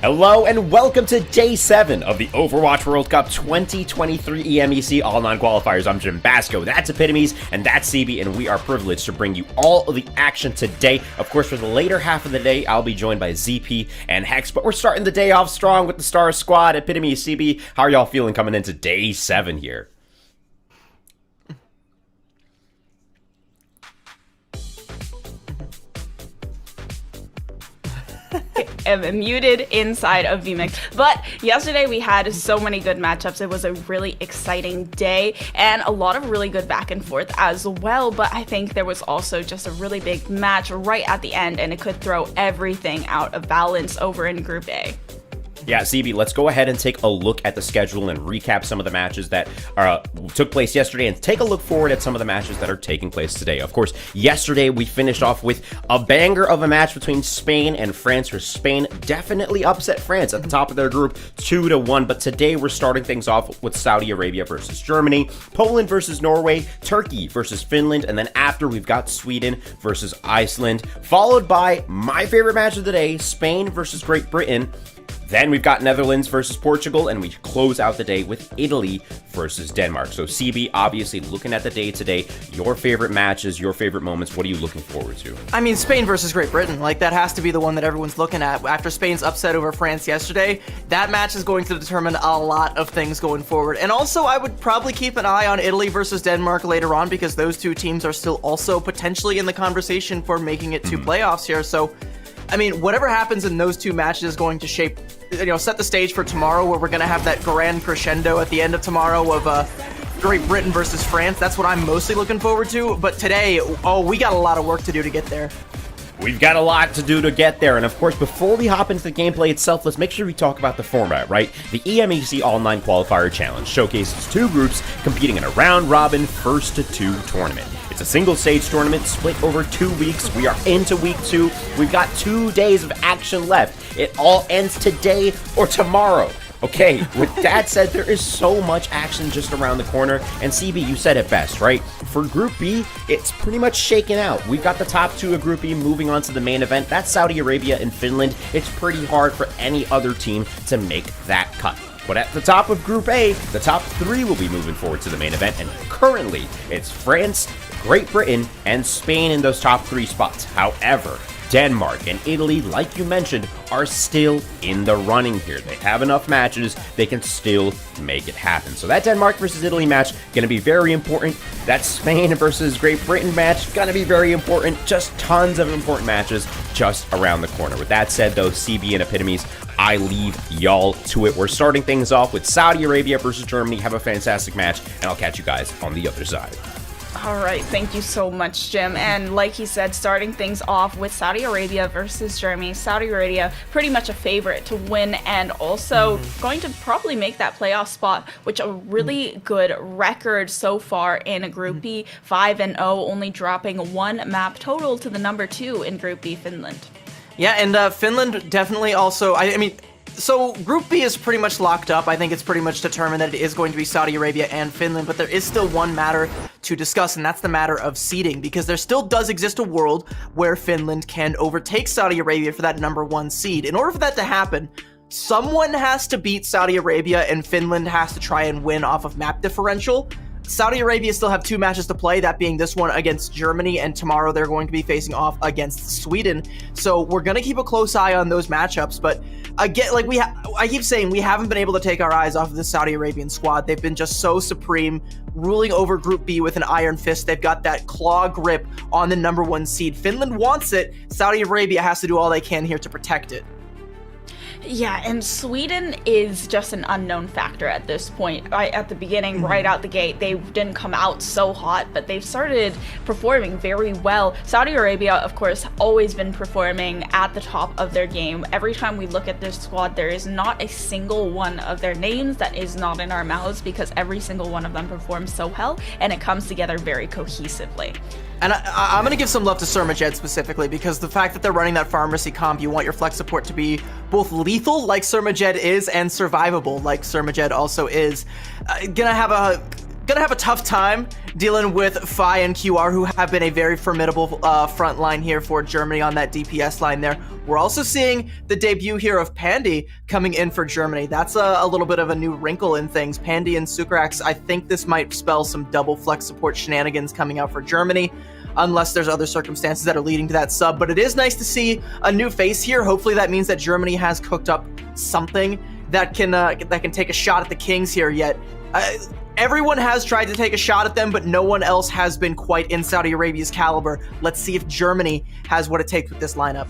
Hello and welcome to Day 7 of the Overwatch World Cup 2023 EMEC All-9 Qualifiers. I'm Jim Basco, that's Epitomes, and that's CB, and we are privileged to bring you all of the action today. Of course, for the later half of the day, I'll be joined by ZP and Hex, but we're starting the day off strong with the Star Squad. Epitomes, CB, how are y'all feeling coming into Day 7 here? am muted inside of EMEC. But yesterday we had so many good matchups. It was a really exciting day and a lot of really good back and forth as well. But I think there was also just a really big match right at the end, and it could throw everything out of balance over in Group A. Yeah, CB, let's go ahead and take a look at the schedule and recap some of the matches that took place yesterday and take a look forward at some of the matches that are taking place today. Of course, yesterday we finished off with a banger of a match between Spain and France, where Spain definitely upset France at the top of their group 2-1. But today we're starting things off with Saudi Arabia versus Germany, Poland versus Norway, Turkey versus Finland, and then after we've got Sweden versus Iceland, followed by my favorite match of the day, Spain versus Great Britain. Then we've got Netherlands versus Portugal, and we close out the day with Italy versus Denmark. So CB, obviously looking at the day today, your favorite matches, your favorite moments, what are you looking forward to? I mean, Spain versus Great Britain, like that has to be the one that everyone's looking at. After Spain's upset over France yesterday, that match is going to determine a lot of things going forward. And also, I would probably keep an eye on Italy versus Denmark later on, because those two teams are still also potentially in the conversation for making it to playoffs here. So I mean, whatever happens in those two matches is going to shape, set the stage for tomorrow, where we're going to have that grand crescendo at the end of tomorrow of Great Britain versus France. That's what I'm mostly looking forward to. But today, we got a lot of work to do to get there. We've got a lot to do to get there, and of course, before we hop into the gameplay itself, let's make sure we talk about the format, right? The EMEC All-9 Qualifier Challenge showcases two groups competing in a round-robin first-to-two tournament. It's a single-stage tournament split over 2 weeks. We are into week 2. We've got 2 days of action left. It all ends today or tomorrow. Okay, with that said, there is so much action just around the corner, and CB, you said it best, right? For Group B, it's pretty much shaken out. We've got the top 2 of Group B moving on to the main event. That's Saudi Arabia and Finland. It's pretty hard for any other team to make that cut. But at the top of Group A, the top 3 will be moving forward to the main event, and currently, it's France, Great Britain, and Spain in those top 3 spots. However, Denmark and Italy, like you mentioned, are still in the running here. They have enough matches, they can still make it happen. So that Denmark versus Italy match, gonna be very important. That Spain versus Great Britain match, gonna be very important. Just tons of important matches just around the corner. With that said though, CB and Epitomes, I leave y'all to it. We're starting things off with Saudi Arabia versus Germany. Have a fantastic match, and I'll catch you guys on the other side. All right, thank you so much, Jim. And like he said, starting things off with Saudi Arabia versus Germany. Saudi Arabia, pretty much a favorite to win, and also going to probably make that playoff spot, which a really good record so far in a Group B, 5-0, only dropping 1 map total to the number 2 in Group B, Finland. Yeah, and Finland definitely also, I mean, so Group B is pretty much locked up. I think it's pretty much determined that it is going to be Saudi Arabia and Finland, but there is still one matter to discuss, and that's the matter of seeding, because there still does exist a world where Finland can overtake Saudi Arabia for that number 1 seed. In order for that to happen, someone has to beat Saudi Arabia, and Finland has to try and win off of map differential. Saudi Arabia still have 2 matches to play, that being this one against Germany, and tomorrow they're going to be facing off against Sweden. So we're going to keep a close eye on those matchups, but again, like I keep saying, we haven't been able to take our eyes off of the Saudi Arabian squad. They've been just so supreme, ruling over Group B with an iron fist. They've got that claw grip on the number 1 seed. Finland wants it. Saudi Arabia has to do all they can here to protect it. Yeah, and Sweden is just an unknown factor at this point. Right at the beginning, right out the gate, they didn't come out so hot, but they've started performing very well. Saudi Arabia, of course, always been performing at the top of their game. Every time we look at this squad, there is not a single one of their names that is not in our mouths, because every single one of them performs so well, and it comes together very cohesively. And I'm going to give some love to Surmajed specifically, because the fact that they're running that pharmacy comp, you want your flex support to be both lethal, like Surmajed is, and survivable, like Surmajed also is. Gonna have a gonna have a tough time dealing with Fi and QR, who have been a very formidable front line here for Germany on that DPS line there. We're also seeing the debut here of Pandy coming in for Germany. That's a little bit of a new wrinkle in things. Pandy and Sukrax, I think this might spell some double flex support shenanigans coming out for Germany, unless there's other circumstances that are leading to that sub. But it is nice to see a new face here. Hopefully that means that Germany has cooked up something that can take a shot at the Kings here yet. Everyone has tried to take a shot at them, but no one else has been quite in Saudi Arabia's caliber. Let's see if Germany has what it takes with this lineup.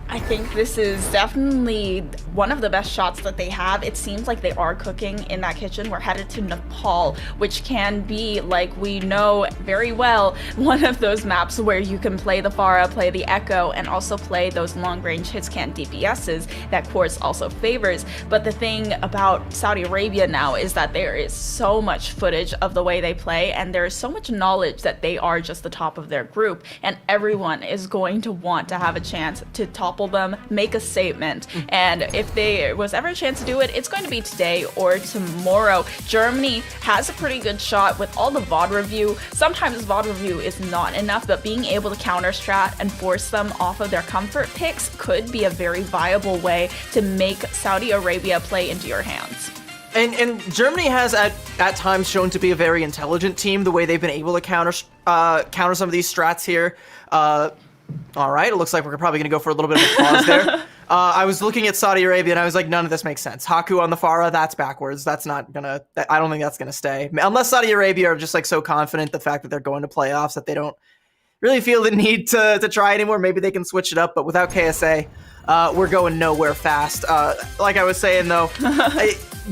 I think this is definitely one of the best shots that they have. It seems like they are cooking in that kitchen. We're headed to Nepal, which can be, like we know very well, one of those maps where you can play the Pharah, play the Echo, and also play those long-range hitscan DPSs that Quartz also favors. But the thing about Saudi Arabia now is that there is so much footage of the way they play, and there is so much knowledge that they are just the top of their group, and everyone is going to want to have a chance to topple them, make a statement. And if there was ever a chance to do it, it's going to be today or tomorrow. Germany has a pretty good shot with all the VOD review. Sometimes VOD review is not enough, but being able to counter strat and force them off of their comfort picks could be a very viable way to make Saudi Arabia play into your hands. And Germany has at times shown to be a very intelligent team, the way they've been able to counter some of these strats here. All right, it looks like we're probably going to go for a little bit of a pause there. I was looking at Saudi Arabia and I was like, none of this makes sense. Haku on the Pharah, that's backwards. That's not gonna, I don't think that's going to stay. Unless Saudi Arabia are just like so confident the fact that they're going to playoffs that they don't really feel the need to try anymore. Maybe they can switch it up, but without KSA, we're going nowhere fast. Like I was saying though,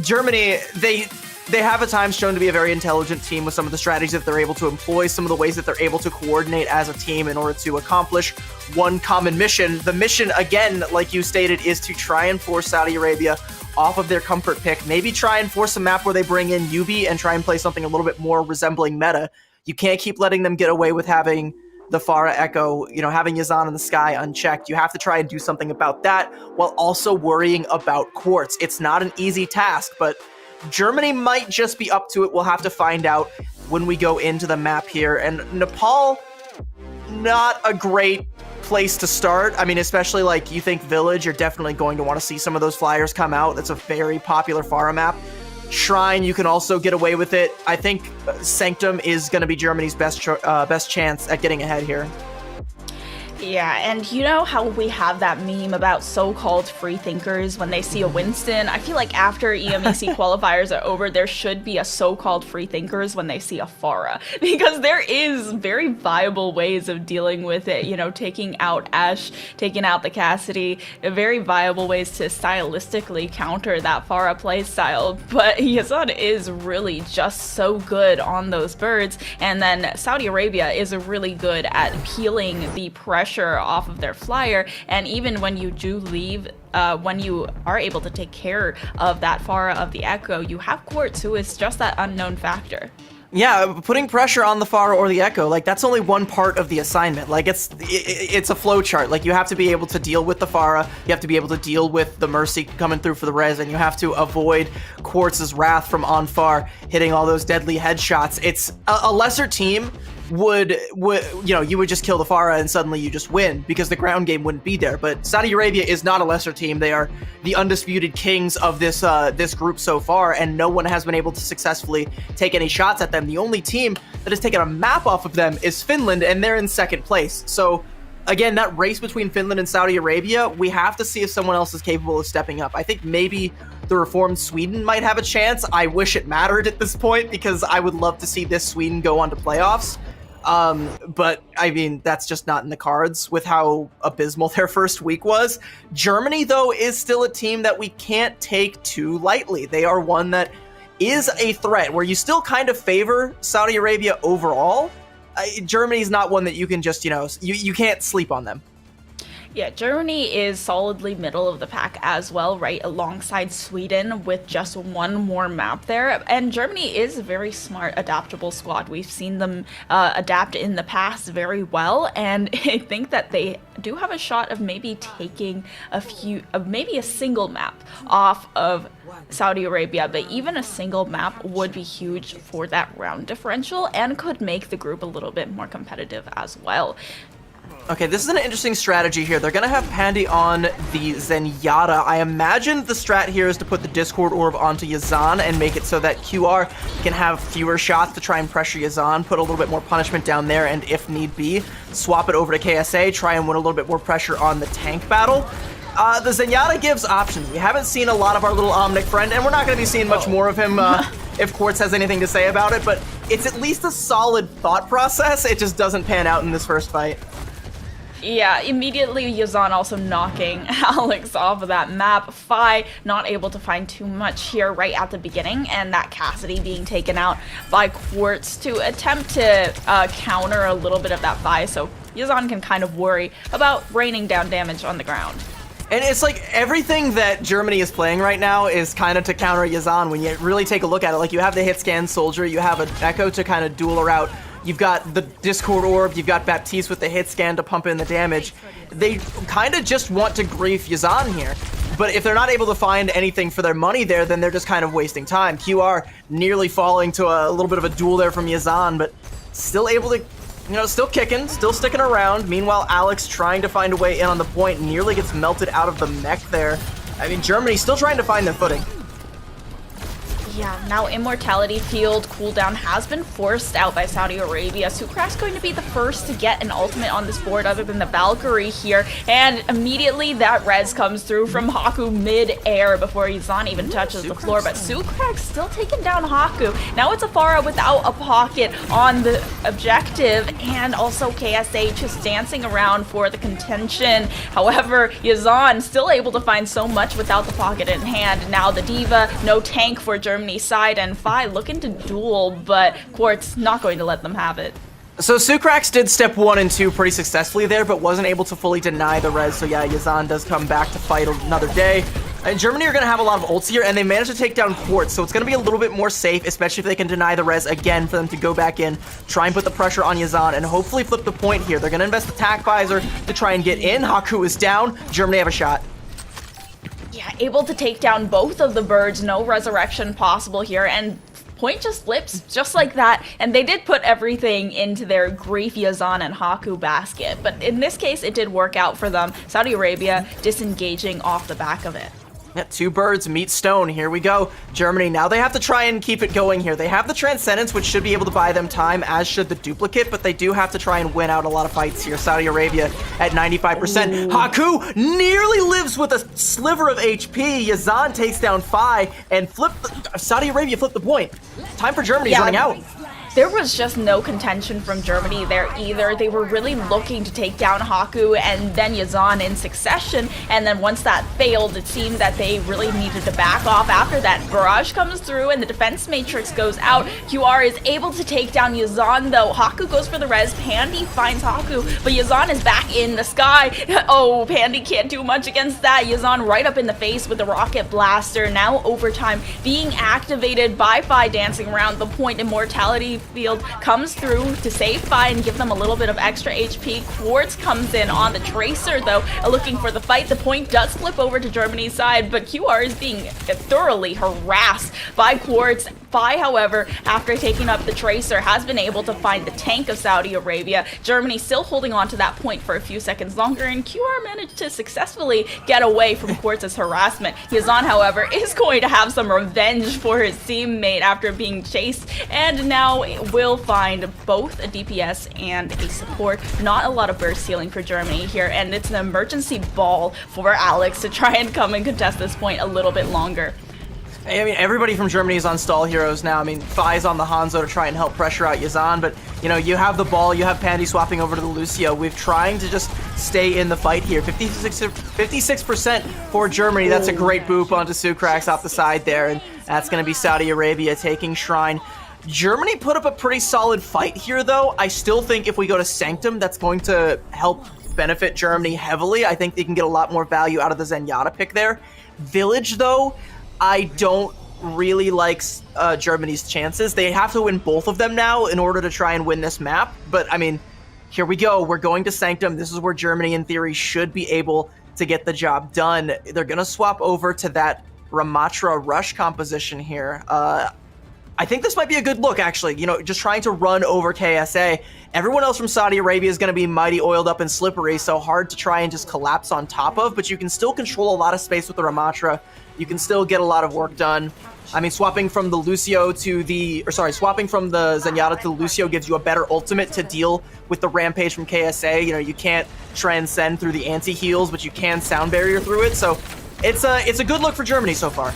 Germany, they have at times shown to be a very intelligent team with some of the strategies that they're able to employ, some of the ways that they're able to coordinate as a team in order to accomplish one common mission. The mission, again, like you stated, is to try and force Saudi Arabia off of their comfort pick. Maybe try and force a map where they bring in Yubi and try and play something a little bit more resembling meta. You can't keep letting them get away with having the Pharah Echo, having Yazan in the sky unchecked. You have to try and do something about that while also worrying about Quartz. It's not an easy task, but Germany might just be up to it. We'll have to find out when we go into the map here. And Nepal, not a great place to start. I mean, especially like you think Village, you're definitely going to want to see some of those flyers come out. That's a very popular Pharah map. Shrine, you can also get away with it. I think Sanctum is going to be Germany's best chance at getting ahead here. Yeah, and you know how we have that meme about so-called free thinkers when they see a Winston? I feel like after EMEC qualifiers are over, there should be a so-called free thinkers when they see a Pharah, because there is very viable ways of dealing with it, taking out Ashe, taking out the Cassidy, very viable ways to stylistically counter that Pharah playstyle. But Yazan is really just so good on those birds, and then Saudi Arabia is really good at peeling the pressure off of their flyer, and even when you do leave, when you are able to take care of that Pharah of the Echo, you have Quartz, who is just that unknown factor. Yeah, putting pressure on the Pharah or the Echo, like that's only one part of the assignment. Like it's a flow chart. Like you have to be able to deal with the Pharah, you have to be able to deal with the Mercy coming through for the res, and you have to avoid Quartz's Wrath from on far hitting all those deadly headshots. It's a lesser team would you would just kill the Pharah and suddenly you just win because the ground game wouldn't be there. But Saudi Arabia is not a lesser team. They are the undisputed kings of this group so far, and no one has been able to successfully take any shots at them. The only team that has taken a map off of them is Finland, and they're in second place. So again, that race between Finland and Saudi Arabia, we have to see if someone else is capable of stepping up. I think maybe the reformed Sweden might have a chance. I wish it mattered at this point because I would love to see this Sweden go on to playoffs. But I mean, that's just not in the cards with how abysmal their first week was. Germany, though, is still a team that we can't take too lightly. They are one that is a threat where you still kind of favor Saudi Arabia overall. Germany's not one that you can just, you can't sleep on them. Yeah, Germany is solidly middle of the pack as well, right alongside Sweden with just one more map there. And Germany is a very smart, adaptable squad. We've seen them adapt in the past very well, and I think that they do have a shot of maybe taking maybe a single map off of Saudi Arabia, but even a single map would be huge for that round differential and could make the group a little bit more competitive as well. Okay, this is an interesting strategy here. They're going to have Pandy on the Zenyatta. I imagine the strat here is to put the Discord Orb onto Yazan and make it so that QR can have fewer shots to try and pressure Yazan, put a little bit more punishment down there, and if need be, swap it over to KSA, try and win a little bit more pressure on the tank battle. The Zenyatta gives options. We haven't seen a lot of our little Omnic friend, and we're not going to be seeing much more of him if Quartz has anything to say about it, but it's at least a solid thought process. It just doesn't pan out in this first fight. Yeah, immediately Yazan also knocking Alex off of that map. Fi not able to find too much here right at the beginning, and that Cassidy being taken out by Quartz to attempt to counter a little bit of that Fi, so Yazan can kind of worry about raining down damage on the ground. And it's like everything that Germany is playing right now is kind of to counter Yazan when you really take a look at it. Like you have the hit scan soldier, you have an Echo to kind of duel her out. You've got the Discord Orb, you've got Baptiste with the hit scan to pump in the damage. They kind of just want to grief Yazan here. But if they're not able to find anything for their money there, then they're just kind of wasting time. QR nearly falling to a little bit of a duel there from Yazan, but still able to, still kicking, still sticking around. Meanwhile, Alex trying to find a way in on the point, nearly gets melted out of the mech there. I mean, Germany still trying to find their footing. Yeah, now Immortality Field cooldown has been forced out by Saudi Arabia. Sucra's going to be the first to get an ultimate on this board other than the Valkyrie here. And immediately that res comes through from Haku mid-air before Yazan even touches the floor. But Sucra's still taking down Haku. Now it's Afara without a pocket on the objective. And also KSA just dancing around for the contention. However, Yazan still able to find so much without the pocket in hand. Now the Diva, no tank for Germany side, and Fi looking to duel, but Quartz not going to let them have it. So Sucrax did step 1 and 2 pretty successfully there, but wasn't able to fully deny the res, so yeah, Yazan does come back to fight another day. And Germany are going to have a lot of ults here, and they managed to take down Quartz, so it's going to be a little bit more safe, especially if they can deny the res again for them to go back in, try and put the pressure on Yazan, and hopefully flip the point here. They're going to invest attack visor to try and get in. Haku is down. Germany have a shot. Yeah, able to take down both of the birds, no resurrection possible here, and point just flips just like that, and they did put everything into their grief Yazan and Haku basket, but in this case it did work out for them. Saudi Arabia disengaging off the back of it. Yeah, 2 birds meet stone. Here we go. Germany, now they have to try and keep it going here. They have the Transcendence, which should be able to buy them time, as should the Duplicate, but they do have to try and win out a lot of fights here. Saudi Arabia at 95%. Ooh. Haku nearly lives with a sliver of HP. Yazan takes down Fi, and Saudi Arabia flipped the point. Time for Germany's running out. There was just no contention from Germany there either. They were really looking to take down Haku and then Yazan in succession, and then once that failed, it seemed that they really needed to back off. After that, Barrage comes through and the defense matrix goes out. QR is able to take down Yazan though. Haku goes for the res, Pandy finds Haku, but Yazan is back in the sky. Oh, Pandy can't do much against that. Yazan right up in the face with the rocket blaster. Now overtime being activated by Fi dancing around the point. Immortality Field comes through to save Fi and give them a little bit of extra HP. Quartz comes in on the Tracer though, looking for the fight. The point does flip over to Germany's side, but QR is being thoroughly harassed by Quartz. Fi, however, after taking up the Tracer, has been able to find the tank of Saudi Arabia. Germany still holding on to that point for a few seconds longer, and QR managed to successfully get away from Quartz's harassment. Yazan, however, is going to have some revenge for his teammate after being chased, and now will find both a DPS and a support. Not a lot of burst healing for Germany here, and it's an emergency ball for Alex to try and come and contest this point a little bit longer. I mean, everybody from Germany is on stall heroes now. I mean, Fi's on the Hanzo to try and help pressure out Yazan, but, you have the ball, you have Pandy swapping over to the Lucio. We're trying to just stay in the fight here. 56% for Germany. That's a great boop onto Sucrax off the side there, and that's going to be Saudi Arabia taking Shrine. Germany put up a pretty solid fight here, though. I still think if we go to Sanctum, that's going to help benefit Germany heavily. I think they can get a lot more value out of the Zenyatta pick there. Village, though, I don't really like Germany's chances. They have to win both of them now in order to try and win this map. But, I mean, here we go. We're going to Sanctum. This is where Germany, in theory, should be able to get the job done. They're going to swap over to that Ramatra rush composition here. I think this might be a good look, actually. You know, just trying to run over KSA. Everyone else from Saudi Arabia is going to be mighty oiled up and slippery, so hard to try and just collapse on top of, but you can still control a lot of space with the Ramatra. You can still get a lot of work done. I mean, swapping from the swapping from the Zenyatta to the Lucio gives you a better ultimate to deal with the Rampage from KSA. You know, you can't transcend through the anti-heals, but you can sound barrier through it, so it's a good look for Germany so far.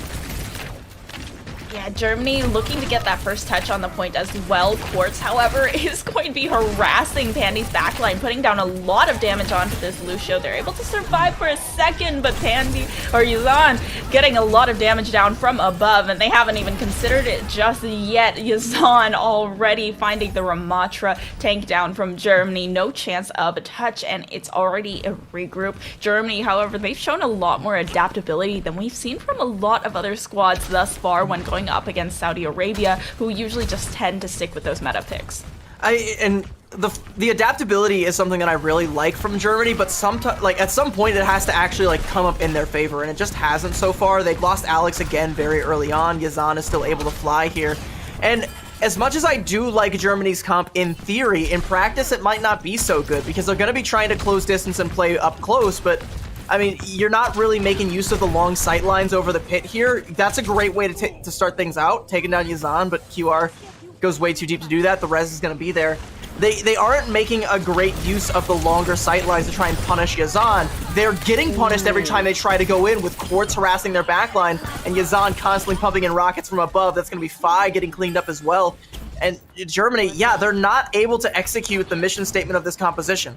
Yeah, Germany looking to get that first touch on the point as well. Quartz, however, is going to be harassing Pandy's backline, putting down a lot of damage onto this Lucio. They're able to survive for a second, but Pandy, or Yazan, getting a lot of damage down from above, and they haven't even considered it just yet. Yazan already finding the Ramatra tank down from Germany. No chance of a touch, and it's already a regroup. Germany, however, they've shown a lot more adaptability than we've seen from a lot of other squads thus far when going up against Saudi Arabia, who usually just tend to stick with those meta picks. And the adaptability is something that I really like from Germany, but sometimes, like, at some point it has to actually like come up in their favor, and it just hasn't so far. They've lost Alex again very early on. Yazan is still able to fly here, and as much as I do like Germany's comp in theory, in practice it might not be so good because they're going to be trying to close distance and play up close, but I mean, you're not really making use of the long sight lines over the pit here. That's a great way to start things out, taking down Yazan, but QR goes way too deep to do that. The res is going to be there. They aren't making a great use of the longer sight lines to try and punish Yazan. They're getting punished every time they try to go in, with Quartz harassing their backline and Yazan constantly pumping in rockets from above. That's going to be Fi getting cleaned up as well. And Germany, yeah, they're not able to execute the mission statement of this composition.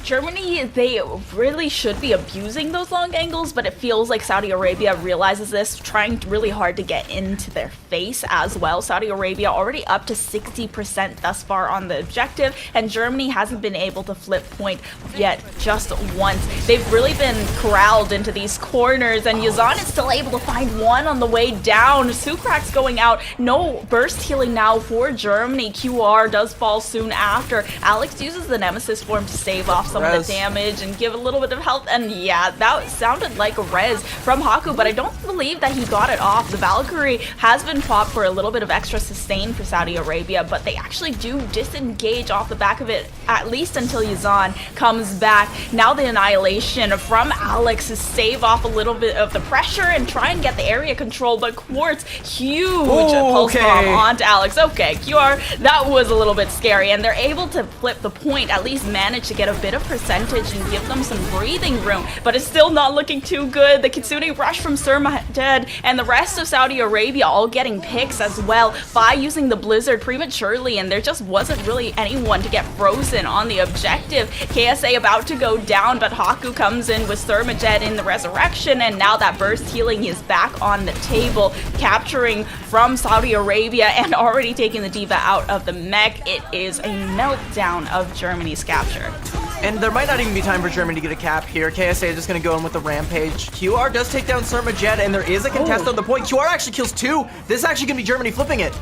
Germany, they really should be abusing those long angles, but it feels like Saudi Arabia realizes this, trying really hard to get into their face as well. Saudi Arabia already up to 60% thus far on the objective, and Germany hasn't been able to flip point yet just once. They've really been corralled into these corners, and Yazan is still able to find one on the way down. Sukrak's going out. No burst healing now for Germany. QR does fall soon after. Alex uses the Nemesis form to save off some of the damage and give a little bit of health, and yeah, that sounded like a res from Haku, but I don't believe that he got it off. The Valkyrie has been popped for a little bit of extra sustain for Saudi Arabia, but they actually do disengage off the back of it, at least until Yazan comes back. Now the Annihilation from Alex to save off a little bit of the pressure and try and get the area control, but Quartz, huge pulse bomb onto Alex. Okay, QR, that was a little bit scary, and they're able to flip the point, at least manage to get a bit of percentage and give them some breathing room, but it's still not looking too good. The Kitsune rush from Surma dead, and the rest of Saudi Arabia all getting picks as well by using the Blizzard prematurely, and there just wasn't really anyone to get frozen on the objective. KSA about to go down, but Haku comes in with Surmajet in the resurrection, and now that burst healing is back on the table, capturing from Saudi Arabia and already taking the Diva out of the mech. It is a meltdown of Germany's capture. And there might not even be time for Germany to get a cap here. KSA is just going to go in with the Rampage. QR does take down Surmajet, and there is a contest on the point. QR actually kills two. This is actually going to be Germany flipping it.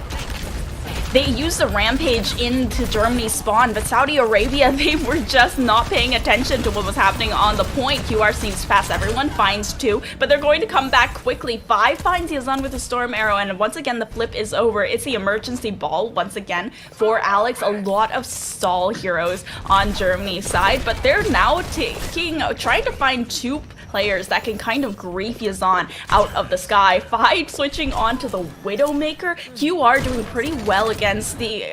They used the Rampage into Germany's spawn, but Saudi Arabia, they were just not paying attention to what was happening on the point. QR sees past everyone, finds two, but they're going to come back quickly. Five finds Yazan with a Storm Arrow, and once again, the flip is over. It's the emergency ball once again for Alex. A lot of stall heroes on Germany's side, but they're now trying to find two players that can kind of grief Yazan out of the sky. Fi switching on to the Widowmaker. QR doing pretty well against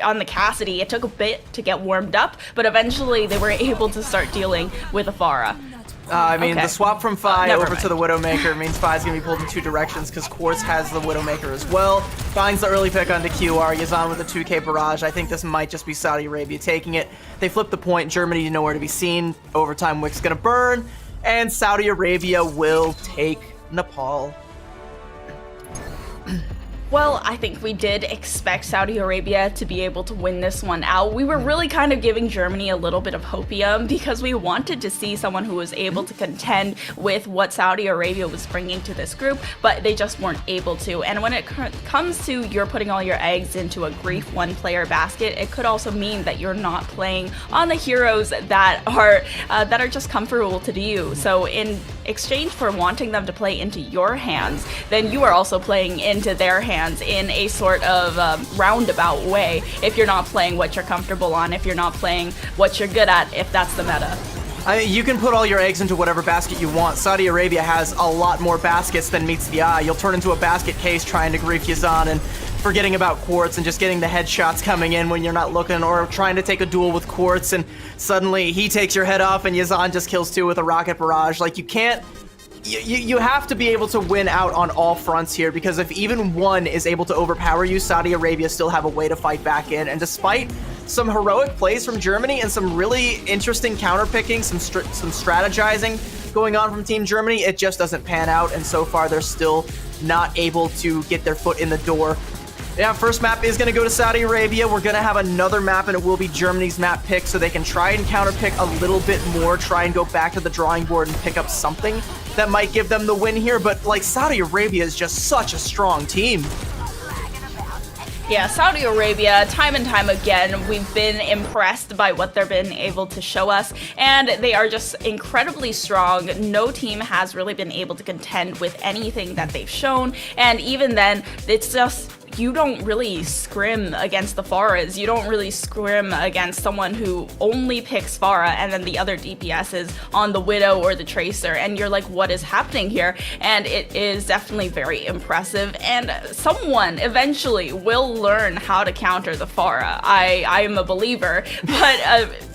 on the Cassidy. It took a bit to get warmed up, but eventually they were able to start dealing with Afara. I mean, the swap from Fi over to the Widowmaker means Fi's going to be pulled in two directions because Quartz has the Widowmaker as well. Finds the early pick onto QR. Yazan with a 2k barrage. I think this might just be Saudi Arabia taking it. They flip the point. Germany nowhere to be seen. Overtime Wick's going to burn. And Saudi Arabia will take Nepal. Well, I think we did expect Saudi Arabia to be able to win this one out. We were really kind of giving Germany a little bit of hopium because we wanted to see someone who was able to contend with what Saudi Arabia was bringing to this group, but they just weren't able to. And when it comes to you're putting all your eggs into a Grief one-player basket, it could also mean that you're not playing on the heroes that are just comfortable to you. So in exchange for wanting them to play into your hands, then you are also playing into their hands in a sort of roundabout way if you're not playing what you're comfortable on, if you're not playing what you're good at, if that's the meta. You can put all your eggs into whatever basket you want. Saudi Arabia has a lot more baskets than meets the eye. You'll turn into a basket case trying to grief Yazan and forgetting about Quartz and just getting the headshots coming in when you're not looking, or trying to take a duel with Quartz and suddenly he takes your head off and Yazan just kills two with a rocket barrage. Like, you can't... You have to be able to win out on all fronts here, because if even one is able to overpower you, Saudi Arabia still have a way to fight back in. And despite some heroic plays from Germany and some really interesting counterpicking, some strategizing going on from Team Germany, it just doesn't pan out, and so far they're still not able to get their foot in the door. Yeah, first map is going to go to Saudi Arabia. We're going to have another map, and it will be Germany's map pick, so they can try and counterpick a little bit more, try and go back to the drawing board and pick up something that might give them the win here. But, like, Saudi Arabia is just such a strong team. Yeah, Saudi Arabia, time and time again, we've been impressed by what they've been able to show us, and they are just incredibly strong. No team has really been able to contend with anything that they've shown, and even then, it's just... you don't really scrim against the Pharahs. You don't really scrim against someone who only picks Pharah and then the other DPSs on the Widow or the Tracer, and you're like, what is happening here? And it is definitely very impressive, and someone eventually will learn how to counter the Pharah. I am a believer, but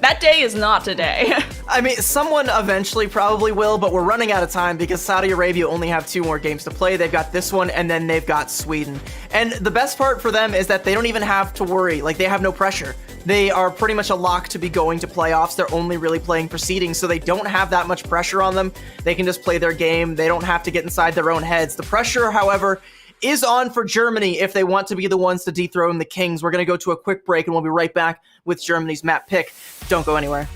that day is not today. I mean, someone eventually probably will, but we're running out of time because Saudi Arabia only have 2 more games to play. They've got this one, and then they've got Sweden. And the best part for them is that they don't even have to worry. Like, they have no pressure. They are pretty much a lock to be going to playoffs. They're only really playing for seeding, so they don't have that much pressure on them. They can just play their game. They don't have to get inside their own heads. The pressure, however, is on for Germany if they want to be the ones to dethrone the Kings. We're going to go to a quick break, and we'll be right back with Germany's map pick. Don't go anywhere.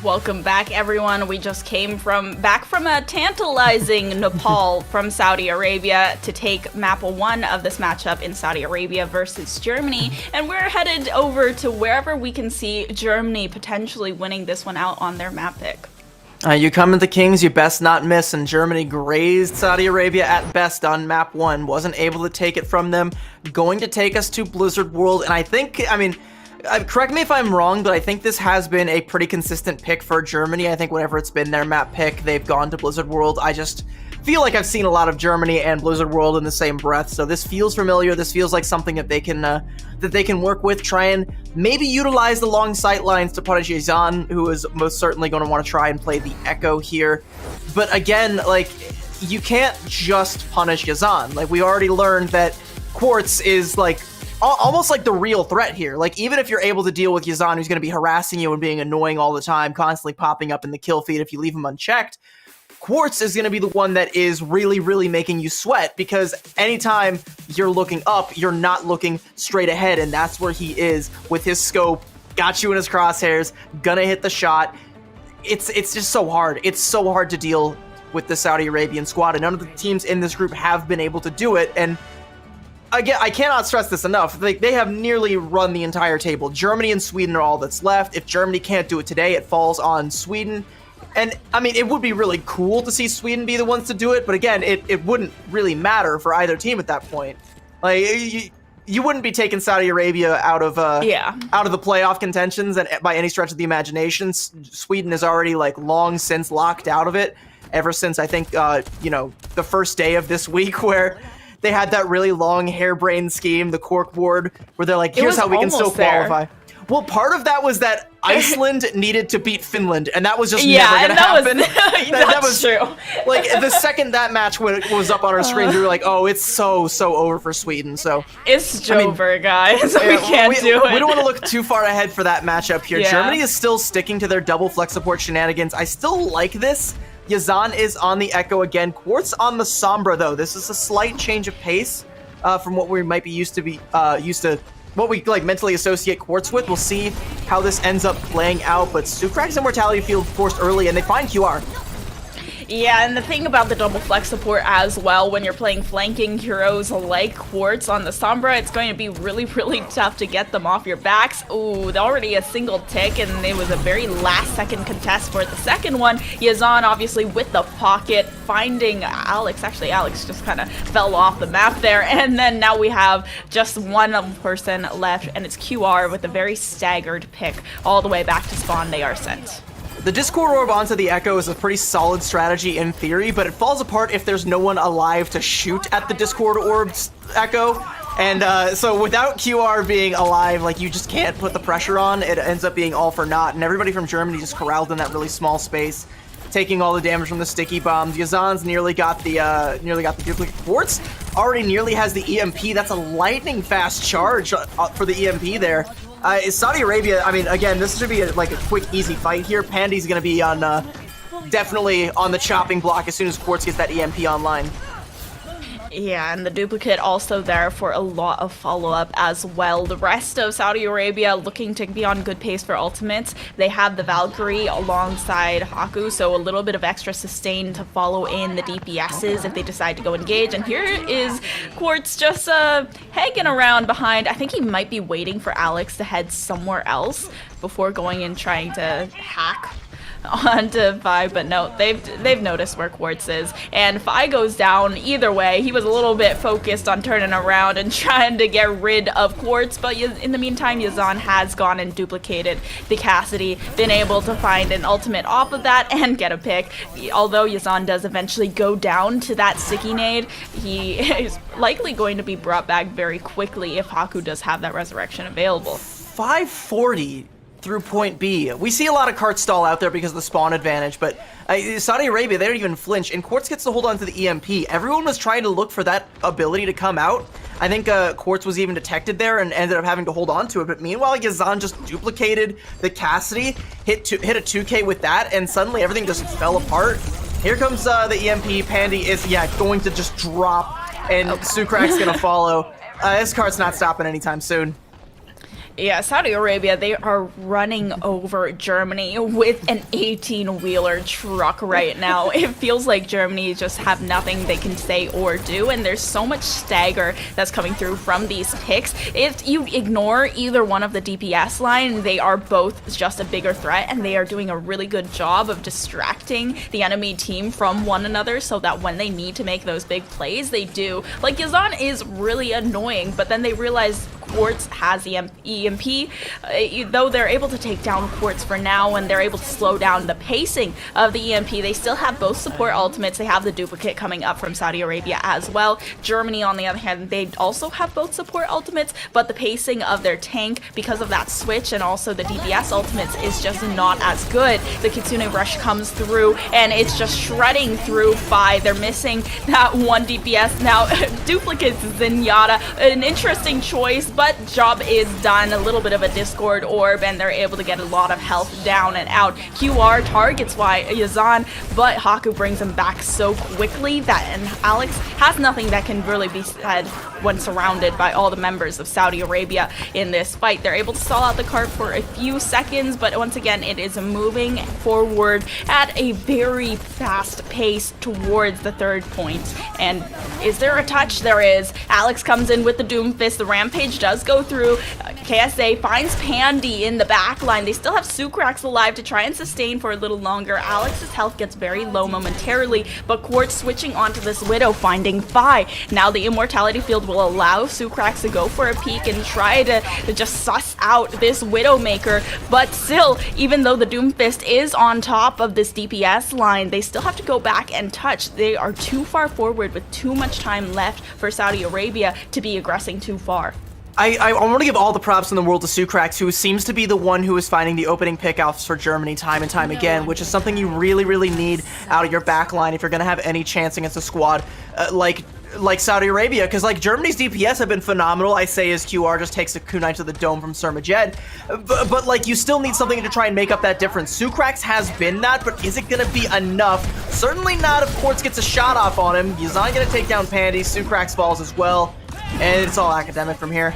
Welcome back, everyone. We just came back from a tantalizing Nepal from Saudi Arabia to take map 1 of this matchup in Saudi Arabia versus Germany, and we're headed over to wherever we can see Germany potentially winning this one out on their map pick. You come to the Kings, you best not miss, and Germany grazed Saudi Arabia at best on map 1. Wasn't able to take it from them. Going to take us to Blizzard World, and I think, correct me if I'm wrong, but I think this has been a pretty consistent pick for Germany. I think whenever it's been their map pick, they've gone to Blizzard World. I just feel like I've seen a lot of Germany and Blizzard World in the same breath, so this feels familiar. This feels like something that they can work with, try and maybe utilize the long sight lines to punish Yazan, who is most certainly going to want to try and play the Echo here. But again, like, you can't just punish Yazan. Like, we already learned that Quartz is like almost like the real threat here. Like, even if you're able to deal with Yazan, who's going to be harassing you and being annoying all the time, constantly popping up in the kill feed if you leave him unchecked, Quartz is going to be the one that is really, really making you sweat, because anytime you're looking up, you're not looking straight ahead, and that's where he is with his scope, got you in his crosshairs, gonna hit the shot. It's just so hard. It's so hard to deal with the Saudi Arabian squad, and none of the teams in this group have been able to do it, and again, I cannot stress this enough. They have nearly run the entire table. Germany and Sweden are all that's left. If Germany can't do it today, it falls on Sweden. And, I mean, it would be really cool to see Sweden be the ones to do it, but again, it wouldn't really matter for either team at that point. Like, you wouldn't be taking Saudi Arabia out of the playoff contentions and by any stretch of the imagination. Sweden is already, like, long since locked out of it, ever since, I think, the first day of this week, where they had that really long harebrained scheme, the cork board, where they're like, here's how we can still qualify. Well, part of that was that Iceland needed to beat Finland, and that was just never going to happen. That was true. Like, the second that match was up on our screens, we were like, oh, it's so over for Sweden. So it's over, guys. We can't do it. We don't want to look too far ahead for that matchup here. Yeah. Germany is still sticking to their double flex support shenanigans. I still like this. Yazan is on the Echo again. Quartz on the Sombra, though. This is a slight change of pace from what we might be used to what we like mentally associate Quartz with. We'll see how this ends up playing out, but Sukrak's Immortality Field forced early, and they find QR. Yeah, and the thing about the double flex support as well, when you're playing flanking heroes like Quartz on the Sombra, it's going to be really, really tough to get them off your backs. Ooh, already a single tick, and it was a very last-second contest for the second one. Yazan, obviously, with the pocket, finding Alex. Actually, Alex just kind of fell off the map there, and then now we have just one person left, and it's QR with a very staggered pick. All the way back to spawn, they are sent. The Discord Orb onto the Echo is a pretty solid strategy in theory, but it falls apart if there's no one alive to shoot at the Discord Orb's Echo. And so without QR being alive, like, you just can't put the pressure on. It ends up being all for naught, and everybody from Germany just corralled in that really small space, taking all the damage from the sticky bombs. Yazan's nearly got the duplicate. Quartz already nearly has the EMP. That's a lightning fast charge for the EMP there. Saudi Arabia, I mean, again, this should be a quick, easy fight here. Pandy's going to be on, definitely on the chopping block as soon as Quartz gets that EMP online. Yeah, and the duplicate also there for a lot of follow-up as well. The rest of Saudi Arabia looking to be on good pace for ultimates. They have the Valkyrie alongside Haku, so a little bit of extra sustain to follow in the DPSs if they decide to go engage. And here is Quartz just hanging around behind. I think he might be waiting for Alex to head somewhere else before going and trying to hack onto Fi, but no, they've noticed where Quartz is, and Fi goes down either way. He was a little bit focused on turning around and trying to get rid of Quartz, but in the meantime, Yazan has gone and duplicated the Cassidy, been able to find an ultimate off of that and get a pick. Although Yazan does eventually go down to that sticky nade, he is likely going to be brought back very quickly if Haku does have that resurrection available. 540 through point B. We see a lot of cart stall out there because of the spawn advantage, but Saudi Arabia, they don't even flinch, and Quartz gets to hold on to the EMP. Everyone was trying to look for that ability to come out. I think Quartz was even detected there and ended up having to hold on to it, but meanwhile, Yazan just duplicated the Cassidy, hit a 2K with that, and suddenly everything just fell apart. Here comes the EMP. Pandy is, going to just drop, and Sukrak's gonna follow. This cart's not stopping anytime soon. Yeah, Saudi Arabia, they are running over Germany with an 18-wheeler truck right now. It feels like Germany just have nothing they can say or do, and there's so much stagger that's coming through from these picks. If you ignore either one of the DPS line, they are both just a bigger threat, and they are doing a really good job of distracting the enemy team from one another so that when they need to make those big plays, they do. Like, Yazan is really annoying, but then they realize Quartz has EMP. Though they're able to take down Quartz for now and they're able to slow down the pacing of the EMP, they still have both support ultimates. They have the duplicate coming up from Saudi Arabia as well. Germany, on the other hand, they also have both support ultimates, but the pacing of their tank, because of that switch and also the DPS ultimates, is just not as good. The Kitsune Rush comes through and it's just shredding through Fi. They're missing that one DPS. Now, duplicates Zenyatta, an interesting choice, but job is done. A little bit of a Discord orb, and they're able to get a lot of health down and out. QR targets Yazan, but Haku brings him back so quickly that, and Alex has nothing that can really be said when surrounded by all the members of Saudi Arabia in this fight. They're able to stall out the cart for a few seconds, but once again, it is moving forward at a very fast pace towards the third point. And is there a touch? There is. Alex comes in with the Doomfist. The Rampage does go through. KSA finds Pandy in the back line. They still have Sucrax alive to try and sustain for a little longer. Alex's health gets very low momentarily, but Quartz switching onto this Widow, finding Fi. Now the Immortality Field will allow Sucrax to go for a peek and try to just suss out this Widowmaker, but still, even though the Doomfist is on top of this DPS line, they still have to go back and touch. They are too far forward with too much time left for Saudi Arabia to be aggressing too far. I want to give all the props in the world to Sucrax, who seems to be the one who is finding the opening pickoffs for Germany time and time again, which is something you really, really need out of your back line if you're going to have any chance against a squad like Saudi Arabia, because like Germany's DPS have been phenomenal. I say as QR just takes a kunai to the dome from Sermajed, but like you still need something to try and make up that difference. Sucrax has been that, but is it going to be enough? Certainly not if Quartz gets a shot off on him. Yazan going to take down Pandy, Sucrax falls as well, and it's all academic from here.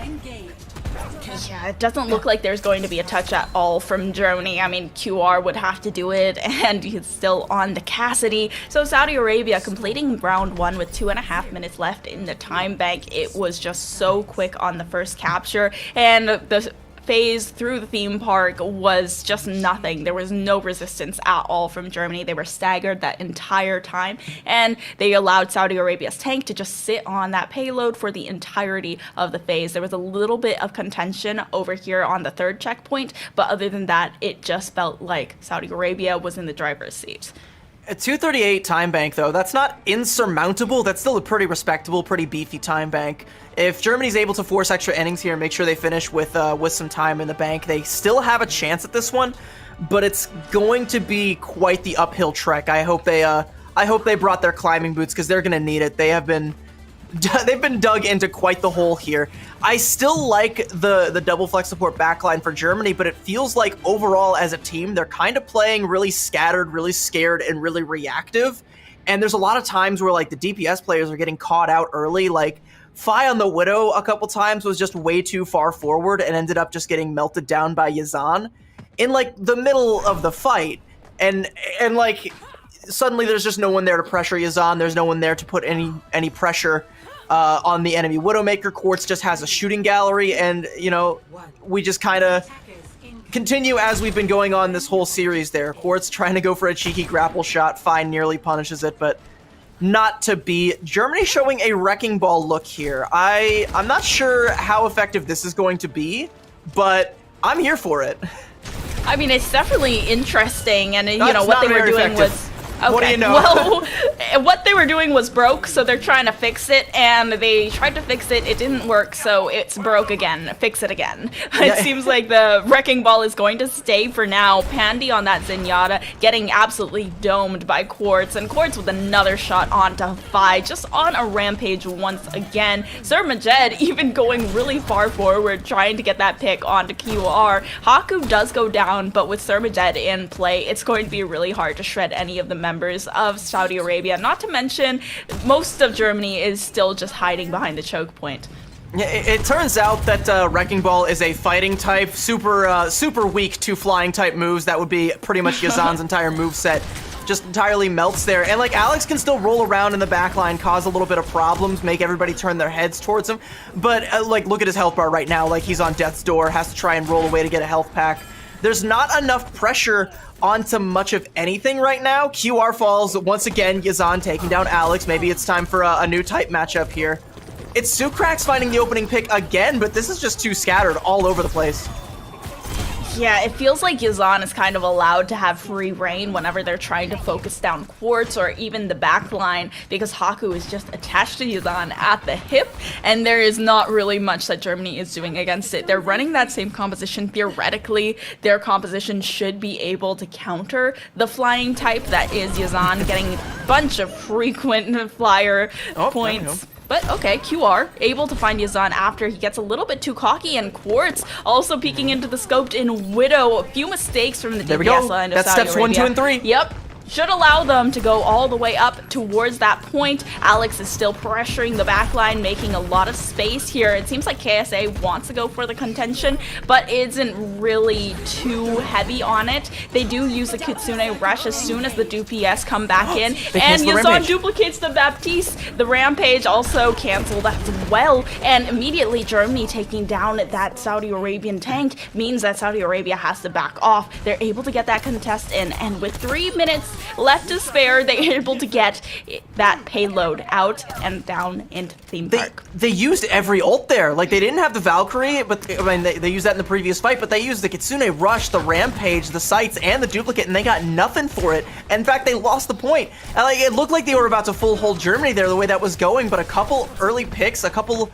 Yeah, it doesn't look like there's going to be a touch at all from Germany. I mean, QR would have to do it, and he's still on the Cassidy. So Saudi Arabia completing round one with 2.5 minutes left in the time bank. It was just so quick on the first capture, and the phase through the theme park was just nothing. There was no resistance at all from Germany. They were staggered that entire time, and they allowed Saudi Arabia's tank to just sit on that payload for the entirety of the phase. There was a little bit of contention over here on the third checkpoint, but other than that, it just felt like Saudi Arabia was in the driver's seat. At 2:38 time bank, though, that's not insurmountable. That's still a pretty respectable, pretty beefy time bank. If Germany's able to force extra innings here and make sure they finish with some time in the bank, they still have a chance at this one, but it's going to be quite the uphill trek. I hope they brought their climbing boots, because they're going to need it. They've been dug into quite the hole here. I still like the double flex support backline for Germany, but it feels like overall as a team, they're kind of playing really scattered, really scared, and really reactive. And there's a lot of times where like the DPS players are getting caught out early. Like Fi on the Widow a couple times was just way too far forward and ended up just getting melted down by Yazan in like the middle of the fight. And like suddenly there's just no one there to pressure Yazan. There's no one there to put any pressure on the enemy Widowmaker. Quartz just has a shooting gallery, and you know, we just kind of continue as we've been going on this whole series there. Quartz trying to go for a cheeky grapple shot. Fine nearly punishes it, but not to be. Germany showing a wrecking ball look here. I'm not sure how effective this is going to be, but I'm here for it. I mean, it's definitely interesting, and you know what they were doing was okay. What do you know? Well, what they were doing was broke, so they're trying to fix it, and they tried to fix it. It didn't work, so it's broke again. Fix it again. Yeah. It seems like the wrecking ball is going to stay for now. Pandy on that Zenyatta getting absolutely domed by Quartz, and Quartz with another shot onto Fi, just on a rampage once again. Sermajed even going really far forward, trying to get that pick onto QR. Haku does go down, but with Sermajed in play, it's going to be really hard to shred any of the members of Saudi Arabia. Not to mention, most of Germany is still just hiding behind the choke point. Yeah, it turns out that Wrecking Ball is a fighting type, super weak to flying type moves. That would be pretty much Yazan's entire moveset. Just entirely melts there. And like Alex can still roll around in the backline, cause a little bit of problems, make everybody turn their heads towards him. But like, look at his health bar right now. Like, he's on death's door, has to try and roll away to get a health pack. There's not enough pressure onto much of anything right now. QR falls once again. Yazan taking down Alex. Maybe it's time for a new type matchup here. It's Sucrax finding the opening pick again, but this is just too scattered all over the place. Yeah, it feels like Yazan is kind of allowed to have free reign whenever they're trying to focus down Quartz or even the back line, because Haku is just attached to Yazan at the hip, and there is not really much that Germany is doing against it. They're running that same composition. Theoretically, their composition should be able to counter the flying type that is Yazan, getting a bunch of frequent flyer points. But okay, QR able to find Yazan after he gets a little bit too cocky, and Quartz also peeking into the scope in Widow. A few mistakes from the DPS line of That's Saudi steps Arabia. 1, 2, and 3. Yep. Should allow them to go all the way up towards that point. Alex is still pressuring the backline, making a lot of space here. It seems like KSA wants to go for the contention, but isn't really too heavy on it. They do use the Kitsune Rush as soon as the DPS come back in, and Yazan duplicates the Baptiste. The Rampage also canceled as well, and immediately Germany taking down that Saudi Arabian tank means that Saudi Arabia has to back off. They're able to get that contest in, and with 3 minutes left to spare, they're able to get that payload out and down into Theme Park. They used every ult there. Like, they didn't have the Valkyrie, but I mean, they used that in the previous fight, but they used the Kitsune Rush, the Rampage, the Sights, and the Duplicate, and they got nothing for it. In fact, they lost the point. And, like, it looked like they were about to full hold Germany there, the way that was going, but a couple early picks, a couple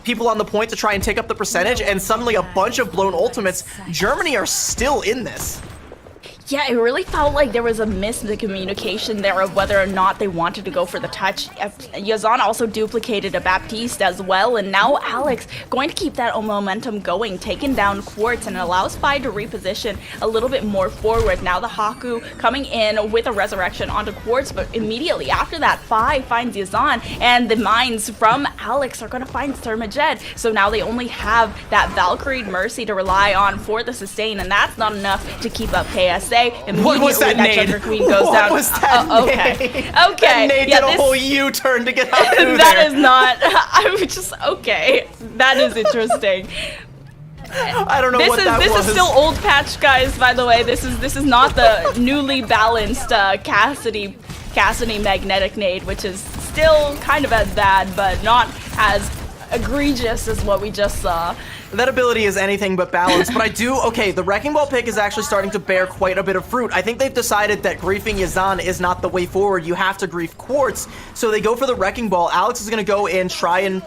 people on the point to try and take up the percentage, and suddenly a bunch of blown ultimates. Germany are still in this. Yeah, it really felt like there was a miscommunication there of whether or not they wanted to go for the touch. Yazan also duplicated a Baptiste as well, and now Alex going to keep that momentum going, taking down Quartz, and it allows Fi to reposition a little bit more forward. Now the Haku coming in with a resurrection onto Quartz, but immediately after that, Fi finds Yazan, and the mines from Alex are going to find Thermajed. So now they only have that Valkyrie Mercy to rely on for the sustain, and that's not enough to keep up KSA. What was that nade? Queen goes down. Was that okay. That nade did a whole U-turn to get out through that there. Is not. I'm just okay. That is interesting. I don't know what that was. This is still old patch, guys. By the way, this is not the newly balanced Cassidy magnetic nade, which is still kind of as bad, but not as egregious as what we just saw. That ability is anything but balanced, but the Wrecking Ball pick is actually starting to bear quite a bit of fruit. I think they've decided that griefing Yazan is not the way forward. You have to grief Quartz, so they go for the Wrecking Ball. Alex is going to go in, try and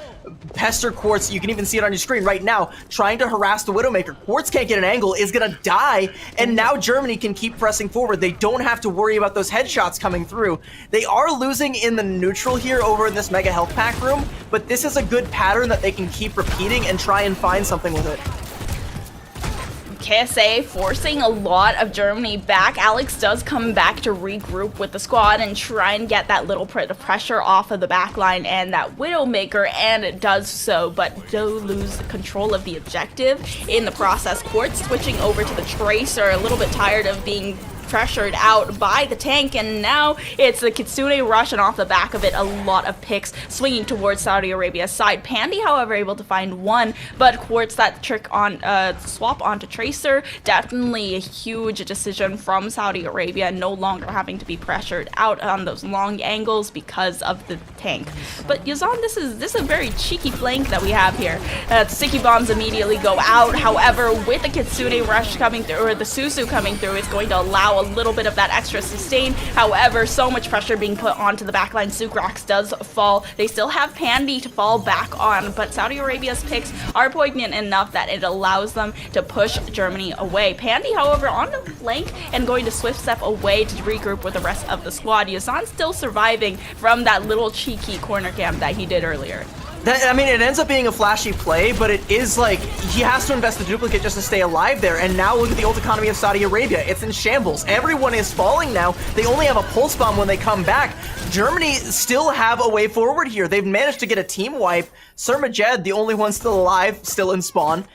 pester Quartz. You can even see it on your screen right now, trying to harass the Widowmaker. Quartz can't get an angle, is going to die, and now Germany can keep pressing forward. They don't have to worry about those headshots coming through. They are losing in the neutral here over in this Mega Health Pack room, but this is a good pattern that they can keep repeating and try and find something with it. KSA forcing a lot of Germany back. Alex does come back to regroup with the squad and try and get that little bit of pressure off of the backline and that Widowmaker, and it does so, but do lose control of the objective in the process. Quartz switching over to the Tracer, a little bit tired of being pressured out by the tank, and now it's the Kitsune Rush, and off the back of it, a lot of picks swinging towards Saudi Arabia's side. Pandy, however, able to find one, but Quartz that trick on swap onto Tracer, definitely a huge decision from Saudi Arabia, no longer having to be pressured out on those long angles because of the tank. But Yazan, this is a very cheeky flank that we have here. Sticky bombs immediately go out. However, with the Kitsune Rush coming through, or the Susu coming through, it's going to allow a little bit of that extra sustain. However, so much pressure being put onto the backline. Sucrax does fall. They still have Pandy to fall back on, but Saudi Arabia's picks are poignant enough that it allows them to push Germany away. Pandy, however, on the flank and going to swift step away to regroup with the rest of the squad. Yazan still surviving from that little cheeky corner camp that he did earlier. I mean, it ends up being a flashy play, but it is like, he has to invest the duplicate just to stay alive there, and now look at the ult economy of Saudi Arabia. It's in shambles. Everyone is falling now. They only have a pulse bomb when they come back. Germany still have a way forward here. They've managed to get a team wipe. Sir Majed, the only one still alive, still in spawn.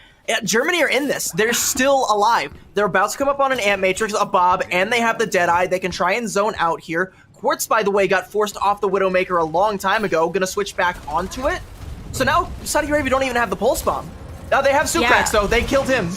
Germany are in this. They're still alive. They're about to come up on an Ant Matrix, a Bob, and they have the Deadeye. They can try and zone out here. Quartz, by the way, got forced off the Widowmaker a long time ago. Gonna switch back onto it. So now Saudi Arabia don't even have the pulse bomb. Now they have Suprax, though. They killed him.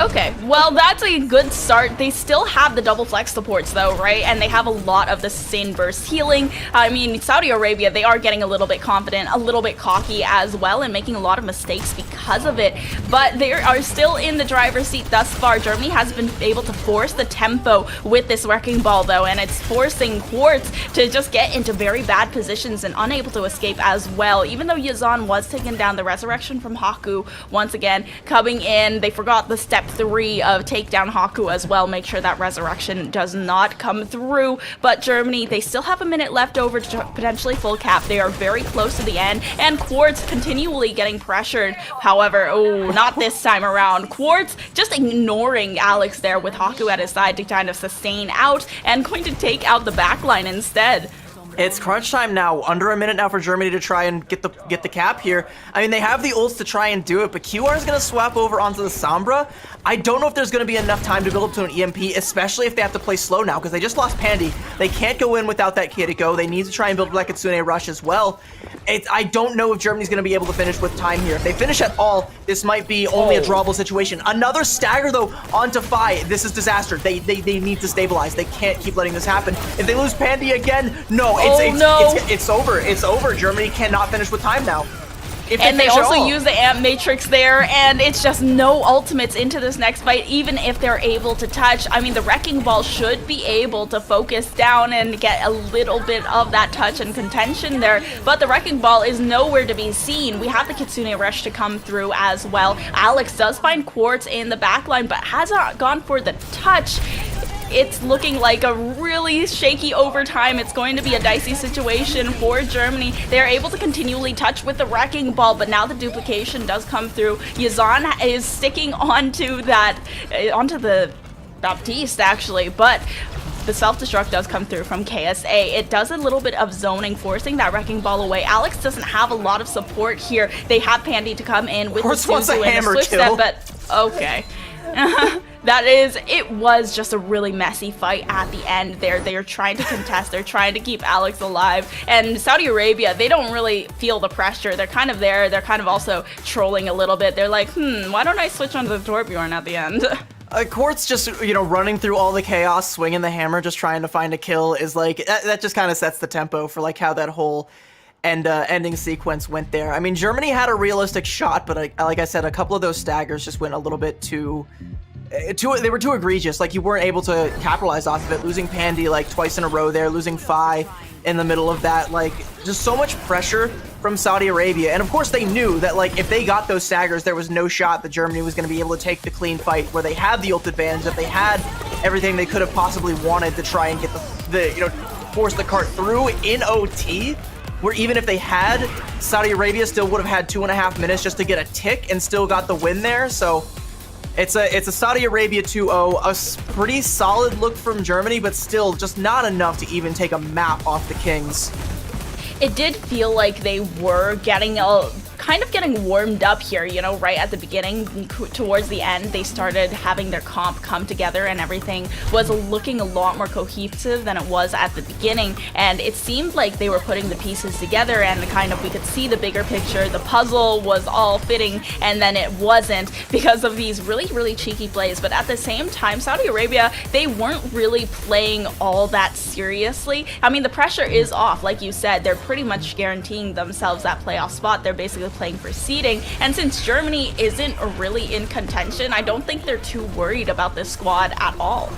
Okay, well, that's a good start. They still have the double flex supports, though, right? And they have a lot of the sustained burst healing. I mean, Saudi Arabia, they are getting a little bit confident, a little bit cocky as well, and making a lot of mistakes because of it. But they are still in the driver's seat thus far. Germany has been able to force the tempo with this Wrecking Ball, though, and it's forcing Quartz to just get into very bad positions and unable to escape as well. Even though Yazan was taking down, the resurrection from Haku, once again, coming in. They forgot the step 3 of take down Haku as well. Make sure that resurrection does not come through. But Germany, they still have a minute left over to potentially full cap. They are very close to the end, and Quartz continually getting pressured. However, oh, not this time around. Quartz just ignoring Alex there with Haku at his side to kind of sustain out, and going to take out the backline instead. It's crunch time now. Under a minute now for Germany to try and get the cap here. I mean, they have the ults to try and do it, but QR is going to swap over onto the Sombra. I don't know if there's going to be enough time to build up to an EMP, especially if they have to play slow now, because they just lost Pandy. They can't go in without that Kiriko. They need to try and build like a Kitsune Rush as well. I don't know if Germany's going to be able to finish with time here. If they finish at all, this might be only a drawable situation. Another stagger, though, onto Fi. This is disaster. They need to stabilize. They can't keep letting this happen. If they lose Pandy again, no, it's over. It's over. Germany cannot finish with time now. And they also use the Amp Matrix there, and it's just no ultimates into this next fight, even if they're able to touch. I mean, the Wrecking Ball should be able to focus down and get a little bit of that touch and contention there, but the Wrecking Ball is nowhere to be seen. We have the Kitsune Rush to come through as well. Alex does find Quartz in the backline, but hasn't gone for the touch. It's looking like a really shaky overtime. It's going to be a dicey situation for Germany. They're able to continually touch with the Wrecking Ball, but now the duplication does come through. Yazan is sticking onto the Baptiste, actually, but the self-destruct does come through from KSA. It does a little bit of zoning, forcing that Wrecking Ball away. Alex doesn't have a lot of support here. They have Pandy to come in with the Suzu and the switch step, but okay. It was just a really messy fight at the end there. They're trying to contest, they're trying to keep Alex alive, and Saudi Arabia, they don't really feel the pressure. They're kind of there, they're kind of also trolling a little bit. They're like, why don't I switch onto the Torbjorn at the end? Quartz just, running through all the chaos, swinging the hammer, just trying to find a kill is like, that just kind of sets the tempo for like how that whole ending sequence went there. I mean, Germany had a realistic shot, but like I said, a couple of those staggers just went a little bit too they were too egregious. Like, you weren't able to capitalize off of it. Losing Pandy like twice in a row there, losing Fi in the middle of that, like, just so much pressure from Saudi Arabia. And of course they knew that, like, if they got those staggers, there was no shot that Germany was going to be able to take the clean fight where they had the ult advantage, that they had everything they could have possibly wanted to try and get force the cart through in OT, where even if they had, Saudi Arabia still would have had 2.5 minutes just to get a tick and still got the win there. So it's a Saudi Arabia 2-0, a pretty solid look from Germany, but still just not enough to even take a map off the Kings. It did feel like they were getting warmed up here, right at the beginning. Towards the end, they started having their comp come together and everything was looking a lot more cohesive than it was at the beginning, and it seemed like they were putting the pieces together and we could see the bigger picture. The puzzle was all fitting, and then it wasn't because of these really, really cheeky plays. But at the same time, Saudi Arabia, they weren't really playing all that seriously. I mean, the pressure is off, like you said. They're pretty much guaranteeing themselves that playoff spot. They're basically playing for seeding, and since Germany isn't really in contention, I don't think they're too worried about this squad at all.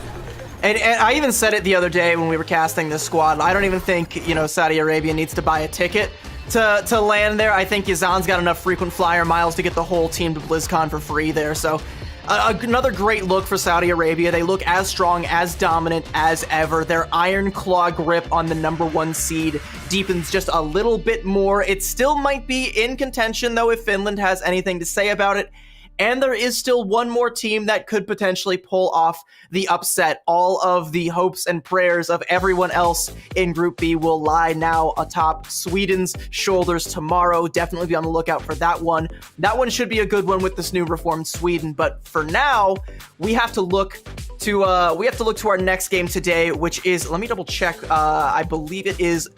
And I even said it the other day when we were casting this squad. I don't even think, Saudi Arabia needs to buy a ticket to land there. I think Yazan's got enough frequent flyer miles to get the whole team to BlizzCon for free there. So Another great look for Saudi Arabia. They look as strong, as dominant as ever. Their iron claw grip on the #1 seed deepens just a little bit more. It still might be in contention, though, if Finland has anything to say about it. And there is still one more team that could potentially pull off the upset. All of the hopes and prayers of everyone else in Group B will lie now atop Sweden's shoulders tomorrow. Definitely be on the lookout for that one. That one should be a good one with this new reformed Sweden. But for now, we have to look to our next game today, which is, let me double check. I believe it is.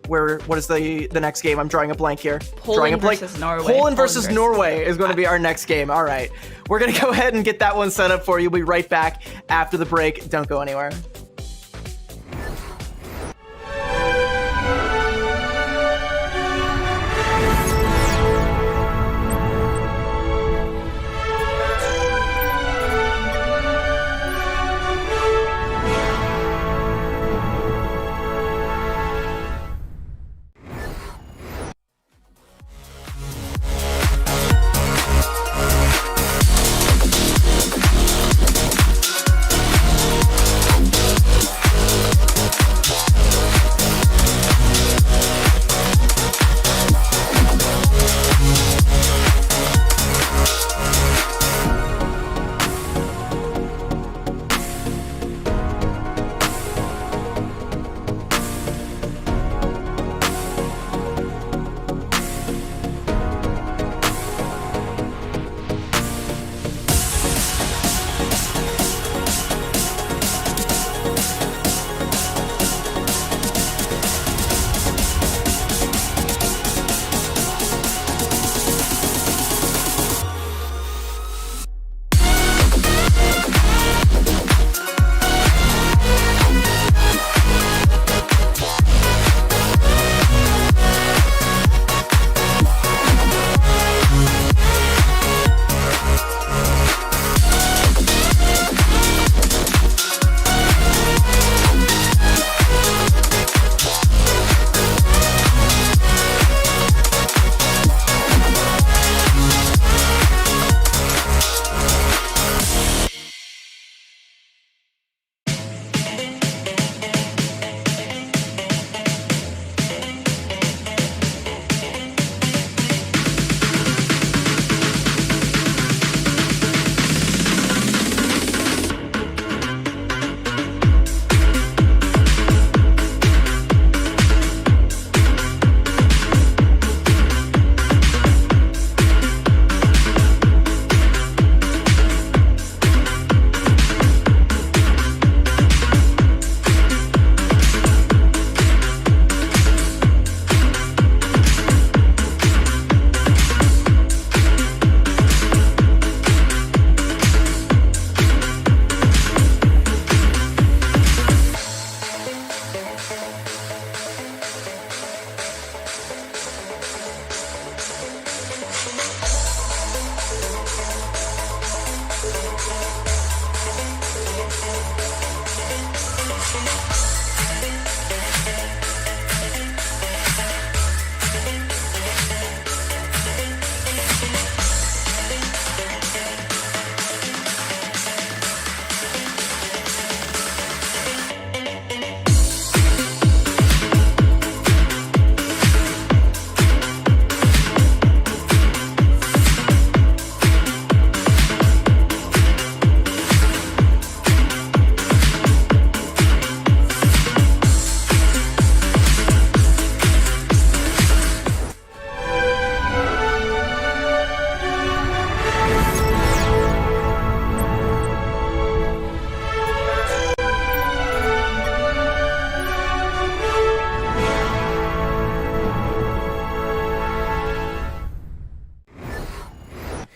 What is the next game? I'm drawing a blank here. Poland versus Norway. Poland versus Norway is going to be our next game. All right. We're going to go ahead and get that one set up for you. We'll be right back after the break. Don't go anywhere.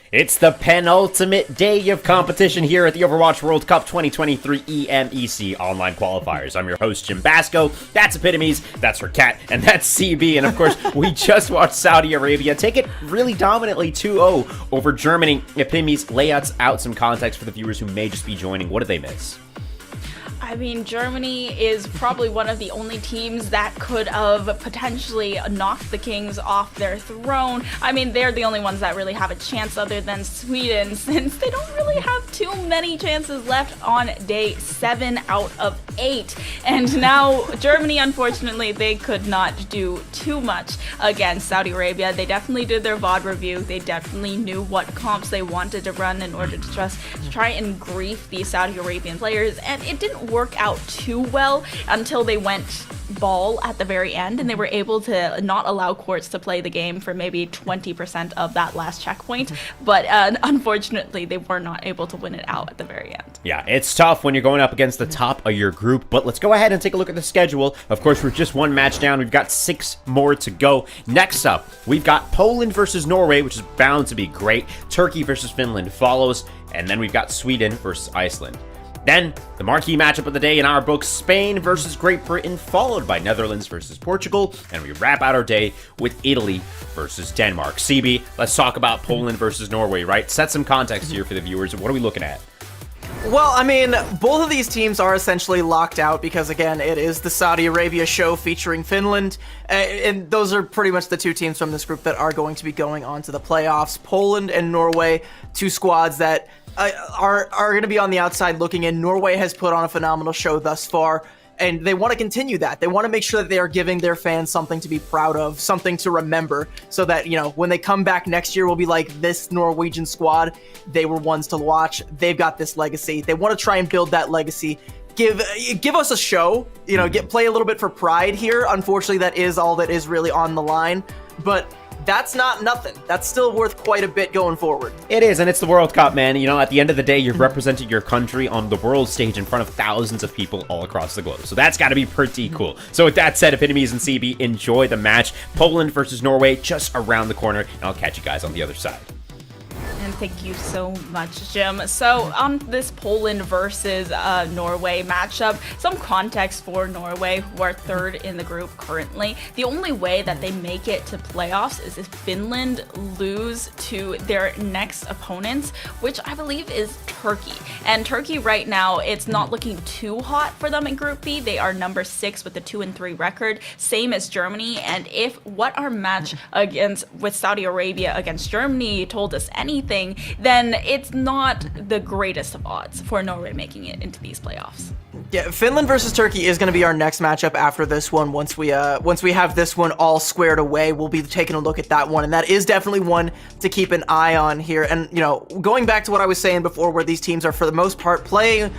It's the penultimate day of competition here at the Overwatch World Cup 2023 EMEC Online Qualifiers. I'm your host, Jim Basco. That's Epitomes, that's her cat, and that's CB. And of course, we just watched Saudi Arabia take it really dominantly 2-0 over Germany. Epitomes, lay out some context for the viewers who may just be joining. What did they miss? I mean, Germany is probably one of the only teams that could have potentially knocked the Kings off their throne. I mean, they're the only ones that really have a chance other than Sweden, since they don't really have too many chances left on day 7 out of 8. And now Germany, unfortunately, they could not do too much against Saudi Arabia. They definitely did their VOD review. They definitely knew what comps they wanted to run in order to just try and grief the Saudi Arabian players, and it didn't work out too well until they went ball at the very end, and they were able to not allow Quartz to play the game for maybe 20% of that last checkpoint, but unfortunately they were not able to win it out at the very end. Yeah, it's tough when you're going up against the top of your group, but let's go ahead and take a look at the schedule. Of course, we're just 1 match down. We've got 6 more to go. Next up, we've got Poland versus Norway, which is bound to be great. Turkey versus Finland follows, and then we've got Sweden versus Iceland. Then, the marquee matchup of the day in our book, Spain versus Great Britain, followed by Netherlands versus Portugal, and we wrap out our day with Italy versus Denmark. CB, let's talk about Poland versus Norway, right? Set some context here for the viewers. What are we looking at? Well, I mean, both of these teams are essentially locked out because, again, it is the Saudi Arabia show featuring Finland, and those are pretty much the 2 teams from this group that are going to be going on to the playoffs. Poland and Norway, 2 squads that are going to be on the outside looking in. Norway has put on a phenomenal show thus far, and they want to continue that. They want to make sure that they are giving their fans something to be proud of, something to remember, so that, you know, when they come back next year, we'll be like, this Norwegian squad, they were ones to watch. They've got this legacy. They want to try and build that legacy. Give us a show, you know, play a little bit for pride here. Unfortunately, that is all that is really on the line, but that's not nothing. That's still worth quite a bit going forward. It is, and it's the World Cup, man. You know, at the end of the day, you've represented your country on the world stage in front of thousands of people all across the globe. So that's got to be pretty cool. So with that said, Epitomes and CB, enjoy the match. Poland versus Norway just around the corner, and I'll catch you guys on the other side. And thank you so much, Jim. So on this Poland versus Norway matchup, some context for Norway, who are 3rd in the group currently. The only way that they make it to playoffs is if Finland lose to their next opponents, which I believe is Turkey. And Turkey right now, it's not looking too hot for them in Group B. They are number 6 with a 2-3 record, same as Germany. And if what our match with Saudi Arabia against Germany told us anything, then it's not the greatest of odds for Norway making it into these playoffs. Yeah, Finland versus Turkey is going to be our next matchup after this one. Once we have this one all squared away, we'll be taking a look at that one, and that is definitely one to keep an eye on here. And, you know, going back to what I was saying before, where these teams are for the most part playing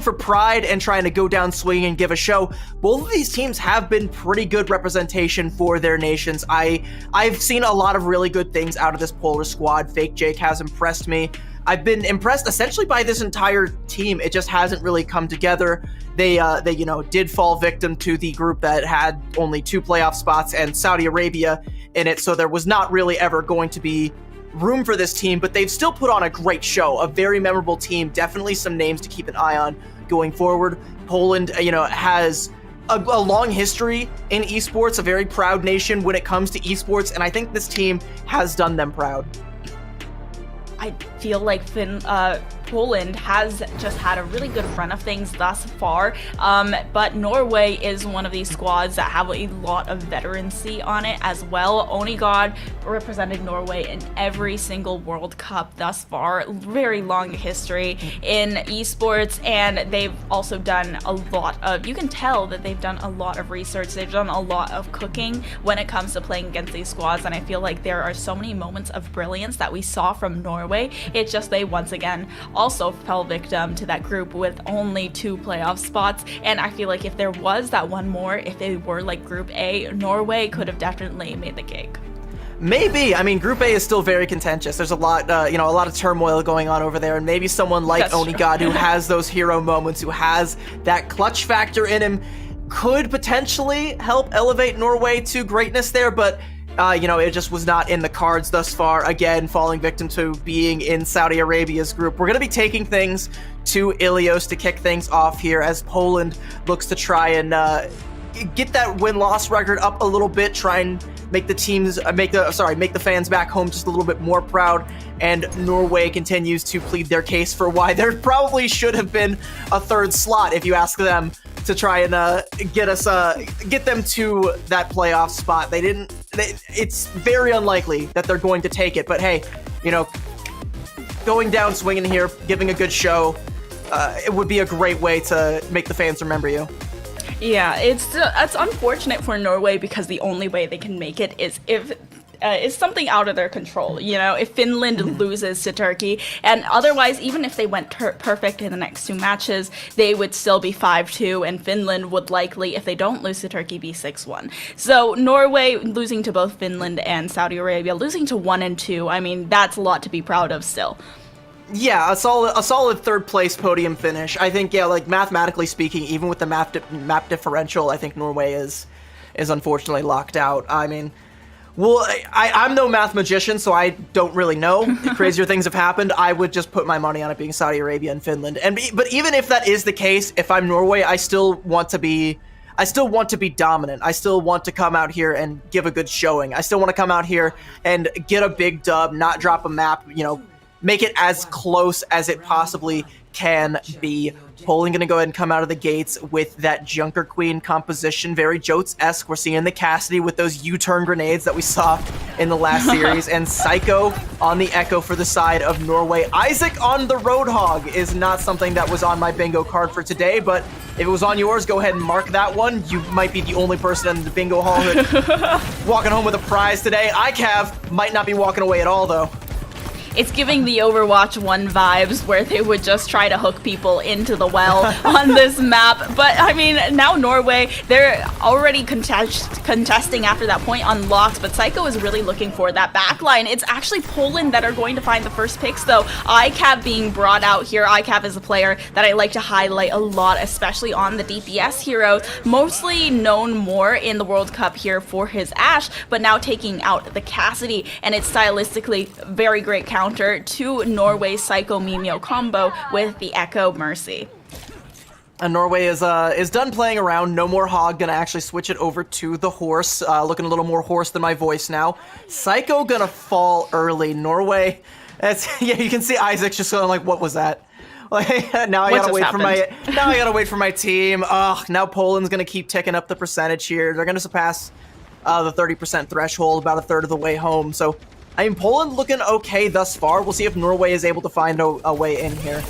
for pride and trying to go down swinging and give a show, both of these teams have been pretty good representation for their nations. I've seen a lot of really good things out of this Polish squad. Fake Jake has impressed me. I've been impressed essentially by this entire team. It just hasn't really come together. They you know, did fall victim to the group that had only 2 playoff spots and Saudi Arabia in it, so there was not really ever going to be room for this team, but they've still put on a great show, a very memorable team, definitely some names to keep an eye on going forward. Poland, you know, has a long history in esports, a very proud nation when it comes to esports, and I think this team has done them proud. I feel like Poland has just had a really good run of things thus far, but Norway is one of these squads that have a lot of veterancy on it as well. Onigod represented Norway in every single World Cup thus far, very long history in esports, and they've also done a lot of, you can tell that they've done a lot of research, they've done a lot of cooking when it comes to playing against these squads, and I feel like there are so many moments of brilliance that we saw from Norway. It's just they once again also fell victim to that group with only 2 playoff spots, and I feel like if there was that one more, if they were like Group A, Norway could have definitely made the cake. Maybe. I mean, Group A is still very contentious. There's a lot, you know, a lot of turmoil going on over there, and maybe someone like Onigod, who has those hero moments, who has that clutch factor in him, could potentially help elevate Norway to greatness there, but you know, it just was not in the cards thus far. Again, falling victim to being in Saudi Arabia's group. We're going to be taking things to Ilios to kick things off here as Poland looks to try and get that win-loss record up a little bit, try and make the fans back home just a little bit more proud. And Norway continues to plead their case for why there probably should have been a third slot, if you ask them, to try and get them to that playoff spot. It's very unlikely that they're going to take it, but hey, you know, going down swinging here, giving a good show, it would be a great way to make the fans remember you. Yeah, it's unfortunate for Norway because the only way they can make it is if it's something out of their control, you know, if Finland loses to Turkey, and otherwise, even if they went perfect in the next 2 matches, they would still be 5-2, and Finland would likely, if they don't lose to Turkey, be 6-1. So Norway losing to both Finland and Saudi Arabia, losing to 1 and 2, I mean, that's a lot to be proud of still. Yeah, a solid third place podium finish. I think, yeah, like mathematically speaking, even with the map differential, I think Norway is unfortunately locked out. I mean, well, I'm no math magician, so I don't really know. Crazier things have happened. I would just put my money on it being Saudi Arabia and Finland. But even if that is the case, if I'm Norway, I still want to be dominant. I still want to come out here and give a good showing. I still want to come out here and get a big dub, not drop a map, you know, make it as close as it possibly can be. Poland gonna go ahead and come out of the gates with that Junker Queen composition, very Jotes-esque. We're seeing the Cassidy with those U-turn grenades that we saw in the last series, and Psycho on the Echo for the side of Norway. Isaac on the Roadhog is not something that was on my bingo card for today, but if it was on yours, go ahead and mark that one. You might be the only person in the bingo hall walking home with a prize today. ICAV might not be walking away at all, though. It's giving the Overwatch 1 vibes where they would just try to hook people into the well on this map. But, I mean, now Norway, they're already contesting after that point on locks, but Psycho is really looking for that backline. It's actually Poland that are going to find the first picks, though. ICAV being brought out here. ICAV is a player that I like to highlight a lot, especially on the DPS heroes. Mostly known more in the World Cup here for his Ashe, but now taking out the Cassidy, and it's stylistically very great counter to Norway's Psycho Mimio combo with the Echo Mercy. And Norway is done playing around. No more Hog. Gonna actually switch it over to the Horse. Looking a little more horse than my voice now. Psycho gonna fall early. Norway. Yeah, you can see Isaac's just going like, what was that? Like, now I gotta wait for my team. Ugh, now Poland's gonna keep ticking up the percentage here. They're gonna surpass the 30% threshold about a third of the way home. So, I mean, Poland looking okay thus far. We'll see if Norway is able to find a way in here.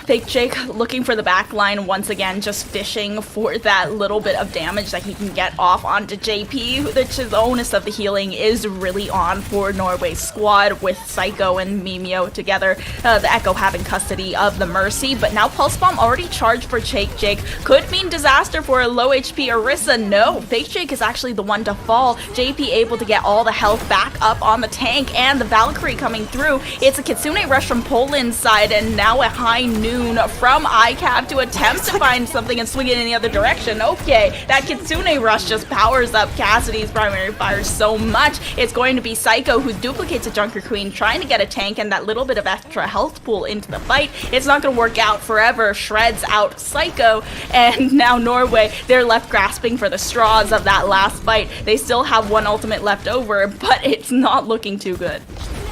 Fake Jake looking for the back line once again, just fishing for that little bit of damage that he can get off onto JP, which is the onus of the healing is really on for Norway's squad with Psycho and Mimio together. The Echo having custody of the Mercy, but now Pulse Bomb already charged for Fake Jake. Could mean disaster for a low HP Orisa. No, Fake Jake is actually the one to fall. JP able to get all the health back up on the tank, and the Valkyrie coming through. It's a Kitsune rush from Poland's side, and now a high noon from ICAV to attempt to find something and swing it in the other direction. Okay, that Kitsune rush just powers up Cassidy's primary fire so much. It's going to be Psycho who duplicates a Junker Queen, trying to get a tank and that little bit of extra health pool into the fight. It's not going to work out forever. Shreds out Psycho, and now Norway, they're left grasping for the straws of that last fight. They still have one ultimate left over, but it's not looking too good.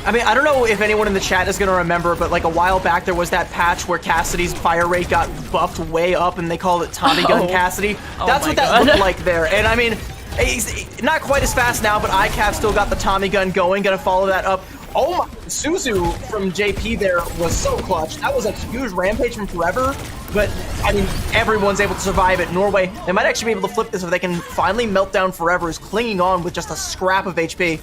I mean, I don't know if anyone in the chat is going to remember, but like a while back, there was that patch where Cassidy's fire rate got buffed way up, and they called it Tommy Gun Cassidy. That's what that looked like there. And I mean, he's not quite as fast now, but ICAV still got the Tommy Gun going. Going to follow that up. Oh my, Suzu from JP there was so clutch. That was a huge rampage from Forever, but I mean, everyone's able to survive it. Norway, they might actually be able to flip this if they can finally melt down Forever, who's clinging on with just a scrap of HP.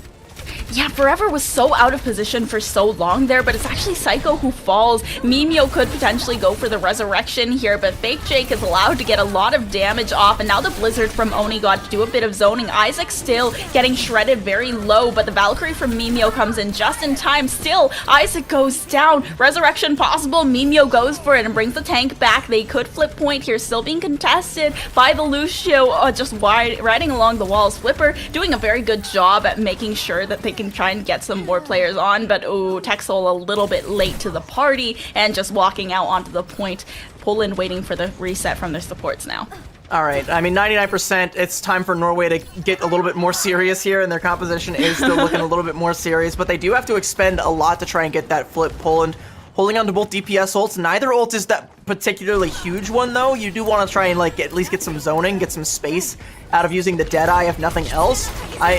Yeah, Forever was so out of position for so long there, but it's actually Psycho who falls. Mimio could potentially go for the resurrection here, but Fake Jake is allowed to get a lot of damage off, and now the Blizzard from Oni got to do a bit of zoning. Isaac still getting shredded very low, but the Valkyrie from Mimio comes in just in time. Still, Isaac goes down. Resurrection possible. Mimio goes for it and brings the tank back. They could flip point here, still being contested by the Lucio, just riding along the walls. Flipper doing a very good job at making sure that they can try and get some more players on, but Texel a little bit late to the party and just walking out onto the point. Poland waiting for the reset from their supports now. All right, I mean, 99%, it's time for Norway to get a little bit more serious here, and their composition is still looking a little bit more serious, but they do have to expend a lot to try and get that flip. Poland holding on to both DPS ults. Neither ult is that particularly huge one, though. You do want to try and, like, at least get some zoning, get some space out of using the Deadeye, if nothing else.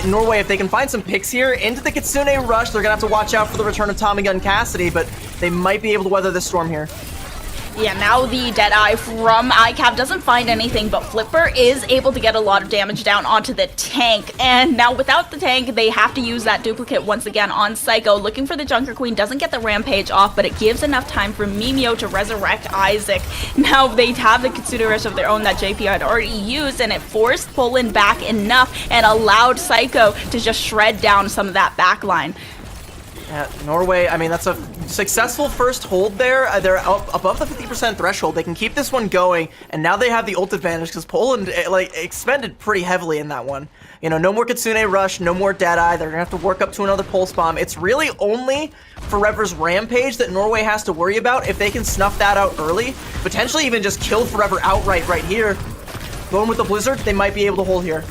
Norway, if they can find some picks here into the Kitsune Rush, they're going to have to watch out for the return of Tommy Gun Cassidy, but they might be able to weather this storm here. Yeah, now the Deadeye from ICAV doesn't find anything, but Flipper is able to get a lot of damage down onto the tank. And now without the tank, they have to use that duplicate once again on Psycho. Looking for the Junker Queen, doesn't get the Rampage off, but it gives enough time for Mimio to resurrect Isaac. Now they have the Kitsune Rush of their own that JP had already used, and it forced Poland back enough and allowed Psycho to just shred down some of that backline. Norway, I mean, that's a successful first hold there. They're up above the 50% threshold. They can keep this one going, and now they have the ult advantage because Poland, like, expended pretty heavily in that one. You know, no more Kitsune Rush, no more Deadeye. They're going to have to work up to another Pulse Bomb. It's really only Forever's Rampage that Norway has to worry about. If they can snuff that out early, potentially even just kill Forever outright right here. Going with the Blizzard, they might be able to hold here.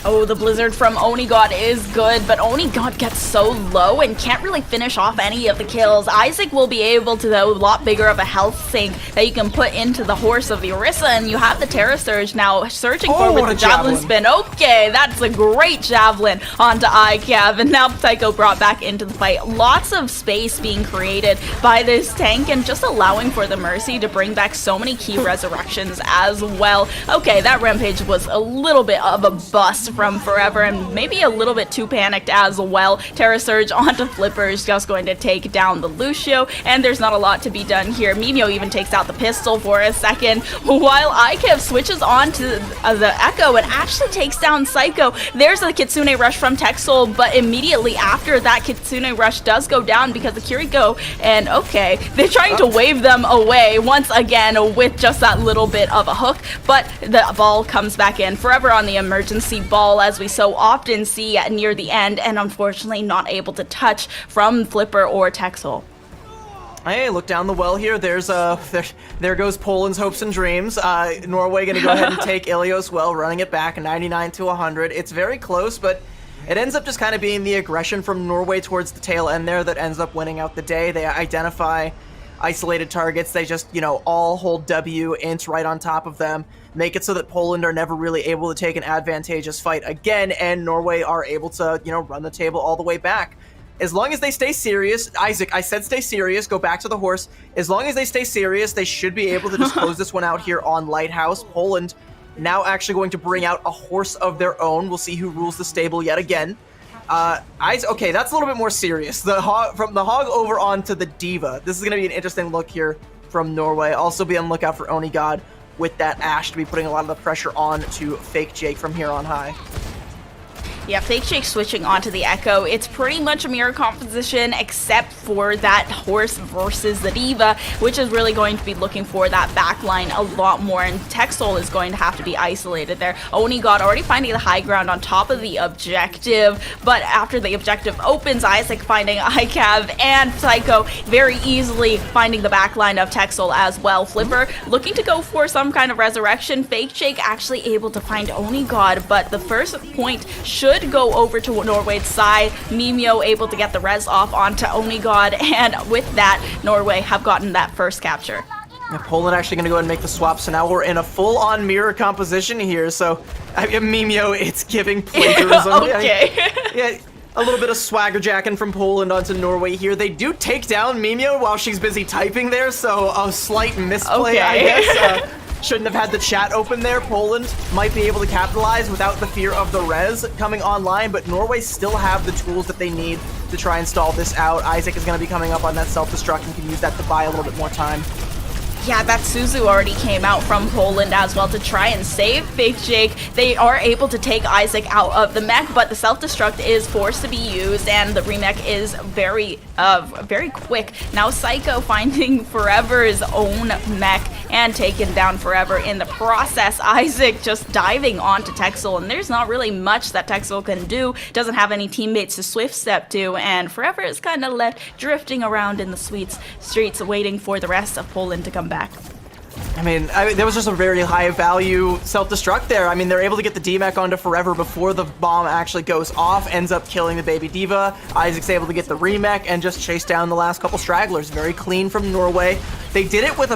Oh, the Blizzard from Onigod is good, but Onigod gets so low and can't really finish off any of the kills. Isaac will be able to, though, a lot bigger of a health sink that you can put into the horse of the Orisa, and you have the Terra Surge now searching for with the Javelin Spin. Okay, that's a great Javelin onto ICAV, and now Psycho brought back into the fight. Lots of space being created by this tank and just allowing for the Mercy to bring back so many key resurrections as well. Okay, that Rampage was a little bit of a bust from Forever and maybe a little bit too panicked as well. Terra Surge onto Flipper is just going to take down the Lucio, and there's not a lot to be done here. Mimio even takes out the pistol for a second, while IKEV switches on to the Echo and actually takes down Psycho. There's a Kitsune Rush from Texel, but immediately after that Kitsune Rush does go down because the Kiriko, and okay, they're trying to wave them away once again with just that little bit of a hook, but the ball comes back in. Forever on the emergency ball, as we so often see near the end, and unfortunately not able to touch from Flipper or Texel. Hey, look down the well here. There's there goes Poland's hopes and dreams. Norway gonna go ahead and take Ilios well, running it back 99 to 100. It's very close, but it ends up just kind of being the aggression from Norway towards the tail end there that ends up winning out the day. They identify isolated targets. They just, you know, all hold W, int right on top of them, make it so that Poland are never really able to take an advantageous fight again, and Norway are able to, you know, run the table all the way back. As long as they stay serious, Isaac, I said stay serious, go back to the horse. As long as they stay serious, they should be able to just close this one out here on Lighthouse. Poland now actually going to bring out a horse of their own. We'll see who rules the stable yet again. Okay, that's a little bit more serious. From the Hog over onto the Diva. This is going to be an interesting look here from Norway. Also be on the lookout for Onigod with that Ashe to be putting a lot of the pressure on to Fake Jake from here on high. Yeah, Fake Jake switching onto the Echo. It's pretty much a mirror composition except for that horse versus the Diva, which is really going to be looking for that backline a lot more, and Texel is going to have to be isolated there. Onigod already finding the high ground on top of the objective, but after the objective opens, Isaac finding ICAV and Psycho very easily finding the backline of Texel as well. Flipper looking to go for some kind of resurrection. Fake Jake actually able to find Onigod, but the first point should go over to Norway's side. Mimio able to get the res off onto Onigod, and with that, Norway have gotten that first capture. Yeah, Poland actually going to go ahead and make the swap, so now we're in a full-on mirror composition here, so Mimio, it's giving plagiarism. Okay. Yeah, a little bit of swagger jacking from Poland onto Norway here. They do take down Mimio while she's busy typing there, so a slight misplay, I guess. Shouldn't have had the chat open there. Poland might be able to capitalize without the fear of the res coming online, but Norway still have the tools that they need to try and stall this out. Isaac is going to be coming up on that self-destruct and can use that to buy a little bit more time. Yeah, that Suzu already came out from Poland as well to try and save Fake Jake. They are able to take Isaac out of the mech, but the self-destruct is forced to be used, and the remech is very quick. Now Psycho finding Forever's own mech and taken down Forever in the process. Isaac just diving onto Texel, and there's not really much that Texel can do. Doesn't have any teammates to swift step to, and Forever is kind of left drifting around in the streets waiting for the rest of Poland to come back. I mean, there was just a very high value self-destruct there. I mean, they're able to get the DMEC onto Forever before the bomb actually goes off, ends up killing the Baby Diva. Isaac's able to get the remech and just chase down the last couple stragglers. Very clean from Norway. They did it with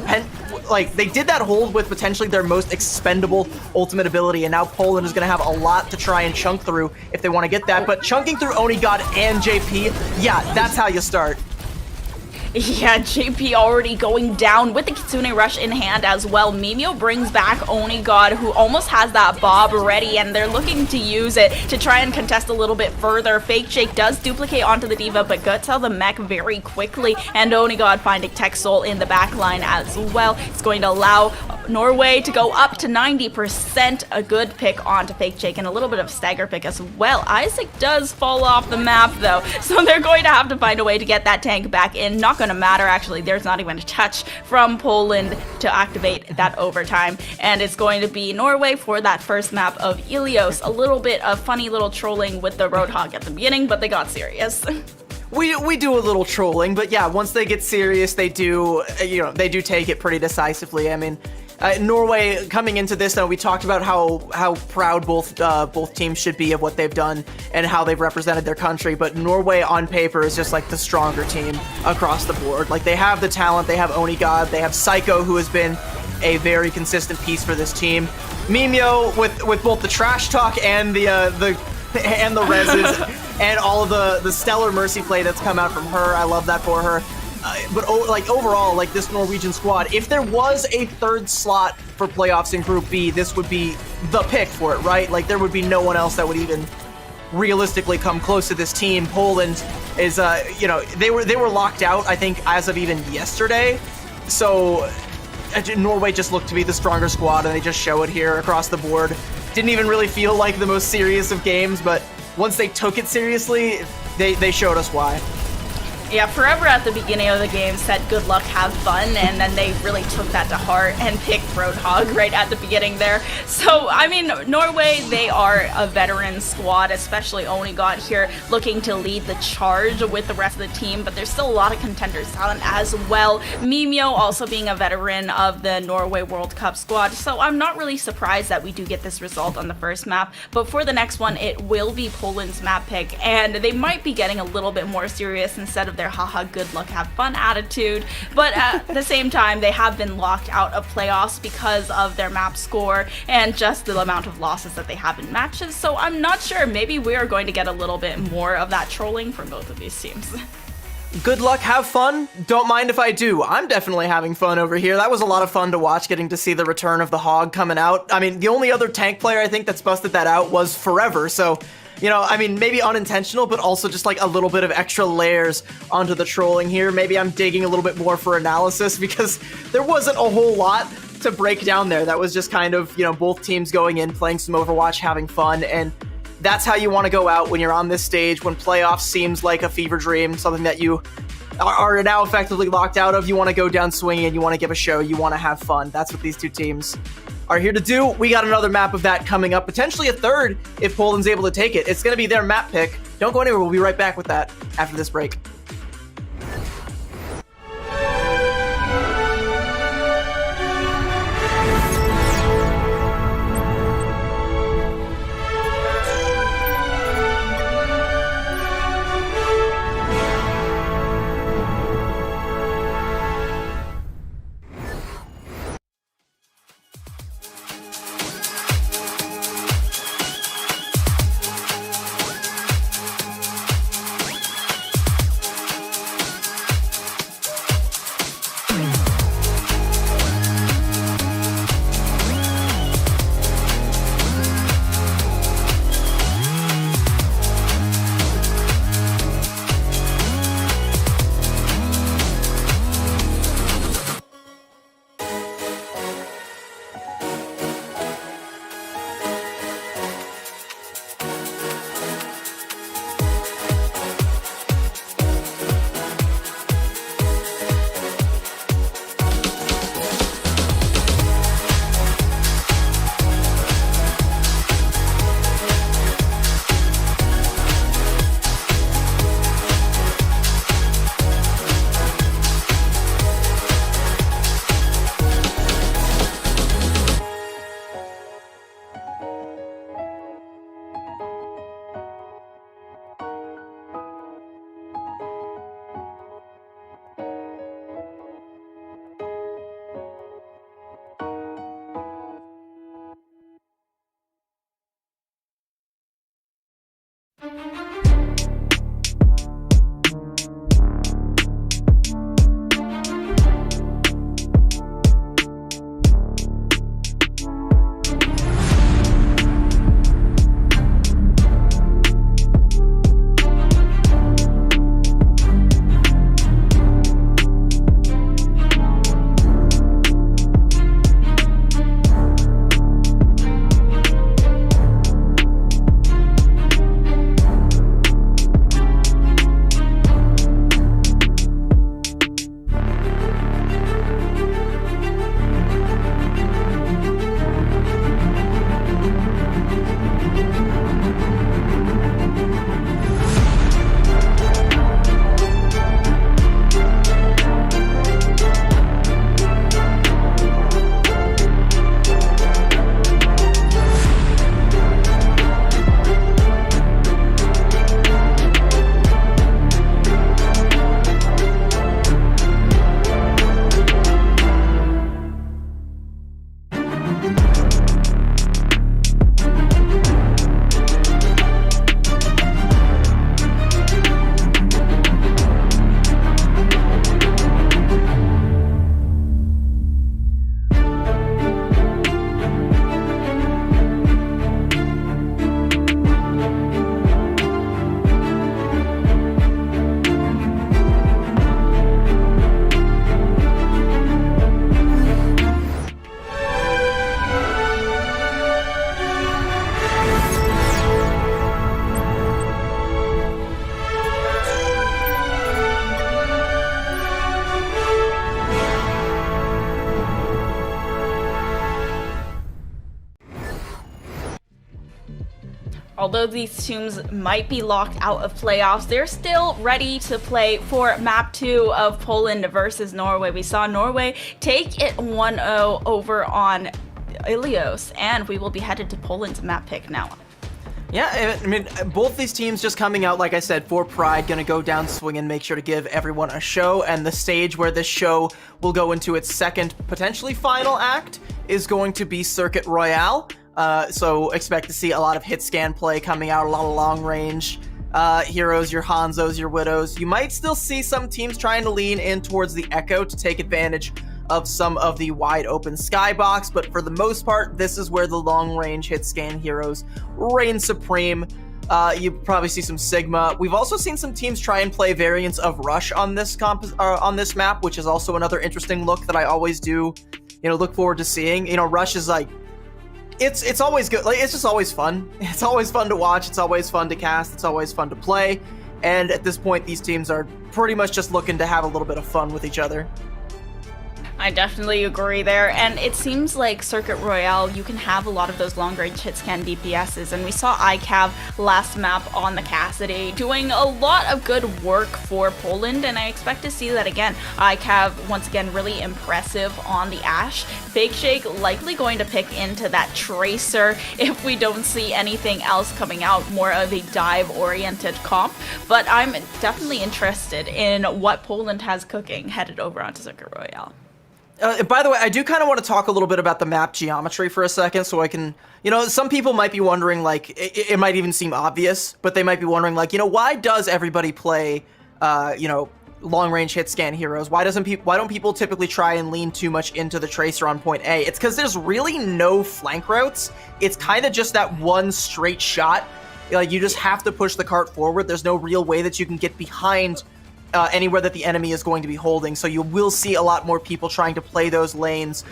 they did that hold with potentially their most expendable ultimate ability, and now Poland is going to have a lot to try and chunk through if they want to get that. But chunking through Onigod and JP, yeah, that's how you start. Yeah, JP already going down with the Kitsune Rush in hand as well. Mimio brings back Onigod, who almost has that Bob ready, and they're looking to use it to try and contest a little bit further. Fake Shake does duplicate onto the Diva, but guts out the mech very quickly, and Onigod finding Tech Soul in the back line as well. It's going to allow Norway to go up to 90%. A good pick onto Fake Shake and a little bit of stagger pick as well. Isaac does fall off the map though, so they're going to have to find a way to get that tank back in. Not going to matter, actually. There's not even a touch from Poland to activate that overtime, and it's going to be Norway for that first map of Ilios. A little bit of funny little trolling with the Roadhog at the beginning, but they got serious. We do a little trolling, but yeah, once they get serious, they do, they do take it pretty decisively. I mean, Norway coming into this, we talked about how proud both teams should be of what they've done and how they've represented their country, but Norway on paper is just like the stronger team across the board. Like, they have the talent, they have Onigod, they have Psycho, who has been a very consistent piece for this team. Mimio with both the trash talk and the reses and all of the stellar mercy play that's come out from her. I love that for her. But overall, like, this Norwegian squad, if there was a third slot for playoffs in Group B, this would be the pick for it, right? Like, there would be no one else that would even realistically come close to this team. Poland is, they were locked out, I think, as of even yesterday. So Norway just looked to be the stronger squad, and they just show it here across the board. Didn't even really feel like the most serious of games, but once they took it seriously, they showed us why. Yeah, Forever at the beginning of the game said good luck, have fun, and then they really took that to heart and picked Roadhog right at the beginning there. So, I mean, Norway, they are a veteran squad, especially Onigod here, looking to lead the charge with the rest of the team, but there's still a lot of contenders talent as well. Mimio also being a veteran of the Norway World Cup squad, so I'm not really surprised that we do get this result on the first map, but for the next one, it will be Poland's map pick, and they might be getting a little bit more serious instead of their haha good luck have fun attitude, but at the same time they have been locked out of playoffs because of their map score and just the amount of losses that they have in matches. So I'm not sure, maybe we are going to get a little bit more of that trolling from both of these teams. Good luck, have fun. Don't mind if I do. I'm definitely having fun over here. That was a lot of fun to watch, getting to see the return of the Hog coming out. I mean, the only other tank player I think that's busted that out was Forever, so I mean, maybe unintentional, but also just like a little bit of extra layers onto the trolling here. Maybe I'm digging a little bit more for analysis because there wasn't a whole lot to break down there. That was just kind of, both teams going in, playing some Overwatch, having fun, and that's how you want to go out when you're on this stage, when playoffs seems like a fever dream, something that you are now effectively locked out of. You want to go down swinging and you want to give a show, you want to have fun. That's what these two teams are here to do. We got another map of that coming up, potentially a third if Poland's able to take it. It's going to be their map pick. Don't go anywhere. We'll be right back with that after this break. Although these teams might be locked out of playoffs, they're still ready to play for map 2 of Poland versus Norway. We saw Norway take it 1-0 over on Ilios, and we will be headed to Poland's map pick now. Yeah, I mean, both these teams just coming out, like I said, for pride, gonna go down swinging, make sure to give everyone a show, and the stage where this show will go into its second, potentially final act is going to be Circuit Royale. So expect to see a lot of hit scan play coming out, a lot of long range heroes, your Hanzos, your Widows. You might still see some teams trying to lean in towards the Echo to take advantage of some of the wide open skybox, but for the most part, this is where the long range hit scan heroes reign supreme. You probably see some Sigma. We've also seen some teams try and play variants of Rush on this map, which is also another interesting look that I always do, look forward to seeing. Rush is like, it's always good. Like, it's just always fun. It's always fun to watch. It's always fun to cast. It's always fun to play. And at this point, these teams are pretty much just looking to have a little bit of fun with each other. I definitely agree there, and it seems like Circuit Royale, you can have a lot of those long-range hit scan DPSs, and we saw ICAV last map on the Cassidy doing a lot of good work for Poland, and I expect to see that again. ICAV, once again, really impressive on the Ashe. Fake Shake likely going to pick into that Tracer if we don't see anything else coming out, more of a dive-oriented comp, but I'm definitely interested in what Poland has cooking headed over onto Circuit Royale. By the way, I do kind of want to talk a little bit about the map geometry for a second, so I can, some people might be wondering, like, it might even seem obvious, but they might be wondering, like, why does everybody play, long-range hit scan heroes? Why don't people typically try and lean too much into the Tracer on point A? It's because there's really no flank routes. It's kind of just that one straight shot. Like, you just have to push the cart forward. There's no real way that you can get behind anywhere that the enemy is going to be holding, so you will see a lot more people trying to play those lanes,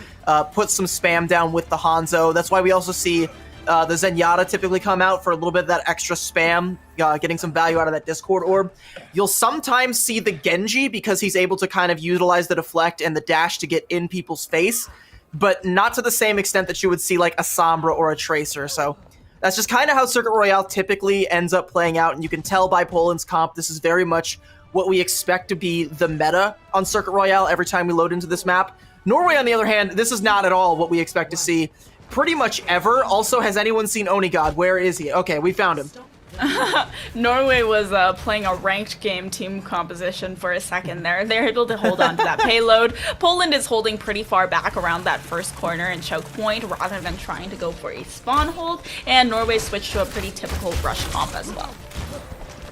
put some spam down with the Hanzo. That's why we also see the Zenyatta typically come out for a little bit of that extra spam, getting some value out of that Discord orb. You'll sometimes see the Genji because he's able to kind of utilize the deflect and the dash to get in people's face, but not to the same extent that you would see like a Sombra or a Tracer, so that's just kind of how Circuit Royale typically ends up playing out, and you can tell by Poland's comp, this is very much what we expect to be the meta on Circuit Royale every time we load into this map. Norway, on the other hand, this is not at all what we expect to see pretty much ever. Also, has anyone seen Onigod? Where is he? Okay, we found him. Norway was playing a ranked game team composition for a second there. They're able to hold on to that payload. Poland is holding pretty far back around that first corner and choke point rather than trying to go for a spawn hold, and Norway switched to a pretty typical rush comp as well.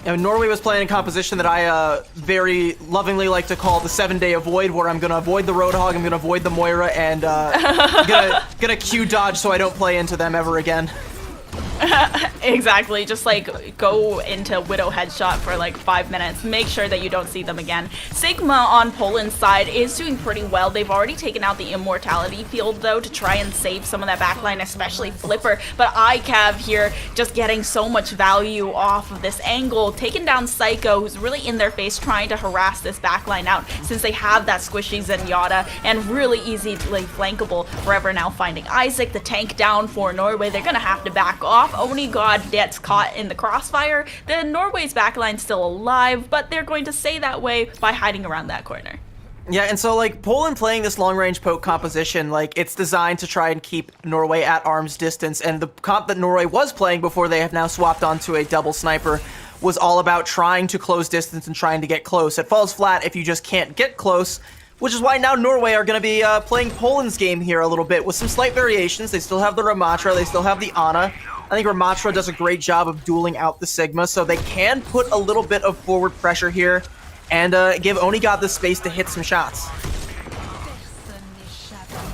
Norway was playing a composition that I very lovingly like to call the 7-day avoid, where I'm going to avoid the Roadhog, I'm going to avoid the Moira, and gonna Q dodge so I don't play into them ever again. Exactly, just like go into Widow headshot for like 5 minutes, make sure that you don't see them again. Sigma on Poland's side is doing pretty well. They've already taken out the immortality field though to try and save some of that backline, especially Flipper, but ICAV here just getting so much value off of this angle, taking down Psycho, who's really in their face trying to harass this backline out since they have that squishy Zenyatta and really easily flankable. Forever now finding Isaac, the tank down for Norway. They're gonna have to back off. Onigod gets caught in the crossfire. The Norway's backline's still alive, but they're going to stay that way by hiding around that corner. Yeah, and so, like, Poland playing this long-range poke composition, like, it's designed to try and keep Norway at arm's distance, and the comp that Norway was playing before they have now swapped onto a double sniper was all about trying to close distance and trying to get close. It falls flat if you just can't get close, which is why now Norway are going to be playing Poland's game here a little bit with some slight variations. They still have the Ramatra, they still have the Ana. I think Ramatra does a great job of dueling out the Sigma, so they can put a little bit of forward pressure here and give Onigod the space to hit some shots.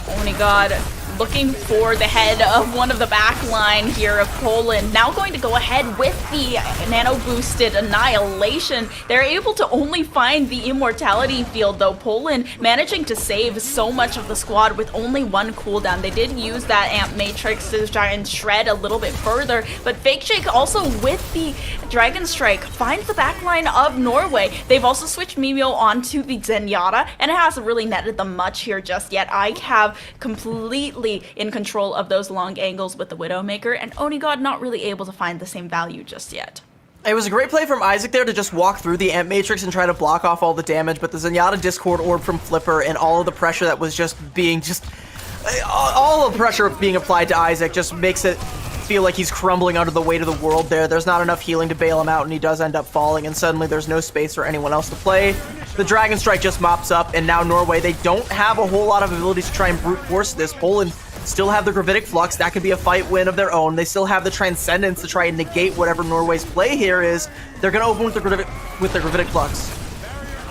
Onigod looking for the head of one of the back line here of Poland. Now going to go ahead with the nano-boosted Annihilation. They're able to only find the immortality field, though. Poland managing to save so much of the squad with only one cooldown. They did use that Amp Matrix to try and shred a little bit further, but Fake Shake also with the Dragon Strike finds the backline of Norway. They've also switched Mimio onto the Zenyatta, and it hasn't really netted them much here just yet. I have completely completely in control of those long angles with the Widowmaker, and Onigod not really able to find the same value just yet. It was a great play from Isaac there to just walk through the Amp Matrix and try to block off all the damage, but the Zenyatta Discord Orb from Flipper and all of the pressure that was all the pressure being applied to Isaac just makes it feel like he's crumbling under the weight of the world there. There's not enough healing to bail him out, and he does end up falling, and suddenly there's no space for anyone else to play. The Dragon Strike just mops up, and now Norway, they don't have a whole lot of abilities to try and brute force this. Poland still have the Gravitic Flux. That could be a fight win of their own. They still have the Transcendence to try and negate whatever Norway's play here is. They're going to open with the Gravitic Flux.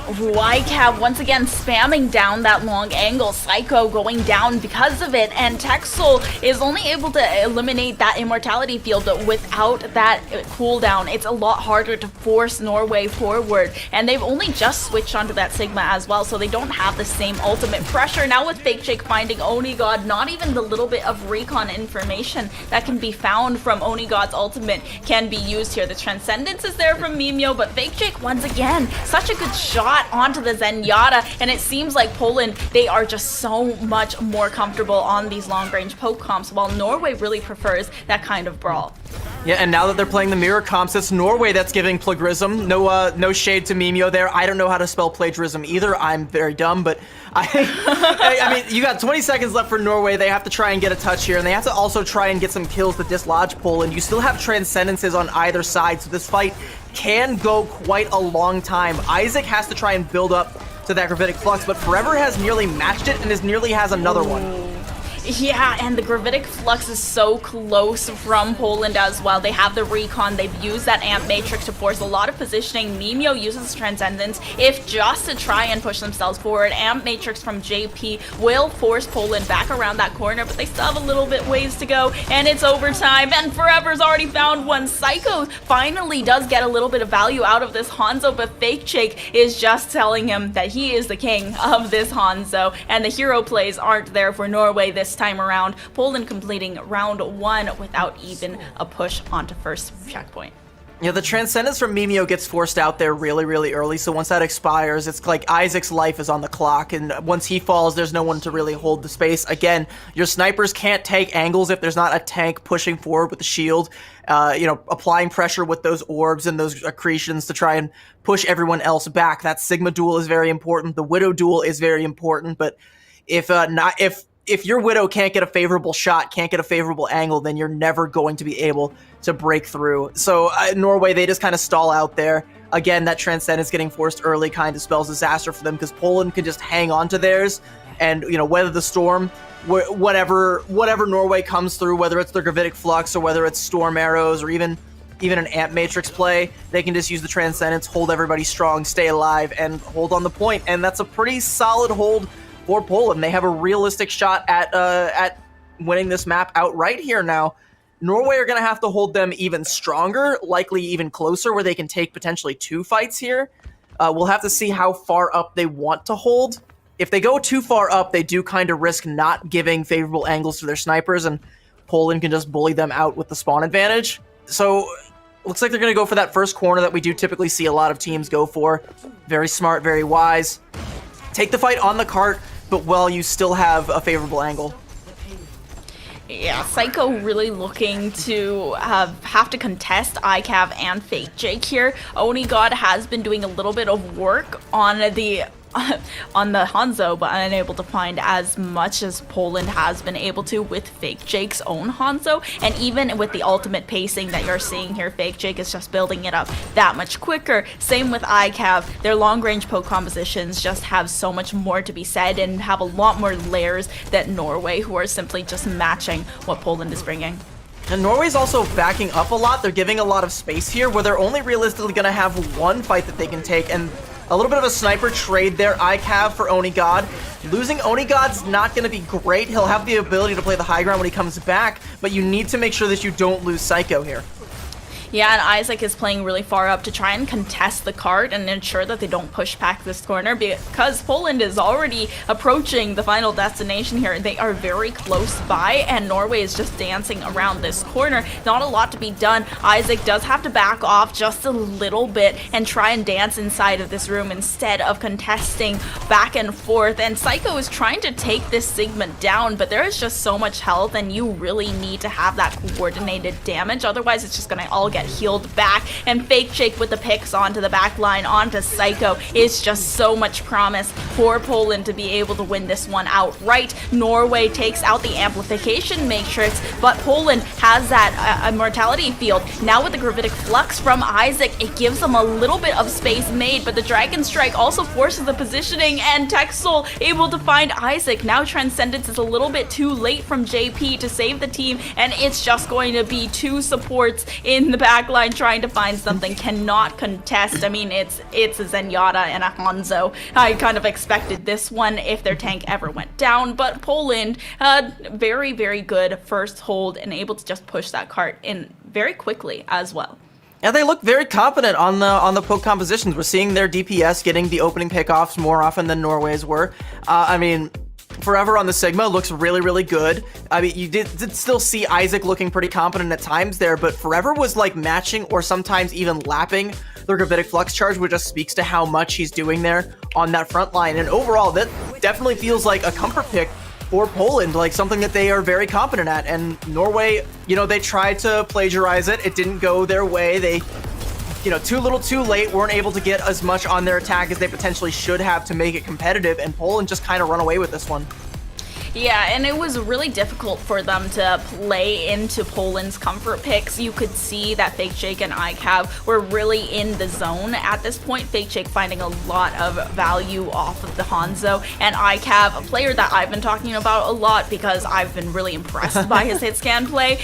YCAV once again spamming down that long angle. Psycho going down because of it, and Texel is only able to eliminate that immortality field, but without that cooldown, it's a lot harder to force Norway forward, and they've only just switched onto that Sigma as well, so they don't have the same ultimate pressure. Now with Fake Jake finding Onigod, not even the little bit of recon information that can be found from Onigod's ultimate can be used here. The Transcendence is there from Mimeo, but Fake Jake once again, such a good shot onto the Zenyatta, and it seems like Poland, they are just so much more comfortable on these long-range poke comps, while Norway really prefers that kind of brawl. Yeah, and now that they're playing the mirror comps, it's Norway that's giving plagiarism. No shade to Mimeo there. I don't know how to spell plagiarism either. I'm very dumb, but I mean, you got 20 seconds left for Norway. They have to try and get a touch here, and they have to also try and get some kills to dislodge Poland. You still have Transcendences on either side, so this fight can go quite a long time. Isaac has to try and build up to that Gravitic Flux, but Forever has nearly matched it and nearly has another one. Yeah, and the Gravitic Flux is so close from Poland as well. They have the recon, they've used that Amp Matrix to force a lot of positioning. Mimeo uses Transcendence, if just to try and push themselves forward. Amp Matrix from JP will force Poland back around that corner, but they still have a little bit ways to go, and it's overtime, and Forever's already found one. Psycho finally does get a little bit of value out of this Hanzo, but Fake Jake is just telling him that he is the king of this Hanzo, and the hero plays aren't there for Norway this time around. Poland completing round one without even a push onto first checkpoint. Yeah, the Transcendence from Mimeo gets forced out there really, really early, so once that expires, it's like Isaac's life is on the clock, and once he falls, there's no one to really hold the space. Again, your snipers can't take angles if there's not a tank pushing forward with the shield, applying pressure with those orbs and those accretions to try and push everyone else back. That Sigma duel is very important, the Widow duel is very important, but if your Widow can't get a favorable shot, can't get a favorable angle, then you're never going to be able to break through. So Norway, they just kind of stall out there. Again, that Transcendence getting forced early kind of spells disaster for them because Poland can just hang on to theirs and, weather the storm. Whatever Norway comes through, whether it's their Gravitic Flux or whether it's Storm Arrows or even an Amp Matrix play, they can just use the Transcendence, hold everybody strong, stay alive, and hold on the point. And that's a pretty solid hold for Poland. They have a realistic shot at winning this map outright here now. Norway are going to have to hold them even stronger, likely even closer, where they can take potentially 2 fights here. We'll have to see how far up they want to hold. If they go too far up, they do kind of risk not giving favorable angles to their snipers, and Poland can just bully them out with the spawn advantage. So looks like they're going to go for that first corner that we do typically see a lot of teams go for. Very smart, very wise. Take the fight on the cart, but while you still have a favorable angle. Yeah, Psycho really looking to have to contest ICAV and Fake Jake here. Onigod has been doing a little bit of work on the Hanzo, but unable to find as much as Poland has been able to with Fake Jake's own Hanzo. And even with the ultimate pacing that you're seeing here, Fake Jake is just building it up that much quicker. Same with ICAV. Their long-range poke compositions just have so much more to be said and have a lot more layers than Norway, who are simply just matching what Poland is bringing. And Norway's also backing up a lot. They're giving a lot of space here, where they're only realistically going to have one fight that they can take, and a little bit of a sniper trade there, ICAV for Onigod. Losing Onigod's not going to be great. He'll have the ability to play the high ground when he comes back, but you need to make sure that you don't lose Psycho here. Yeah, and Isaac is playing really far up to try and contest the cart and ensure that they don't push back this corner, because Poland is already approaching the final destination here. They are very close by, and Norway is just dancing around this corner. Not a lot to be done. Isaac does have to back off just a little bit and try and dance inside of this room instead of contesting back and forth. And Psycho is trying to take this Sigma down, but there is just so much health, and you really need to have that coordinated damage. Otherwise, it's just gonna all get healed back. And Fake Shake with the picks onto the back line, onto Psycho, is just so much promise for Poland to be able to win this one outright. Norway takes out the amplification matrix, but Poland has that immortality field. Now with the gravitic flux from Isaac, it gives them a little bit of space made, but the Dragon Strike also forces the positioning, and Texel able to find Isaac. Now Transcendence is a little bit too late from JP to save the team, and it's just going to be two supports in the back line trying to find something. Cannot contest. I mean, it's a Zenyatta and a Hanzo. I kind of expected this one if their tank ever went down, but Poland, very, very good first hold and able to just push that cart in very quickly as well. Yeah, they look very confident on the poke compositions. We're seeing their DPS getting the opening pickoffs more often than Norway's were. I mean, Forever on the Sigma looks really, really good. I mean, you did still see Isaac looking pretty competent at times there, but Forever was like matching or sometimes even lapping the Gravitic Flux charge, which just speaks to how much he's doing there on that front line. And overall, that definitely feels like a comfort pick for Poland, like something that they are very competent at. And Norway, you know, they tried to plagiarize it. It didn't go their way. They, you know, too little too late, weren't able to get as much on their attack as they potentially should have to make it competitive, and Poland just kind of run away with this one. Yeah, and it was really difficult for them to play into Poland's comfort picks. You could see that Fake Shake and ICAV were really in the zone at this point. Fake Shake finding a lot of value off of the Hanzo, and ICAV, a player that I've been talking about a lot because I've been really impressed by his hit scan play.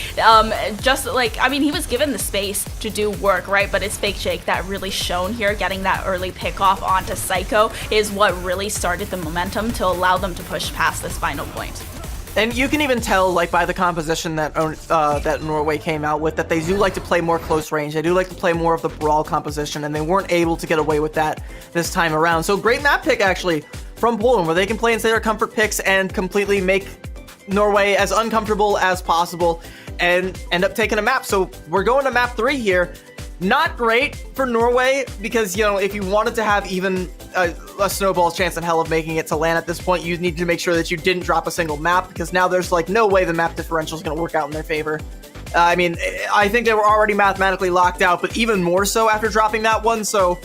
Just like, I mean, he was given the space to do work, right? But it's Fake Shake that really shone here. Getting that early pick off onto Psycho is what really started the momentum to allow them to push past this final point. And you can even tell, like, by the composition that that Norway came out with, that they do like to play more close range. They do like to play more of the brawl composition, and they weren't able to get away with that this time around. So great map pick, actually, from Poland, where they can play inside their comfort picks and completely make Norway as uncomfortable as possible and end up taking a map. So we're going to map 3 here. Not great for Norway, because, you know, if you wanted to have even a snowball's chance in hell of making it to land at this point, you need to make sure that you didn't drop a single map, because now there's like no way the map differential is going to work out in their favor. I mean, I think they were already mathematically locked out, but even more so after dropping that one. So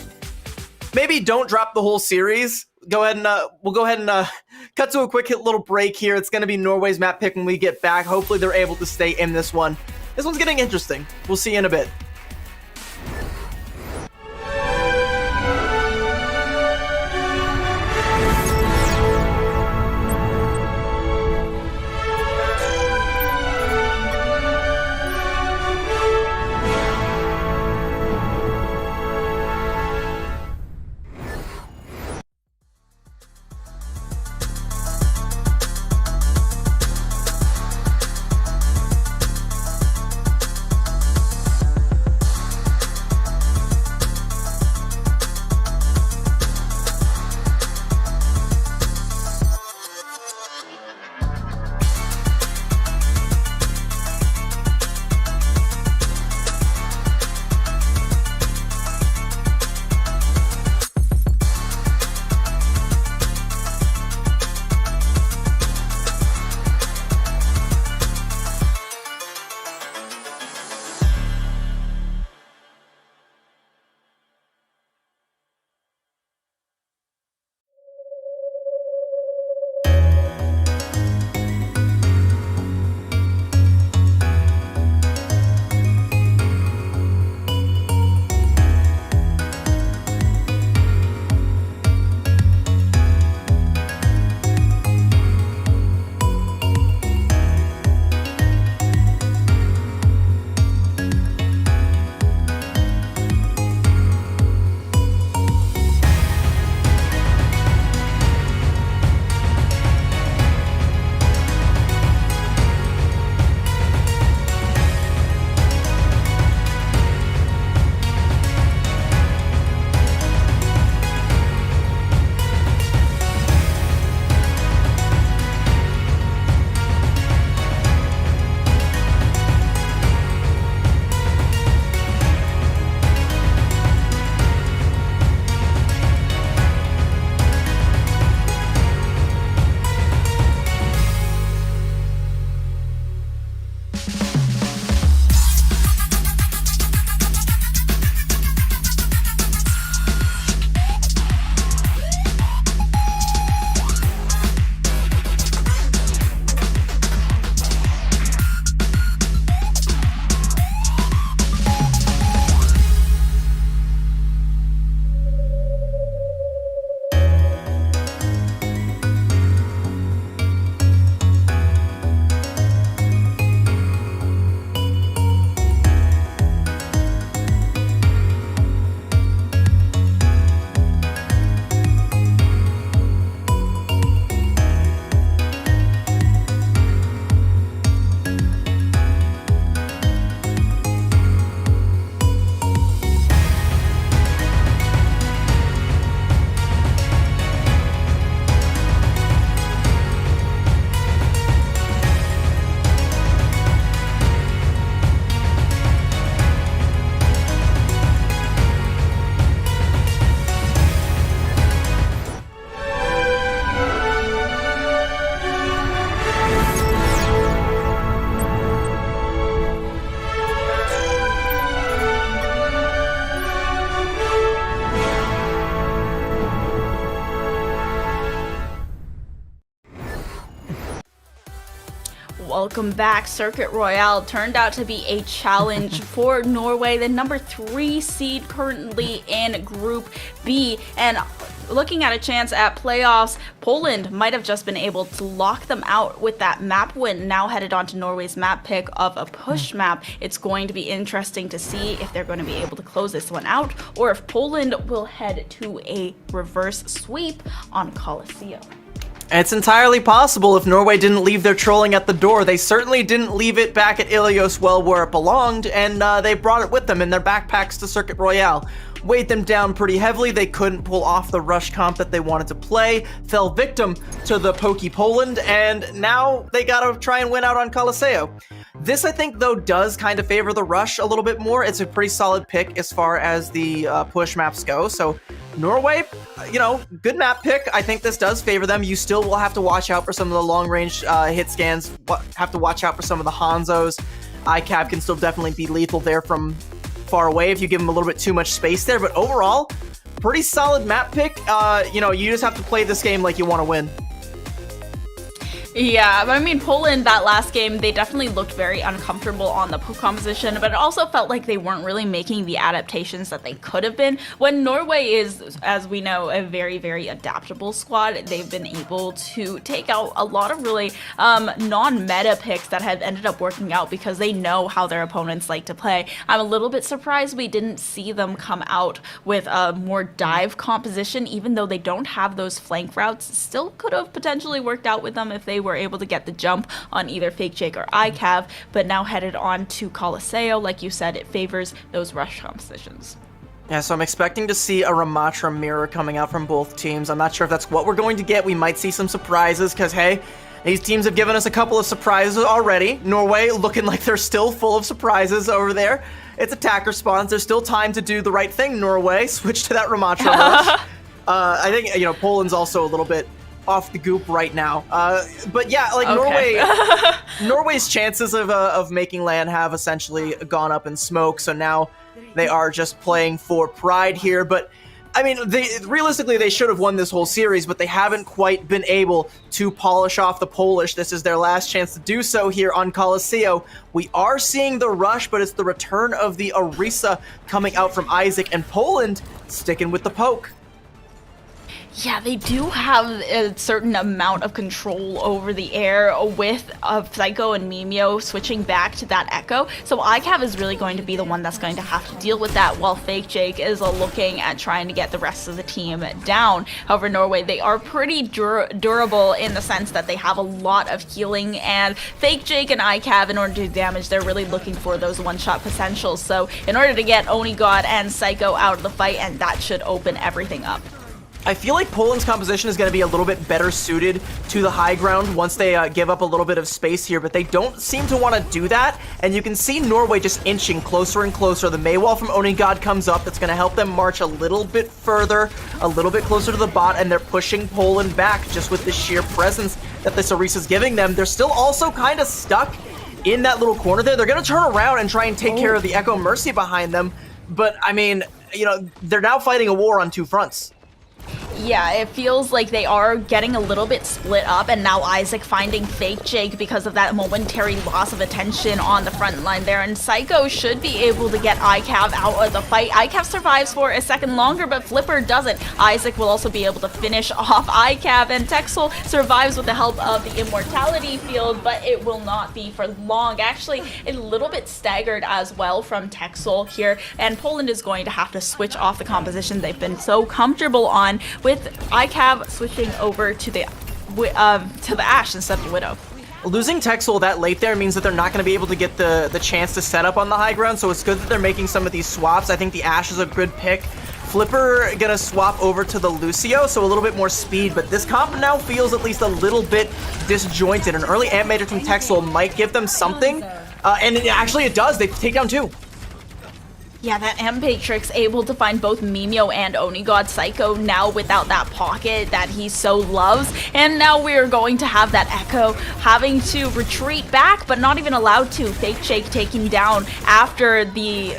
maybe don't drop the whole series. Go ahead and we'll go ahead and cut to a quick little break here. It's going to be Norway's map pick when we get back. Hopefully they're able to stay in this one. This one's getting interesting. We'll see you in a bit. Welcome back. Circuit Royale turned out to be a challenge for Norway, the number 3 seed currently in Group B. And looking at a chance at playoffs, Poland might have just been able to lock them out with that map win. Now headed on to Norway's map pick of a push map. It's going to be interesting to see if they're going to be able to close this one out, or if Poland will head to a reverse sweep on Coliseum. It's entirely possible if Norway didn't leave their trolling at the door. They certainly didn't leave it back at Ilios well where it belonged, and they brought it with them in their backpacks to Circuit Royale. Weighed them down pretty heavily. They couldn't pull off the rush comp that they wanted to play, fell victim to the pokey Poland, and now they gotta try and win out on Coliseum. This, I think, though, does kind of favor the rush a little bit more. It's a pretty solid pick as far as the push maps go. So Norway, you know, good map pick. I think this does favor them. You still will have to watch out for some of the long-range hit scans. Have to watch out for some of the Hanzos. ICAB can still definitely be lethal there from far away if you give them a little bit too much space there. But overall, pretty solid map pick. You know, you just have to play this game like you want to win. Yeah, I mean, Poland, that last game, they definitely looked very uncomfortable on the poke composition, but it also felt like they weren't really making the adaptations that they could have been. When Norway is, as we know, a very, very adaptable squad, they've been able to take out a lot of really non-meta picks that have ended up working out because they know how their opponents like to play. I'm a little bit surprised we didn't see them come out with a more dive composition, even though they don't have those flank routes. Still could have potentially worked out with them if they were able to get the jump on either Fake Jake or ICAV, but now headed on to Coliseum. Like you said, it favors those rush compositions. Yeah, so I'm expecting to see a Ramatra mirror coming out from both teams. I'm not sure if that's what we're going to get. We might see some surprises because, hey, these teams have given us a couple of surprises already. Norway looking like they're still full of surprises over there. It's attacker spawns. There's still time to do the right thing, Norway. Switch to that Ramatra rush. I think, you know, Poland's also a little bit off the goop right now. But yeah, like okay. Norway's chances of making land have essentially gone up in smoke. So now they are just playing for pride here. But I mean, realistically, they should have won this whole series, but they haven't quite been able to polish off the Polish. This is their last chance to do so here on Coliseum. We are seeing the rush, but it's the return of the Orisa coming out from Isaac, and Poland sticking with the poke. Yeah, they do have a certain amount of control over the air with Psycho and Mimeo switching back to that Echo. So ICAV is really going to be the one that's going to have to deal with that, while Fake Jake is looking at trying to get the rest of the team down. However, Norway, they are pretty durable in the sense that they have a lot of healing, and Fake Jake and ICAV, in order to do damage, they're really looking for those one-shot potentials. So in order to get Onigod and Psycho out of the fight, and that should open everything up. I feel like Poland's composition is going to be a little bit better suited to the high ground once they give up a little bit of space here, but they don't seem to want to do that, and you can see Norway just inching closer and closer. The Maywall from Onigod comes up. That's going to help them march a little bit further, a little bit closer to the bot, and they're pushing Poland back just with the sheer presence that this Orisa's giving them. They're still also kind of stuck in that little corner there. They're going to turn around and try and take care of the Echo Mercy behind them, but I mean, you know, they're now fighting a war on two fronts. Yeah, it feels like they are getting a little bit split up, and now Isaac finding Fake Jake because of that momentary loss of attention on the front line there, and Psycho should be able to get ICAV out of the fight. ICAV survives for a second longer, but Flipper doesn't. Isaac will also be able to finish off ICAV, and Texel survives with the help of the Immortality Field, but it will not be for long. Actually, a little bit staggered as well from Texel here, and Poland is going to have to switch off the composition they've been so comfortable on, with ICAV switching over to the Ashe instead of the Widow. Losing Texel that late there means that they're not going to be able to get the chance to set up on the high ground, so it's good that they're making some of these swaps. I think the Ashe is a good pick. Flipper gonna swap over to the Lucio, so a little bit more speed, but this comp now feels at least a little bit disjointed. An early Amp Matrix from Texel might give them something, and actually it does. They take down two. Yeah, that M-Matrix able to find both Mimio and Onigod Psycho now without that pocket that he so loves. And now we're going to have that Echo having to retreat back, but not even allowed to. Fake Shake taken down after the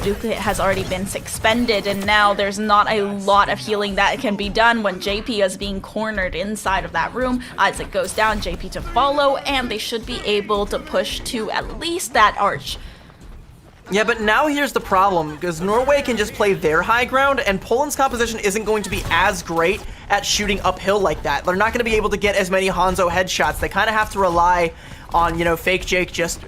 duplicate has already been suspended, and now there's not a lot of healing that can be done when JP is being cornered inside of that room. Isaac goes down, JP to follow, and they should be able to push to at least that arch. Yeah, but now here's the problem, because Norway can just play their high ground, and Poland's composition isn't going to be as great at shooting uphill like that. They're not going to be able to get as many Hanzo headshots. They kind of have to rely on, Fake Jake just,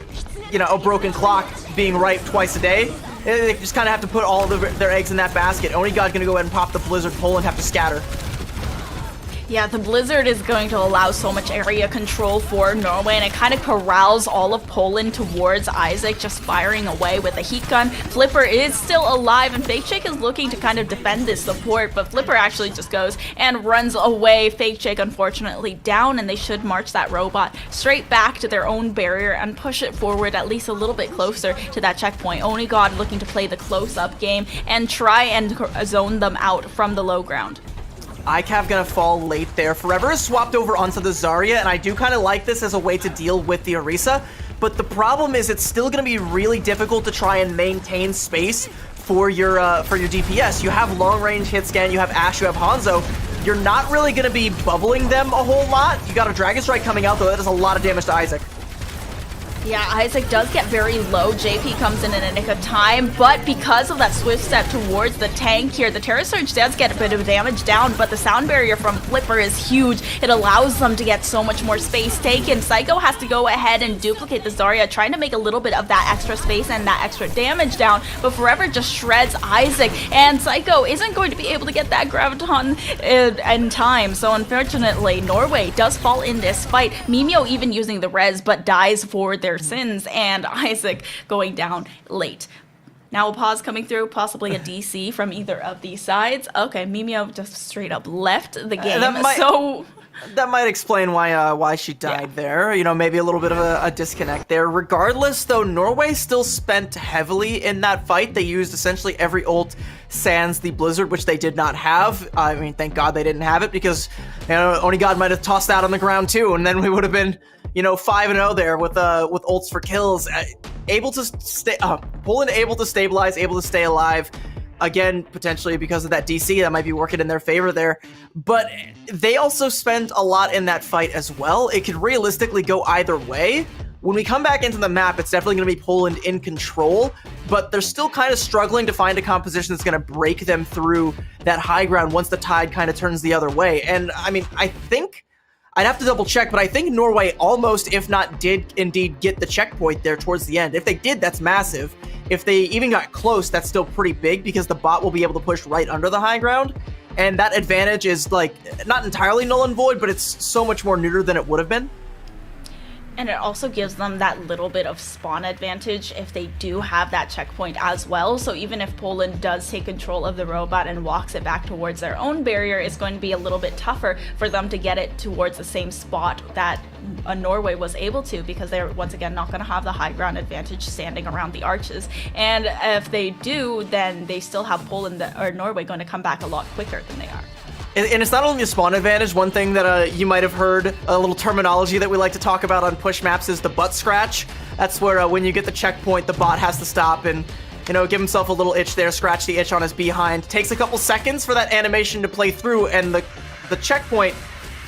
a broken clock being right twice a day. They just kind of have to put all of their eggs in that basket. Onigod going to go ahead and pop the Blizzard. Poland have to scatter. Yeah, the Blizzard is going to allow so much area control for Norway, and it kind of corrals all of Poland towards Isaac, just firing away with a heat gun. Flipper is still alive, and Fake Shake is looking to kind of defend this support, but Flipper actually just goes and runs away. Fake Shake, unfortunately, down, and they should march that robot straight back to their own barrier and push it forward at least a little bit closer to that checkpoint. Onigod looking to play the close-up game and try and zone them out from the low ground. ICAV gonna fall late there. Forever is swapped over onto the Zarya, and I do kind of like this as a way to deal with the Orisa, but the problem is it's still gonna be really difficult to try and maintain space for your DPS. You have long-range hit scan, you have Ashe, you have Hanzo. You're not really gonna be bubbling them a whole lot. You got a Dragon Strike coming out, though. That does a lot of damage to Isaac. Yeah, Isaac does get very low. JP comes in a nick of time, but because of that swift step towards the tank here, the Terra Surge does get a bit of damage down, but the sound barrier from Flipper is huge. It allows them to get so much more space taken. Psycho has to go ahead and duplicate the Zarya, trying to make a little bit of that extra space and that extra damage down, but Forever just shreds Isaac, and Psycho isn't going to be able to get that Graviton in time. So unfortunately, Norway does fall in this fight. Mimio even using the res, but dies for their sins, and Isaac going down late. Now a pause coming through, possibly a DC from either of these sides. Okay, Mimio just straight up left the game, That might explain why she died there. Maybe a little bit of a disconnect there. Regardless, though, Norway still spent heavily in that fight. They used essentially every ult sans the Blizzard, which they did not have. I mean, thank God they didn't have it, because Onigod might have tossed that on the ground too, and then we would have been 5-0 there with ults for kills. Able to stay, Poland able to stabilize, able to stay alive. Again, potentially because of that DC, that might be working in their favor there. But they also spent a lot in that fight as well. It could realistically go either way. When we come back into the map, it's definitely going to be Poland in control, but they're still kind of struggling to find a composition that's going to break them through that high ground once the tide kind of turns the other way. And I mean, I think I'd have to double check, but I think Norway almost, if not did indeed get the checkpoint there towards the end. If they did, that's massive. If they even got close, that's still pretty big, because the bot will be able to push right under the high ground. And that advantage is like not entirely null and void, but it's so much more neuter than it would have been. And it also gives them that little bit of spawn advantage if they do have that checkpoint as well. So even if Poland does take control of the robot and walks it back towards their own barrier, it's going to be a little bit tougher for them to get it towards the same spot that Norway was able to, because they're once again not going to have the high ground advantage standing around the arches. And if they do, then they still have Poland or Norway going to come back a lot quicker than they are. And it's not only a spawn advantage. One thing that you might have heard, a little terminology that we like to talk about on push maps, is the butt scratch. That's where when you get the checkpoint, the bot has to stop and give himself a little itch there, scratch the itch on his behind. Takes a couple seconds for that animation to play through, and the checkpoint,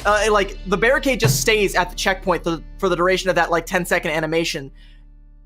like the barricade just stays at the checkpoint for the duration of that 10-second animation.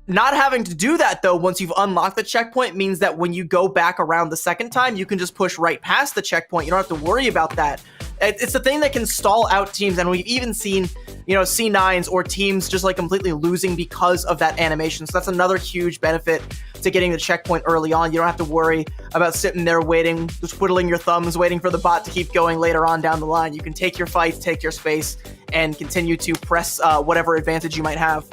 Not having to do that, though, once you've unlocked the checkpoint, means that when you go back around the second time, you can just push right past the checkpoint. You don't have to worry about that. It's the thing that can stall out teams, and we've even seen, C9s or teams just completely losing because of that animation. So that's another huge benefit to getting the checkpoint early on. You don't have to worry about sitting there waiting, just twiddling your thumbs, waiting for the bot to keep going later on down the line. You can take your fights, take your space, and continue to press whatever advantage you might have.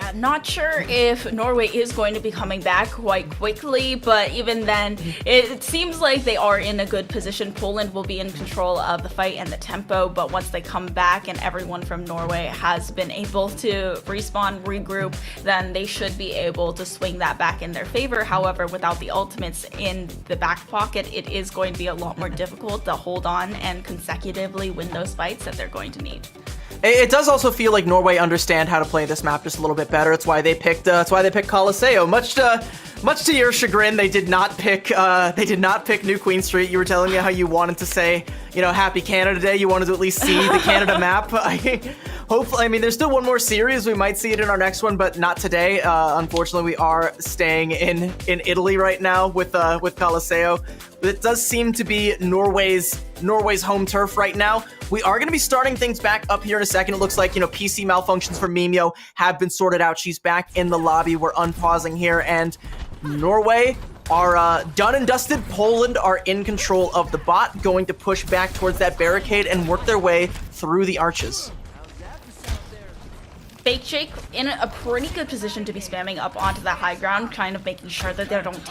Yeah, not sure if Norway is going to be coming back quite quickly, but even then, it seems like they are in a good position. Poland will be in control of the fight and the tempo, but once they come back and everyone from Norway has been able to respawn, regroup, then they should be able to swing that back in their favor. However, without the ultimates in the back pocket, it is going to be a lot more difficult to hold on and consecutively win those fights that they're going to need. It does also feel like Norway understand how to play this map just a little bit better. It's why they picked. Coliseum. Much to your chagrin, they did not pick. New Queen Street. You were telling me how you wanted to say, Happy Canada Day. You wanted to at least see the Canada map. Hopefully, I mean, there's still one more series. We might see it in our next one, but not today. Unfortunately, we are staying in Italy right now with Coliseum. It does seem to be Norway's home turf right now. We are going to be starting things back up here in a second. It looks like, PC malfunctions for Mimio have been sorted out. She's back in the lobby. We're unpausing here, and Norway are done and dusted. Poland are in control of the bot, going to push back towards that barricade and work their way through the arches. Fake Jake in a pretty good position to be spamming up onto that high ground, kind of making sure that they don't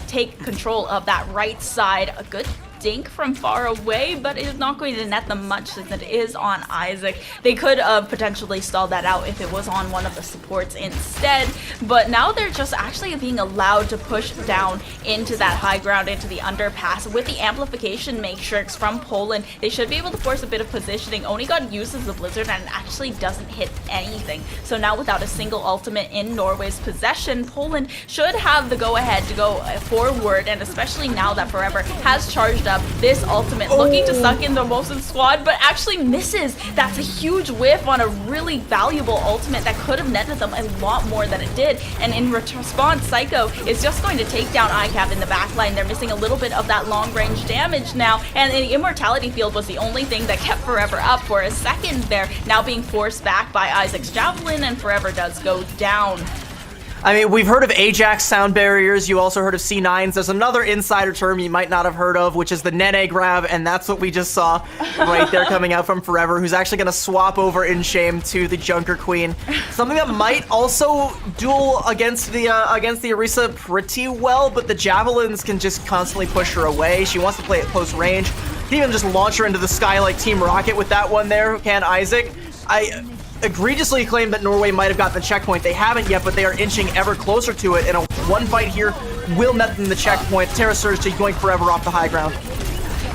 take control of that right side. A good dink from far away, but it is not going to net them much since it is on Isaac. They could have potentially stalled that out if it was on one of the supports instead, but now they're just actually being allowed to push down into that high ground, into the underpass. With the amplification matrix from Poland, they should be able to force a bit of positioning. Onigod uses the Blizzard and actually doesn't hit anything. So now without a single ultimate in Norway's possession, Poland should have the go-ahead to go forward, and especially now that Forever has charged up this ultimate, looking to suck in the Mosin squad, but actually misses. That's a huge whiff on a really valuable ultimate that could have netted them a lot more than it did. And in response, Psycho is just going to take down ICAV in the backline. They're missing a little bit of that long-range damage now, and the Immortality Field was the only thing that kept Forever up for a second there, now being forced back by Isaac's Javelin, and Forever does go down. I mean, we've heard of Ajax sound barriers. You also heard of C9s. There's another insider term you might not have heard of, which is the Nene grab, and that's what we just saw right there coming out from Forever, who's actually going to swap over in shame to the Junker Queen. Something that might also duel against the Orisa pretty well, but the Javelins can just constantly push her away. She wants to play at close range. Can even just launch her into the sky like Team Rocket with that one there, can Isaac. I egregiously claimed that Norway might have gotten the checkpoint. They haven't yet, but they are inching ever closer to it, and a one fight here will net them the checkpoint. Terra Surge going Forever off the high ground.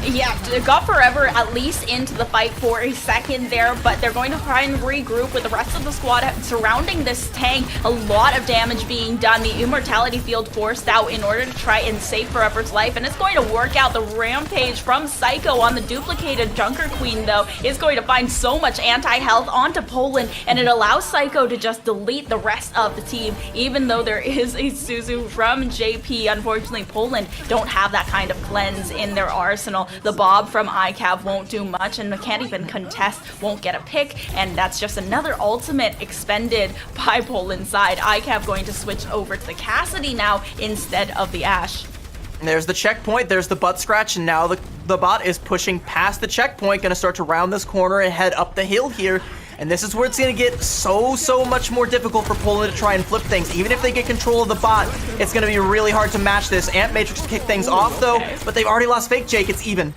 Yeah, got Forever at least into the fight for a second there, but they're going to try and regroup with the rest of the squad surrounding this tank. A lot of damage being done. The Immortality Field forced out in order to try and save Forever's life, and it's going to work out. The Rampage from Psycho on the duplicated Junker Queen, though, is going to find so much anti-health onto Poland, and it allows Psycho to just delete the rest of the team, even though there is a Suzu from JP. Unfortunately, Poland don't have that kind of cleanse in their arsenal. The Bob from ICAV won't do much, and can't even contest, won't get a pick, and that's just another ultimate expended by Poland's side. ICAV going to switch over to the Cassidy now instead of the Ashe. There's the checkpoint, there's the butt scratch, and now the bot is pushing past the checkpoint, gonna start to round this corner and head up the hill here. And this is where it's going to get so much more difficult for Poland to try and flip things. Even if they get control of the bot, it's going to be really hard to match this. Amp Matrix to kick things off, though, but they've already lost Fake Jake. It's even.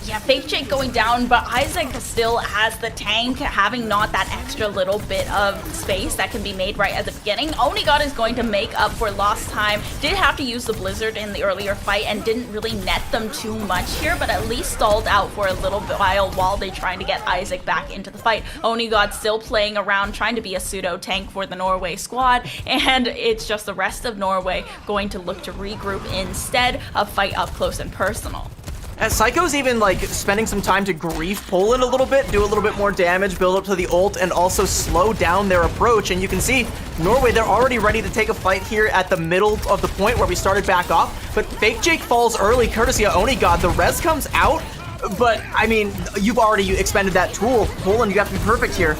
Yeah, Fake Jake going down, but Isaac still has the tank, having not that extra little bit of space that can be made right at the beginning. Onigod is going to make up for lost time. Did have to use the Blizzard in the earlier fight and didn't really net them too much here, but at least stalled out for a little while they trying to get Isaac back into the fight. Onigod still playing around, trying to be a pseudo tank for the Norway squad, and it's just the rest of Norway going to look to regroup instead of fight up close and personal. As Psycho's even spending some time to grief Poland a little bit, do a little bit more damage, build up to the ult, and also slow down their approach. And you can see Norway, they're already ready to take a fight here at the middle of the point where we started back off. But Fake Jake falls early, courtesy of Onigod. The res comes out, but I mean, you've already expended that tool. Poland, you have to be perfect here.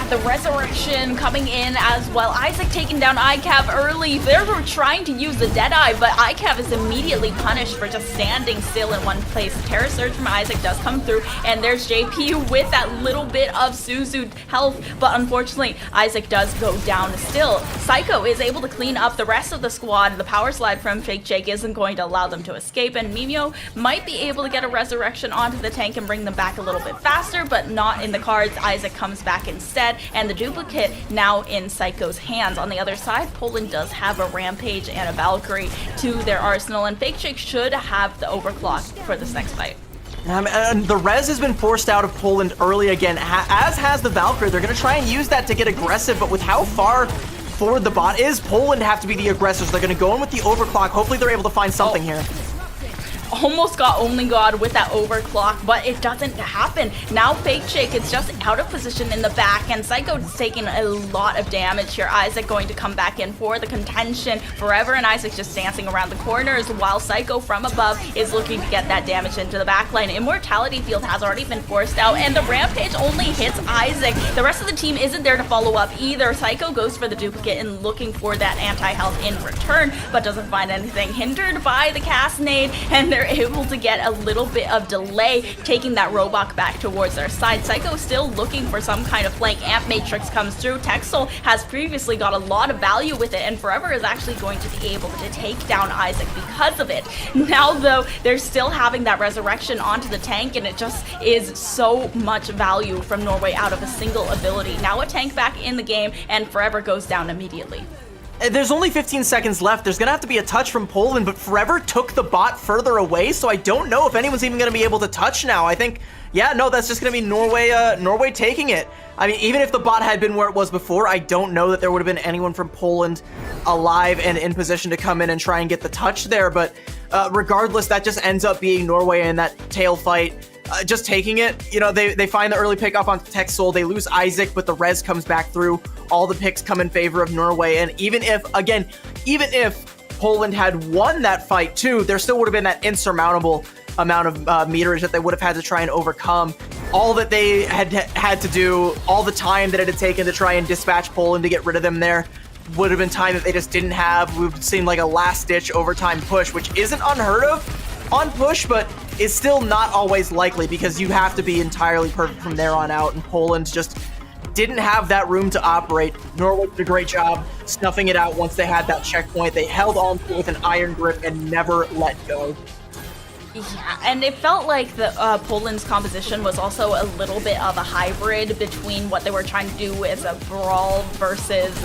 the resurrection coming in as well. Isaac taking down iCav early. They were trying to use the Deadeye, but iCav is immediately punished for just standing still in one place. The Terror Surge from Isaac does come through, and there's JP with that little bit of Suzu health, but unfortunately, Isaac does go down still. Psycho is able to clean up the rest of the squad. The power slide from Fake Jake isn't going to allow them to escape, and Mimio might be able to get a resurrection onto the tank and bring them back a little bit faster, but not in the cards. Isaac comes back instead, and the duplicate now in Psycho's hands. On the other side, Poland does have a Rampage and a Valkyrie to their arsenal, and Fake Jake should have the overclock for this next fight. And the res has been forced out of Poland early again, as has the Valkyrie. They're going to try and use that to get aggressive, but with how far forward the bot is, Poland have to be the aggressors. They're going to go in with the overclock. Hopefully they're able to find something here. Almost got Only God with that overclock, but it doesn't happen. Now Fake Jake is just out of position in the back, and Psycho's taking a lot of damage here. Isaac going to come back in for the contention. Forever and Isaac just dancing around the corners, while Psycho from above is looking to get that damage into the backline. Immortality Field has already been forced out, and the Rampage only hits Isaac. The rest of the team isn't there to follow up either. Psycho goes for the duplicate and looking for that anti-health in return, but doesn't find anything. Hindered by the cast nade, and they're able to get a little bit of delay, taking that robot back towards their side. Psycho still looking for some kind of flank. Amp Matrix comes through. Texel has previously got a lot of value with it, and Forever is actually going to be able to take down Isaac because of it. Now, though, they're still having that resurrection onto the tank, and it just is so much value from Norway out of a single ability. Now a tank back in the game, and Forever goes down immediately. There's only 15 seconds left. There's going to have to be a touch from Poland, but Forever took the bot further away, so I don't know if anyone's even going to be able to touch now. I think, yeah, no, that's just going to be Norway taking it. I mean, even if the bot had been where it was before, I don't know that there would have been anyone from Poland alive and in position to come in and try and get the touch there, but regardless, that just ends up being Norway in that tail fight. Just taking it, you know, they find the early pick up on Texel. They lose Isaac, but the res comes back through. All the picks come in favor of Norway. And even if Poland had won that fight too, there still would have been that insurmountable amount of meterage that they would have had to try and overcome. All that they had to do, all the time that it had taken to try and dispatch Poland to get rid of them there, would have been time that they just didn't have. We've seen like a last-ditch overtime push, which isn't unheard of on push, but is still not always likely because you have to be entirely perfect from there on out, and Poland just didn't have that room to operate. Norway did a great job snuffing it out once they had that checkpoint. They held on to it with an iron grip and never let go. Yeah, and it felt like the Poland's composition was also a little bit of a hybrid between what they were trying to do as a brawl versus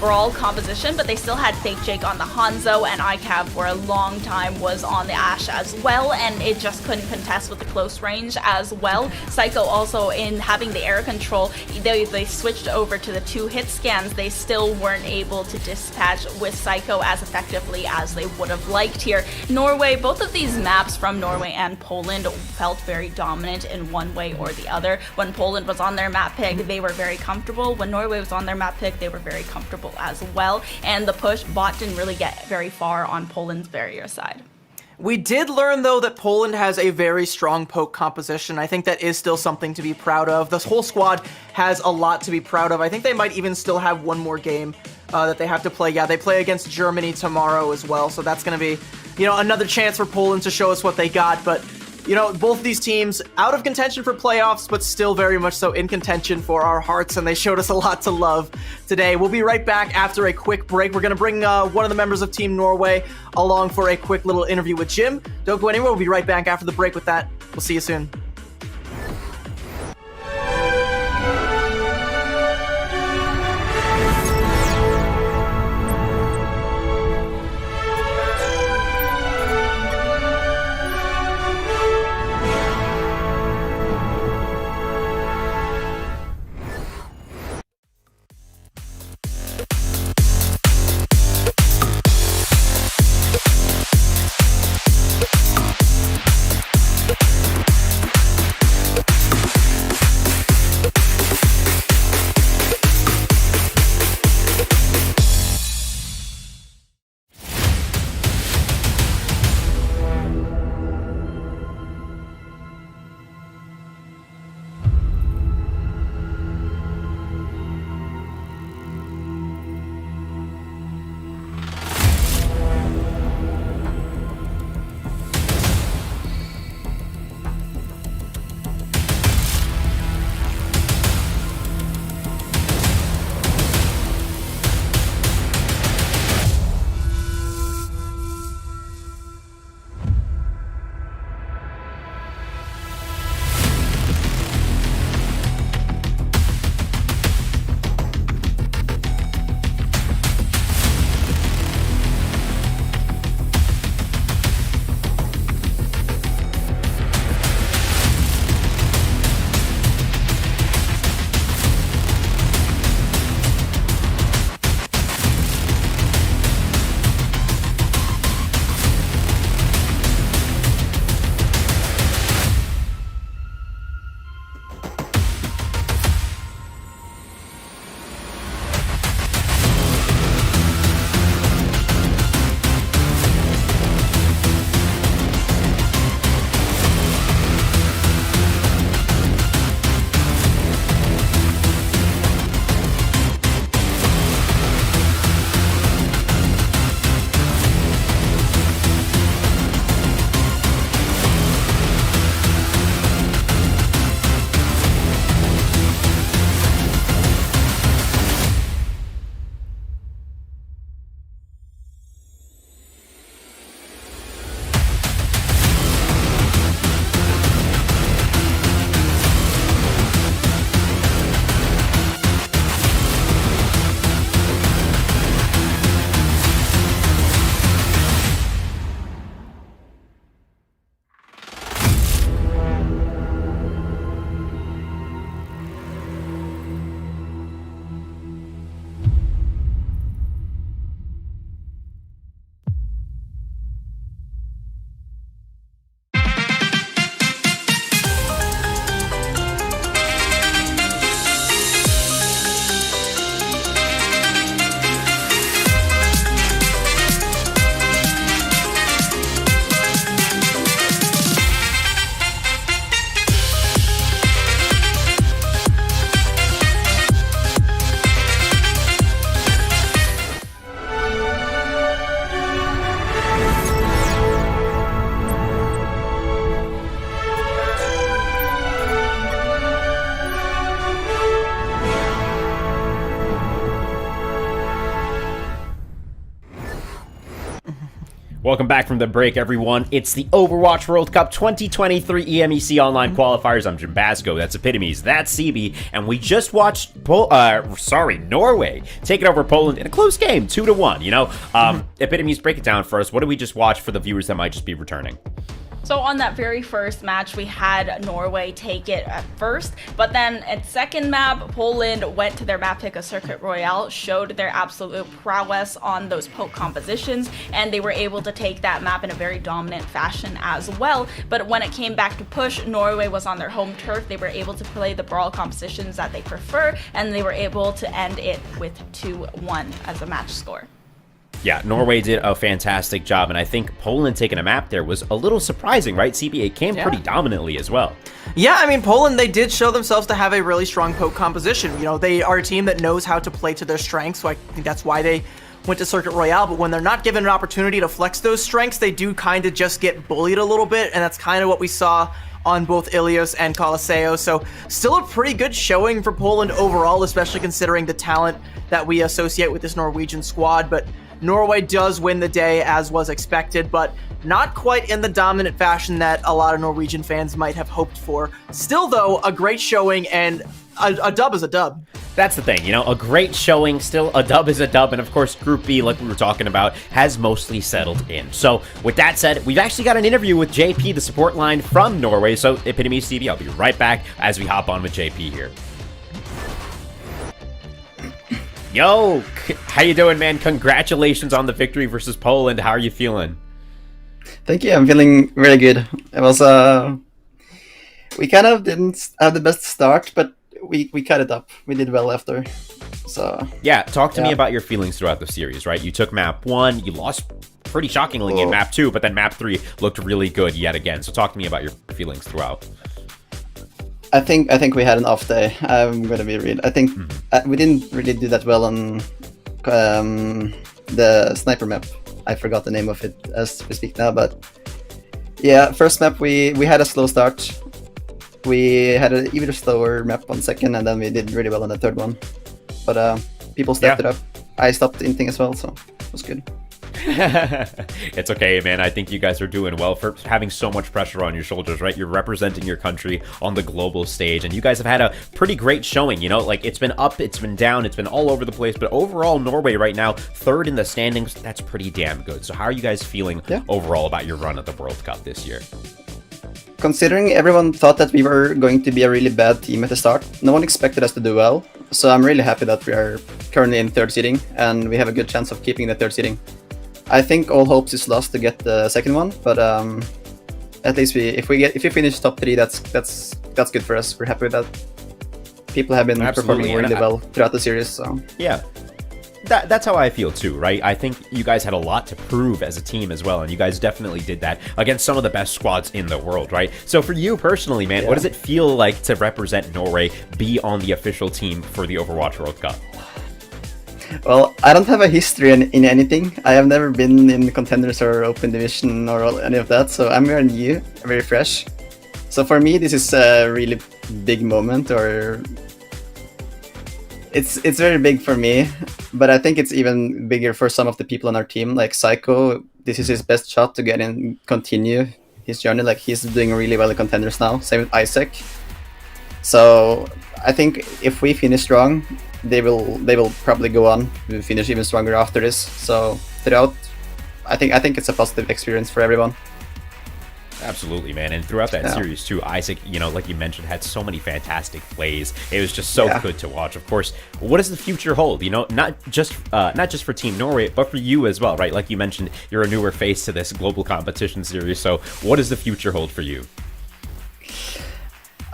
brawl composition, but they still had Fake Jake on the Hanzo, and iCav for a long time was on the Ashe as well, and it just couldn't contest with the close range as well. Psycho also, in having the air control, they switched over to the 2-hit scans. They still weren't able to dispatch with Psycho as effectively as they would have liked here. Norway, both of these maps from Norway and Poland felt very dominant in one way or the other. When Poland was on their map pick, they were very comfortable. When Norway was on their map pick, they were very comfortable as well. And the push bot didn't really get very far on Poland's barrier side. We did learn, though, that Poland has a very strong poke composition. I think that is still something to be proud of. This whole squad has a lot to be proud of. I think they might even still have one more game that they have to play. Yeah, they play against Germany tomorrow as well, so that's going to be, you know, another chance for Poland to show us what they got. But, you know, both of these teams out of contention for playoffs, but still very much so in contention for our hearts, and they showed us a lot to love today. We'll be right back after a quick break. We're going to bring one of the members of Team Norway along for a quick little interview with Jim. Don't go anywhere. We'll be right back after the break with that. We'll see you soon. Welcome back from the break, everyone. It's the Overwatch World Cup 2023 EMEC Online Qualifiers. I'm Jim Basco. That's Epitomes. That's CB. And we just watched Norway taking over Poland in a close game, 2-1. Epitomes, break it down for us. What did we just watch for the viewers that might just be returning? So on that very first match, we had Norway take it at first, but then at second map, Poland went to their map pick, a Circuit Royale, showed their absolute prowess on those poke compositions, and they were able to take that map in a very dominant fashion as well. But when it came back to push, Norway was on their home turf. They were able to play the brawl compositions that they prefer, and they were able to end it with 2-1 as a match score. Yeah, Norway did a fantastic job, and I think Poland taking a map there was a little surprising, right? CBA came pretty dominantly as well. Yeah, I mean, Poland, they did show themselves to have a really strong poke composition. They are a team that knows how to play to their strengths, so I think that's why they went to Circuit Royale. But when they're not given an opportunity to flex those strengths, they do kind of just get bullied a little bit, and that's kind of what we saw on both Ilios and Coliseo. So still a pretty good showing for Poland overall, especially considering the talent that we associate with this Norwegian squad. But Norway does win the day, as was expected, but not quite in the dominant fashion that a lot of Norwegian fans might have hoped for. Still, though, a great showing, and a dub is a dub. That's the thing, a great showing, still a dub is a dub, and of course Group B, like we were talking about, has mostly settled in. So with that said, we've actually got an interview with JP, the support line from Norway, so Epitomes TV, I'll be right back as we hop on with JP here. Yo, how you doing, man? Congratulations on the victory versus Poland. How are you feeling? Thank you. I'm feeling really good. It was we kind of didn't have the best start, but we cut it up. We did well after. So yeah, talk to me about your feelings throughout the series, right? You took map 1, you lost pretty shockingly in map 2, but then map 3 looked really good yet again. So talk to me about your feelings throughout. I think we had an off day. I'm gonna be real. I think we didn't really do that well on the sniper map. I forgot the name of it as we speak now, but yeah, first map we had a slow start. We had an even slower map on second, and then we did really well on the third one. But people stepped it up. I stopped inting as well, so it was good. It's okay, man. I think you guys are doing well for having so much pressure on your shoulders, right? You're representing your country on the global stage, and you guys have had a pretty great showing, like it's been up, it's been down, it's been all over the place, but overall Norway right now, third in the standings, that's pretty damn good. So how are you guys feeling overall about your run at the World Cup this year? Considering everyone thought that we were going to be a really bad team at the start, no one expected us to do well, so I'm really happy that we are currently in third seeding, and we have a good chance of keeping the third seeding. I think all hopes is lost to get the second one, but at least if we finish top 3, that's good for us. We're happy with that. People have been performing really well throughout the series, so yeah. That's how I feel too, right? I think you guys had a lot to prove as a team as well, and you guys definitely did that against some of the best squads in the world, right? So for you personally, man, what does it feel like to represent Norway, be on the official team for the Overwatch World Cup? Well, I don't have a history in anything. I have never been in contenders or open division or any of that, so I'm very new, very fresh. So for me, this is a really big moment, or it's very big for me, but I think it's even bigger for some of the people on our team, like Psycho. This is his best shot to get in, continue his journey. Like, he's doing really well in contenders now. Same with Isaac. So I think if we finish strong, they will probably go on to finish even stronger after this. So throughout, I think it's a positive experience for everyone. Absolutely, man. And throughout that series too, Isaac, like you mentioned, had so many fantastic plays. It was just so good to watch. Of course, what does the future hold? Not just for Team Norway, but for you as well, right? Like you mentioned, you're a newer face to this global competition series. So what does the future hold for you?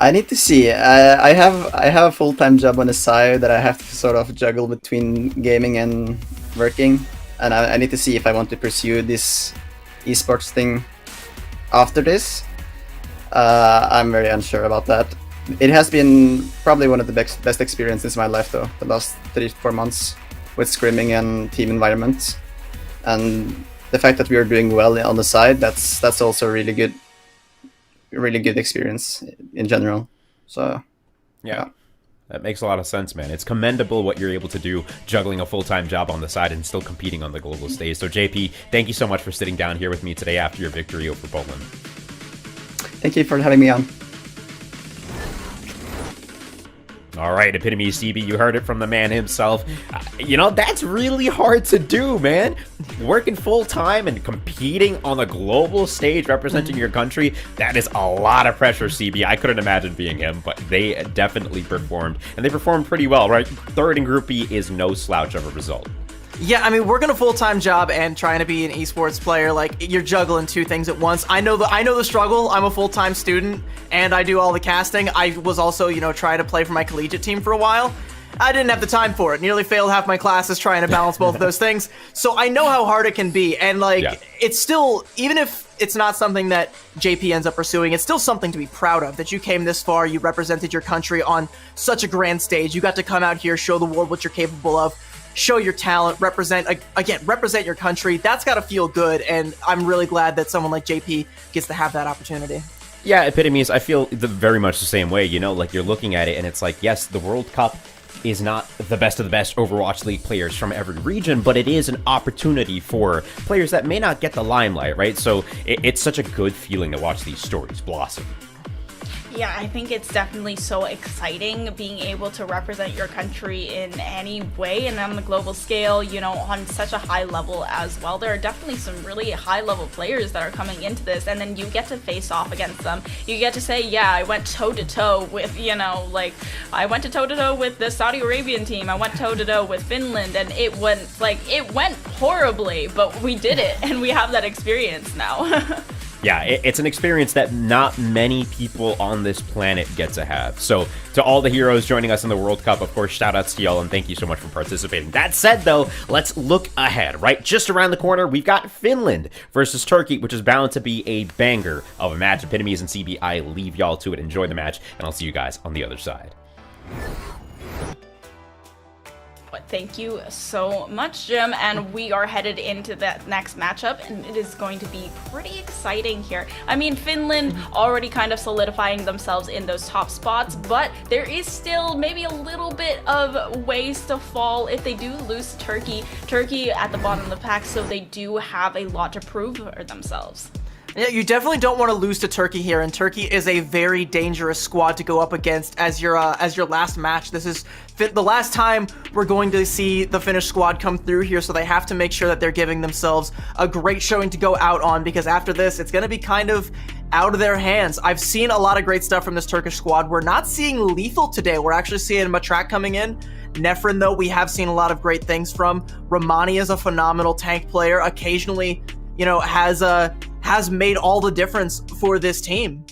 I need to see. I have a full-time job on the side that I have to sort of juggle between gaming and working, and I need to see if I want to pursue this esports thing after this. I'm very unsure about that. It has been probably one of the best experiences in my life, though, the last 3-4 months with scrimming and team environments, and the fact that we are doing well on the side, that's also really good experience in general. So yeah. That makes a lot of sense, man. It's commendable what you're able to do, juggling a full-time job on the side and still competing on the global stage. So JP, thank you so much for sitting down here with me today after your victory over Poland. Thank you for having me on. All right, Epitome CB, you heard it from the man himself. You know, that's really hard to do, man. Working full-time and competing on a global stage representing your country, that is a lot of pressure, CB. I couldn't imagine being him, but they definitely performed. And they performed pretty well, right? Third in Group B is no slouch of a result. Yeah, I mean, working a full-time job and trying to be an esports player, like, you're juggling two things at once. I know the struggle. I'm a full-time student, and I do all the casting. I was also, you know, trying to play for my collegiate team for a while. I didn't have the time for it. Nearly failed half my classes trying to balance both of those things. So I know how hard it can be, and, like, it's still, even if it's not something that JP ends up pursuing, it's still something to be proud of, that you came this far, you represented your country on such a grand stage, you got to come out here, show the world what you're capable of, show your talent, represent your country. That's got to feel good, and I'm really glad that someone like JP gets to have that opportunity. Yeah, Epitomes, I feel very much the same way, you know, like you're looking at it and it's like, yes, the World Cup is not the best of the best Overwatch League players from every region, but it is an opportunity for players that may not get the limelight, right? So it's such a good feeling to watch these stories blossom. Yeah, I think it's definitely so exciting being able to represent your country in any way and on the global scale, you know, on such a high level as well. There are definitely some really high level players that are coming into this, and then you get to face off against them. You get to say, yeah, I went toe to toe with, you know, like, I went toe to toe with the Saudi Arabian team, I went toe to toe with Finland, and it went horribly, but we did it, and we have that experience now. Yeah, it's an experience that not many people on this planet get to have. So, to all the heroes joining us in the World Cup, of course, shout outs to y'all and thank you so much for participating. That said, though, let's look ahead, right? Just around the corner, we've got Finland versus Turkey, which is bound to be a banger of a match. Epitomes and CB, I leave y'all to it. Enjoy the match, and I'll see you guys on the other side. Thank you so much, Jim, and we are headed into that next matchup, and it is going to be pretty exciting here. I mean, Finland already kind of solidifying themselves in those top spots, but there is still maybe a little bit of ways to fall if they do lose to Turkey. Turkey at the bottom of the pack, so they do have a lot to prove for themselves. Yeah, you definitely don't want to lose to Turkey here, and Turkey is a very dangerous squad to go up against as your last match. This is the last time we're going to see the Finnish squad come through here, so they have to make sure that they're giving themselves a great showing to go out on, because after this, it's going to be kind of out of their hands. I've seen a lot of great stuff from this Turkish squad. We're not seeing Lethal today. We're actually seeing Matrak coming in. Nefrin, though, we have seen a lot of great things from. Romani is a phenomenal tank player. Occasionally, you know, has made all the difference for this team.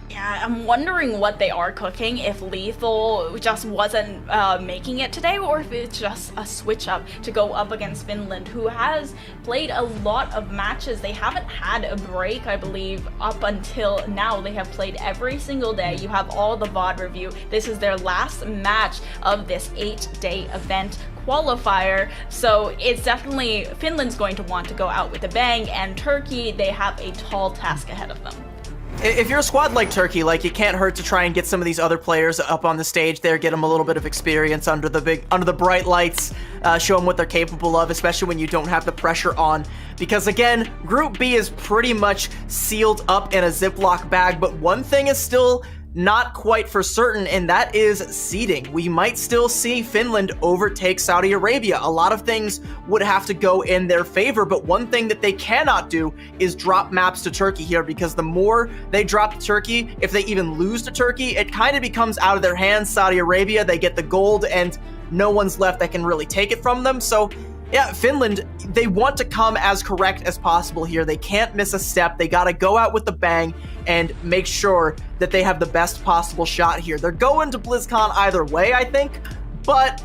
Yeah, I'm wondering what they are cooking, if Lethal just wasn't making it today, or if it's just a switch up to go up against Finland, who has played a lot of matches. They haven't had a break, I believe, up until now. They have played every single day. You have all the VOD review. This is their last match of this 8-day event qualifier, so it's definitely Finland's going to want to go out with a bang, and Turkey, they have a tall task ahead of them. If you're a squad like Turkey, like, it can't hurt to try and get some of these other players up on the stage there, get them a little bit of experience under the bright lights, show them what they're capable of, especially when you don't have the pressure on. Because again, Group B is pretty much sealed up in a Ziploc bag, but one thing is still not quite for certain, and that is seeding. We might still see Finland overtake Saudi Arabia. A lot of things would have to go in their favor, but one thing that they cannot do is drop maps to Turkey here, because the more they drop to Turkey, if they even lose to Turkey, it kind of becomes out of their hands. Saudi Arabia, they get the gold, and no one's left that can really take it from them. So yeah, Finland, they want to come as correct as possible here. They can't miss a step. They got to go out with the bang and make sure that they have the best possible shot here. They're going to BlizzCon either way, I think, but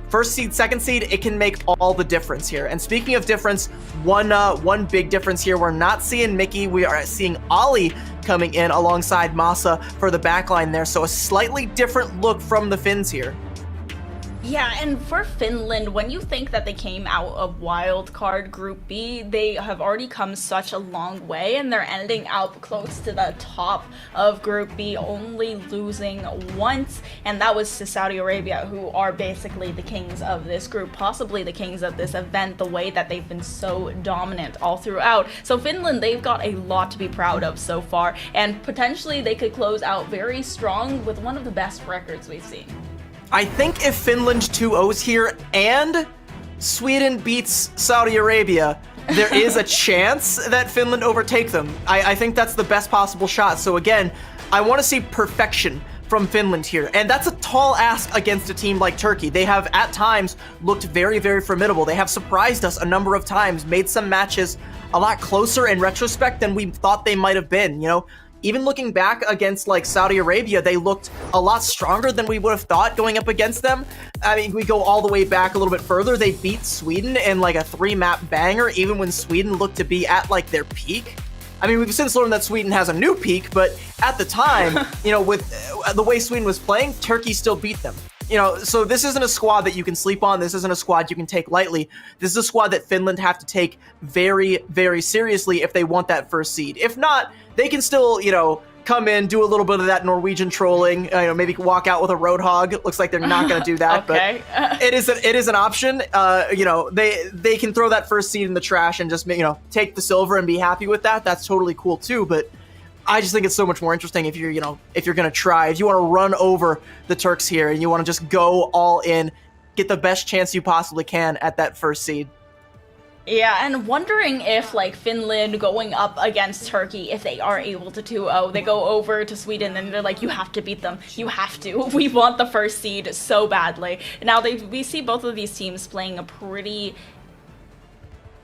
first seed, second seed, it can make all the difference here. And speaking of difference, one big difference here, we're not seeing Mickey, we are seeing Ollie coming in alongside Masa for the backline there, so a slightly different look from the Finns here. Yeah, and for Finland, when you think that they came out of wildcard Group B, they have already come such a long way, and they're ending out close to the top of Group B, only losing once, and that was to Saudi Arabia, who are basically the kings of this group, possibly the kings of this event, the way that they've been so dominant all throughout. So Finland, they've got a lot to be proud of so far, and potentially they could close out very strong with one of the best records we've seen. I think if Finland 2-0s here and Sweden beats Saudi Arabia, there is a chance that Finland overtake them. I think that's the best possible shot. So again, I want to see perfection from Finland here. And that's a tall ask against a team like Turkey. They have at times looked very, very formidable. They have surprised us a number of times, made some matches a lot closer in retrospect than we thought they might have been, you know? Even looking back against like Saudi Arabia, they looked a lot stronger than we would have thought going up against them. I mean, we go all the way back a little bit further. They beat Sweden in like a 3-map banger, even when Sweden looked to be at like their peak. I mean, we've since learned that Sweden has a new peak, but at the time, you know, with the way Sweden was playing, Turkey still beat them. You know, so this isn't a squad that you can sleep on. This isn't a squad you can take lightly. This is a squad that Finland have to take very, very seriously if they want that first seed. If not, they can still, you know, come in, do a little bit of that Norwegian trolling, you know, maybe walk out with a Roadhog. It looks like they're not going to do that, Okay. but it is an option. You know, they can throw that first seed in the trash and just, you know, take the silver and be happy with that. That's totally cool too, but I just think it's so much more interesting if you're, you know, if you're going to try, if you want to run over the Turks here and you want to just go all in, get the best chance you possibly can at that first seed. Yeah, and wondering if, like, Finland going up against Turkey, if they are able to 2-0, they go over to Sweden and they're like, you have to beat them. You have to. We want the first seed so badly. Now, we see both of these teams playing a pretty...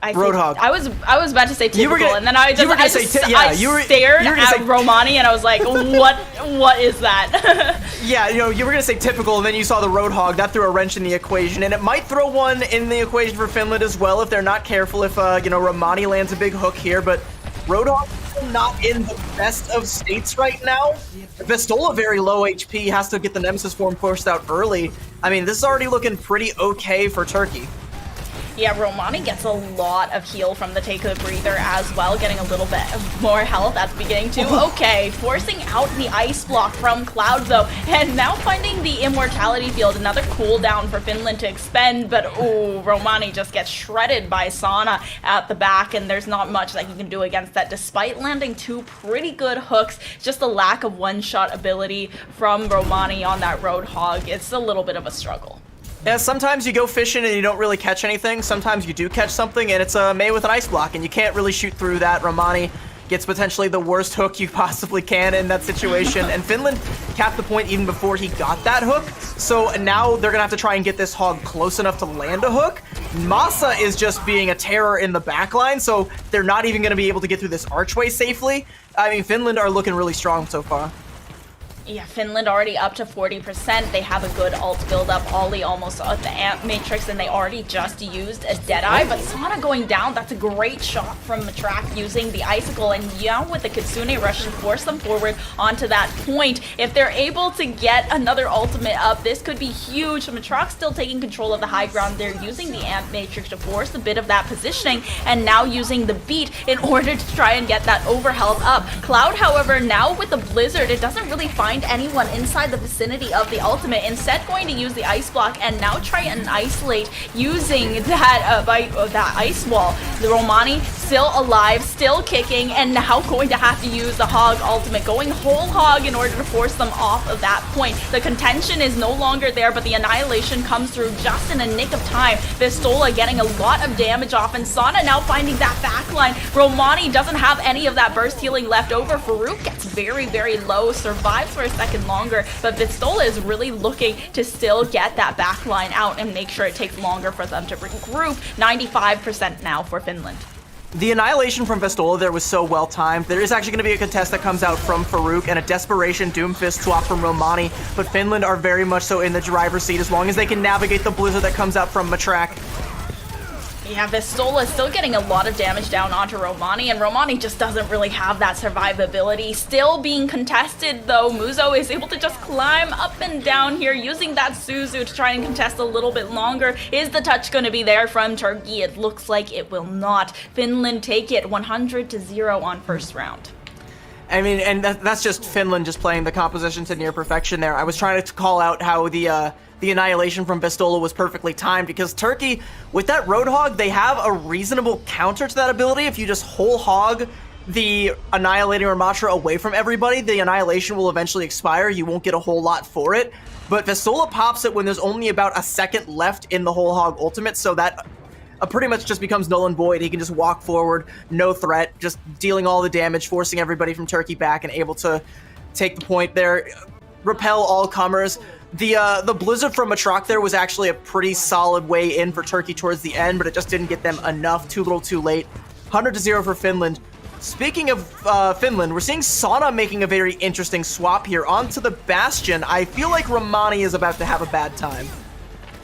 Roadhog. I was about to say typical, and then I stared at Romani and I was like, what is that? Yeah, you know, you were gonna say typical, and then you saw the Roadhog. That threw a wrench in the equation, and it might throw one in the equation for Finland as well if they're not careful. If you know, Romani lands a big hook here, but Roadhog is not in the best of states right now. Vestola very low HP, has to get the Nemesis form pushed out early. I mean, this is already looking pretty okay for Turkey. Yeah, Romani gets a lot of heal from the Take a Breather as well, getting a little bit more health at the beginning too. Okay, forcing out the Ice Block from Cloud though, and now finding the Immortality Field, another cooldown for Finland to expend, but ooh, Romani just gets shredded by Sana at the back, and there's not much that he can do against that, despite landing 2 pretty good hooks. Just a lack of one-shot ability from Romani on that Roadhog. It's a little bit of a struggle. Yeah, sometimes you go fishing and you don't really catch anything. Sometimes you do catch something and it's made with an ice block and you can't really shoot through that. Romani gets potentially the worst hook you possibly can in that situation. And Finland capped the point even before he got that hook. So now they're going to have to try and get this hog close enough to land a hook. Masa is just being a terror in the backline, so they're not even going to be able to get through this archway safely. I mean, Finland are looking really strong so far. Yeah, Finland already up to 40%. They have a good ult build-up. Ollie almost at the Amp Matrix, and they already just used a Deadeye. But Sana going down, that's a great shot from Matrak using the Icicle. And yeah, with the Kitsune Rush to force them forward onto that point. If they're able to get another ultimate up, this could be huge. Matrak still taking control of the high ground. They're using the Amp Matrix to force a bit of that positioning, and now using the Beat in order to try and get that overhealth up. Cloud, however, now with the Blizzard, it doesn't really find anyone inside the vicinity of the ultimate. Instead, going to use the ice block and now try and isolate using that that ice wall. The Romani still alive, still kicking, and now going to have to use the Hog ultimate, going whole Hog in order to force them off of that point. The contention is no longer there, but the annihilation comes through just in a nick of time. Vestola getting a lot of damage off, and Sana now finding that backline. Romani doesn't have any of that burst healing left over. Farouk gets very, very low, survives for a second longer, but Vestola is really looking to still get that backline out and make sure it takes longer for them to regroup. 95% now for Finland. The annihilation from Vestola there was so well timed. There is actually going to be a contest that comes out from Farouk and a desperation Doomfist swap from Romani, but Finland are very much so in the driver's seat as long as they can navigate the blizzard that comes out from Matrak. Yeah, Vistola is still getting a lot of damage down onto Romani, and Romani just doesn't really have that survivability. Still being contested, though. Muzo is able to just climb up and down here, using that Suzu to try and contest a little bit longer. Is the touch going to be there from Turkey? It looks like it will not. Finland take it 100-0 on first round. I mean, and that's just Finland just playing the composition to near perfection there. I was trying to call out how the annihilation from Vistola was perfectly timed, because Turkey, with that Roadhog, they have a reasonable counter to that ability. If you just whole hog the annihilating Ramatra away from everybody, the annihilation will eventually expire. You won't get a whole lot for it. But Vistola pops it when there's only about a second left in the whole hog ultimate, so that pretty much just becomes null and void. He can just walk forward, no threat, just dealing all the damage, forcing everybody from Turkey back, and able to take the point there, repel all comers. The blizzard from Matrock there was actually a pretty solid way in for Turkey towards the end, but it just didn't get them enough. Too little, too late. 100-0 for Finland. Speaking of Finland, we're seeing Sauna making a very interesting swap here onto the Bastion. I feel like Romani is about to have a bad time.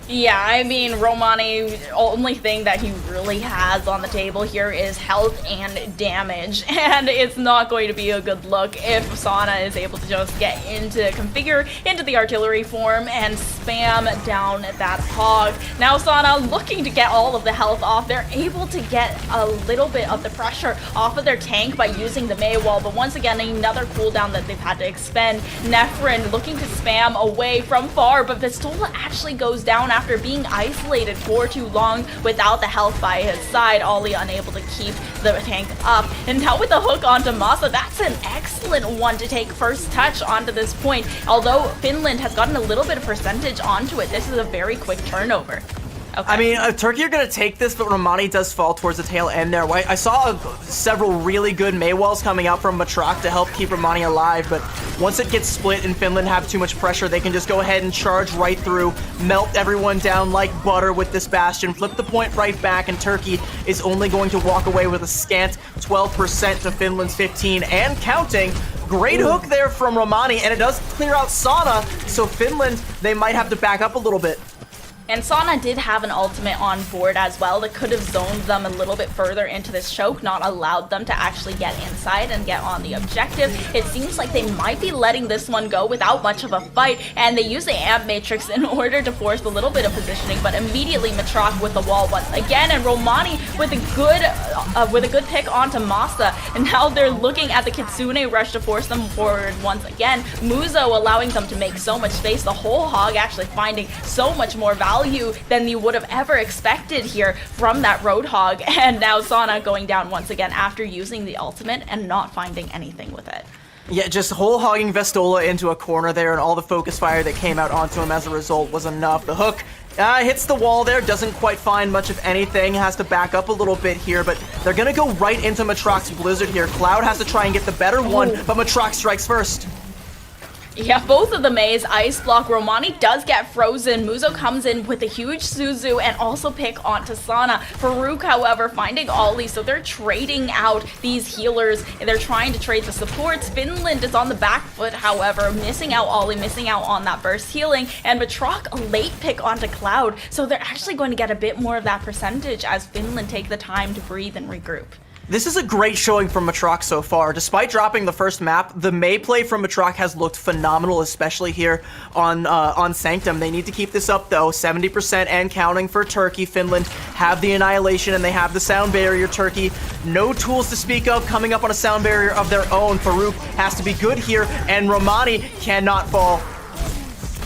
Yeah, I mean, Romani, only thing that he really has on the table here is health and damage, and it's not going to be a good look if Sana is able to just configure into the artillery form and spam down that hog. Now Sana looking to get all of the health off. They're able to get a little bit of the pressure off of their tank by using the Mei wall, but once again, another cooldown that they've had to expend. Nefrin looking to spam away from far, but Vistola actually goes down after being isolated for too long without the health by his side. Ollie unable to keep the tank up. And now with the hook onto Masa, that's an excellent one to take first touch onto this point. Although Finland has gotten a little bit of percentage onto it, this is a very quick turnover. Okay. I mean, Turkey are going to take this, but Romani does fall towards the tail end there. I saw several really good Maywalls coming out from Matrock to help keep Romani alive, but once it gets split and Finland have too much pressure, they can just go ahead and charge right through, melt everyone down like butter with this Bastion, flip the point right back, and Turkey is only going to walk away with a scant 12% to Finland's 15 and counting. Great hook there from Romani, and it does clear out Sana, so Finland, they might have to back up a little bit. And Sana did have an ultimate on board as well that could have zoned them a little bit further into this choke, not allowed them to actually get inside and get on the objective. It seems like they might be letting this one go without much of a fight, and they use the amp matrix in order to force a little bit of positioning, but immediately Matrock with the wall once again, and Romani with a good pick onto Masa, and now they're looking at the Kitsune rush to force them forward once again. Muzo allowing them to make so much space, the whole hog actually finding so much more value than you would have ever expected here from that Roadhog, and now Sana going down once again after using the ultimate and not finding anything with it. Yeah, just whole hogging Vistola into a corner there, and all the focus fire that came out onto him as a result was enough. The hook hits the wall there, doesn't quite find much of anything, has to back up a little bit here, but they're gonna go right into Matrock's Blizzard here. Cloud has to try and get the better one, but Matrock strikes first. Yeah, both of the Mays ice block. Romani does get frozen. Muzo comes in with a huge Suzu and also pick onto Sana. Farouk, however, finding Ollie, so they're trading out these healers, and they're trying to trade the supports. Finland is on the back foot, however, missing out Ollie, missing out on that burst healing, and Matrock a late pick onto Cloud, so they're actually going to get a bit more of that percentage as Finland take the time to breathe and regroup. This is a great showing from Matrock so far. Despite dropping the first map, the Mei play from Matrock has looked phenomenal, especially here on Sanctum. They need to keep this up though. 70% and counting for Turkey. Finland have the annihilation and they have the sound barrier. Turkey, no tools to speak of, coming up on a sound barrier of their own. Farouk has to be good here, and Romani cannot fall.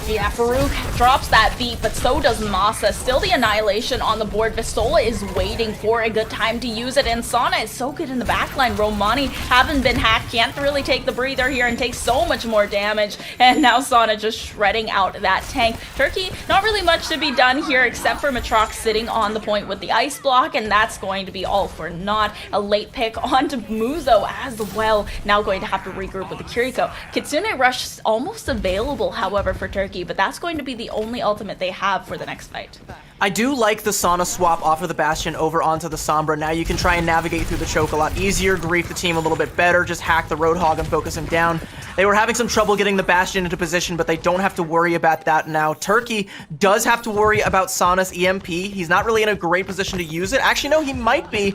Yeah, Farouk drops that beat, but so does Masa. Still the annihilation on the board. Vistola is waiting for a good time to use it, and Sana is so good in the backline. Romani haven't been hacked, can't really take the breather here and take so much more damage, and now Sana just shredding out that tank. Turkey, not really much to be done here except for Matrock sitting on the point with the ice block, and that's going to be all for naught. A late pick onto Muzo as well. Now going to have to regroup with the Kiriko. Kitsune Rush is almost available, however, for Turkey. Turkey, but that's going to be the only ultimate they have for the next fight. I do like the Sauna swap off of the Bastion over onto the Sombra. Now you can try and navigate through the choke a lot easier, grief the team a little bit better, just hack the Roadhog and focus him down. They were having some trouble getting the Bastion into position, but they don't have to worry about that now. Turkey does have to worry about Sauna's EMP. He's not really in a great position to use it. Actually, no, he might be.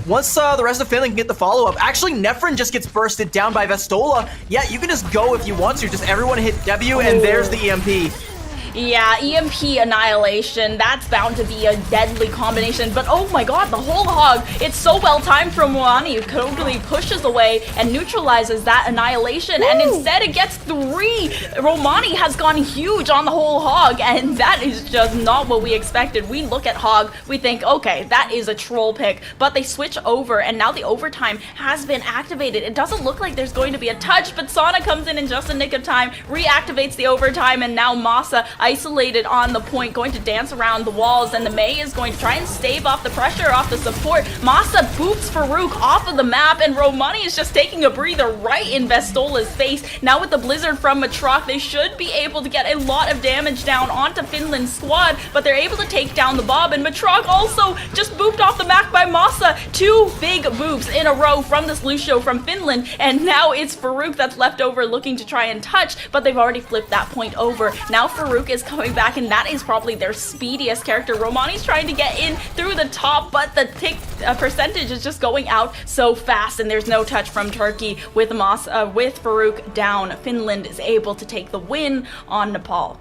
Once the rest of Finland can get the follow-up. Actually, Nefrin just gets bursted down by Vestola. Yeah, you can just go if you want to. Just everyone hit W, and there's the EMP. Yeah, EMP Annihilation, that's bound to be a deadly combination, but oh my god, the whole hog, it's so well timed from Romani, it totally pushes away and neutralizes that Annihilation, and instead it gets 3! Romani has gone huge on the whole hog, and that is just not what we expected. We look at hog, we think, okay, that is a troll pick, but they switch over, and now the overtime has been activated. It doesn't look like there's going to be a touch, but Sauna comes in just a nick of time, reactivates the overtime, and now Masa isolated on the point, going to dance around the walls, and the Mei is going to try and stave off the pressure off the support. Masa boots Farouk off of the map, and Romani is just taking a breather right in Vestola's face. Now with the Blizzard from Matrock, they should be able to get a lot of damage down onto Finland's squad, but they're able to take down the Bob, and Matrock also just booped off the map by Masa. 2 big boops in a row from this Lucio from Finland, and now it's Farouk that's left over looking to try and touch, but they've already flipped that point over. Now Farouk is coming back, and that is probably their speediest character. Romani's trying to get in through the top, but the tick percentage is just going out so fast, and there's no touch from Turkey with with Farouk down. Finland is able to take the win on Nepal.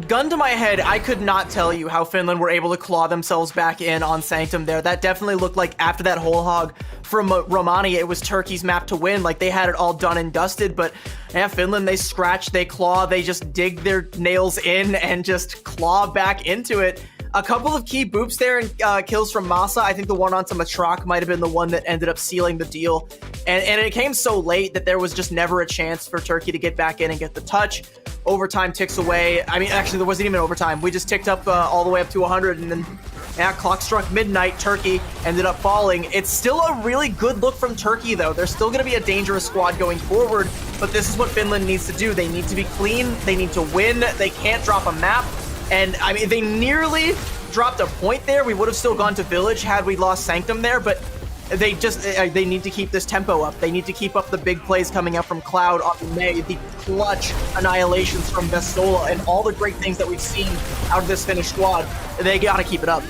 Gun to my head, I could not tell you how Finland were able to claw themselves back in on Sanctum there. That definitely looked like after that whole hog from Romani, it was Turkey's map to win. Like, they had it all done and dusted, but yeah, Finland, they scratch, they claw, they just dig their nails in and just claw back into it. A couple of key boops there and kills from Masa. I think the one onto Matrock might have been the one that ended up sealing the deal. And it came so late that there was just never a chance for Turkey to get back in and get the touch. Overtime ticks away. I mean, actually, there wasn't even overtime. We just ticked up all the way up to 100, and then clock struck midnight. Turkey ended up falling. It's still a really good look from Turkey, though. They're still going to be a dangerous squad going forward, but this is what Finland needs to do. They need to be clean. They need to win. They can't drop a map. And, I mean, they nearly dropped a point there. We would have still gone to Village had we lost Sanctum there, but they just, they need to keep this tempo up. They need to keep up the big plays coming out from Cloud on the Mei, the clutch annihilations from Vestola, and all the great things that we've seen out of this Finnish squad. They gotta keep it up.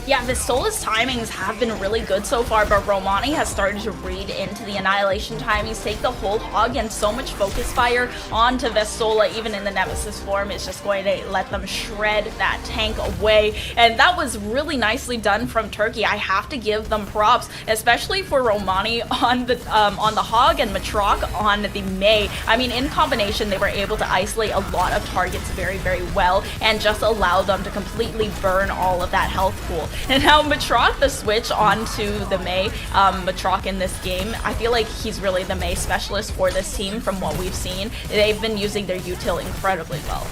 Yeah, Vestola's timings have been really good so far, but Romani has started to read into the Annihilation timings, take the whole hog, and so much focus fire onto Vestola, even in the Nemesis form, is just going to let them shred that tank away. And that was really nicely done from Turkey. I have to give them props, especially for Romani on the hog and Matrock on the Mei. I mean, in combination, they were able to isolate a lot of targets very, very well and just allow them to completely burn all of that health pool. And now Matrock, the switch onto the Mei, Matrock in this game, I feel like he's really the Mei specialist for this team from what we've seen. They've been using their util incredibly well.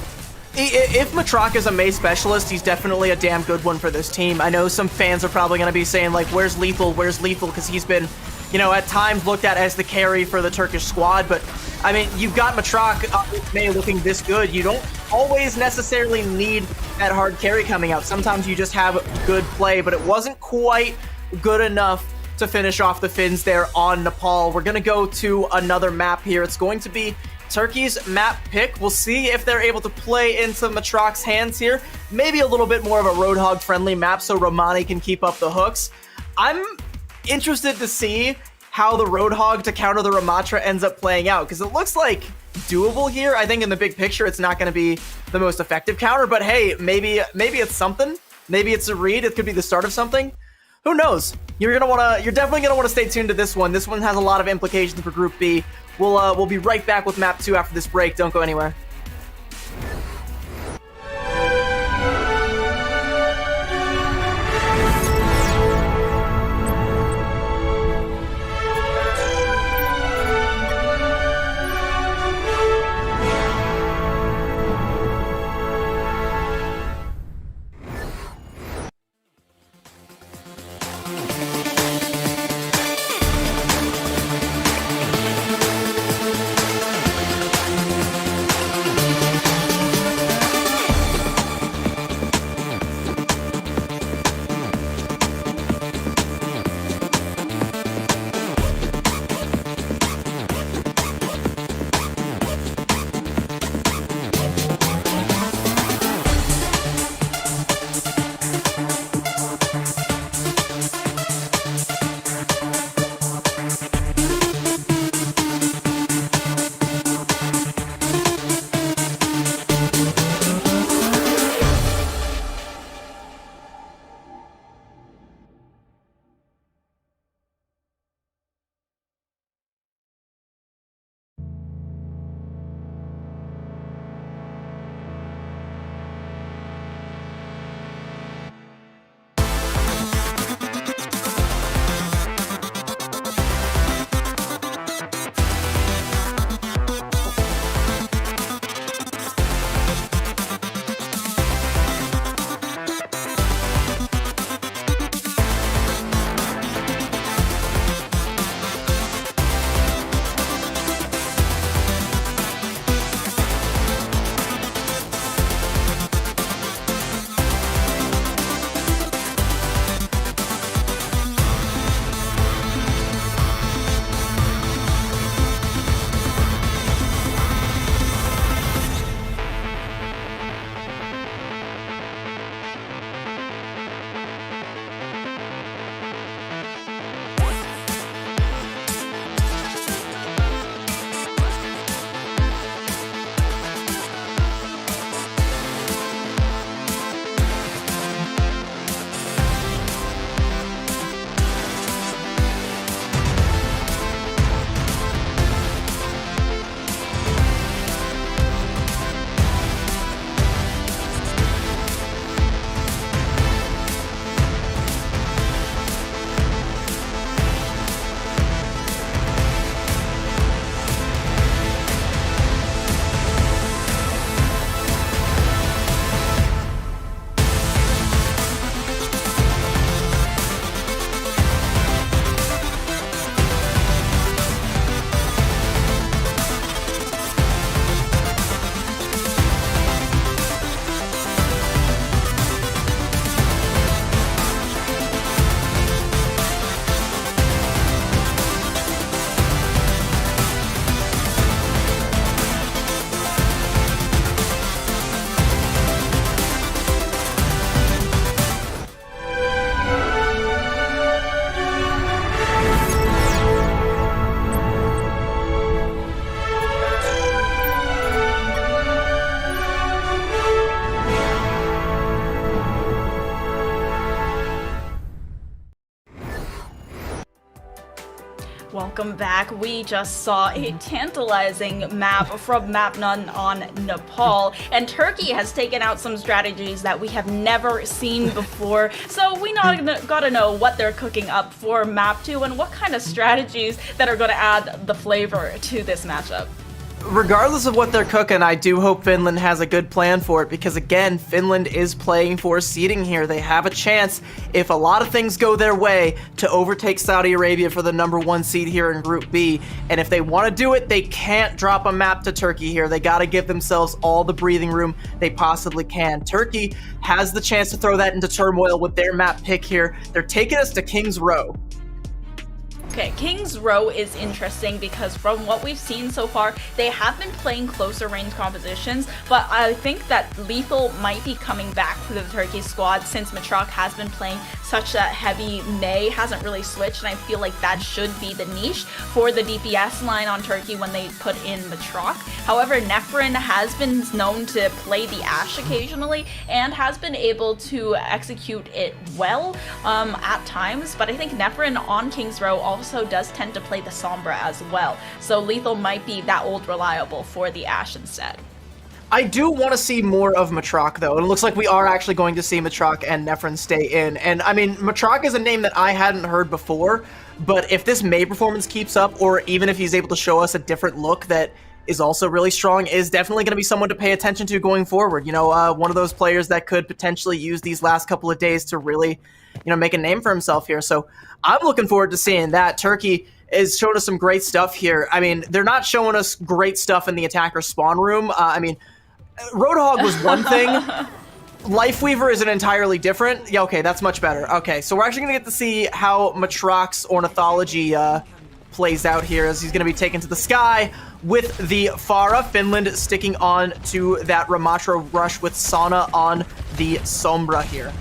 If Matrock is a Mei specialist, he's definitely a damn good one for this team. I know some fans are probably going to be saying, like, where's Lethal, because he's been, you know, at times looked at as the carry for the Turkish squad, but I mean, you've got Matrock with Mei looking this good. You don't always necessarily need that hard carry coming out. Sometimes you just have good play, but it wasn't quite good enough to finish off the Finns there on Nepal. We're going to go to another map here. It's going to be Turkey's map pick. We'll see if they're able to play into Matrock's hands here. Maybe a little bit more of a Roadhog friendly map so Romani can keep up the hooks. I'm interested to see how the Roadhog to counter the Ramatra ends up playing out, because it looks like doable here. I think in the big picture, it's not going to be the most effective counter, but hey, maybe it's something. Maybe it's a read. It could be the start of something. Who knows? You're definitely gonna want to stay tuned to this one. This one has a lot of implications for Group B. We'll be right back with Map 2 after this break. Don't go anywhere. Welcome back. We just saw a tantalizing map from Map None on Nepal, and Turkey has taken out some strategies that we have never seen before. So we gotta know what they're cooking up for Map 2 and what kind of strategies that are gonna add the flavor to this matchup. Regardless of what they're cooking, I do hope Finland has a good plan for it because, again, Finland is playing for seeding here. They have a chance, if a lot of things go their way, to overtake Saudi Arabia for the #1 seed here in Group B. And if they want to do it, they can't drop a map to Turkey here. They got to give themselves all the breathing room they possibly can. Turkey has the chance to throw that into turmoil with their map pick here. They're taking us to King's Row. Okay, King's Row is interesting because from what we've seen so far, they have been playing closer range compositions, but I think that Lethal might be coming back for the Turkey squad since Matrock has been playing such a heavy May, hasn't really switched, and I feel like that should be the niche for the DPS line on Turkey when they put in Matrock. However, Nefrin has been known to play the Ashe occasionally and has been able to execute it well at times, but I think Nefrin on King's Row also does tend to play the Sombra as well, so Lethal might be that old reliable for the Ashe instead. I do want to see more of Matrock, though, and it looks like we are actually going to see Matrock and Nefrin stay in. And, I mean, Matrock is a name that I hadn't heard before, but if this May performance keeps up, or even if he's able to show us a different look that is also really strong, is definitely going to be someone to pay attention to going forward. You know, one of those players that could potentially use these last couple of days to really, you know, make a name for himself here. So I'm looking forward to seeing that. Turkey is showing us some great stuff here. I mean, they're not showing us great stuff in the attacker spawn room. I mean, Roadhog was one thing. Lifeweaver is an entirely different. Yeah, okay, that's much better. Okay, so we're actually going to get to see how Matrock's ornithology plays out here as he's going to be taken to the sky with the Farah. Finland sticking on to that Ramatra rush with Sauna on the Sombra here.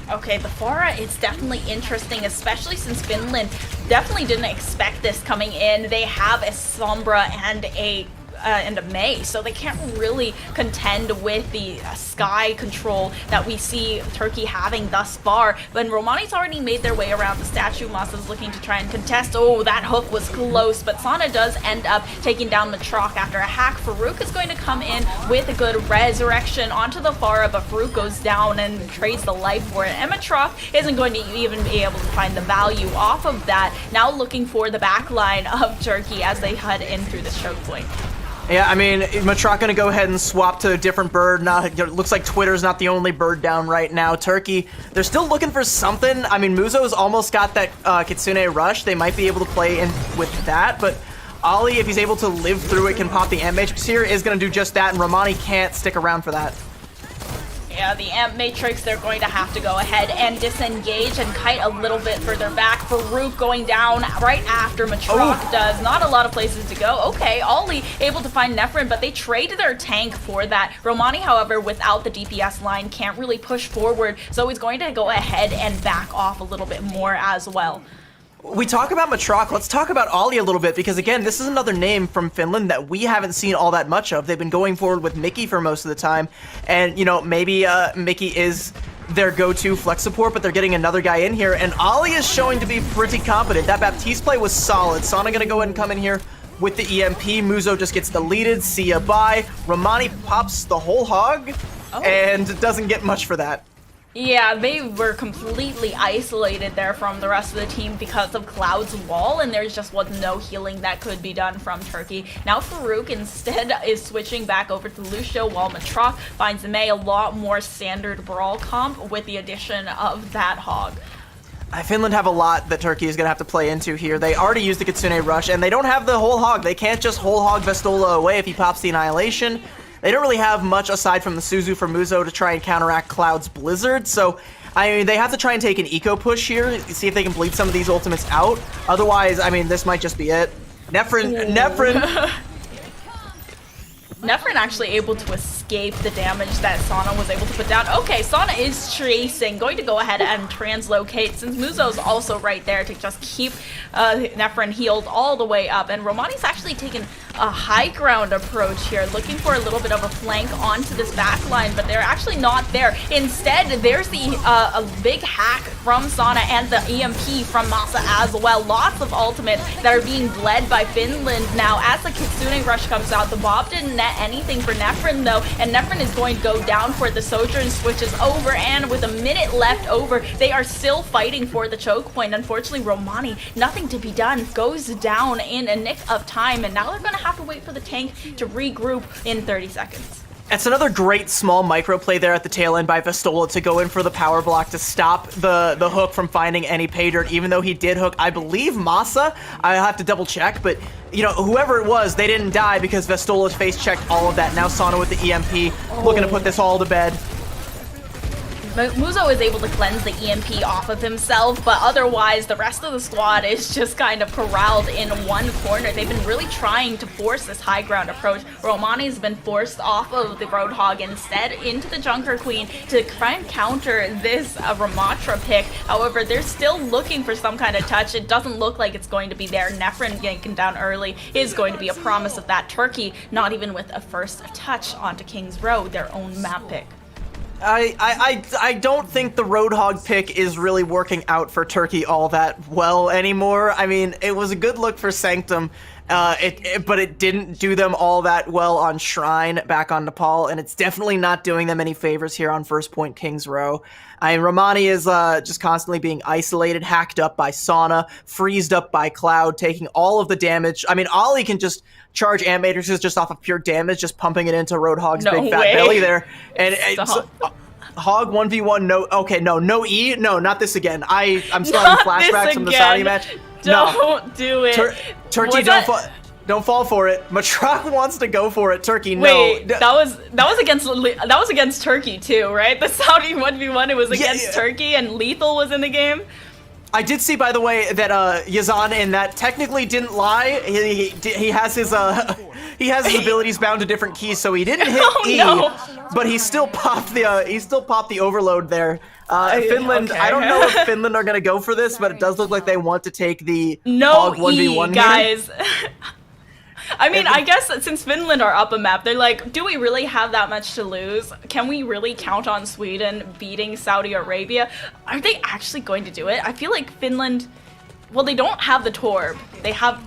Okay, the Farah is definitely interesting, especially since Finland definitely didn't expect this coming in. They have a Sombra and a May, so they can't really contend with the sky control that we see Turkey having thus far. But Romani's already made their way around the statue. Masa's looking to try and contest. Oh, that hook was close, but Sana does end up taking down Matrock after a hack. Farouk is going to come in with a good resurrection onto the Farah, but Farouk goes down and trades the life for it. And Matrock isn't going to even be able to find the value off of that. Now looking for the back line of Turkey as they head in through this choke point. Yeah, I mean, Matrock gonna go ahead and swap to a different bird. It looks like Twitter's not the only bird down right now. Turkey, they're still looking for something. I mean, Muzo's almost got that Kitsune rush. They might be able to play in with that, but Ali, if he's able to live through it, can pop the Amp Matrix here, is gonna do just that, and Romani can't stick around for that. Yeah, the Amp Matrix, they're going to have to go ahead and disengage and kite a little bit further back. Farouk going down right after Matrock does. Not a lot of places to go. Okay, Ollie able to find Nefrin, but they trade their tank for that. Romani, however, without the DPS line, can't really push forward, so he's going to go ahead and back off a little bit more as well. We talk about Matrock, let's talk about Ollie a little bit, because again, this is another name from Finland that we haven't seen all that much of. They've been going forward with Mickey for most of the time, and, you know, maybe Mickey is their go-to flex support, but they're getting another guy in here, and Ollie is showing to be pretty competent. That Baptiste play was solid. Sana gonna go ahead and come in here with the EMP. Muzo just gets deleted. See ya, bye. Romani pops the whole hog, and doesn't get much for that. Yeah, they were completely isolated there from the rest of the team because of Cloud's wall, and there just was no healing that could be done from Turkey. Now Farouk instead is switching back over to Lucio, while Matrock finds May a lot more standard brawl comp with the addition of that hog. Finland have a lot that Turkey is going to have to play into here. They already used the Kitsune rush, and they don't have the whole hog. They can't just whole hog Vestola away if he pops the Annihilation. They don't really have much aside from the Suzu for Muzo to try and counteract Cloud's Blizzard, so I mean, they have to try and take an eco push here, see if they can bleed some of these ultimates out. Otherwise, I mean, this might just be it. Nefrin Nefrin actually able to escape escape the damage that Sana was able to put down. Okay, Sana is tracing, going to go ahead and translocate since Muzo's also right there to just keep Nefren healed all the way up. And Romani's actually taken a high ground approach here, looking for a little bit of a flank onto this back line, but they're actually not there. Instead, there's the a big hack from Sana and the EMP from Masa as well. Lots of ultimates that are being bled by Finland now. As the Kitsune Rush comes out, the Bob didn't net anything for Nefren though, and Nefren is going to go down for the Sojourn switches over, and with a minute left over, they are still fighting for the choke point. Unfortunately, Romani, nothing to be done, goes down in a nick of time, and now they're going to have to wait for the tank to regroup in 30 seconds. It's another great small micro play there at the tail end by Vestola to go in for the power block to stop the hook from finding any pay dirt, even though he did hook, I believe, Masa. I have to double check, but you know, whoever it was, they didn't die because Vestola's face checked all of that. Now Sana with the EMP, looking to put this all to bed. Muzo is able to cleanse the EMP off of himself, but otherwise the rest of the squad is just kind of corralled in one corner. They've been really trying to force this high ground approach. Romani's been forced off of the Roadhog instead into the Junker Queen to try and counter this Ramatra pick. However, they're still looking for some kind of touch. It doesn't look like it's going to be there. Nefren getting down early is going to be a promise of that. Turkey, not even with a first touch onto King's Row, their own map pick. I don't think the Roadhog pick is really working out for Turkey all that well anymore. I mean, it was a good look for Sanctum, but it didn't do them all that well on Shrine back on Nepal, and it's definitely not doing them any favors here on First Point King's Row. Romani is just constantly being isolated, hacked up by Sana, freezed up by Cloud, taking all of the damage. I mean, Ollie can just charge Ant Matrices just off of pure damage, just pumping it into Roadhog's big fat belly there. And Hog 1v1, no E, no, not this again. I'm starting flashbacks from the Saudi match. Don't do it. Turkey, don't fall for it. Matrak wants to go for it. Turkey, no. Wait, that was against Turkey too, right? The Saudi 1v1, it was against Turkey, and Lethal was in the game. I did see, by the way, that Yazan in that technically didn't lie. He has his abilities bound to different keys, so he didn't hit E, but he still popped the overload there. Finland, okay. I don't know if Finland are gonna go for this, but it does look like they want to take the Hog 1v1 guys. I mean, I guess since Finland are up a map, they're like, do we really have that much to lose? Can we really count on Sweden beating Saudi Arabia? Are they actually going to do it? I feel like Finland, well, they don't have the Torb. They have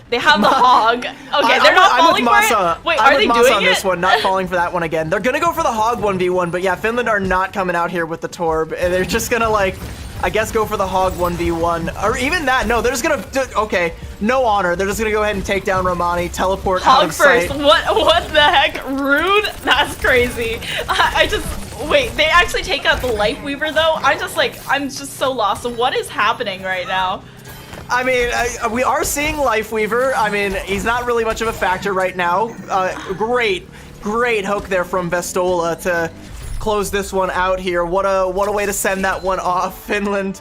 the Hog. Okay, they're not falling for it? Wait, are they doing on this one, not falling for that one again. They're gonna go for the Hog 1v1, but yeah, Finland are not coming out here with the Torb. And they're just gonna, like, I guess go for the Hog 1v1. Or even that, no, they're just gonna, okay, no honor. They're just gonna go ahead and take down Romani, teleport out of sight. Hog first, what the heck? Rude? That's crazy. I just, wait, they actually take out the Lifeweaver though? I'm just so lost. So what is happening right now? I mean, we are seeing Lifeweaver. I mean, he's not really much of a factor right now. Great hook there from Vestola to close this one out here. What a way to send that one off. Finland,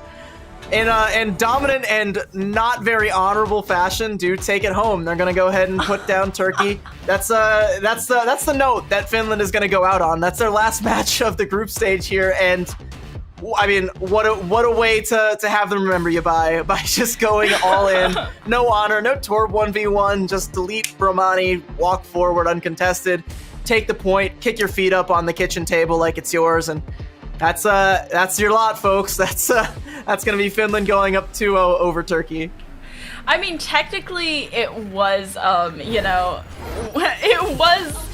in dominant and not very honorable fashion, do take it home. They're gonna go ahead and put down Turkey. That's the note that Finland is gonna go out on. That's their last match of the group stage here, and I mean, what a way to have them remember you by just going all in. No honor, no Torb 1v1, just delete Romani, walk forward uncontested, take the point, kick your feet up on the kitchen table like it's yours, and that's your lot, folks. That's gonna be Finland going up 2-0 over Turkey. I mean, technically, it was, you know, it was.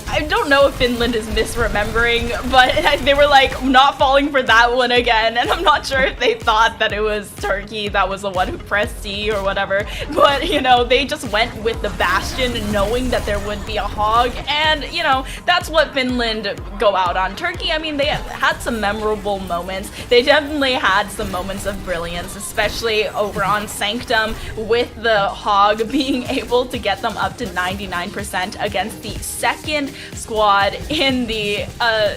I don't know if Finland is misremembering, but they were like not falling for that one again, and I'm not sure if they thought that it was Turkey that was the one who pressed C or whatever, but you know, they just went with the Bastion knowing that there would be a Hog, and you know, that's what Finland go out on. Turkey, I mean, they had some memorable moments. They definitely had some moments of brilliance, especially over on Sanctum with the Hog being able to get them up to 99% against the second squad in the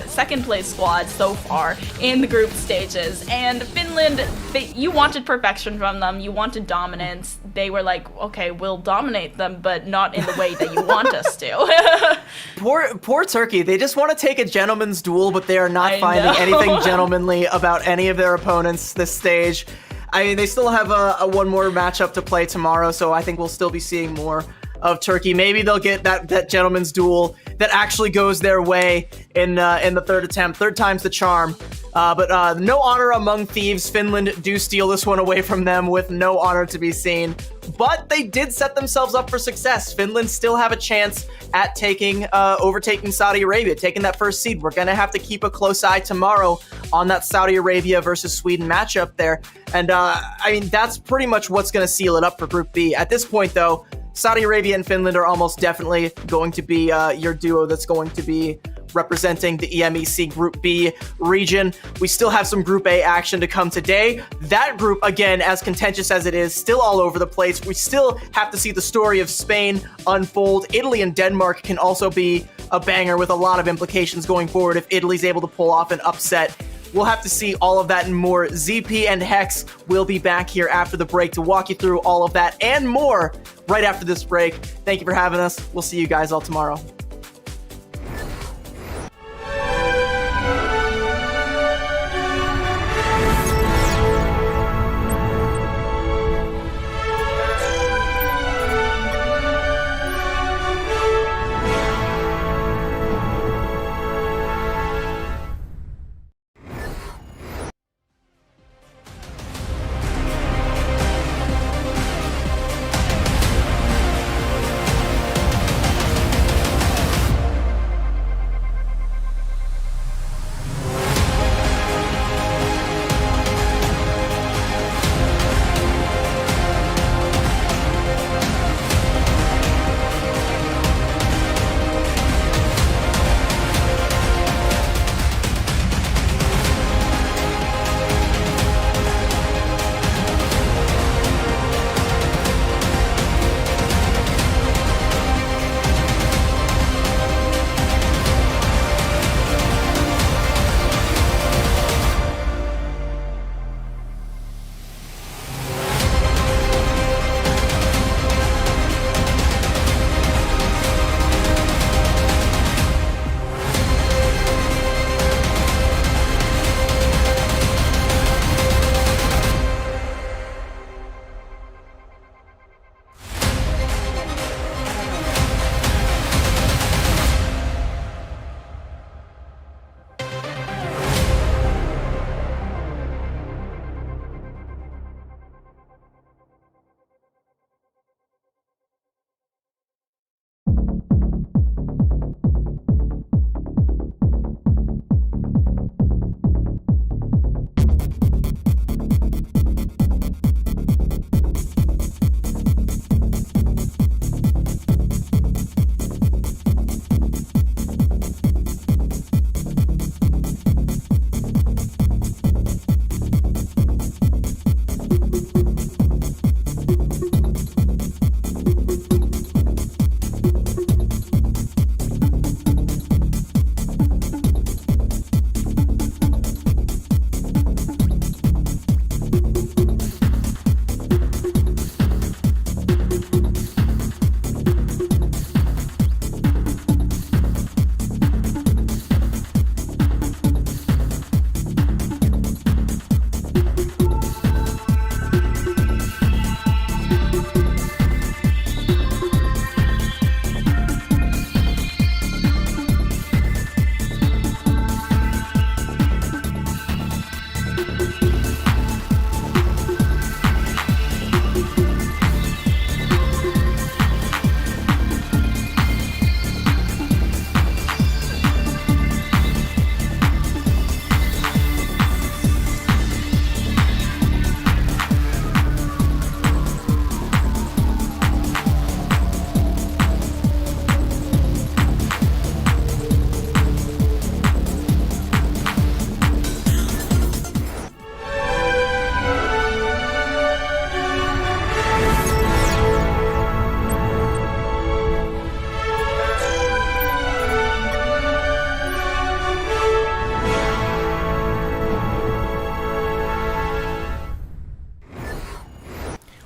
second place squad so far in the group stages. And Finland, you wanted perfection from them, you wanted dominance. they were like, okay, we'll dominate them, but not in the way that you want us to. Poor Turkey. They just want to take a gentleman's duel, but they are not finding anything gentlemanly about any of their opponents this stage. I mean, they still have a one more matchup to play tomorrow, so I think we'll still be seeing more of Turkey. Maybe they'll get that gentleman's duel that actually goes their way in the third attempt. Third time's the charm. But no honor among thieves. Finland do steal this one away from them with no honor to be seen. But they did set themselves up for success. Finland still have a chance at overtaking Saudi Arabia, taking that first seed. We're gonna have to keep a close eye tomorrow on that Saudi Arabia versus Sweden matchup there. And I mean, that's pretty much what's gonna seal it up for Group B. At this point, though, Saudi Arabia and Finland are almost definitely going to be your duo that's going to be representing the EMEC Group B region. We still have some Group A action to come today. That group, again, as contentious as it is, still all over the place. We still have to see the story of Spain unfold. Italy and Denmark can also be a banger with a lot of implications going forward if Italy's able to pull off an upset. We'll have to see all of that and more. ZP and Hex will be back here after the break to walk you through all of that and more right after this break. Thank you for having us. We'll see you guys all tomorrow.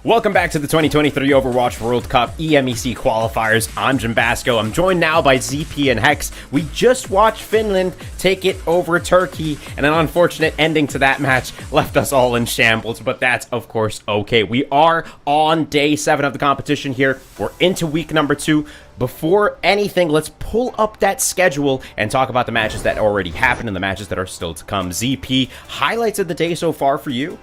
Welcome back to the 2023 Overwatch World Cup EMEC qualifiers. I'm Jim Basco. I'm joined now by ZP and Hex. We just watched Finland take it over Turkey, and an unfortunate ending to that match left us all in shambles, but that's, of course, okay. We are on day 7 of the competition here. We're into week number 2. Before anything, let's pull up that schedule and talk about the matches that already happened and the matches that are still to come. ZP, highlights of the day so far for you?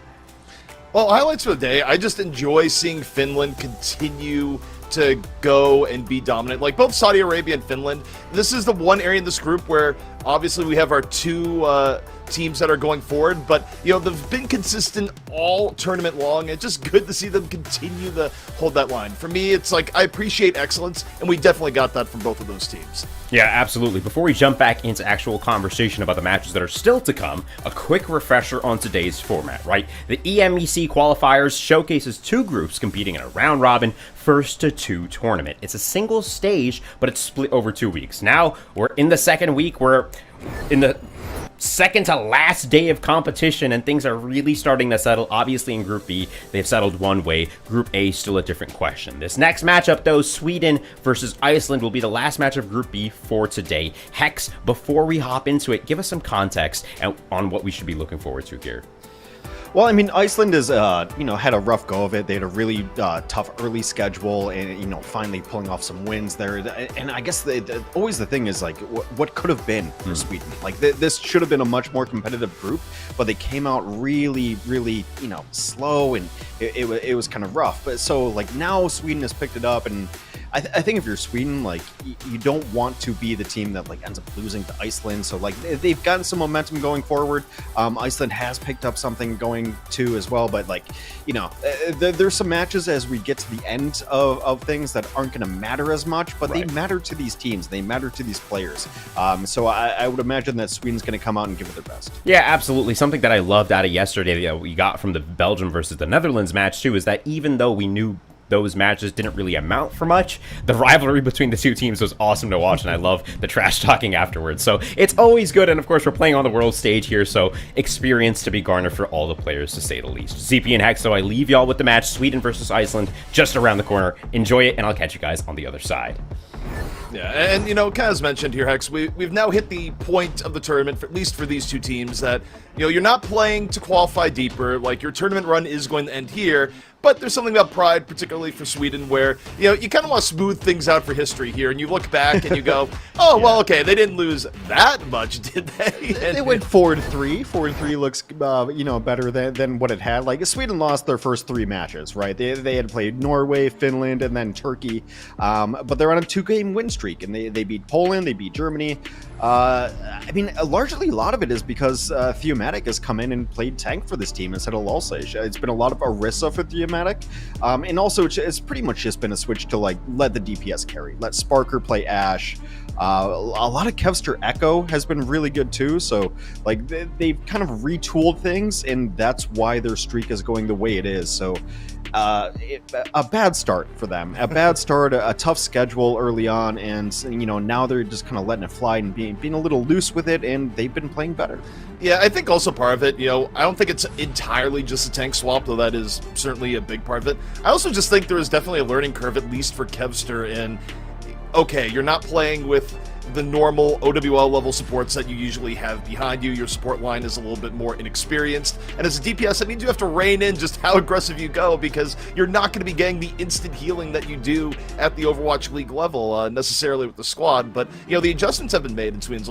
Well, highlights for the day, I just enjoy seeing Finland continue to go and be dominant. Like both Saudi Arabia and Finland, this is the one area in this group where obviously we have our two teams that are going forward, but you know, they've been consistent all tournament long. It's just good to see them continue to hold that line. For me, it's like I appreciate excellence, and we definitely got that from both of those teams. Yeah, absolutely. Before we jump back into actual conversation about the matches that are still to come, a quick refresher on today's format, right? The EMEC qualifiers showcases 2 groups competing in a round-robin first-to-2 tournament. It's a single stage, but it's split over 2 weeks. Now, we're in the second week. We're in the second to last day of competition, and things are really starting to settle. Obviously in Group B, they've settled one way. Group A, still a different question. This next matchup, though, Sweden versus Iceland, will be the last match of Group B for today. Hex, before we hop into it, give us some context on what we should be looking forward to here. Well, I mean, Iceland has, had a rough go of it. They had a really tough early schedule, and finally pulling off some wins there. And I guess always the thing is like, what could have been for Sweden? Like this should have been a much more competitive group, but they came out really, really, slow, and it was kind of rough. But so like now Sweden has picked it up, and I think if you're Sweden, like you don't want to be the team that like ends up losing to Iceland. So like they've gotten some momentum going forward. Iceland has picked up something going too as well, but like there's some matches as we get to the end of things that aren't going to matter as much, but They matter to these teams. They matter to these players. So I would imagine that Sweden's going to come out and give it their best. Yeah, absolutely. Something that I loved out of yesterday that we got from the Belgium versus the Netherlands match too is that even though we knew those matches didn't really amount for much, the rivalry between the two teams was awesome to watch, and I love the trash talking afterwards. So it's always good, and of course we're playing on the world stage here, so experience to be garnered for all the players, to say the least. ZP and Hex, so I leave y'all with the match, Sweden versus Iceland, just around the corner. Enjoy it, and I'll catch you guys on the other side. Yeah, and kind of as mentioned here, Hex, we've now hit the point of the tournament, at least for these two teams, that you're not playing to qualify deeper. Like your tournament run is going to end here, but there's something about pride, particularly for Sweden, where you kind of want to smooth things out for history here, and you look back and you go, oh well, okay, they didn't lose that much, did they? They went 4-3. 4-3 looks better than what it had. Like Sweden lost their first 3 matches, right? They had played Norway, Finland, and then Turkey, but they're on a 2-game win streak, and they beat Poland, they beat Germany. I mean, largely a lot of it is because THEIMPACTPLAY has come in and played tank for this team instead of Lulsage. It's been a lot of Orisa for THEIMPACTPLAY, and also it's pretty much just been a switch to like let the DPS carry, let Sparker play Ashe. A lot of Kevster Echo has been really good too, so like they've kind of retooled things, and that's why their streak is going the way it is. So a bad start for them, a tough schedule early on, and now they're just kind of letting it fly and being a little loose with it, and they've been playing better. Yeah, I think also part of it, I don't think it's entirely just a tank swap, though that is certainly a big part of it. I also just think there is definitely a learning curve, at least for Kevster, and okay, you're not playing with the normal OWL level supports that you usually have behind you. Your support line is a little bit more inexperienced, and as a DPS, that means you have to rein in just how aggressive you go, because you're not going to be getting the instant healing that you do at the Overwatch League level necessarily with the squad. But the adjustments have been made, and Sweden's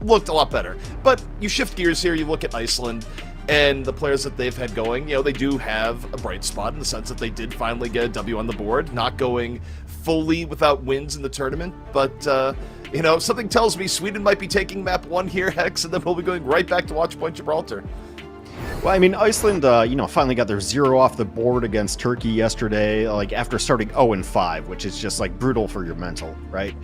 looked a lot better. But you shift gears here, you look at Iceland and the players that they've had going, they do have a bright spot in the sense that they did finally get a W on the board, not going fully without wins in the tournament, but something tells me Sweden might be taking map 1 here, Hex, and then we'll be going right back to Watch Point Gibraltar. Well, I mean, Iceland, finally got their 0 off the board against Turkey yesterday, like after starting 0-5, which is just like brutal for your mental, right?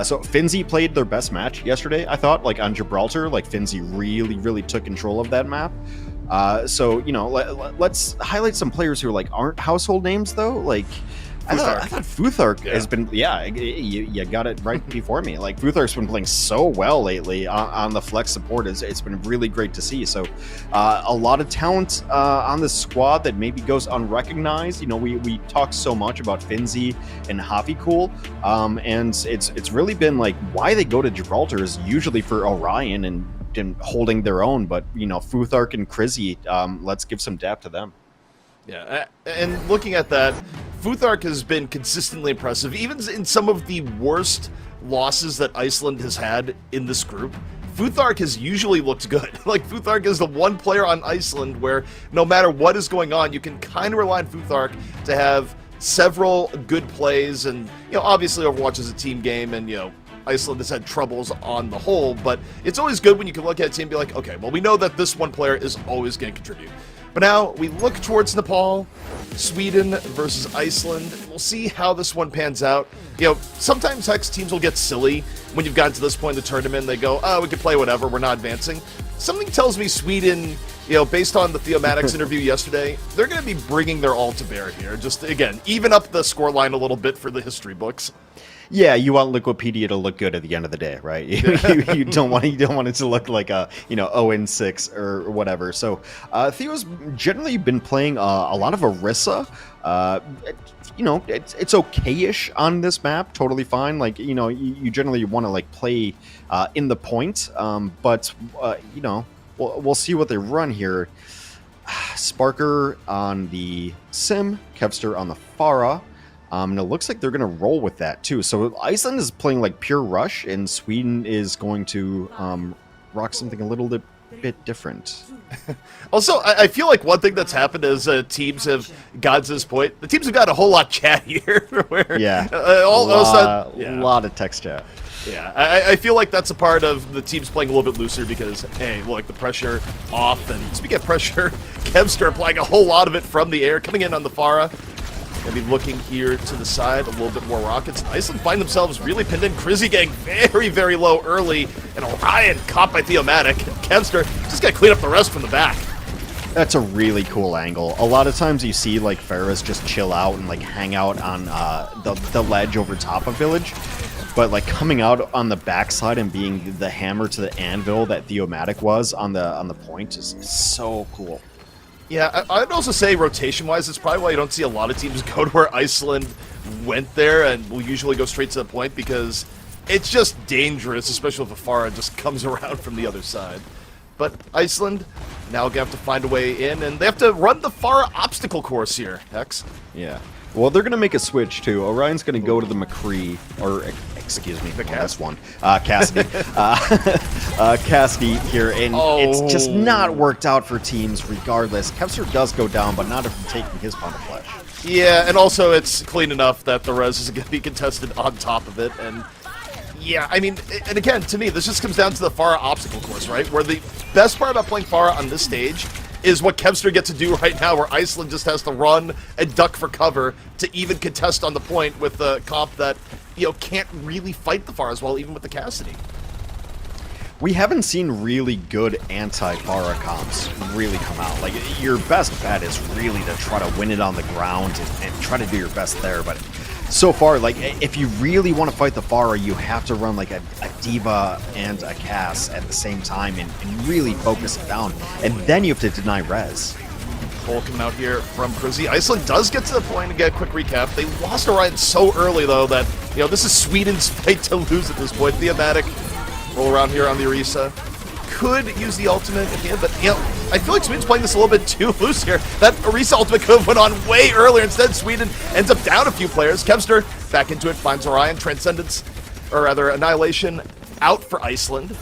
So Finzi played their best match yesterday, I thought, like on Gibraltar. Like Finzi really, really took control of that map. So let's highlight some players who aren't household names though. Like I thought Futhark has been, you got it right before me. Like, Futhark's been playing so well lately on the flex support. It's been really great to see. So, a lot of talent on this squad that maybe goes unrecognized. You know, we talk so much about Finzi and Havicool, and it's really been like why they go to Gibraltar is usually for Orion and holding their own. But, you know, Futhark and Krizzy, let's give some dap to them. Yeah, and looking at that, Futhark has been consistently impressive, even in some of the worst losses that Iceland has had in this group. Futhark has usually looked good. Like, Futhark is the one player on Iceland where no matter what is going on, you can kind of rely on Futhark to have several good plays. And, you know, obviously Overwatch is a team game, and, you know, Iceland has had troubles on the whole, but it's always good when you can look at a team and be like, okay, well, we know that this one player is always going to contribute. But now we look towards Nepal, Sweden versus Iceland. We'll see how this one pans out. You know, sometimes Hex teams will get silly when you've gotten to this point in the tournament. They go, oh, we can play whatever, we're not advancing. Something tells me Sweden, you know, based on the THEIMPACTPLAY interview yesterday, they're going to be bringing their all to bear here. Just, again, even up the scoreline a little bit for the history books. Yeah, you want Liquipedia to look good at the end of the day, right? You don't want it to look like a 0-6 or whatever. So Theo's generally been playing a lot of Orisa. You know, it's okay-ish on this map, totally fine. Like, you know, you generally want to like play in the point, but you know, we'll see what they run here. Sparker on the Sim, Kevster on the Pharah. And it looks like they're going to roll with that, too. So Iceland is playing, like, pure rush, and Sweden is going to rock something a little bit different. Also, I feel like one thing that's happened is teams have gotten to this point. The teams have gotten a whole lot chattier. Where, yeah. A lot of text chat. Yeah, I feel like that's a part of the teams playing a little bit looser because, hey, look, the pressure off. And speaking of pressure, Kevster applying a whole lot of it from the air, coming in on the Pharah. Gonna be looking here to the side, a little bit more rockets. Iceland find themselves really pinned in. Krizzy getting very, very low early, and Orion caught by THEIMPACTPLAY. Kevster just gotta clean up the rest from the back. That's a really cool angle. A lot of times you see like Pharahs just chill out and like hang out on the ledge over top of Village, but like coming out on the backside and being the hammer to the anvil that THEIMPACTPLAY was on the point is so cool. Yeah, I'd also say rotation-wise, it's probably why you don't see a lot of teams go to where Iceland went there and will usually go straight to the point because it's just dangerous, especially if a Pharah just comes around from the other side. But Iceland now going to have to find a way in, and they have to run the Pharah obstacle course here, Hex. Yeah. Well, they're going to make a switch, too. Orion's going to go to the McCree, or, excuse me, the one. Cassidy. Cassidy here, and it's just not worked out for teams regardless. Kevster does go down, but not if you're taking his pound of flesh. Yeah, and also it's clean enough that the res is going to be contested on top of it, and yeah, I mean, and again, to me, this just comes down to the Pharah obstacle course, right? Where the best part about playing Pharah on this stage is what Kevster gets to do right now, where Iceland just has to run and duck for cover to even contest on the point with the comp that, you know, can't really fight the Pharah as well, even with the Cassidy. We haven't seen really good anti-Pharah comps really come out. Like, your best bet is really to try to win it on the ground and try to do your best there, but so far, like, if you really want to fight the Pharah, you have to run, like, a D.Va and a Cass at the same time and really focus it down. And then you have to deny res. Cole coming out here from Krizzy. Iceland does get to the point and get a quick recap. They lost Orion so early, though, that, you know, this is Sweden's fight to lose at this point. THEIMPACTPLAY roll around here on the Orisa. Could use the ultimate again, but, you know, I feel like Sweden's playing this a little bit too loose here. That Orisa ultimate could have went on way earlier. Instead, Sweden ends up down a few players. Kevster back into it, finds Orion. Transcendence, or rather Annihilation, out for Iceland.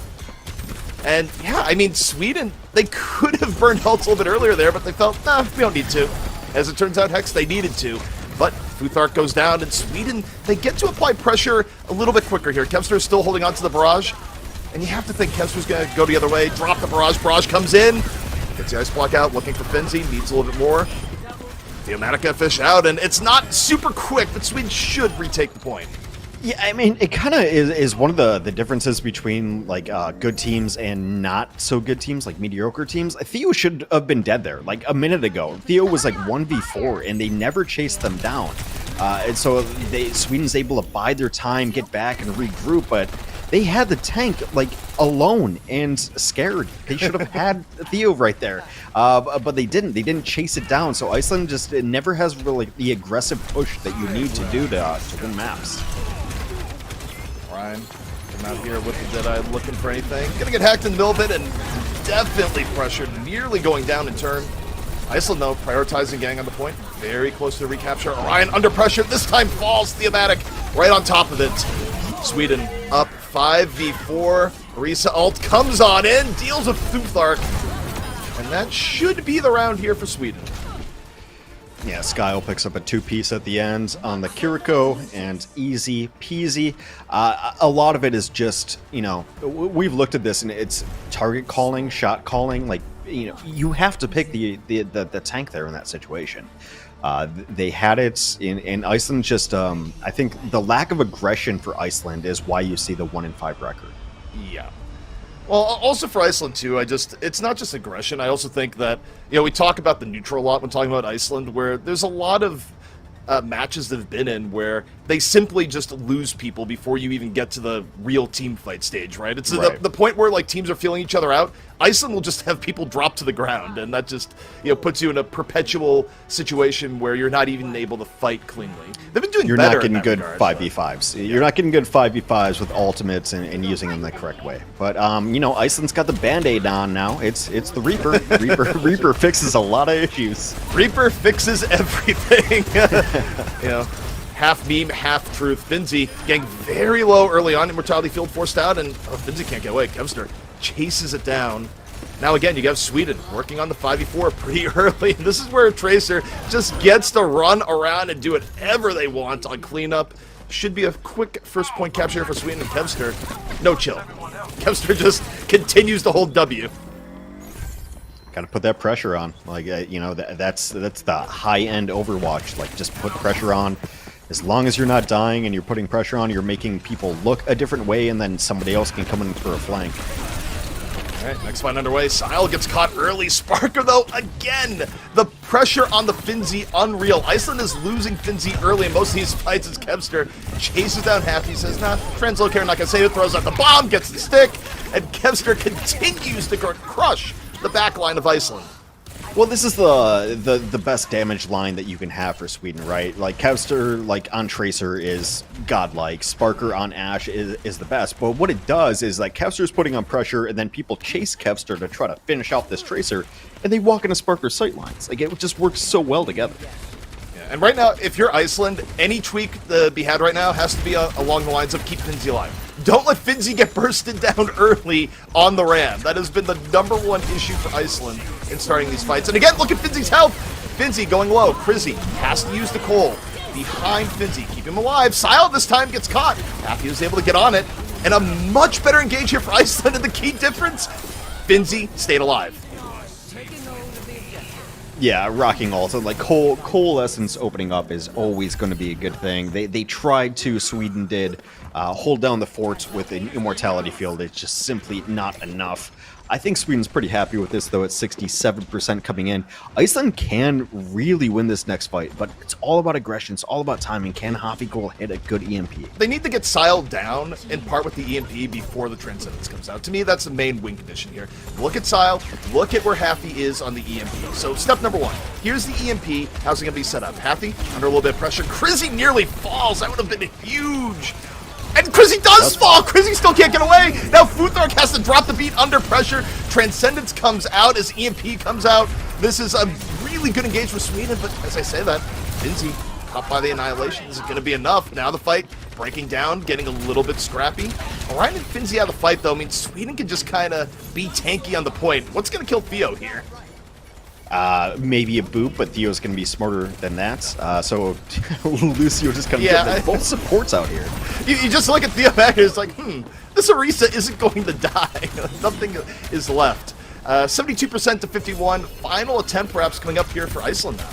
And, yeah, I mean, Sweden, they could have burned ults a little bit earlier there, but they felt, nah, we don't need to. As it turns out, Hex, they needed to. But Futhark goes down, and Sweden, they get to apply pressure a little bit quicker here. Kevster is still holding on to the barrage. And you have to think Kevster's going to go the other way, drop the barrage. Barrage comes in, gets the ice block out, looking for Finzi, needs a little bit more. THEIMPACTPLAY fish out, and it's not super quick, but Sweden should retake the point. Yeah, I mean, it kind of is one of the differences between, like, good teams and not so good teams, like mediocre teams. Theo should have been dead there, like, a minute ago. Theo was, like, 1v4, and they never chased them down. And so Sweden's able to bide their time, get back, and regroup, but they had the tank, like, alone and scared. They should have had Theo right there, but they didn't. They didn't chase it down, so Iceland just never has really the aggressive push that you need to do to win maps. Ryan, come out here with the Deadeye looking for anything. Gonna get hacked in the middle of it and definitely pressured, nearly going down in turn. Iceland, though, prioritizing getting on the point. Very close to the recapture. Orion under pressure. This time falls. Theomatic right on top of it. Sweden up 5v4. Orisa ult comes on in, deals with Futhark. And that should be the round here for Sweden. Yeah, Skyle picks up a 2-piece at the end on the Kiriko, and easy peasy. A lot of it is just, you know, we've looked at this, and it's target calling, shot calling. Like, you know, you have to pick the tank there in that situation. They had it in Iceland. Just I think the lack of aggression for Iceland is why you see the 1-5 record. Yeah. Well, also for Iceland too, it's not just aggression. I also think that, you know, we talk about the neutral a lot when talking about Iceland, where there's a lot of matches that have been in where they simply just lose people before you even get to the real team fight stage, right? It's Right. The point where, like, teams are feeling each other out. Iceland will just have people drop to the ground, and that just, you know, puts you in a perpetual situation where you're not even able to fight cleanly. They've been doing You're better not getting in that good regard, 5v5s. You're not getting good 5v5s with ultimates and using them the correct way. But you know, Iceland's got the Band-Aid on now. It's the Reaper. Reaper fixes a lot of issues. Reaper fixes everything. You know, half meme, half truth. Finzi getting very low early on. Immortality field forced out, and Finzi can't get away. Kevster chases it down. Now again, you have Sweden working on the 5v4 pretty early. And this is where Tracer just gets to run around and do whatever they want on cleanup. Should be a quick first point capture for Sweden and Kevster. No chill. Kevster just continues to hold W. Got to put that pressure on. Like, you know, that's the high-end Overwatch. Like, just put pressure on. As long as you're not dying and you're putting pressure on, you're making people look a different way, and then somebody else can come in for a flank. All right, next fight underway. Sile gets caught early. Sparker, though, again, the pressure on the Finzi, unreal. Iceland is losing Finzi early in most of these fights as Kevster chases down Happy, says, nah, translocate, not gonna save it, throws out the bomb, gets the stick, and Kevster continues to crush the back line of Iceland. Well, this is the best damage line that you can have for Sweden, right? Like, Kevster, like, on Tracer is godlike. Sparker on Ashe is the best. But what it does is, like, Kevster's putting on pressure, and then people chase Kevster to try to finish off this Tracer, and they walk into Sparker's sightlines. Like, it just works so well together. And right now, if you're Iceland, any tweak to be had right now has to be along the lines of keep Finzi alive. Don't let Finzi get bursted down early on the Ram. That has been the #1 issue for Iceland in starting these fights. And again, look at Finzi's health. Finzi going low. Krizzy has to use the Cole behind Finzi. Keep him alive. Sile this time gets caught. Happy was able to get on it. And a much better engage here for Iceland. And the key difference, Finzi stayed alive. Yeah, rocking also. Like, Coalescence opening up is always going to be a good thing. They tried to, Sweden did, hold down the forts with an Immortality field. It's just simply not enough. I think Sweden's pretty happy with this, though, at 67% coming in. Iceland can really win this next fight, but it's all about aggression. It's all about timing. Can Hafigol hit a good EMP? They need to get Sile down in part with the EMP before the Transcendence comes out. To me, that's the main win condition here. Look at Sile. Look at where Happy is on the EMP. So step number 1. Here's the EMP. How's it going to be set up? Happy under a little bit of pressure. Krizzy nearly falls. That would have been huge. And Krizzy does fall! Krizzy still can't get away! Now Futhark has to drop the beat under pressure. Transcendence comes out as EMP comes out. This is a really good engage for Sweden, but as I say that, Finzi caught by the Annihilation. Is it going to be enough? Now the fight breaking down, getting a little bit scrappy. Orion and Finzi out of the fight, though, means Sweden can just kind of be tanky on the point. What's going to kill Theo here? Maybe a boop, but Theo's going to be smarter than that. So Lucio just kind of getting both supports out here. You just look at Theo back here, it's like, this Orisa isn't going to die. Nothing is left. 72% to 51. Final attempt perhaps coming up here for Iceland now.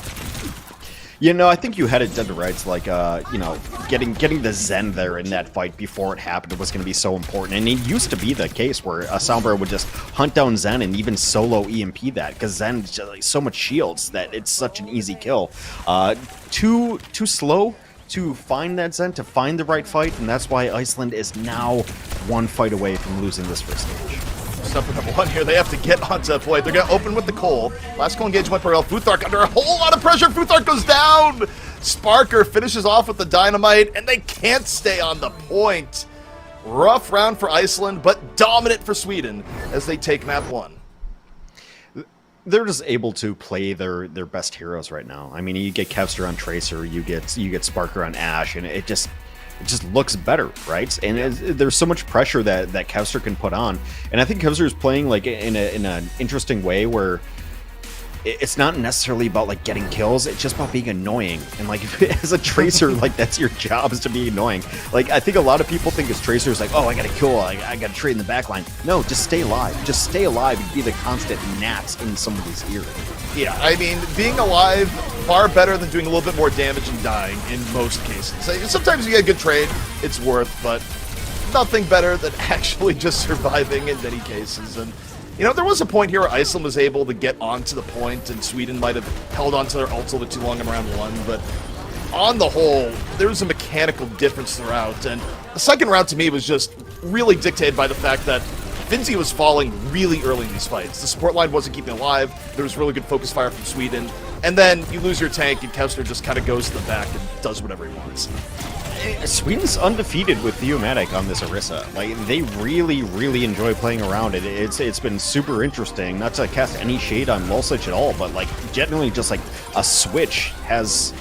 You know, I think you had it dead to rights. Like, you know, getting the Zen there in that fight before it happened was going to be so important. And it used to be the case where a Sombra would just hunt down Zen and even solo EMP that, because Zen just, like, so much shields that it's such an easy kill. Too slow to find that zen, to find the right fight, and that's why Iceland is now one fight away from losing this first stage. Step number one here, they have to get onto that point. They're going to open with the Cole. Last Cole engagement went for real. Futhark under a whole lot of pressure. Futhark goes down. Sparker finishes off with the dynamite, and they can't stay on the point. Rough round for Iceland, but dominant for Sweden as they take map 1. They're just able to play their best heroes right now. I mean, you get Kevster on Tracer, you get Sparker on Ashe, and it just looks better, right? And there's so much pressure that Kevster can put on, and I think Kevster is playing like in an interesting way where it's not necessarily about like getting kills, it's just about being annoying. And like as a Tracer, like that's your job, is to be annoying. Like I think a lot of people think as Tracers like, oh, I gotta kill, I gotta trade in the backline. No, just stay alive. Just stay alive and be the constant gnats in somebody's ear. Yeah, I mean, being alive, far better than doing a little bit more damage and dying in most cases. Sometimes you get a good trade, it's worth, but nothing better than actually just surviving in many cases. And you know, there was a point here where Iceland was able to get onto the point, and Sweden might have held onto their ults a little bit too long in round 1, but on the whole, there was a mechanical difference throughout, and the second round to me was just really dictated by the fact that Finzi was falling really early in these fights. The support line wasn't keeping alive, there was really good focus fire from Sweden, and then you lose your tank, and Kevster just kind of goes to the back and does whatever he wants. Sweden's undefeated with THEIMPACTPLAY on this Orisa. Like they really enjoy playing around it. It's been super interesting. Not to cast any shade on Lulsich at all, but like generally just like a switch has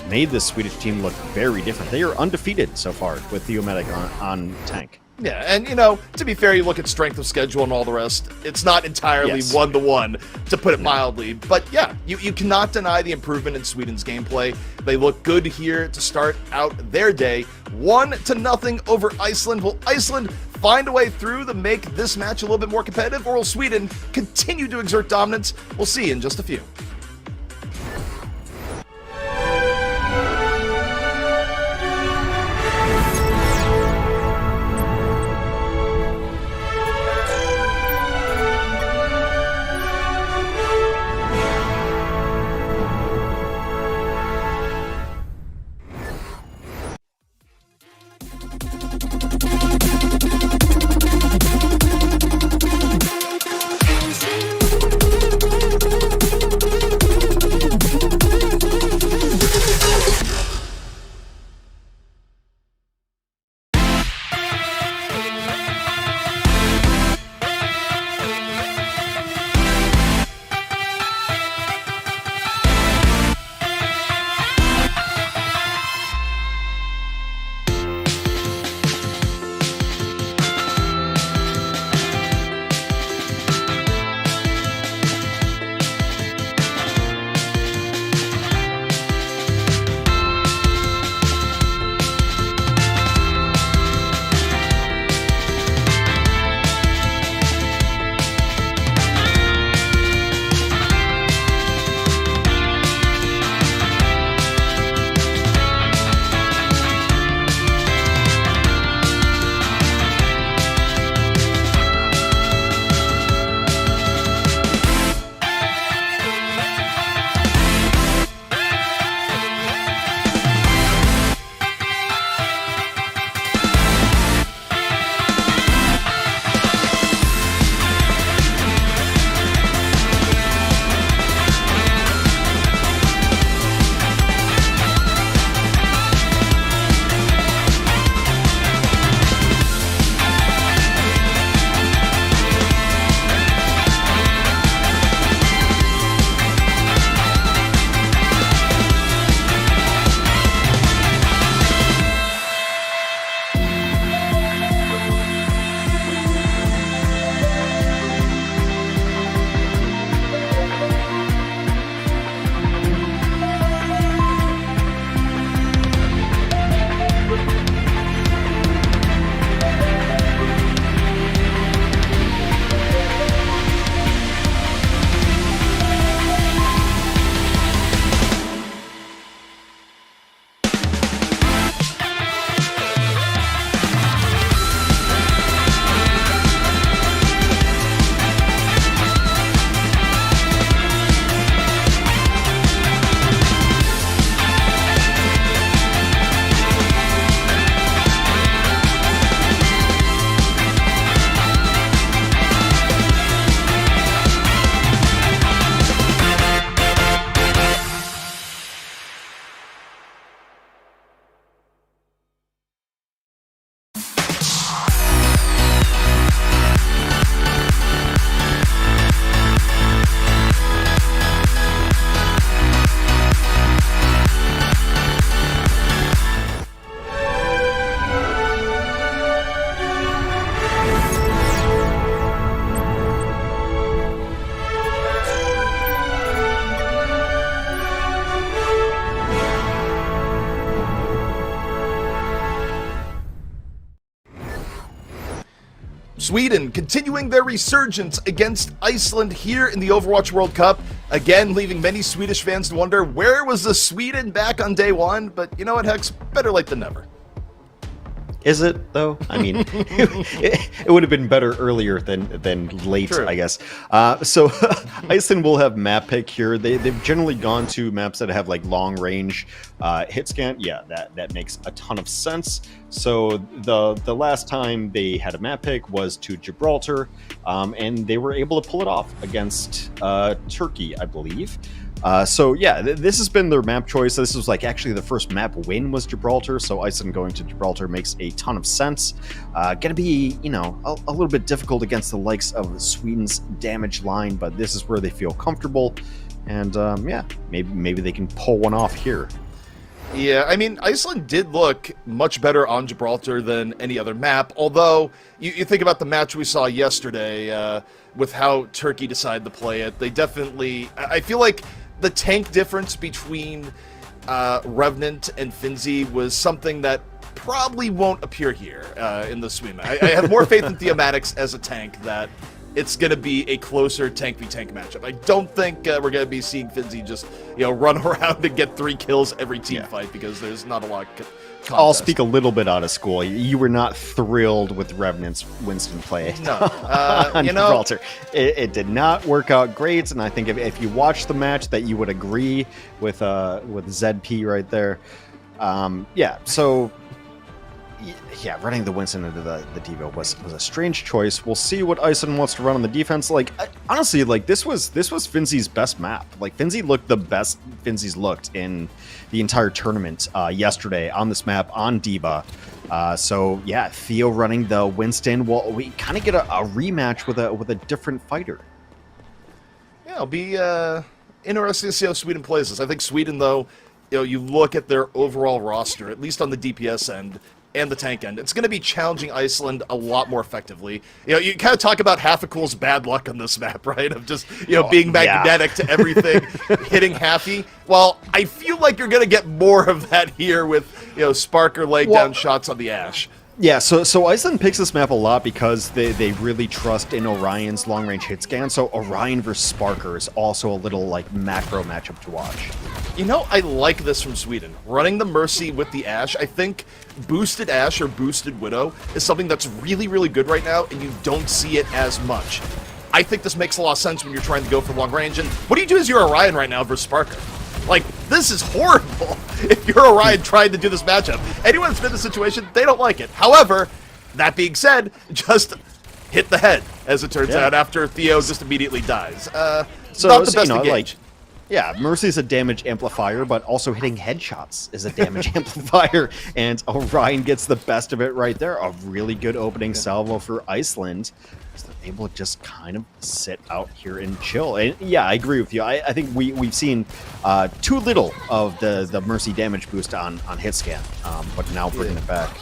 made this Swedish team look very different. They are undefeated so far with THEIMPACTPLAY on tank. Yeah, and you know, to be fair, you look at strength of schedule and all the rest, it's not entirely one-to-one, to put it mildly. But yeah, you cannot deny the improvement in Sweden's gameplay. They look good here to start out their day. 1-0 over Iceland. Will Iceland find a way through to make this match a little bit more competitive, or will Sweden continue to exert dominance? We'll see in just a few. Sweden continuing their resurgence against Iceland here in the Overwatch World Cup. Again, leaving many Swedish fans to wonder, where was the Sweden back on day one? But you know what, Hex? Better late than never. Is it, though? I mean, it would have been better earlier than late, True. I guess. So Iceland will have map pick here. They've generally gone to maps that have like long range hit scan. Yeah, that makes a ton of sense. So the last time they had a map pick was to Gibraltar, and they were able to pull it off against Turkey, I believe. So yeah, this has been their map choice. This was like actually the first map win was Gibraltar, so Iceland going to Gibraltar makes a ton of sense. Gonna be, you know, a little bit difficult against the likes of Sweden's damage line, but this is where they feel comfortable, and yeah, maybe they can pull one off here. Yeah, I mean, Iceland did look much better on Gibraltar than any other map, although you think about the match we saw yesterday with how Turkey decided to play it. They definitely, I feel like the tank difference between Revenant and Finzi was something that probably won't appear here in the Sweden. I have more faith in THEIMPACTPLAY as a tank that it's going to be a closer tank-v-tank matchup. I don't think we're going to be seeing Finzi just, you know, run around and get 3 kills every team fight, because there's not a lot of contest. I'll speak a little bit out of school. You were not thrilled with Revenant's Winston play on you know, Gibraltar. It did not work out great, and I think if you watch the match that you would agree with ZP right there. Yeah, so yeah, running the Winston into the Devo was a strange choice. We'll see what Iceland wants to run on the defense. Like, honestly, like this was Finzi's best map. Like, Finzi looked the best Finzi's looked in the entire tournament yesterday on this map on Diva. So yeah, Theo running the Winston. Well, we kind of get a rematch with a different fighter. Yeah, it'll be interesting to see how Sweden plays this. I think Sweden, though, you know, you look at their overall roster, at least on the DPS end and the tank end, it's going to be challenging Iceland a lot more effectively. You know, you kind of talk about Half-A-Cool's bad luck on this map, right? Of just, you know, being magnetic to everything, hitting Halfy. Well, I feel like you're going to get more of that here with, you know, Sparker laying down shots on the Ashe. Yeah, so Iceland picks this map a lot because they really trust in Orion's long-range hit scan, so Orion versus Sparker is also a little, like, macro matchup to watch. You know, I like this from Sweden. Running the Mercy with the Ashe, I think boosted Ashe or boosted Widow is something that's really, really good right now, and you don't see it as much. I think this makes a lot of sense when you're trying to go for long range, and what do you do as your Orion right now versus Sparker? Like, this is horrible if you're Orion trying to do this matchup. Anyone that's been in this situation, they don't like it. However, that being said, just hit the head, as it turns out, after Theo just immediately dies. So, not the best you know, engage. like, yeah, Mercy is a damage amplifier, but also hitting headshots is a damage amplifier, and Orion gets the best of it right there. A really good opening salvo for Iceland. So they're able to just kind of sit out here and chill. And yeah, I agree with you. I think we've seen too little of the Mercy damage boost on hit scan, but now bringing it back.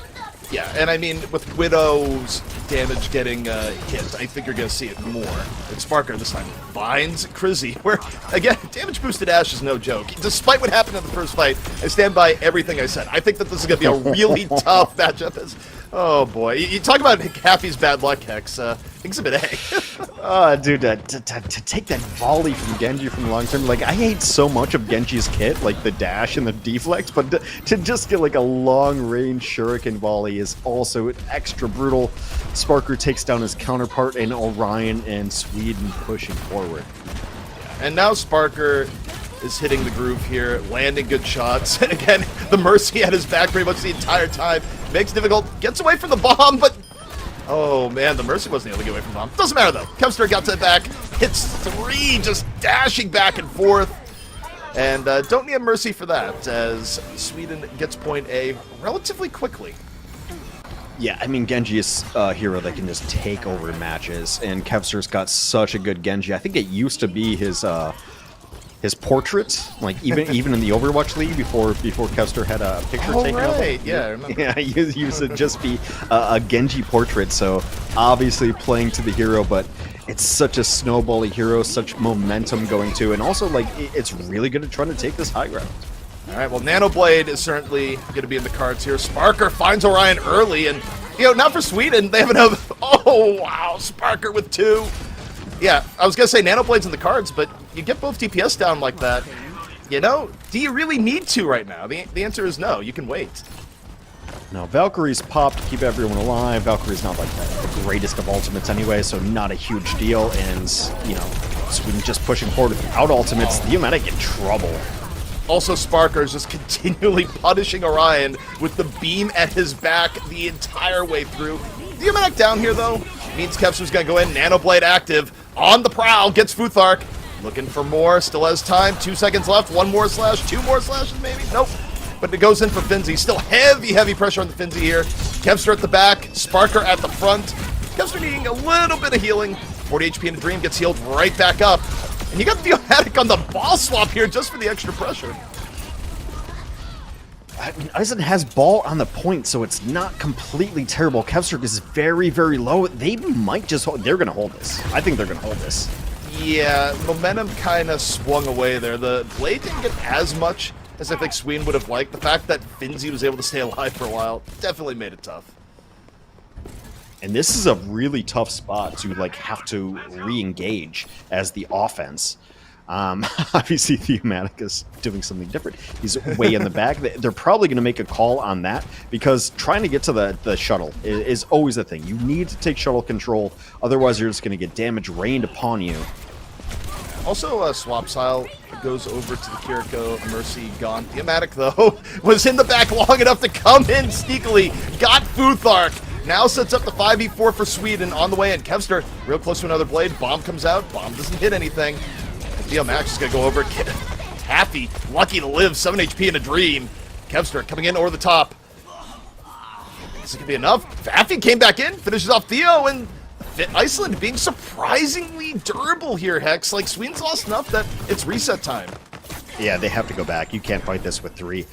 Yeah, and I mean, with Widow's damage getting hit, I think you're going to see it more. And Sparker this time finds Crizzy, where, again, damage boosted Ashe is no joke. Despite what happened in the first fight, I stand by everything I said. I think that this is going to be a really tough matchup. Oh boy, you talk about Happy's bad luck, Hex. Exhibit A. Dude, to take that volley from Genji from long term, like, I hate so much of Genji's kit, like the dash and the deflect, but to just get like a long range shuriken volley is also extra brutal. Sparker takes down his counterpart, and Orion and Sweden pushing forward. And now Sparker is hitting the groove here, landing good shots. And again, the Mercy at his back pretty much the entire time. Makes it difficult, gets away from the bomb, but oh man, the Mercy wasn't able to get away from the bomb. Doesn't matter though. Kevster got to the back, hits 3, just dashing back and forth. And don't need a Mercy for that, as Sweden gets point A relatively quickly. Yeah, I mean, Genji is a hero that can just take over matches, and Kevster's got such a good Genji. I think it used to be his portrait, like even in the Overwatch League before Kevster had a picture taken of him. Yeah, I remember. Yeah, he used to just be a Genji portrait, so obviously playing to the hero, but it's such a snowbally hero, such momentum going to, and also, like, it's really good at trying to take this high ground. All right, well, Nanoblade is certainly going to be in the cards here. Sparker finds Orion early, and, you know, not for Sweden. They have another... Oh, Oh, wow. Sparker with 2. Yeah, I was going to say Nanoblade's in the cards, but you get both DPS down like that. You know, do you really need to right now? The answer is no. You can wait. No, Valkyrie's popped to keep everyone alive. Valkyrie's not like the greatest of ultimates anyway, so not a huge deal. And, you know, Sweden just pushing forward without ultimates. The EMEC in trouble. Also, Sparker is just continually punishing Orion with the beam at his back the entire way through. The EMEC down here, though, means Kevster's going to go in. Nanoblade active. On the prowl. Gets Futhark. Looking for more. Still has time. 2 seconds left. 1 more slash. 2 more slashes, maybe? Nope. But it goes in for Finzi. Still heavy pressure on the Finzi here. Kevster at the back. Sparker at the front. Kevster needing a little bit of healing. 40 HP in the Dream. Gets healed right back up. And you got the Theomatic on the ball swap here just for the extra pressure. I mean, Eisen has ball on the point, so it's not completely terrible. Kevster is very, very low. They might just hold. They're going to hold this. I think they're going to hold this. Yeah, momentum kind of swung away there. The Blade didn't get as much as I think Sweden would have liked. The fact that Finzi was able to stay alive for a while definitely made it tough. And this is a really tough spot to like have to re-engage as the offense. Obviously, Theomatic is doing something different. He's way in the back. They're probably going to make a call on that because trying to get to the shuttle is always a thing. You need to take shuttle control, otherwise you're just going to get damage rained upon you. Also, Swap Style goes over to the Kiriko. Mercy gone. Theomatic, though, was in the back long enough to come in sneakily. Got Futhark. Now sets up the 5v4 for Sweden on the way in. Kevster real close to another blade. Bomb comes out. Bomb doesn't hit anything. Theomatic is going to go over. Taffy, lucky to live. 7 HP in a Dream. Kevster coming in over the top. Is it going to be enough? Taffy came back in. Finishes off Theo. And Iceland being surprisingly durable here, Hex. Like, Sweden's lost enough that it's reset time. Yeah, they have to go back. You can't fight this with 3.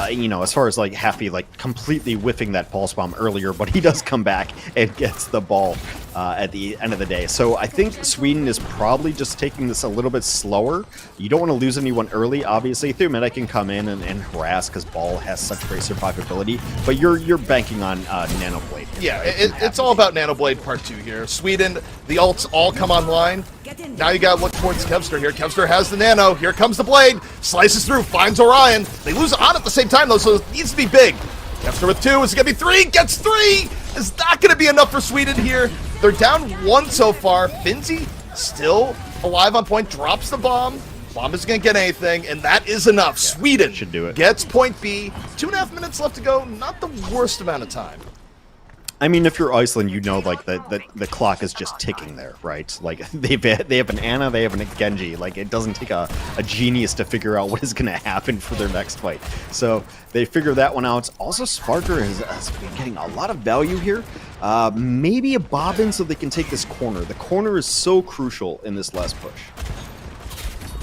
You know, as far as like Happy like completely whiffing that pulse bomb earlier, but he does come back and gets the ball at the end of the day. So I think Sweden is probably just taking this a little bit slower. You don't want to lose anyone early, obviously. Theomatic can come in and harass because Ball has such great survivability, but you're banking on Nanoblade. Yeah, it's all about Nanoblade Part 2 here. Sweden, the ults all come online. Now you gotta look towards Kevster here. Kevster has the Nano. Here comes the Blade. Slices through, finds Orion. They lose on at the same time, though, so it needs to be big. Kevster with 2. Is it gonna be 3? Gets 3! Is not gonna be enough for Sweden here. They're down 1 so far. Finzi still alive on point. Drops the bomb. Bomb isn't gonna get anything, and that is enough. Yeah, Sweden should do it. Gets point B. 2.5 minutes left to go. Not the worst amount of time. I mean, if you're Iceland, you know, like, the clock is just ticking there, right? Like, they have an Ana, they have a Genji. Like, it doesn't take a genius to figure out what is going to happen for their next fight. So, they figure that one out. Also, Sparker has been getting a lot of value here. Maybe a bobbin so they can take this corner. The corner is so crucial in this last push.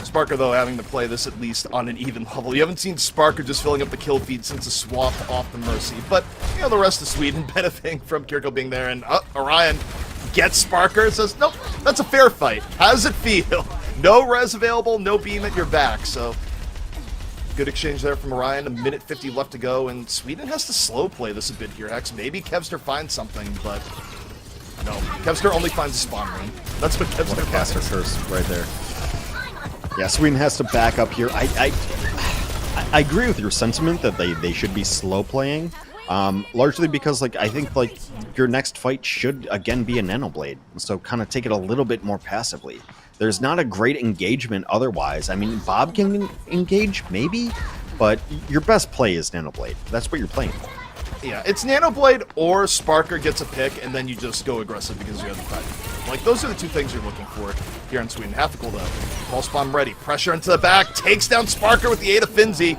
Sparker, though, having to play this at least on an even level. You haven't seen Sparker just filling up the kill feed since the swap off the Mercy. But, you know, the rest of Sweden benefiting from Kiriko being there. And Orion gets Sparker. Says, nope, that's a fair fight. How does it feel? No res available, no beam at your back. So, good exchange there from Orion. 1:50 left to go. And Sweden has to slow play this a bit here, Hex. Maybe Kevster finds something, but no. Kevster only finds a spawn room. That's what Kevster finds. Caster curse right there. Yeah, Sweden has to back up here. I agree with your sentiment that they should be slow playing, largely because like I think like your next fight should again be a Nanoblade, so kind of take it a little bit more passively. There's not a great engagement otherwise. I mean, Bob can engage maybe, but your best play is Nanoblade. That's what you're playing for. Yeah, it's Nanoblade or Sparker gets a pick, and then you just go aggressive because you have the fight. Like, those are the two things you're looking for here in Sweden. Half the cooldown. Pulse bomb ready. Pressure into the back. Takes down Sparker with the aid of Finzi.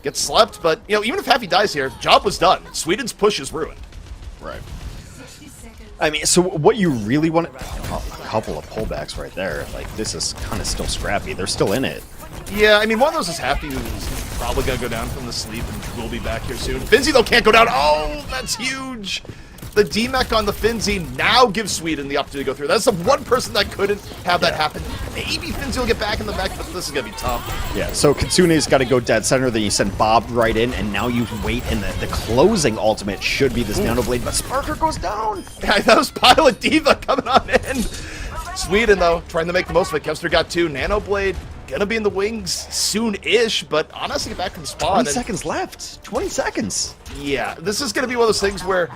Gets slept, but, you know, even if Happy dies here, job was done. Sweden's push is ruined. Right. I mean, so what you really want... Oh, a couple of pullbacks right there. Like, this is kind of still scrappy. They're still in it. Yeah, I mean, one of those is Happy, who's probably going to go down from the sleep and will be back here soon. Finzi, though, can't go down. Oh, that's huge. The DMEC on the Finzi now gives Sweden the opportunity to go through. That's the one person that couldn't have that happen. Maybe Finzi will get back in the mech, but this is going to be tough. Yeah, so Kitsune's got to go dead center, then you send Bob right in, and now you wait, and the closing ultimate should be this Nano Blade, but Sparker goes down. Yeah, that was Pilot Diva coming on in. Sweden, though, trying to make the most of it. Kevster got 2. Nano Blade gonna be in the wings soon-ish, but honestly, get back from spawn. 20 seconds left. 20 seconds. Yeah, this is gonna be one of those things where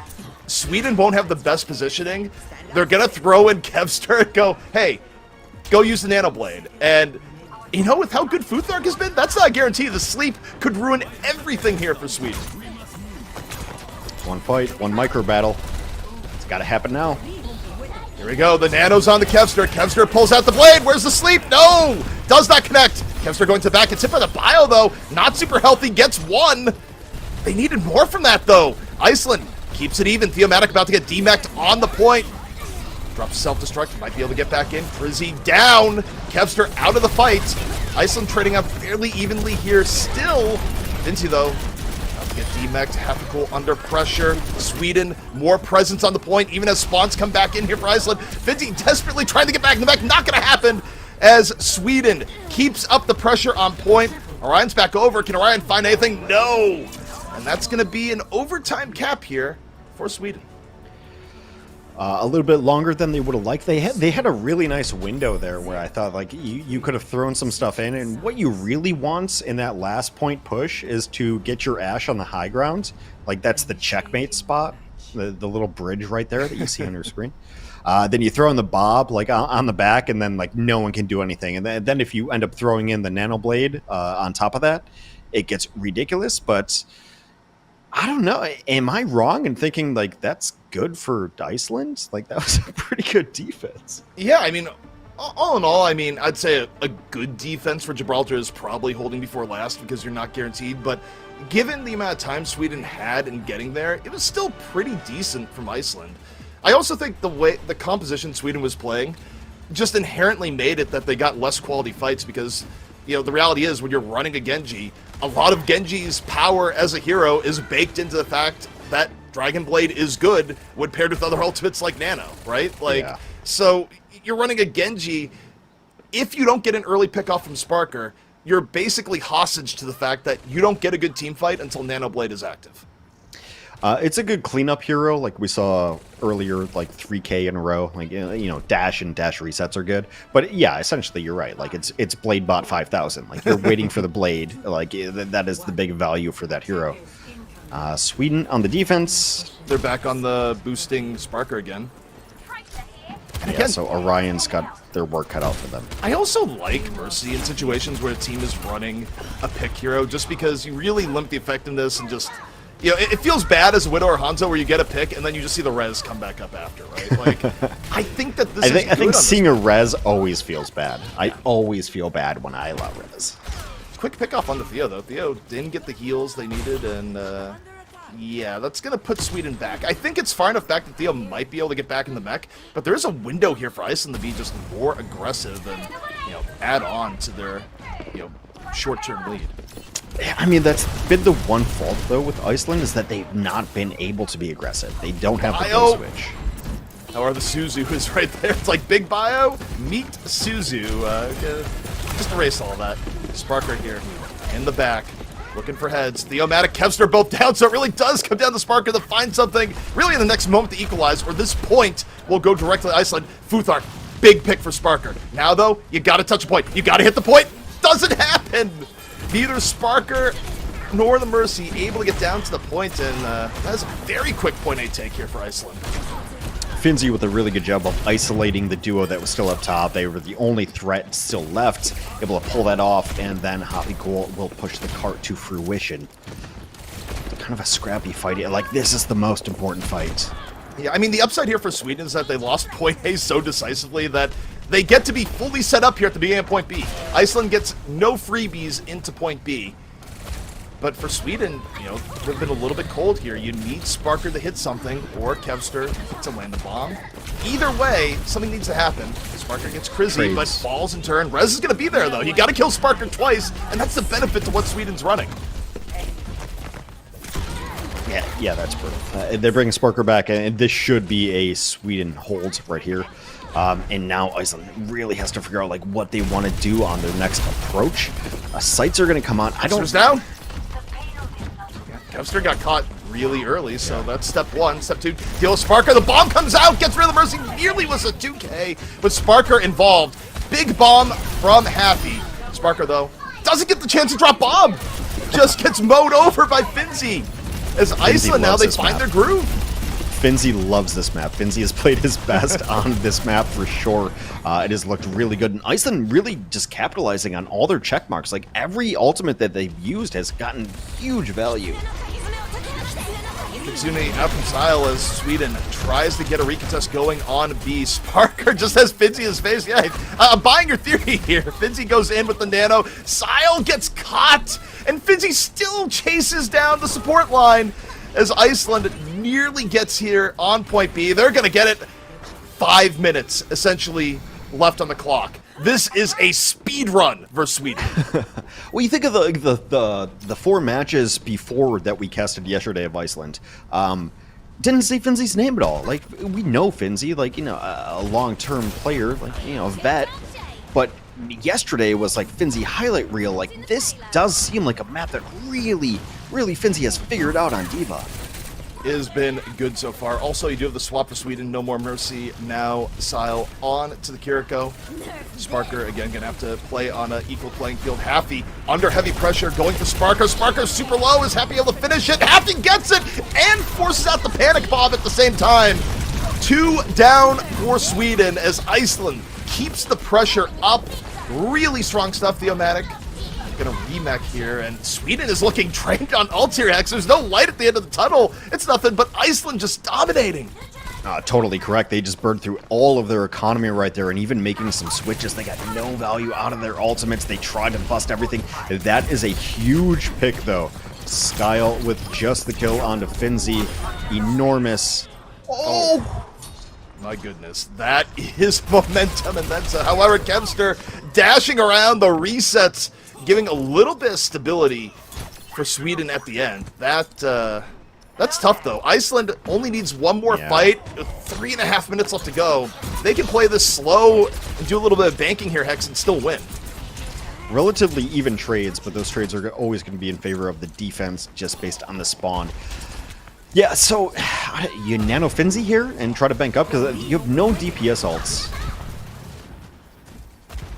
Sweden won't have the best positioning. They're gonna throw in Kevster and go, hey, go use the Nano Blade. And you know, with how good Futhark has been, that's not a guarantee. The sleep could ruin everything here for Sweden. One fight, one micro battle. It's got to happen now. Here we go. The Nano's on the Kevster. Kevster pulls out the blade. Where's the sleep? No! Does not connect. Kevster going to the back. It's hit by the bio, though. Not super healthy. Gets 1. They needed more from that, though. Iceland keeps it even. Theomatic about to get DMEC'd on the point. Drops self-destruct. Might be able to get back in. Frizzy down. Kevster out of the fight. Iceland trading up fairly evenly here still. Vinci, though, about to get DMEC'd. Happy under pressure. Sweden, more presence on the point, even as spawns come back in here for Iceland. Vinci desperately trying to get back in the mech. Not going to happen as Sweden keeps up the pressure on point. Orion's back over. Can Orion find anything? No. And that's going to be an overtime cap here for Sweden. A little bit longer than they would have liked. They had a really nice window there where I thought like you could have thrown some stuff in, and what you really want in that last point push is to get your Ashe on the high ground. Like that's the checkmate spot, the little bridge right there that you see on your screen. Then you throw in the Bob like on the back, and then like no one can do anything. And then if you end up throwing in the Nano Blade on top of that, it gets ridiculous. But I don't know. Am I wrong in thinking like that's good for Iceland? Like that was a pretty good defense. Yeah, I mean, all in all, I mean, I'd say a good defense for Gibraltar is probably holding before last because you're not guaranteed. But given the amount of time Sweden had in getting there, it was still pretty decent from Iceland. I also think the composition Sweden was playing just inherently made it that they got less quality fights because, you know, the reality is when you're running a Genji, a lot of Genji's power as a hero is baked into the fact that Dragon Blade is good when paired with other ultimates like Nano, right? Like, yeah. So you're running a Genji. If you don't get an early pick off from Sparker, you're basically hostage to the fact that you don't get a good team fight until Nano Blade is active. It's a good cleanup hero, like we saw earlier, like 3K in a row. Like, you know, dash and dash resets are good. But yeah, essentially you're right. Like it's Bladebot 5000. Like you're waiting for the blade. Like that is the big value for that hero. Sweden on the defense. They're back on the boosting Sparker again. And yeah, so Orion's got their work cut out for them. I also like Mercy in situations where a team is running a pick hero just because you really limit the effectiveness and just... You know, it feels bad as a Widow or Hanzo where you get a pick and then you just see the res come back up after, right? Like, I think that this is good. I think seeing a res always feels bad. I always feel bad when I allow res. Quick pickoff on the Theo, though. Theo didn't get the heals they needed, and yeah, that's going to put Sweden back. I think it's far enough back that Theo might be able to get back in the mech, but there is a window here for Iceland to be just more aggressive and, you know, add on to their, you know, short-term lead. I mean, that's been the one fault, though, with Iceland, is that they've not been able to be aggressive. They don't have the kill switch. However, the Suzu is right there. It's like big bio, meet Suzu. Just erase all that. Sparker here in the back, looking for heads. Theomatic, Kevster both down, so it really does come down to Sparker to find something really in the next moment to equalize, or this point will go directly to Iceland. Futhark, big pick for Sparker. Now, though, you got to touch a point. You got to hit the point. Doesn't happen. Neither Sparker nor the Mercy able to get down to the point, and that is a very quick point A take here for Iceland. Finzi with a really good job of isolating the duo that was still up top. They were the only threat still left, able to pull that off, and then Hoppy Goal will push the cart to fruition. Kind of a scrappy fight. Like, this is the most important fight. Yeah, I mean, the upside here for Sweden is that they lost point A so decisively that they get to be fully set up here at the beginning of point B. Iceland gets no freebies into point B. But for Sweden, you know, they've been a little bit cold here. You need Sparker to hit something, or Kevster to land a bomb. Either way, something needs to happen. Sparker gets Crizzy, but falls in turn. Rez is going to be there, though. You got to kill Sparker twice, and that's the benefit to what Sweden's running. Yeah, Yeah, that's brutal. They're bringing Sparker back, and this should be a Sweden hold right here. And now Iceland really has to figure out like what they want to do on their next approach. Sights are going to come on. I don't. Kevster's down. Kevster got caught really early, so that's step one. Step two, deal with Sparker. The bomb comes out, gets rid of the Mercy. Nearly was a 2K with Sparker involved. Big bomb from Happy. Sparker, though, doesn't get the chance to drop bomb. Just gets mowed over by Finzi. As Iceland now, they find their groove. Finzi loves this map. Finzi has played his best on this map for sure. It has looked really good. And Iceland really just capitalizing on all their check marks. Like every ultimate that they've used has gotten huge value. Kitsune out from Style as Sweden tries to get a recontest going on B. Sparker just has Finzi in his face. Yeah, I'm buying your theory here. Finzi goes in with the nano. Style gets caught, and Finzi still chases down the support line as Iceland nearly gets here on point B. They're going to get it. 5 minutes, essentially, left on the clock. This is a speed run versus Sweden. Well, you think of the 4 matches before that we casted yesterday of Iceland. Didn't say Finzi's name at all. Like, we know Finzi, like, you know, a long-term player, like, you know, a vet. But yesterday was like Finzi highlight reel. Like, this does seem like a map that really Finzi has figured out on Diva. It has been good so far. Also, you do have the swap for Sweden. No more Mercy. Now, Sile on to the Kiriko. Sparker, again, going to have to play on an equal playing field. Happy under heavy pressure, going for Sparker. Sparker super low. Is Happy able to finish it? Happy gets it and forces out the panic bomb at the same time. 2 down for Sweden as Iceland keeps the pressure up. Really strong stuff, THEIMPACTPLAY. Gonna EMEC here, and Sweden is looking trained on Ulterior X. There's no light at the end of the tunnel. It's nothing but Iceland just dominating. Totally correct. They just burned through all of their economy right there, and even making some switches. They got no value out of their ultimates. They tried to bust everything. That is a huge pick, though. Skyle with just the kill onto Finzi. Enormous. Oh! My goodness, that is momentum, and that's however, Kevster dashing around the resets, giving a little bit of stability for Sweden at the end. That's tough, though. Iceland only needs one more fight. 3.5 minutes left to go. They can play this slow and do a little bit of banking here, Hex, and still win. Relatively even trades, but those trades are always going to be in favor of the defense just based on the spawn. Yeah, so you nano Finzi here and try to bank up because you have no DPS ults.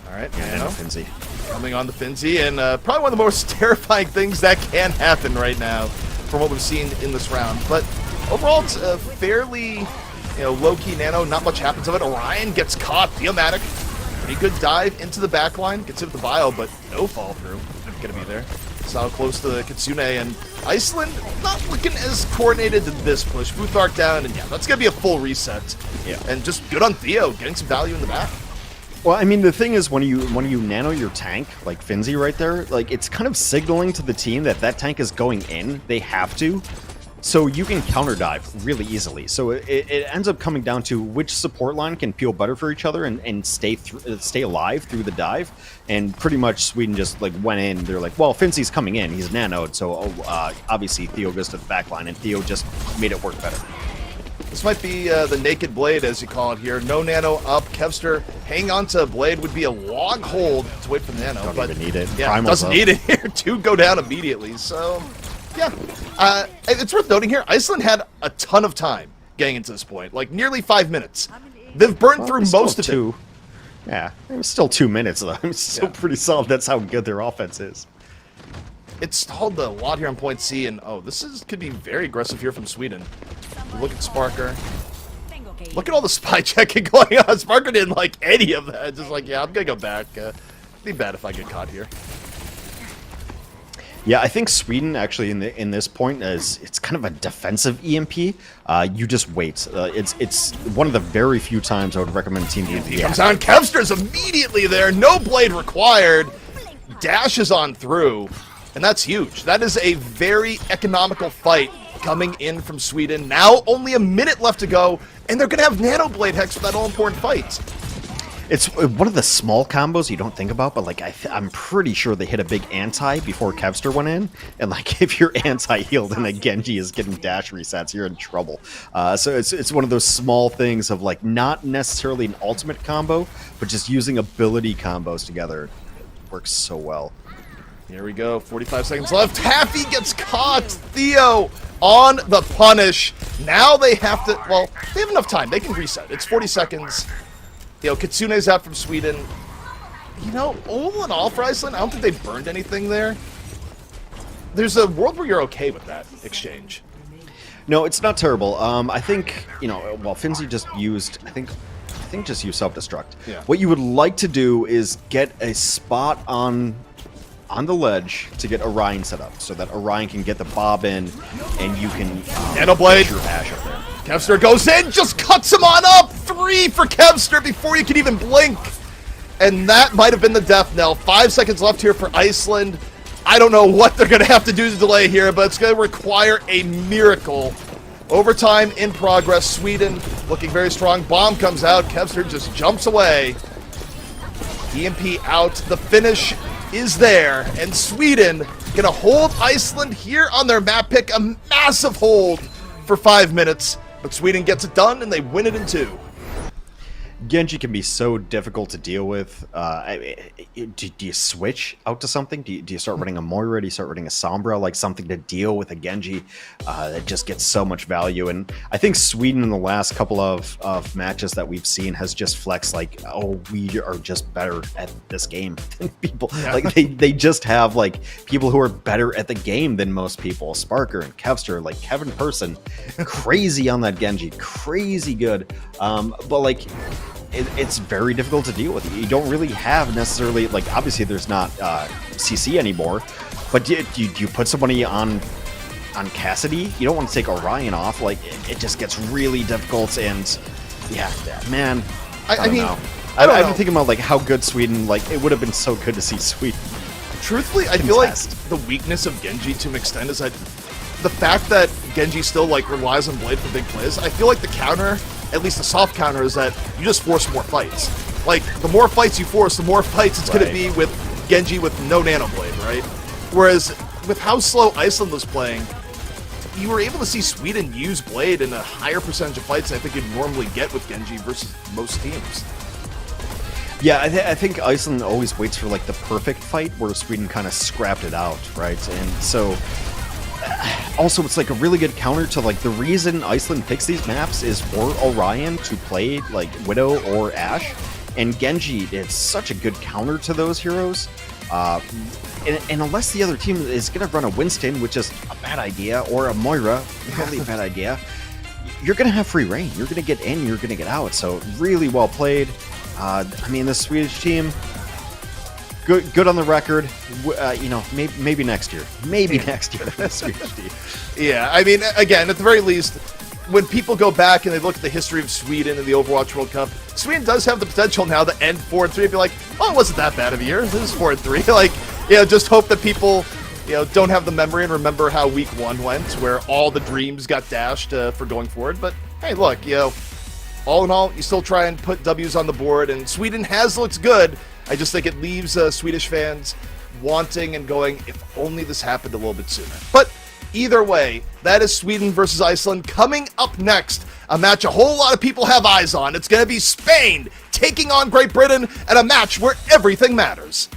All right, Nano Finzi. Coming on the Finzi, and probably one of the most terrifying things that can happen right now from what we've seen in this round. But overall, it's a fairly, low-key nano. Not much happens of it. Orion gets caught. THEIMPACTPLAY. Pretty good dive into the backline. Gets hit with the bio, but no fall through. Gonna be there. So close to the Kitsune, and Iceland not looking as coordinated to this push. Buthark down, and yeah, that's gonna be a full reset. Yeah, and just good on Theo, getting some value in the back. Well, I mean, the thing is, when you nano your tank, like Finzi right there, like, it's kind of signaling to the team that that tank is going in. They have to. So you can counter dive really easily. So it ends up coming down to which support line can peel better for each other and stay alive through the dive. And pretty much Sweden just like went in. They're like, well, Finzi's coming in. He's nanoed. So obviously Theo goes to the back line, and Theo just made it work better. This might be the naked blade, as you call it here. No nano up. Kevster hang on to blade would be a long hold to wait for the nano. Don't even need it. Yeah, Primal's doesn't up. need it here. 2 go down immediately. So, yeah. It's worth noting here, Iceland had a ton of time getting into this point. Like, nearly 5 minutes. They've burned through most of it. Yeah, it was still 2 minutes, though. It's still pretty solid. That's how good their offense is. It's stalled a lot here on point C, and could be very aggressive here from Sweden. Look at Sparker. Look at all the spy checking going on. Sparker didn't like any of that. Just like, yeah, I'm gonna go back. It'd be bad if I get caught here. Yeah, I think Sweden actually in this point it's kind of a defensive EMP. You just wait. It's one of the very few times I would recommend a team to He comes on. Kevster's immediately there. No blade required. Dashes on through, and that's huge. That is a very economical fight coming in from Sweden. Now only a minute left to go, and they're gonna have nano blade, Hex, for that all important fight. It's one of the small combos you don't think about, but like I'm pretty sure they hit a big anti before Kevster went in, and like if you're anti-healed and a Genji is getting dash resets, you're in trouble. So it's one of those small things of like not necessarily an ultimate combo, but just using ability combos together. It works so well. Here we go, 45 seconds left. Taffy gets caught. Theo on the punish. Now they have to, well, they have enough time. They can reset. It's 40 seconds. You know, Kitsune's out from Sweden. You know, all in all for Iceland, I don't think they burned anything there. There's a world where you're okay with that exchange. No, it's not terrible. I think, you know, well, Finzi just used, I think just use self-destruct. Yeah. What you would like to do is get a spot on the ledge to get Orion set up, so that Orion can get the bob in, and you can Nanoblade. get your Ash up there. Kevster goes in, just cuts him on up. 3 for Kevster before you can even blink. And that might have been the death knell. 5 seconds left here for Iceland. I don't know what they're going to have to do to delay here, but it's going to require a miracle. Overtime in progress. Sweden looking very strong. Bomb comes out. Kevster just jumps away. EMP out. The finish is there. And Sweden going to hold Iceland here on their map pick. A massive hold for 5 minutes. But Sweden gets it done, and they win it in 2. Genji can be so difficult to deal with. Do you switch out to something? Do you start running a Moira? Do you start running a Sombra? Like something to deal with a Genji that just gets so much value. And I think Sweden in the last couple of matches that we've seen has just flexed like, oh, we are just better at this game than people. Yeah. Like they just have like people who are better at the game than most people. Sparker and Kevster, like Kevin Person, crazy on that Genji, crazy good. But like, it's very difficult to deal with. You don't really have necessarily, like, obviously there's not CC anymore, but do you put somebody on Cassidy? You don't want to take Orion off. Like, it just gets really difficult, and yeah, man, I mean, know. I've been thinking about like how good Sweden, like it would have been so good to see Sweden. Truthfully, I feel like the weakness of Genji to an extent is that the fact that Genji still like relies on Blade for big plays. I feel like the counter, at least the soft counter, is that you just force more fights. Like, the more fights you force, the more fights it's going to be with Genji with no Nanoblade, right? Whereas, with how slow Iceland was playing, you were able to see Sweden use Blade in a higher percentage of fights than I think you'd normally get with Genji versus most teams. Yeah, I think Iceland always waits for, like, the perfect fight, where Sweden kind of scrapped it out, right? And so... also, it's like a really good counter to like the reason Iceland picks these maps is for Orion to play like Widow or Ashe, and Genji is such a good counter to those heroes. And unless the other team is going to run a Winston, which is a bad idea, or a Moira, probably a bad idea, you're going to have free reign. You're going to get in, you're going to get out. So really well played. I mean, the Swedish team. Good on the record. You know, maybe next year. Maybe next year for the Swedish team. Yeah, I mean, again, at the very least, when people go back and they look at the history of Sweden and the Overwatch World Cup, Sweden does have the potential now to end 4-3 and be like, oh, it wasn't that bad of a year. This is 4-3. Like, you know, just hope that people, you know, don't have the memory and remember how week 1 went, where all the dreams got dashed for going forward. But hey, look, you know, all in all, you still try and put W's on the board, and Sweden has looked good. I just think it leaves Swedish fans wanting and going, if only this happened a little bit sooner. But either way, that is Sweden versus Iceland. Coming up next, a match a whole lot of people have eyes on. It's going to be Spain taking on Great Britain at a match where everything matters.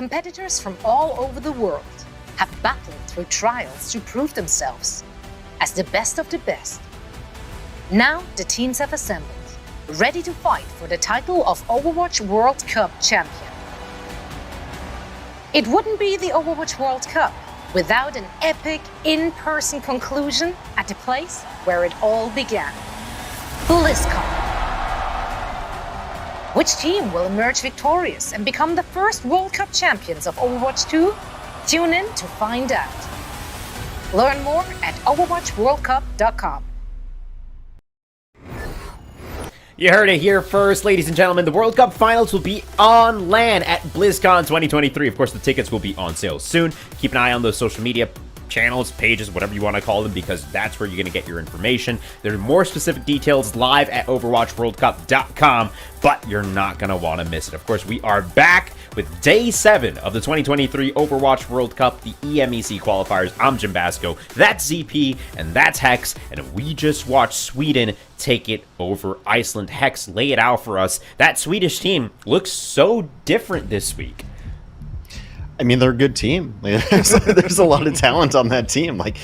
competitors from all over the world have battled through trials to prove themselves as the best of the best. Now the teams have assembled, ready to fight for the title of Overwatch World Cup champion. It wouldn't be the Overwatch World Cup without an epic in-person conclusion at the place where it all began, BlizzCon. Which team will emerge victorious and become the first World Cup champions of Overwatch 2? Tune in to find out. Learn more at overwatchworldcup.com. You heard it here first, ladies and gentlemen. The World Cup Finals will be on LAN at BlizzCon 2023. Of course, the tickets will be on sale soon. Keep an eye on those social media channels, pages, whatever you want to call them, because that's where you're going to get your information. There are more specific details live at overwatchworldcup.com, but you're not going to want to miss it. Of course, we are back with Day 7 of the 2023 Overwatch World Cup, the EMEC qualifiers. I'm Jim Basco, that's ZP, and that's Hex, and we just watched Sweden take it over Iceland. Hex, lay it out for us. That Swedish team looks so different this week. I mean, they're a good team. There's a lot of talent on that team. Like,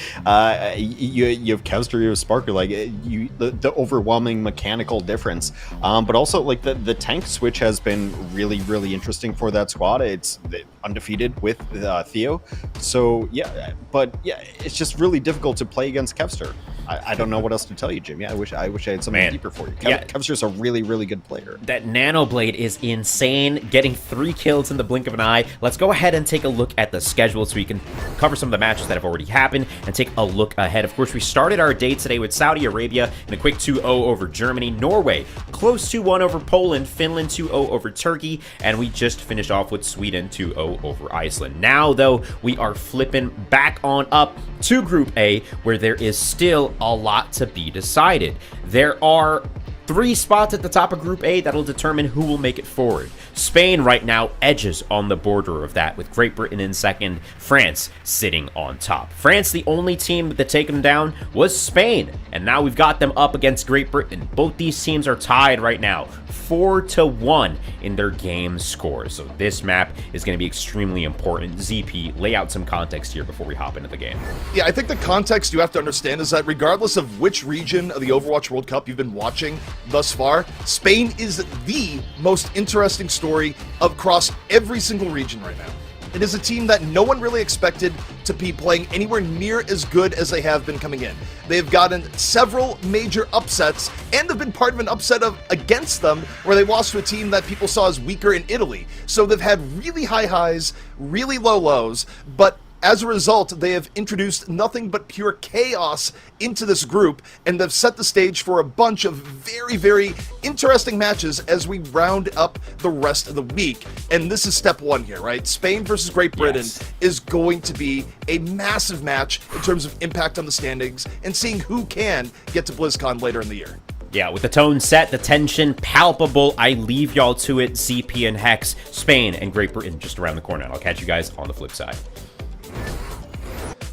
you have Kevster, you have Sparker. Like, the overwhelming mechanical difference. But also, like, the tank switch has been really, really interesting for that squad. It's undefeated with Theo. So yeah, but yeah, it's just really difficult to play against Kevster. I don't know what else to tell you, Jim. Yeah, I wish I had something deeper for you. Kevster's a really, really good player. That Nano Blade is insane, getting 3 kills in the blink of an eye. Let's go ahead and take a look at the schedule so we can cover some of the matches that have already happened and take a look ahead. Of course, we started our day today with Saudi Arabia in a quick 2-0 over Germany, Norway close 2-1 over Poland, Finland 2-0 over Turkey, and we just finished off with Sweden 2-0 over Iceland. Now, though, we are flipping back on up to Group A, where there is still a lot to be decided. There are 3 spots at the top of Group A that'll determine who will make it forward. Spain right now edges on the border of that, with Great Britain in second, France sitting on top. France, the only team that taken them down was Spain, and now we've got them up against Great Britain. Both these teams are tied right now, 4-1 in their game scores. So this map is going to be extremely important. ZP, lay out some context here before we hop into the game. Yeah, I think the context you have to understand is that regardless of which region of the Overwatch World Cup you've been watching thus far, Spain is the most interesting story across every single region right now. It is a team that no one really expected to be playing anywhere near as good as they have been coming in. They've gotten several major upsets and have been part of an upset against them where they lost to a team that people saw as weaker in Italy. So they've had really high highs, really low lows, but as a result, they have introduced nothing but pure chaos into this group, and they've set the stage for a bunch of very, very interesting matches as we round up the rest of the week. And this is step 1 here, right? Spain versus Great Britain is going to be a massive match in terms of impact on the standings and seeing who can get to BlizzCon later in the year. Yeah, with the tone set, the tension palpable, I leave y'all to it. ZP and Hex, Spain and Great Britain just around the corner. And I'll catch you guys on the flip side.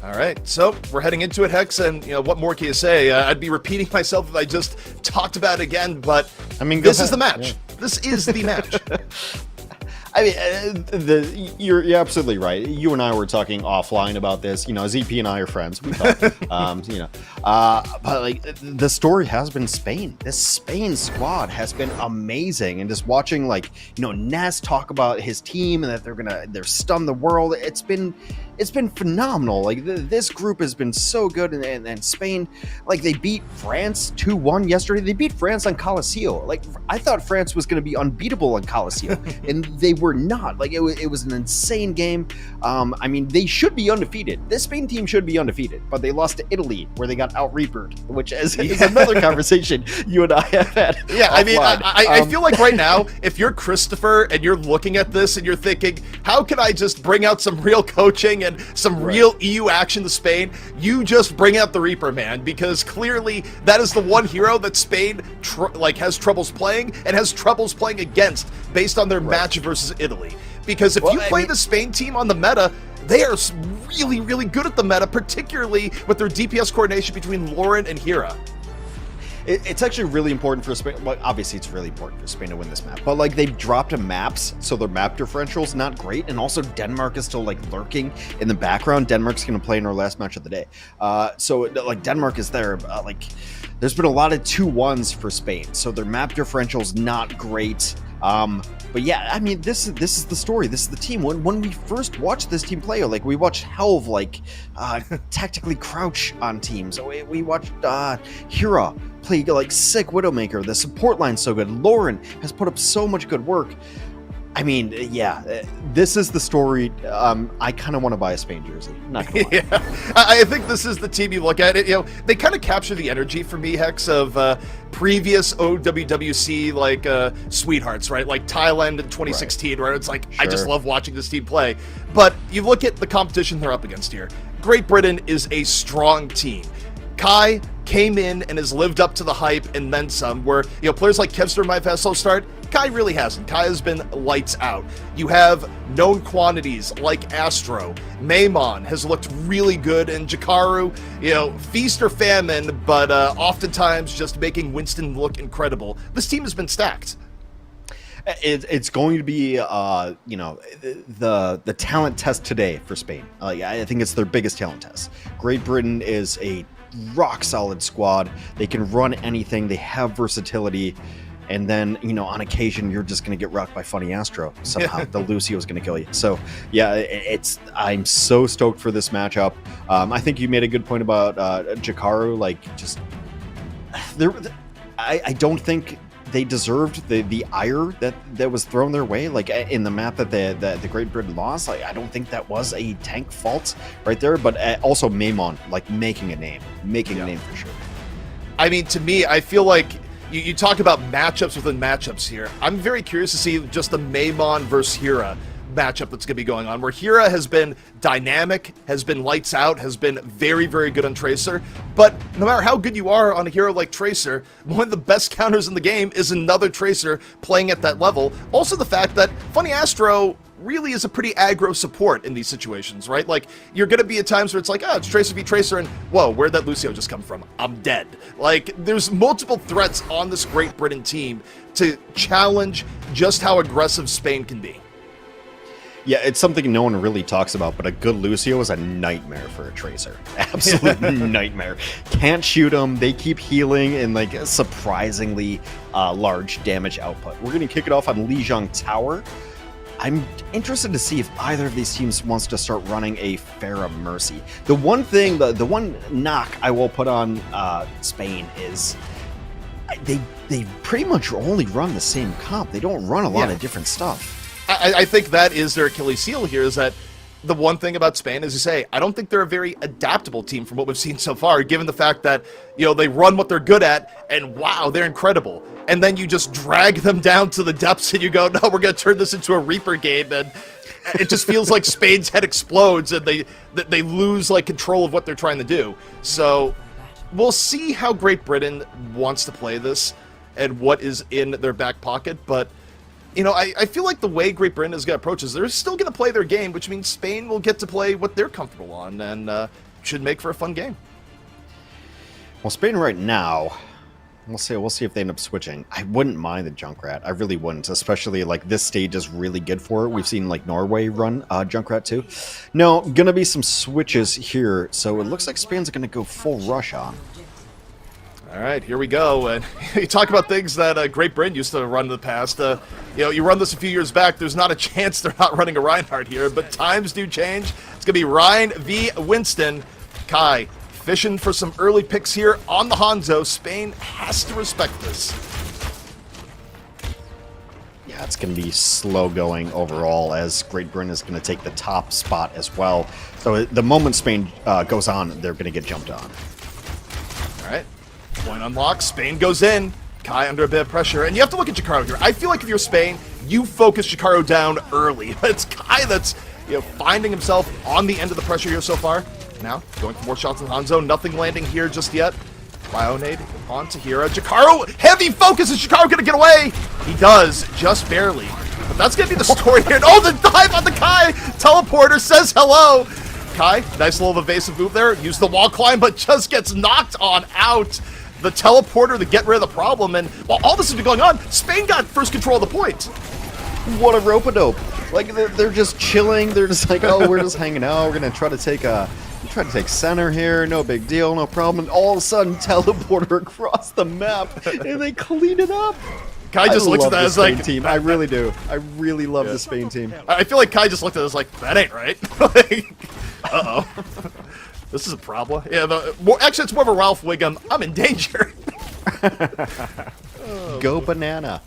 All right, so we're heading into it, Hex, and what more can you say? I'd be repeating myself if I just talked about it again, but I mean, this is the match. Yeah. This is the match. I mean, you're absolutely right. You and I were talking offline about this. ZP and I are friends. We talk, but like the story has been Spain. This Spain squad has been amazing, and just watching Ness talk about his team and that they're stun the world. It's been phenomenal. Like this group has been so good, and Spain, like they beat France 2-1 yesterday. They beat France on Coliseum. Like I thought France was going to be unbeatable on Coliseum, and they were not. Like it was an insane game. I mean, they should be undefeated. This Spain team should be undefeated, but they lost to Italy, where they got out-reapered, which is another conversation you and I have had. Yeah, I mean, I feel like right now, if you're Christopher and you're looking at this and you're thinking, how can I just bring out some real coaching and some real EU action to Spain? You just bring out the Reaper, man, because clearly that is the one hero that Spain has troubles playing and has troubles playing against based on their match versus Italy. Because if you play the Spain team on the meta, they are really, really good at the meta, particularly with their DPS coordination between Lauren and Hera. It's actually really important for Spain. Well, obviously, it's really important for Spain to win this map. But like they've dropped maps, so their map differential's not great, and also Denmark is still like lurking in the background. Denmark's going to play in our last match of the day, so like Denmark is there. Like, there's been a lot of 2-1s for Spain, so their map differential's not great. But yeah, I mean, this is the story. This is the team. When we first watched this team play, like we watched Helve like tactically crouch on teams. We watched Hira play like sick Widowmaker. The support line's so good. Lauren has put up so much good work. I mean, yeah, this is the story. I kind of want to buy a Spain jersey. Not gonna lie. Yeah, I think this is the team you look at. It, you know, they kind of capture the energy for me, Hex, of previous OWWC like sweethearts, right? Like Thailand in 2016, where it's like I just love watching this team play. But you look at the competition they're up against here. Great Britain is a strong team. Kai came in and has lived up to the hype and then some, where, you know, players like Kevster might have had a slow start. Kai really hasn't. Kai has been lights out. You have known quantities like Astro. Maimon has looked really good, and Jakaru, you know, feast or famine, but oftentimes just making Winston look incredible. This team has been stacked. It's going to be, you know, the talent test today for Spain. I think it's their biggest talent test. Great Britain is a rock-solid squad. They can run anything. They have versatility. And then, you know, on occasion, you're just going to get rocked by Funny Astro. Somehow, the Lucio's going to kill you. So, yeah, I'm so stoked for this matchup. I think you made a good point about Jakaru. Like, just... I don't think they deserved the ire that was thrown their way, like in the map that the Great Britain lost. Like, I don't think that was a tank fault right there, but also Maimon, like making a name for sure. I mean, to me, I feel like you talk about matchups within matchups here. I'm very curious to see just the Maimon versus Hira matchup that's going to be going on, where Hira has been dynamic, has been lights out, has been very, very good on Tracer. But no matter how good you are on a hero like Tracer, one of the best counters in the game is another Tracer playing at that level. Also the fact that Funny Astro really is a pretty aggro support in these situations, right? Like, you're going to be at times where it's like, it's Tracer v Tracer, and whoa, where'd that Lucio just come from? I'm dead. Like, there's multiple threats on this Great Britain team to challenge just how aggressive Spain can be. Yeah, it's something no one really talks about, but a good Lucio is a nightmare for a Tracer. Absolute nightmare. Can't shoot them. They keep healing and like surprisingly large damage output. We're going to kick it off on Lijiang Tower. I'm interested to see if either of these teams wants to start running a Pharah Mercy. The one thing, the one knock I will put on Spain is they pretty much only run the same comp. They don't run a lot of different stuff. I think that is their Achilles heel here, is that the one thing about Spain, as you say, I don't think they're a very adaptable team from what we've seen so far, given the fact that, you know, they run what they're good at, and wow, they're incredible. And then you just drag them down to the depths and you go, no, we're going to turn this into a Reaper game, and it just feels like Spain's head explodes and they lose like control of what they're trying to do. So we'll see how Great Britain wants to play this and what is in their back pocket, but you know, I feel like the way Great Britain is going to approach this, they're still going to play their game, which means Spain will get to play what they're comfortable on, and should make for a fun game. Well, Spain right now, we'll see if they end up switching. I wouldn't mind the Junkrat. I really wouldn't, especially like this stage is really good for it. We've seen like Norway run Junkrat too. No, gonna be some switches here, so it looks like Spain's going to go full rush on. All right, here we go. And you talk about things that Great Britain used to run in the past. You know, you run this a few years back, there's not a chance they're not running a Reinhardt here, but times do change. It's going to be Ryan v. Winston. Kai fishing for some early picks here on the Hanzo. Spain has to respect this. Yeah, it's going to be slow going overall, as Great Britain is going to take the top spot as well. So the moment Spain goes on, they're going to get jumped on. All right. Point unlocked, Spain goes in. Kai under a bit of pressure, and you have to look at Jakaru here. I feel like if you're Spain, you focus Jakaru down early. It's Kai that's, you know, finding himself on the end of the pressure here so far. Now, going for more shots in Hanzo, nothing landing here just yet. Bionade on to Hira. Jakaru, heavy focus, is Jakaru gonna get away? He does, just barely. But that's gonna be the story here. And oh, the dive on the Kai! Teleporter says hello! Kai, nice little evasive move there. Use the wall climb, but just gets knocked on out. the teleporter to get rid of the problem, and while all this has been going on, Spain got first control of the point. What a rope-a-dope. Like, they're just chilling. They're just like, oh, we're just hanging out. We're going to try to take center here. No big deal, no problem. And all of a sudden, teleporter across the map, and they clean it up. Kai just looks at that as like... team. I really do. I really love the Spain team. I feel like Kai just looked at it as like, that ain't right. Like, uh-oh. This is a problem. Yeah, actually, it's more of a Ralph Wiggum. I'm in danger. Go banana.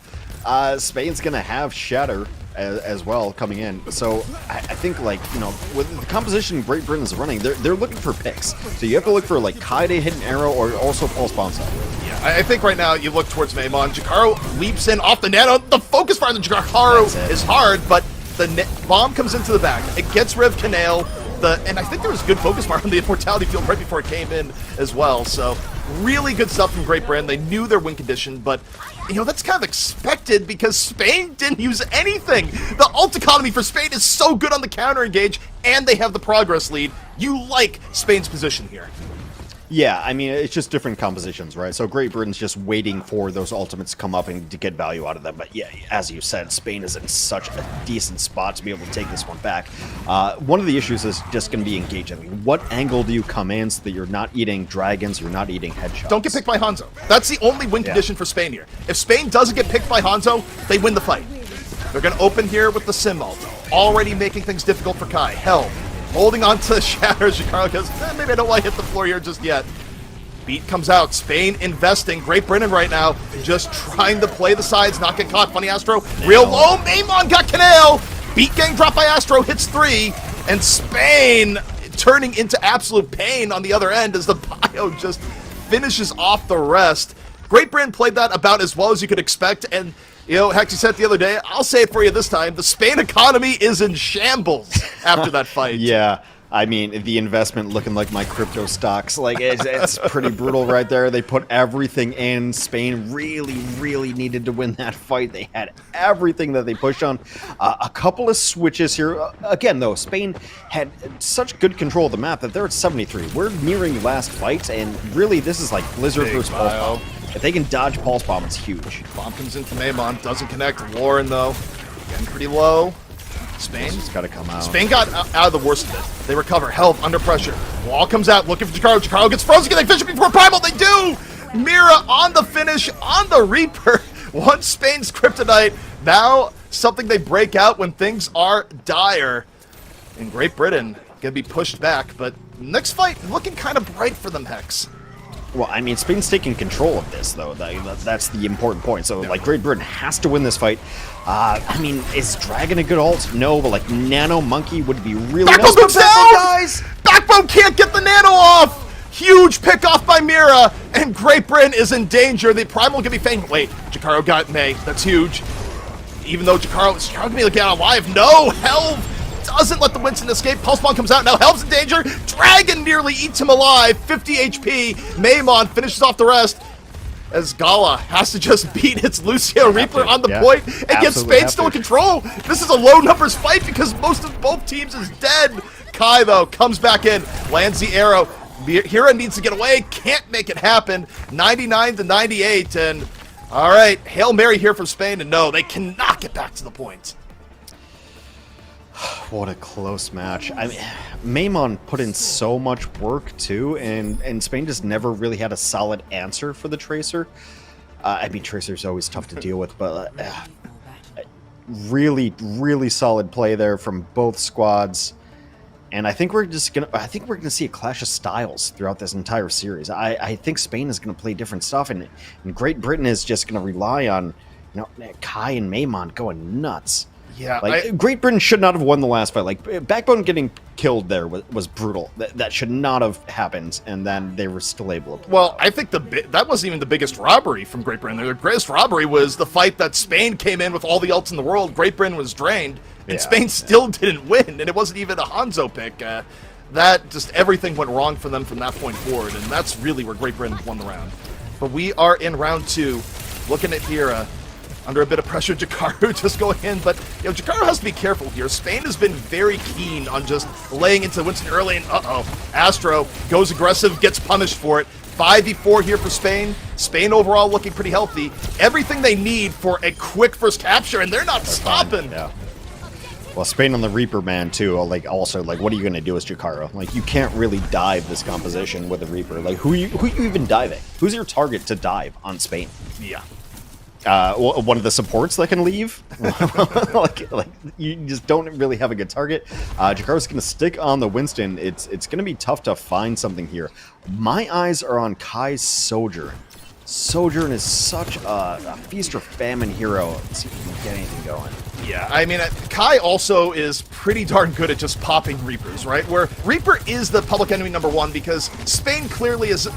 Spain's going to have Shatter as well coming in. So I think, like, you know, with the composition Great Britain's running, they're looking for picks. So you have to look for, like, Kai to hit an arrow or also Pulse Bomb side. Yeah, I think right now you look towards Maimon. Jakaro leaps in off the nano. The focus fire on the Jakaro is hard, but the bomb comes into the back. It gets rid of Canale. And I think there was good focus fire on the Immortality field right before it came in as well. So really good stuff from Great Britain. They knew their win condition, but you know, that's kind of expected because Spain didn't use anything. The ult economy for Spain is so good on the counter engage, and they have the progress lead. You like Spain's position here. Yeah, I mean, it's just different compositions, right? So Great Britain's just waiting for those ultimates to come up and to get value out of them. But yeah, as you said, Spain is in such a decent spot to be able to take this one back. One of the issues is just going to be engaging. What angle do you come in so that you're not eating dragons, you're not eating headshots? Don't get picked by Hanzo. That's the only win condition for Spain here. If Spain doesn't get picked by Hanzo, they win the fight. They're going to open here with the Sim ult, already making things difficult for Kai. Hell, holding on to Shatter, Jakaro goes, maybe I don't want to hit the floor here just yet. Beat comes out. Spain investing. Great Britain right now just trying to play the sides, not get caught. Funny Astro. Real low. Maimon got Canale. Beat getting dropped by Astro. Hits 3. And Spain turning into absolute pain on the other end as the bio just finishes off the rest. Great Britain played that about as well as you could expect. And, you know, Hex, you said it the other day. I'll say it for you this time. The Spain economy is in shambles after that fight. Yeah. I mean, the investment looking like my crypto stocks. Like, it's pretty brutal right there. They put everything in. Spain really, really needed to win that fight. They had everything that they pushed on. A couple of switches here. Again, though, Spain had such good control of the map that they're at 73. We're nearing last fight, and really, this is like Blizzard versus Pulse Bomb. If they can dodge Pulse Bomb, it's huge. Bomb comes in from Maimon. Doesn't connect. Lauren, though, getting pretty low. Spain's got to come out. Spain got out of the worst of it. They recover. Health under pressure. Wall comes out looking for Jakaro. Jakaro gets frozen. Can they finish it before Primal? They do! Mira on the finish on the Reaper. Once Spain's kryptonite. Now something they break out when things are dire. And Great Britain gonna be pushed back. But next fight looking kind of bright for them, Hex. Well, I mean, Spain's taking control of this, though. That's the important point. So, like, Great Britain has to win this fight. I mean, is Dragon a good ult? No, but, like, Nano Monkey would be really Backbone comes down! Guys! Backbone can't get the Nano off! Huge pick off by Mira, and Great Britain is in danger. The Primal can be famed. Wait, Jakaro got May. That's huge. Even though Jakaro can be get alive. No! Helv doesn't let the Winston escape. Pulse Bomb comes out. Now Helv's in danger. Dragon nearly eats him alive. 50 HP. Maimon finishes off the rest. As Gala has to just beat its Lucio Reaper on the point and get Spain still in control. This is a low numbers fight because most of both teams is dead. Kai, though, comes back in, lands the arrow. Hira needs to get away, can't make it happen. 99 to 98, and all right, Hail Mary here from Spain, and no, they cannot get back to the point. What a close match. I mean, Maimon put in so much work, too, and Spain just never really had a solid answer for the Tracer. I mean, Tracer's always tough to deal with, but really, really solid play there from both squads. And I think we're gonna see a clash of styles throughout this entire series. I think Spain is gonna play different stuff, and Great Britain is just gonna rely on, you know, Kai and Maimon going nuts. Yeah, like Great Britain should not have won the last fight. Like Backbone getting killed there was brutal. That should not have happened, and then they were still able to. Well, I think that wasn't even the biggest robbery from Great Britain. The greatest robbery was the fight that Spain came in with all the ults in the world. Great Britain was drained, and Spain still didn't win, and it wasn't even a Hanzo pick. That just everything went wrong for them from that point forward, and that's really where Great Britain won the round. But we are in round 2, looking at Hira. Under a bit of pressure, Jakaro just going in, but you know, Jakaro has to be careful here. Spain has been very keen on just laying into Winston early, and Astro goes aggressive, gets punished for it. 5v4 here for Spain. Spain overall looking pretty healthy. Everything they need for a quick first capture, and they're not stopping. Yeah. Well, Spain on the Reaper, man, too. Like, also, like, what are you going to do as Jakaro? Like, you can't really dive this composition with a Reaper. Like, who you even diving? Who's your target to dive on Spain? Yeah. One of the supports that can leave. like you just don't really have a good target. Jakaro's going to stick on the Winston. It's going to be tough to find something here. My eyes are on Kai's Sojourn. Sojourn is such a feast or famine hero. Let's see if we can get anything going. Yeah, I mean, Kai also is pretty darn good at just popping Reapers, right? Where Reaper is the public enemy #1 because Spain clearly has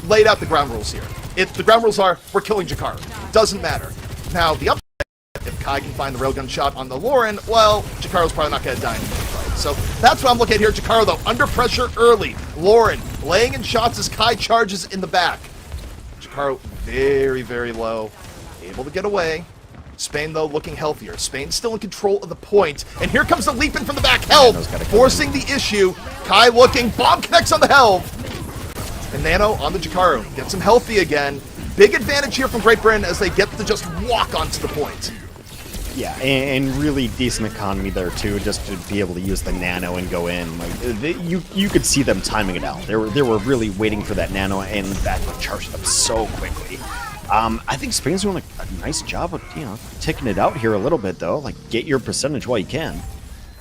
laid out the ground rules here. The ground rules are, we're killing Jakaro. Doesn't matter. Now, the upside, if Kai can find the railgun shot on the Lauren, well, Jakaro's probably not going to die in the fight. So that's what I'm looking at here. Jakaro, though, under pressure early. Lauren laying in shots as Kai charges in the back. Jakaro very, very low. Able to get away. Spain, though, looking healthier. Spain still in control of the point. And here comes the leap in from the back. Help! Forcing the issue. Kai looking. Bomb connects on the Helve. And Nano on the Jakaro. Gets him healthy again. Big advantage here from Great Britain as they get to just walk onto the point. Yeah, and really decent economy there too, just to be able to use the nano and go in. Like you could see them timing it out. They were really waiting for that nano, and that would charge them so quickly. I think Spain's doing a nice job of ticking it out here a little bit though. Like, get your percentage while you can.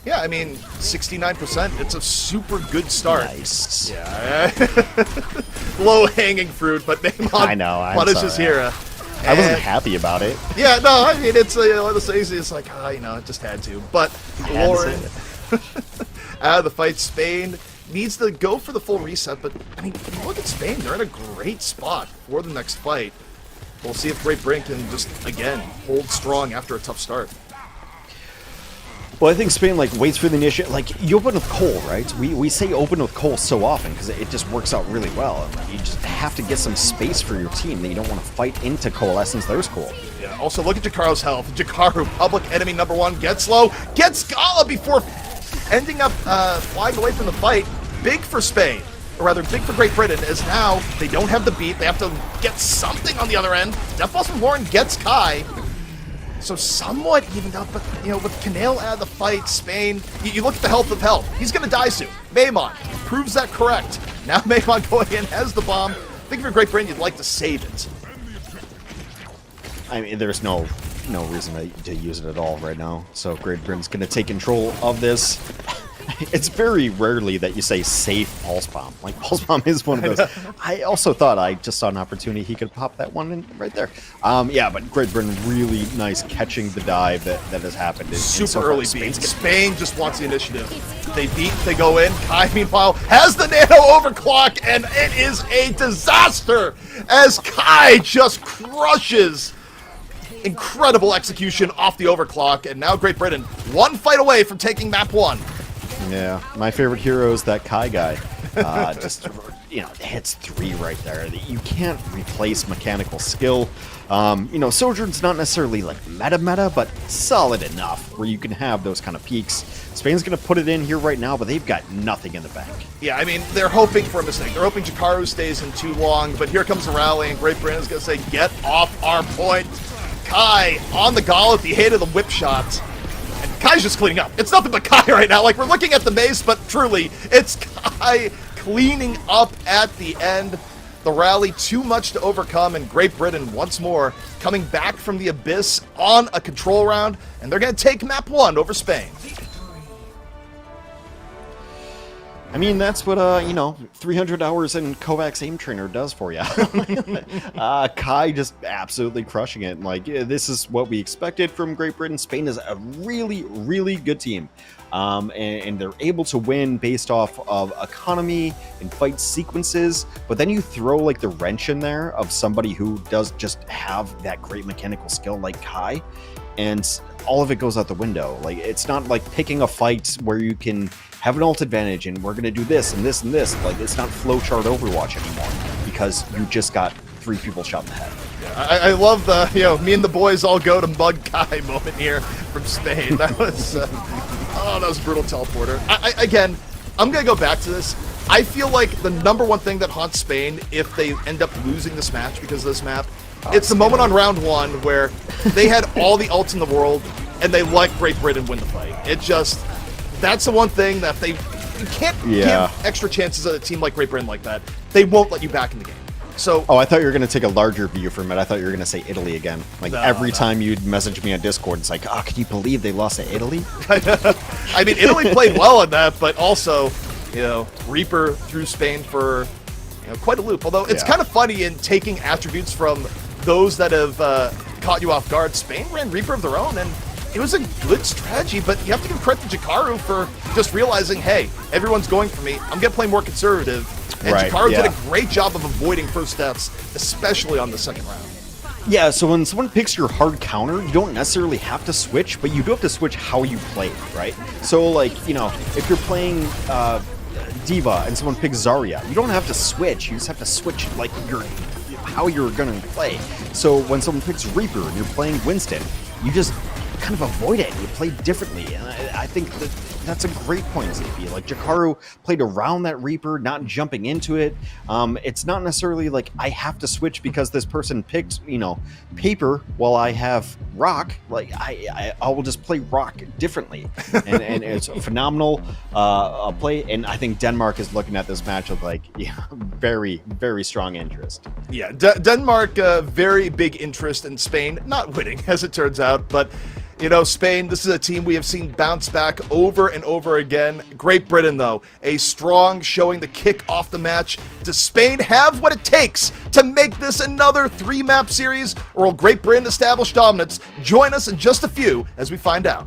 Yeah, I mean, 69%. It's a super good start. Nice. Yeah. Low-hanging fruit, but Neymon I know. punishes Hera. I wasn't happy about it. Yeah, no, I mean, it's it's like, it just had to. But Lauren, out of the fight, Spain needs to go for the full reset. But, I mean, look at Spain. They're in a great spot for the next fight. We'll see if Great Britain can just, again, hold strong after a tough start. Well, I think Spain, waits for the initiative. You open with Cole, right? We say open with Cole so often because it just works out really well. You just have to get some space for your team. That you don't want to fight into Coalescence. There's Cole. Yeah, also look at Jakaro's health. Jakaru, public enemy #1, gets low, gets Gala before ending up flying away from the fight. Big for Spain. Or rather, big for Great Britain, as now they don't have the beat. They have to get something on the other end. Death Boss from Lauren gets Kai. So somewhat evened up, but, with Canale out of the fight, Spain, you look at the health of health. He's going to die soon. Maymon proves that correct. Now Maymon going in, has the bomb. I think if you're Great Britain, you'd like to save it. I mean, there's no reason to use it at all right now. So Great Britain's going to take control of this. It's very rarely that you say safe Pulse Bomb. Pulse Bomb is one of those. I also thought I just saw an opportunity he could pop that one in right there. Yeah, but Great Britain really nice catching the dive that has happened. Super early beat. Spain just wants the initiative. They beat, they go in. Kai, meanwhile, has the nano overclock, and it is a disaster as Kai just crushes. Incredible execution off the overclock, and now Great Britain one fight away from taking map 1. Yeah, my favorite hero is that Kai guy. Just, hits 3 right there. You can't replace mechanical skill. Sojourn's not necessarily meta, but solid enough where you can have those kind of peaks. Spain's going to put it in here right now, but they've got nothing in the bank. Yeah, I mean, they're hoping for a mistake. They're hoping Jakaru stays in too long, but here comes the rally, and Great Britain is going to say, get off our point. Kai on the Gala at the head of the whip shot. And Kai's just cleaning up. It's nothing but Kai right now. We're looking at the mace, but truly, it's Kai cleaning up at the end. The rally too much to overcome, and Great Britain once more coming back from the abyss on a control round, and they're going to take map 1 over Spain. I mean, that's what, 300 hours in Kovacs Aim Trainer does for you. Kai just absolutely crushing it. This is what we expected from Great Britain. Spain is a really, really good team. And they're able to win based off of economy and fight sequences. But then you throw, the wrench in there of somebody who does just have that great mechanical skill like Kai. And all of it goes out the window. It's not like picking a fight where you can have an ult advantage and we're going to do this and this and this. It's not flowchart Overwatch anymore because you just got 3 people shot in the head. Yeah, I love the, me and the boys all go to Mud Kai moment here from Spain. That was, that was a brutal teleporter. Again, I'm going to go back to this. I feel like the number one thing that haunts Spain, if they end up losing this match because of this map, it's the moment on round 1 where they had all the ults in the world and they let Great Britain win the fight. It just, that's the one thing that you can't give extra chances at a team like Great Britain like that. They won't let you back in the game. So, I thought you were going to take a larger view from it. I thought you were going to say Italy again. Like, every time you'd message me on Discord, it's like, can you believe they lost to Italy? I mean, Italy played well in that, but also, Reaper threw Spain for quite a loop. Although it's kind of funny in taking attributes from those that have caught you off guard. Spain ran Reaper of their own, and it was a good strategy, but you have to give credit to Jakaru for just realizing, hey, everyone's going for me. I'm going to play more conservative. And Jakaru did a great job of avoiding first steps, especially on the second round. Yeah, so when someone picks your hard counter, you don't necessarily have to switch, but you do have to switch how you play, right? So, like, if you're playing D.Va and someone picks Zarya, you don't have to switch. You just have to switch, like, how you're going to play. So when someone picks Reaper and you're playing Winston, you just kind of avoid it and you play differently. And I think that's a great point, ZP. Like, Jakaru played around that Reaper, not jumping into it. It's not necessarily like I have to switch because this person picked, paper while I have rock. Like, I will just play rock differently. And it's a phenomenal play. And I think Denmark is looking at this match with, like, very, very strong interest. Yeah, Denmark, very big interest in Spain. Not winning, as it turns out, but Spain, this is a team we have seen bounce back over and over again. Great Britain, though, a strong showing to kick off the match. Does Spain have what it takes to make this another 3-map series, or will Great Britain establish dominance? Join us in just a few as we find out.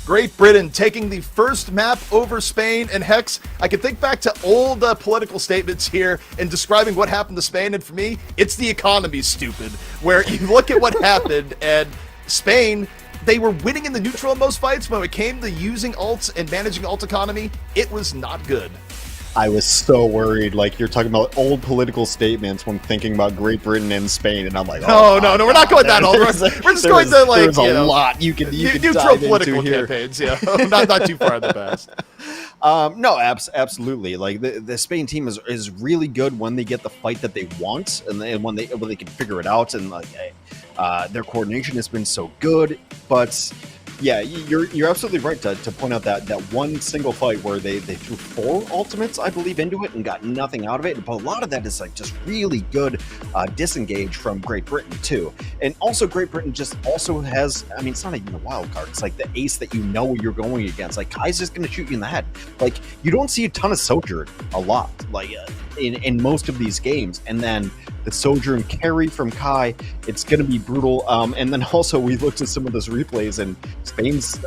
Great Britain taking the first map over Spain. And Hex, I can think back to old political statements here in describing what happened to Spain, and for me, it's the economy, stupid. Where you look at what happened, and Spain, they were winning in the neutral in most fights, but when it came to using ults and managing ult economy, it was not good. I was so worried. Like, you're talking about old political statements when thinking about Great Britain and Spain, and I'm like, no, we're not going that old. We're just going to, like, there's a lot you can neutral dive political into here. campaigns. Yeah, not too far in the past. No, absolutely. Like the Spain team is really good when they get the fight that they want, and when they can figure it out, and like their coordination has been so good. But yeah, you're absolutely right to point out that one single fight where they threw 4 ultimates, I believe, into it and got nothing out of it. But a lot of that is like just really good disengage from Great Britain too. And also Great Britain just also has, I mean, it's not even a wild card. It's like the ace that you know you're going against. Like Kai's just going to shoot you in the head. Like you don't see a ton of Sojourn a lot, like in most of these games. And then the Sojourn carry from Kai, it's going to be brutal. And then also we looked at some of those replays, and Spain's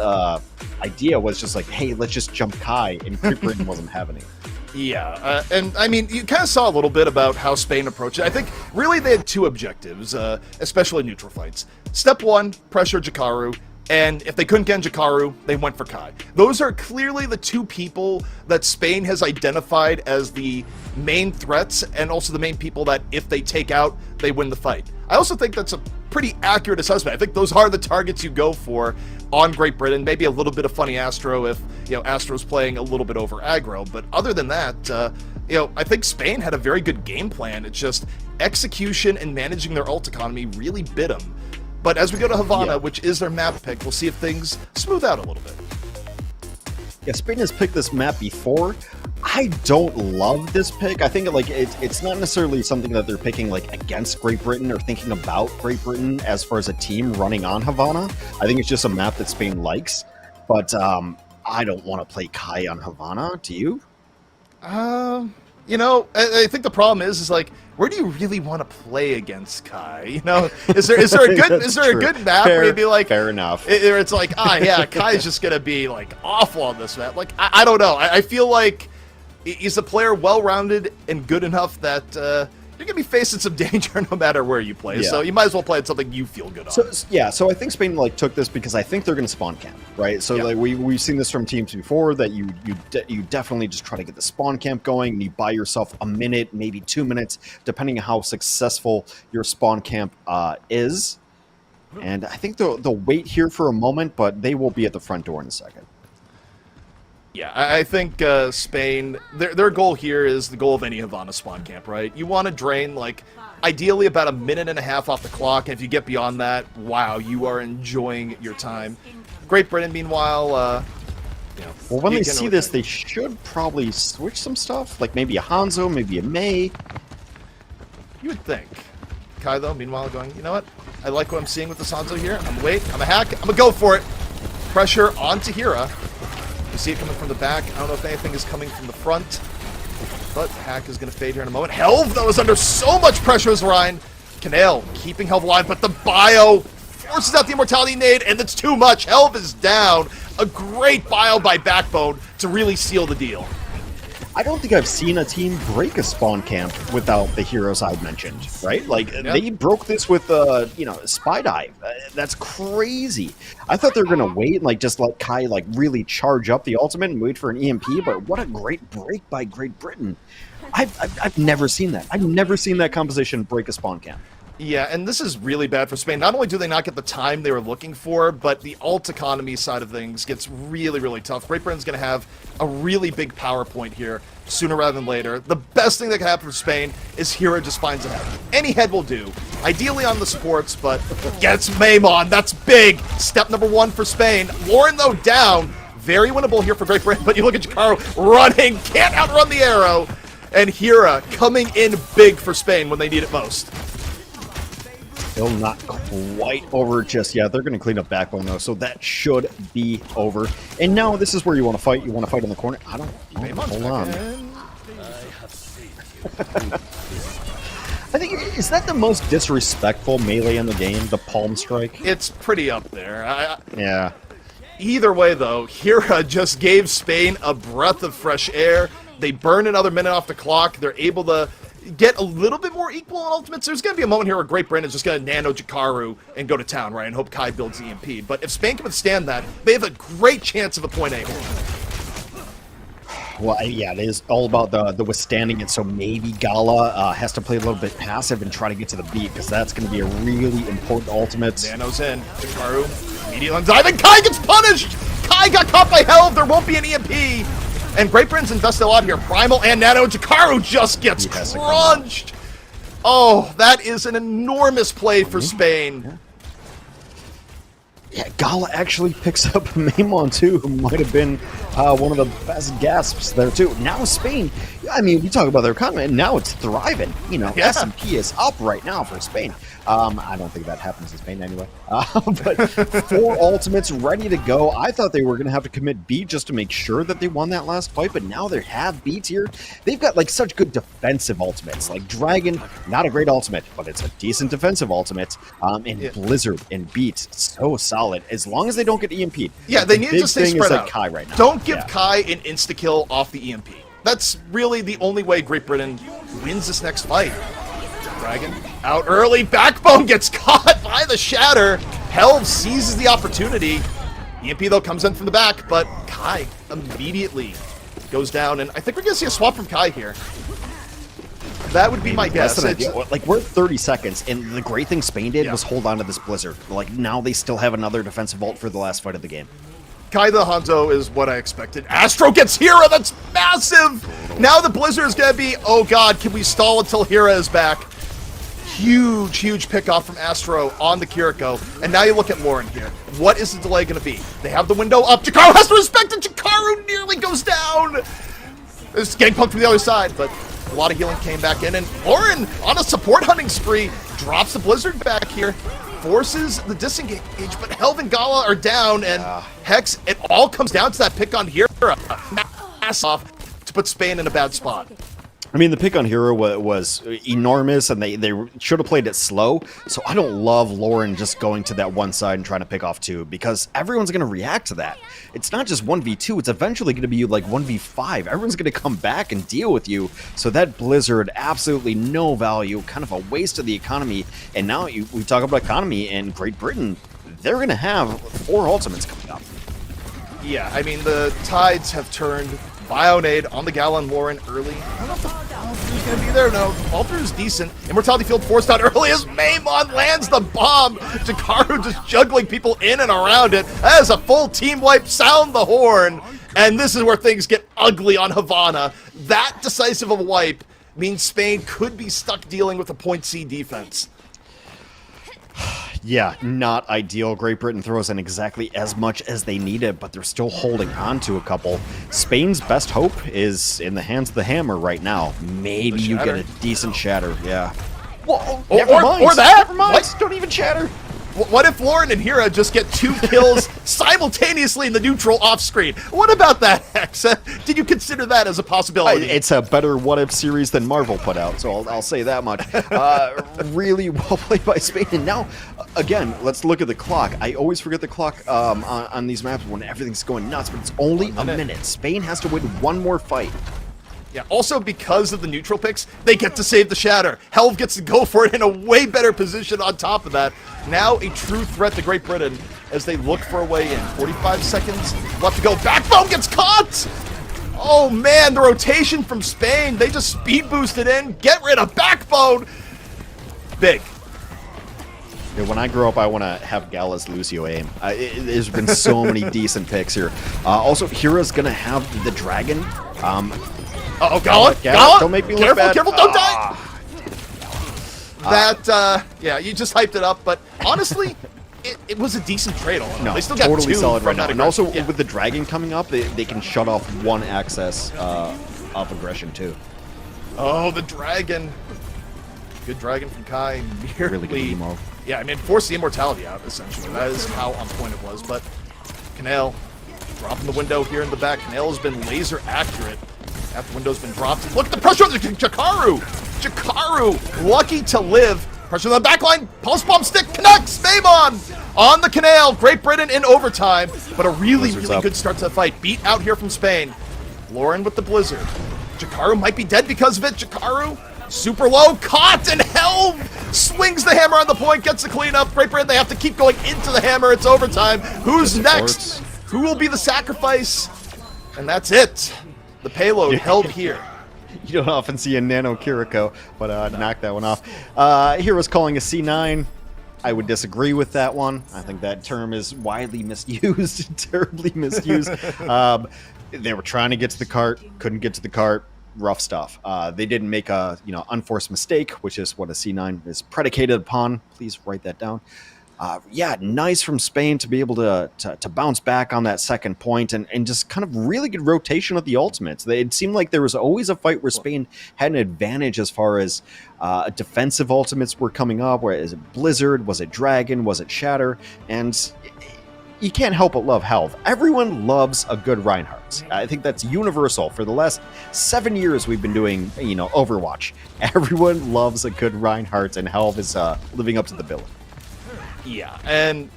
idea was just like, hey, let's just jump Kai, and Great Britain wasn't having it. Yeah, and I mean, you kind of saw a little bit about how Spain approached it. I think really they had 2 objectives, especially neutral fights. Step 1, pressure Jakaru. And if they couldn't get Jakaru, they went for Kai. Those are clearly the 2 people that Spain has identified as the main threats, and also the main people that if they take out, they win the fight. I also think that's a pretty accurate assessment. I think those are the targets you go for on Great Britain. Maybe a little bit of funny Astro if, Astro's playing a little bit over aggro. But other than that, I think Spain had a very good game plan. It's just execution and managing their ult economy really bit them. But as we go to Havana, which is their map pick, we'll see if things smooth out a little bit. Yeah, Spain has picked this map before. I don't love this pick. I think it's not necessarily something that they're picking like against Great Britain or thinking about Great Britain as far as a team running on Havana. I think it's just a map that Spain likes. But I don't want to play Kai on Havana. Do you? I think the problem is like, where do you really want to play against Kai? Is there a good map where you'd be like, fair enough? It's like, Kai's just gonna be like awful on this map. Like, I don't know. I feel like he's a player well-rounded and good enough that you're gonna be facing some danger no matter where you play. Yeah. So you might as well play at something you feel good on. So I think Spain took this because I think they're going to spawn camp, right? So like we've seen this from teams before that you definitely just try to get the spawn camp going, and you buy yourself a minute, maybe 2 minutes, depending on how successful your spawn camp is. And I think they'll wait here for a moment, but they will be at the front door in a second. Yeah, I think Spain, their goal here is the goal of any Havana spawn camp, right? You want to drain, like, ideally about a minute and a half off the clock, and if you get beyond that, wow, you are enjoying your time. Great Britain, meanwhile, well, when they see this, they should probably switch some stuff, like maybe a Hanzo, maybe a Mei. You would think. Kai, though, meanwhile, going, you know what? I like what I'm seeing with this Hanzo here. I'm gonna wait. I'm gonna hack. I'm gonna go for it. Pressure onto Hira. You see it coming from the back. I don't know if anything is coming from the front, but hack is going to fade here in a moment. Helv, though, is under so much pressure as Ryan. Canale keeping Helv alive, but the bio forces out the immortality nade, and it's too much. Helv is down. A great bio by Backbone to really seal the deal. I don't think I've seen a team break a spawn camp without the heroes I mentioned, right? Like, they broke this with, Spy Dive. That's crazy. I thought they were going to wait and, just let Kai, really charge up the ultimate and wait for an EMP, but what a great break by Great Britain. I've never seen that. I've never seen that composition break a spawn camp. Yeah, and this is really bad for Spain. Not only do they not get the time they were looking for, but the ult economy side of things gets really, really tough. Great Britain's going to have a really big power point here sooner rather than later. The best thing that can happen for Spain is Hira just finds a head. Any head will do. Ideally on the supports, but gets Maimon. That's big. Step number 1 for Spain. Lauren, though, down. Very winnable here for Great Britain, but you look at Jakaru running. Can't outrun the arrow. And Hira coming in big for Spain when they need it most. Still not quite over just yet. They're going to clean up Backbone, though, so that should be over. And now this is where you want to fight. You want to fight in the corner. I don't know. Hold on. I think, is that the most disrespectful melee in the game, the palm strike? It's pretty up there. Yeah. Either way, though, Hira just gave Spain a breath of fresh air. They burn another minute off the clock. They're able to get a little bit more equal on ultimates. There's going to be a moment here where Great Britain is just going to nano Jakaru and go to town, right, and hope Kai builds EMP. But if Spain can withstand that, they have a great chance of a point A. Well, yeah, it is all about the withstanding it, so maybe Gala has to play a little bit passive and try to get to the beat, because that's going to be a really important ultimate. Nano's in. Jakaru, immediately on dive, and Kai gets punished! Kai got caught by Helv, there won't be an EMP! And Great Britain's invested a lot here. Primal and Nano, Jakaru just gets crunched! Oh, that is an enormous play for Spain. Yeah, Gala actually picks up Maimon too, who might have been one of the best gasps there too. Now Spain, I mean, we talk about their economy, and now it's thriving. You know, Yeah. S&P is up right now for Spain. I don't think that happens in Spain anyway. But 4 ultimates ready to go. I thought they were going to have to commit beat just to make sure that they won that last fight, but now they have beats here. They've got like such good defensive ultimates. Like Dragon, not a great ultimate, but it's a decent defensive ultimate. And Blizzard and Beat, so solid. As long as they don't get EMP'd. Yeah, they need to stay thing is spread like out. Kai right now. Don't give Kai an insta-kill off the EMP. That's really the only way Great Britain wins this next fight. Dragon out early. Backbone gets caught by the Shatter. Helv seizes the opportunity. EMP, though, comes in from the back, but Kai immediately goes down, and I think we're going to see a swap from Kai here. That would be my guess. Less than ideal. Like, we're at 30 seconds, and the great thing Spain did was hold on to this Blizzard. Like, now they still have another defensive ult for the last fight of the game. Kai the Hanzo is what I expected. Astro gets Hira, that's massive! Now the Blizzard is going to be, oh god, can we stall until Hira is back? Huge pickoff from Astro on the Kiriko. And now you look at Lauren here. What is the delay going to be? They have the window up. Jakaru has to respect it. Jakaru nearly goes down. There's Gangpunk from the other side, but a lot of healing came back in. And Lauren, on a support hunting spree, drops the Blizzard back here. Forces the disengage, but Helv and Gala are down. And Hex, it all comes down to that pick on Hira. Ass off to put Spain in a bad spot. I mean, the pick on Hero was enormous, and they should have played it slow. So I don't love Lauren just going to that one side and trying to pick off 2, because everyone's going to react to that. It's not just 1v2, it's eventually going to be like 1v5. Everyone's going to come back and deal with you. So that Blizzard, absolutely no value, kind of a waste of the economy. And now we talk about economy, and Great Britain, they're going to have 4 ultimates coming up. Yeah, I mean, the tides have turned. Bionade on the Gala and Lauren early. I don't know if the Altar's going to be there. No, Altar's decent. Immortality Field forced out early as Maimon lands the bomb. Jakaru just juggling people in and around it. That is a full team wipe. Sound the horn. And this is where things get ugly on Havana. That decisive of a wipe means Spain could be stuck dealing with a point C defense. Yeah, not ideal. Great Britain throws in exactly as much as they needed, but they're still holding on to a couple. Spain's best hope is in the hands of the hammer right now. Maybe you get a decent shatter, yeah. Well, Never mind. Or that. Never mind. What? Don't even shatter. What if Lauren and Hira just get 2 kills simultaneously in the neutral off screen? What about that, Hex? Did you consider that as a possibility? It's a better what-if series than Marvel put out, so I'll say that much. Really well played by Spain. And now, again, let's look at the clock. I always forget the clock on these maps when everything's going nuts, but it's only a minute. Spain has to win 1 more fight. Yeah, also because of the neutral picks, they get to save the Shatter. Helv gets to go for it in a way better position on top of that. Now a true threat to Great Britain as they look for a way in. 45 seconds left to go. Backbone gets caught! Oh man, the rotation from Spain. They just speed boosted in. Get rid of Backbone! Big. Yeah, when I grow up, I want to have Gala's Lucio aim. There's been so many decent picks here. Also, Hira's going to have the Dragon. Uh-oh, Gala! Don't make me careful, look bad. Careful, don't die! That, yeah, you just hyped it up, but honestly, it was a decent trade all in all. No, They still got totally 2 solid from right now. that And also, aggression. with the Dragon coming up, they can shut off 1 access of aggression, too. Oh, the Dragon. Good Dragon from Kai. Really good emo. Yeah, I mean, force the immortality out, essentially. That is how on point it was, but Canale dropping the window here in the back. Canale has been laser accurate after window's been dropped. Look at the pressure on the Jakaru! Jakaru, lucky to live. Pressure on the back line. Pulse bomb stick connects. Maimon! on the canal. Great Britain in overtime, but a really, Blizzard's really up. good start to the fight. Beat out here from Spain. Lauren with the Blizzard. Jakaru might be dead because of it. Jakaru, super low, caught, and Helm swings the hammer on the point, gets the cleanup. Great Britain, they have to keep going into the hammer. It's overtime. Who's next? Who will be the sacrifice? And that's it. The payload held here. You don't often see a Nano Kiriko, but knock that one off. Heroes calling a C9. I would disagree with that one. I think that term is widely misused, terribly misused. They were trying to get to the cart, couldn't get to the cart. Rough stuff. They didn't make a unforced mistake, which is what a C9 is predicated upon. Please write that down. Yeah, nice from Spain to be able to bounce back on that second point and just kind of really good rotation of the ultimates. It seemed like there was always a fight where Spain had an advantage as far as defensive ultimates were coming up. Is it Blizzard? Was it Dragon? Was it Shatter? And you can't help but love Helve. Everyone loves a good Reinhardt. I think that's universal. For the last 7 years we've been doing, Overwatch. Everyone loves a good Reinhardt, and Helve is living up to the billing. Yeah, and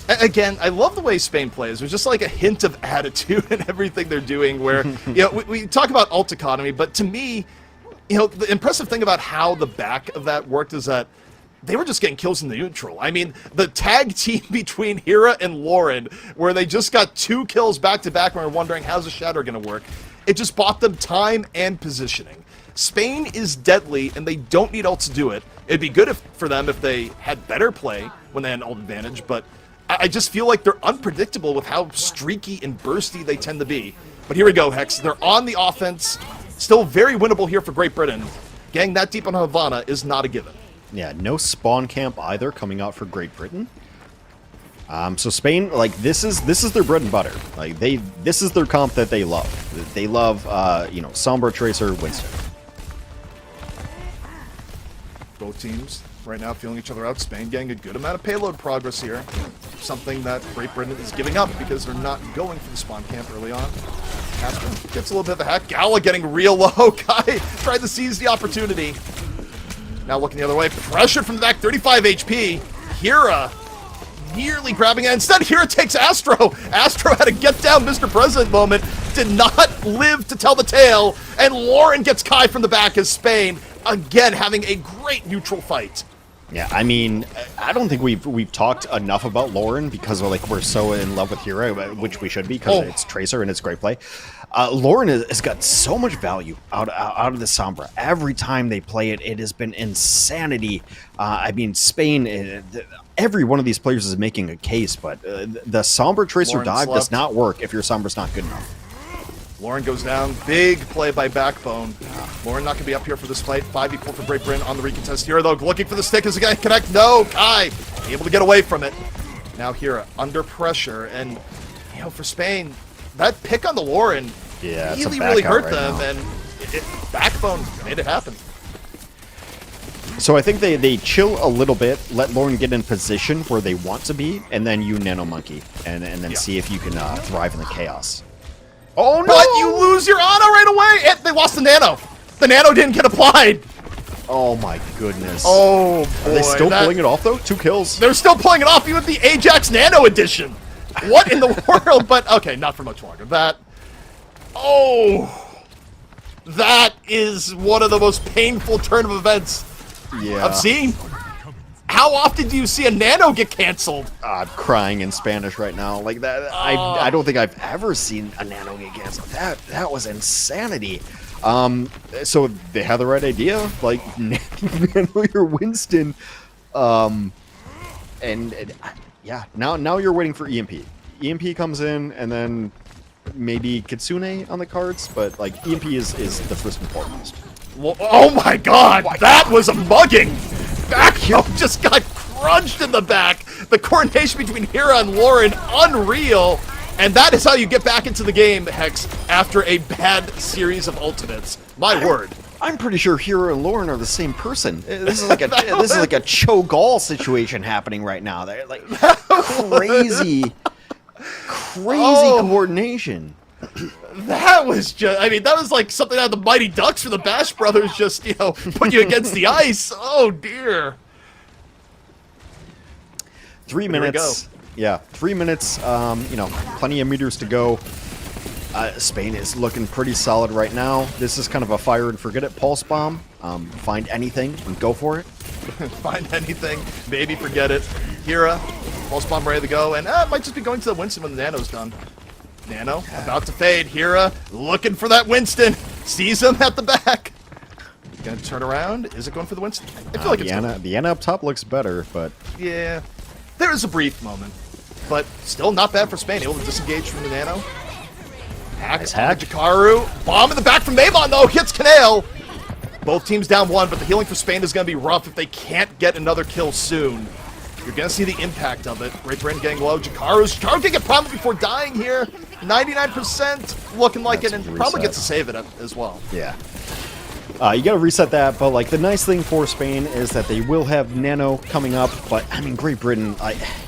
again, I love the way Spain plays. There's just like a hint of attitude in everything they're doing where, we talk about ult economy, but to me, the impressive thing about how the back of that worked is that they were just getting kills in the neutral. I mean, the tag team between Hira and Lauren, where they just got 2 kills back-to-back and we're wondering, how's the Shatter going to work? It just bought them time and positioning. Spain is deadly, and they don't need ult to do it. It'd be good for them if they had better play when they had an ult advantage, but I just feel like they're unpredictable with how streaky and bursty they tend to be. But here we go, Hex. They're on the offense. Still very winnable here for Great Britain. Getting that deep on Havana is not a given. Yeah, no spawn camp either coming out for Great Britain. So Spain, this is their bread and butter. This is their comp that they love. They love, Sombra, Tracer, Winston. Both teams right now feeling each other out. Spain getting a good amount of payload progress here. Something that Great Britain is giving up because they're not going for the spawn camp early on. Astro gets a little bit of a hack. Gala getting real low. Kai tried to seize the opportunity. Now looking the other way. Pressured from the back. 35 HP. Hira nearly grabbing it. Instead, Hira takes Astro. Astro had a get down Mr. President moment. Did not live to tell the tale. And Lauren gets Kai from the back as Spain, again, having a great neutral fight. Yeah, I mean, I don't think we've talked enough about Lauren because we're so in love with Hira, which we should be because it's Tracer and it's great play. Lauren has got so much value out of the Sombra. Every time they play it, it has been insanity. I mean, Spain, every one of these players is making a case, but the Sombra Tracer Lauren dive slept. does not work if your Sombra's not good enough. Lauren goes down. Big play by Backbone. Lauren not going to be up here for this fight. 5v4 for Great Britain on the recontest. Hira, though, looking for the stick. Is he going to connect? No. Kai able to get away from it. Now Hira under pressure. And, for Spain, that pick on the Lauren really hurt them. And Backbone made it happen. So I think they chill a little bit, let Lauren get in position where they want to be, and then you Nano Monkey, and then see if you can thrive in the chaos. Oh no! But you lose your auto right away! And they lost the Nano! The Nano didn't get applied! Oh my goodness. Oh boy. Are they still pulling it off though? 2 kills. They're still pulling it off even with the Ajax Nano edition! What in the world? But, okay, not for much longer. That is one of the most painful turn of events I've seen. How often do you see a Nano get canceled? I'm crying in Spanish right now. Like that, I don't think I've ever seen a Nano get canceled. That was insanity. So they had the right idea, like Nano your Winston, yeah. Now you're waiting for EMP. EMP comes in, and then maybe Kitsune on the cards, but EMP is the first and foremost. Well, oh my god, that was a mugging! Backbone just got crunched in the back. The coordination between Hira and Lauren, unreal. And that is how you get back into the game, Hex, after a bad series of ultimates. My word. I'm pretty sure Hira and Lauren are the same person. This is like a Cho'Gall situation happening right now. They're like crazy coordination. That was just, that was like something out of the Mighty Ducks for the Bash Brothers, just, put you against the ice. Oh, dear. 3 Here we minutes. Yeah, 3 minutes. You know, plenty of meters to go. Spain is looking pretty solid right now. This is kind of a fire and forget it pulse bomb. Find anything and go for it. Find anything, maybe forget it. Hira, pulse bomb ready to go, and it might just be going to the Winston when the Nano's done. Nano about to fade. Hira looking for that Winston. Sees him at the back. Gonna turn around. Is it going for the Winston? I feel like it's the Ana up top looks better, but yeah, there is a brief moment, but still not bad for Spain. Able to disengage from the Nano. Nice hack. Jakaru. Bomb in the back from Maymon, though. Hits Canale. Both teams down 1, but the healing for Spain is going to be rough if they can't get another kill soon. You're going to see the impact of it. Great Britain getting low. Jakaru can get problem before dying here. 99% looking like it, and probably gets to save it as well. yeah. You got to reset that, but like the nice thing for Spain is that they will have Nano coming up. But I mean, Great Britain,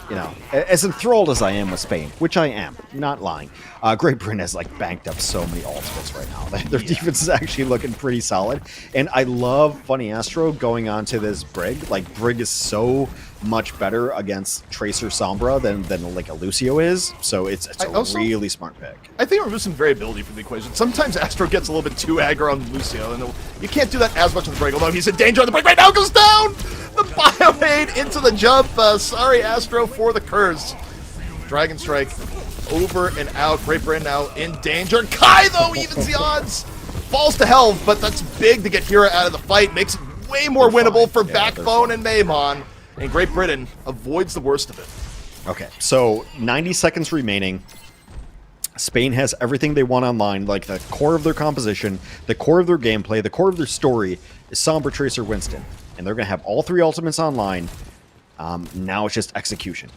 you know, as enthralled as I am with Spain, which I am, not lying. Great Britain has like banked up so many ultimates right now. Their defense is actually looking pretty solid, and I love Funny Astro going on to this Brig. Like Brig is so much better against Tracer Sombra than like a Lucio is, so it's a really smart pick. I think it removes some variability from the equation. Sometimes Astro gets a little bit too aggro on Lucio, and you can't do that as much on the break, although he's in danger on the break right now. Goes down! The Biomaid into the jump. Sorry, Astro, for the curse. Dragon Strike over and out. Great Britain now in danger. Kai, though, evens the odds. Falls to health, but that's big to get Hira out of the fight. Makes it way more winnable for Backbone and Maymon. And Great Britain avoids the worst of it. Okay, so 90 seconds remaining. Spain has everything they want online, like the core of their composition, the core of their gameplay, the core of their story is Sombra, Tracer, Winston. And they're going to have all 3 ultimates online. Now it's just execution.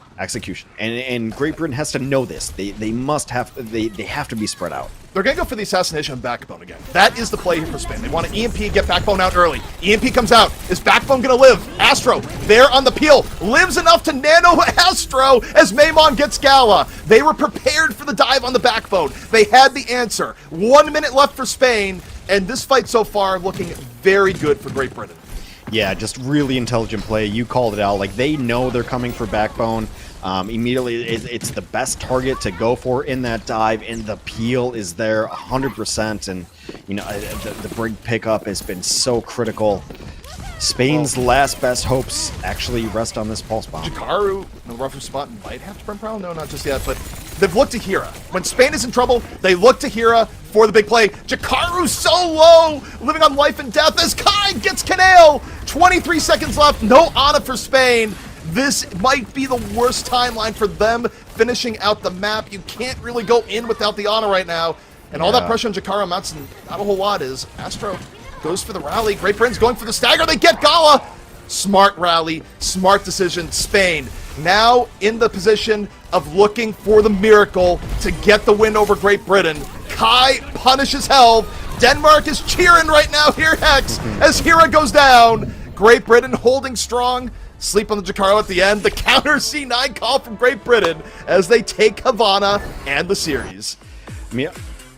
And Great Britain has to know this. They must have, they have to be spread out. They're going to go for the assassination of Backbone again. That is the play here for Spain. They want to EMP, get Backbone out early. EMP comes out. Is Backbone going to live? Astro, there on the peel. Lives enough to nano Astro as Maymon gets Gala. They were prepared for the dive on the Backbone. They had the answer. 1 minute left for Spain, and this fight so far looking very good for Great Britain. Yeah, just really intelligent play. You called it out. Like, they know they're coming for Backbone. Immediately, it's the best target to go for in that dive, and the peel is there 100%. And, you know, the Brig pickup has been so critical. Spain's last best hopes actually rest on this pulse bomb. Jakaru, no rougher spot, might have to burn Prowl. No, not just yet, but they've looked to Hira. When Spain is in trouble, they look to Hira for the big play. Jakaru's so low, living on life and death as Kai gets Canale. 23 seconds left, no Ana for Spain. This might be the worst timeline for them finishing out the map. You can't really go in without the Ana right now. And all that pressure on Jakaru amounts to not a whole lot. Is Astro goes for the rally. Great Britain's going for the stagger. They get Gala. Smart rally, smart decision. Spain now in the position of looking for the miracle to get the win over Great Britain. Kai punishes hell. Denmark is cheering right now here, Hex, as Hira goes down. Great Britain holding strong. Sleep on the Jakaru at the end. The counter C9 call from Great Britain as they take Havana and the series.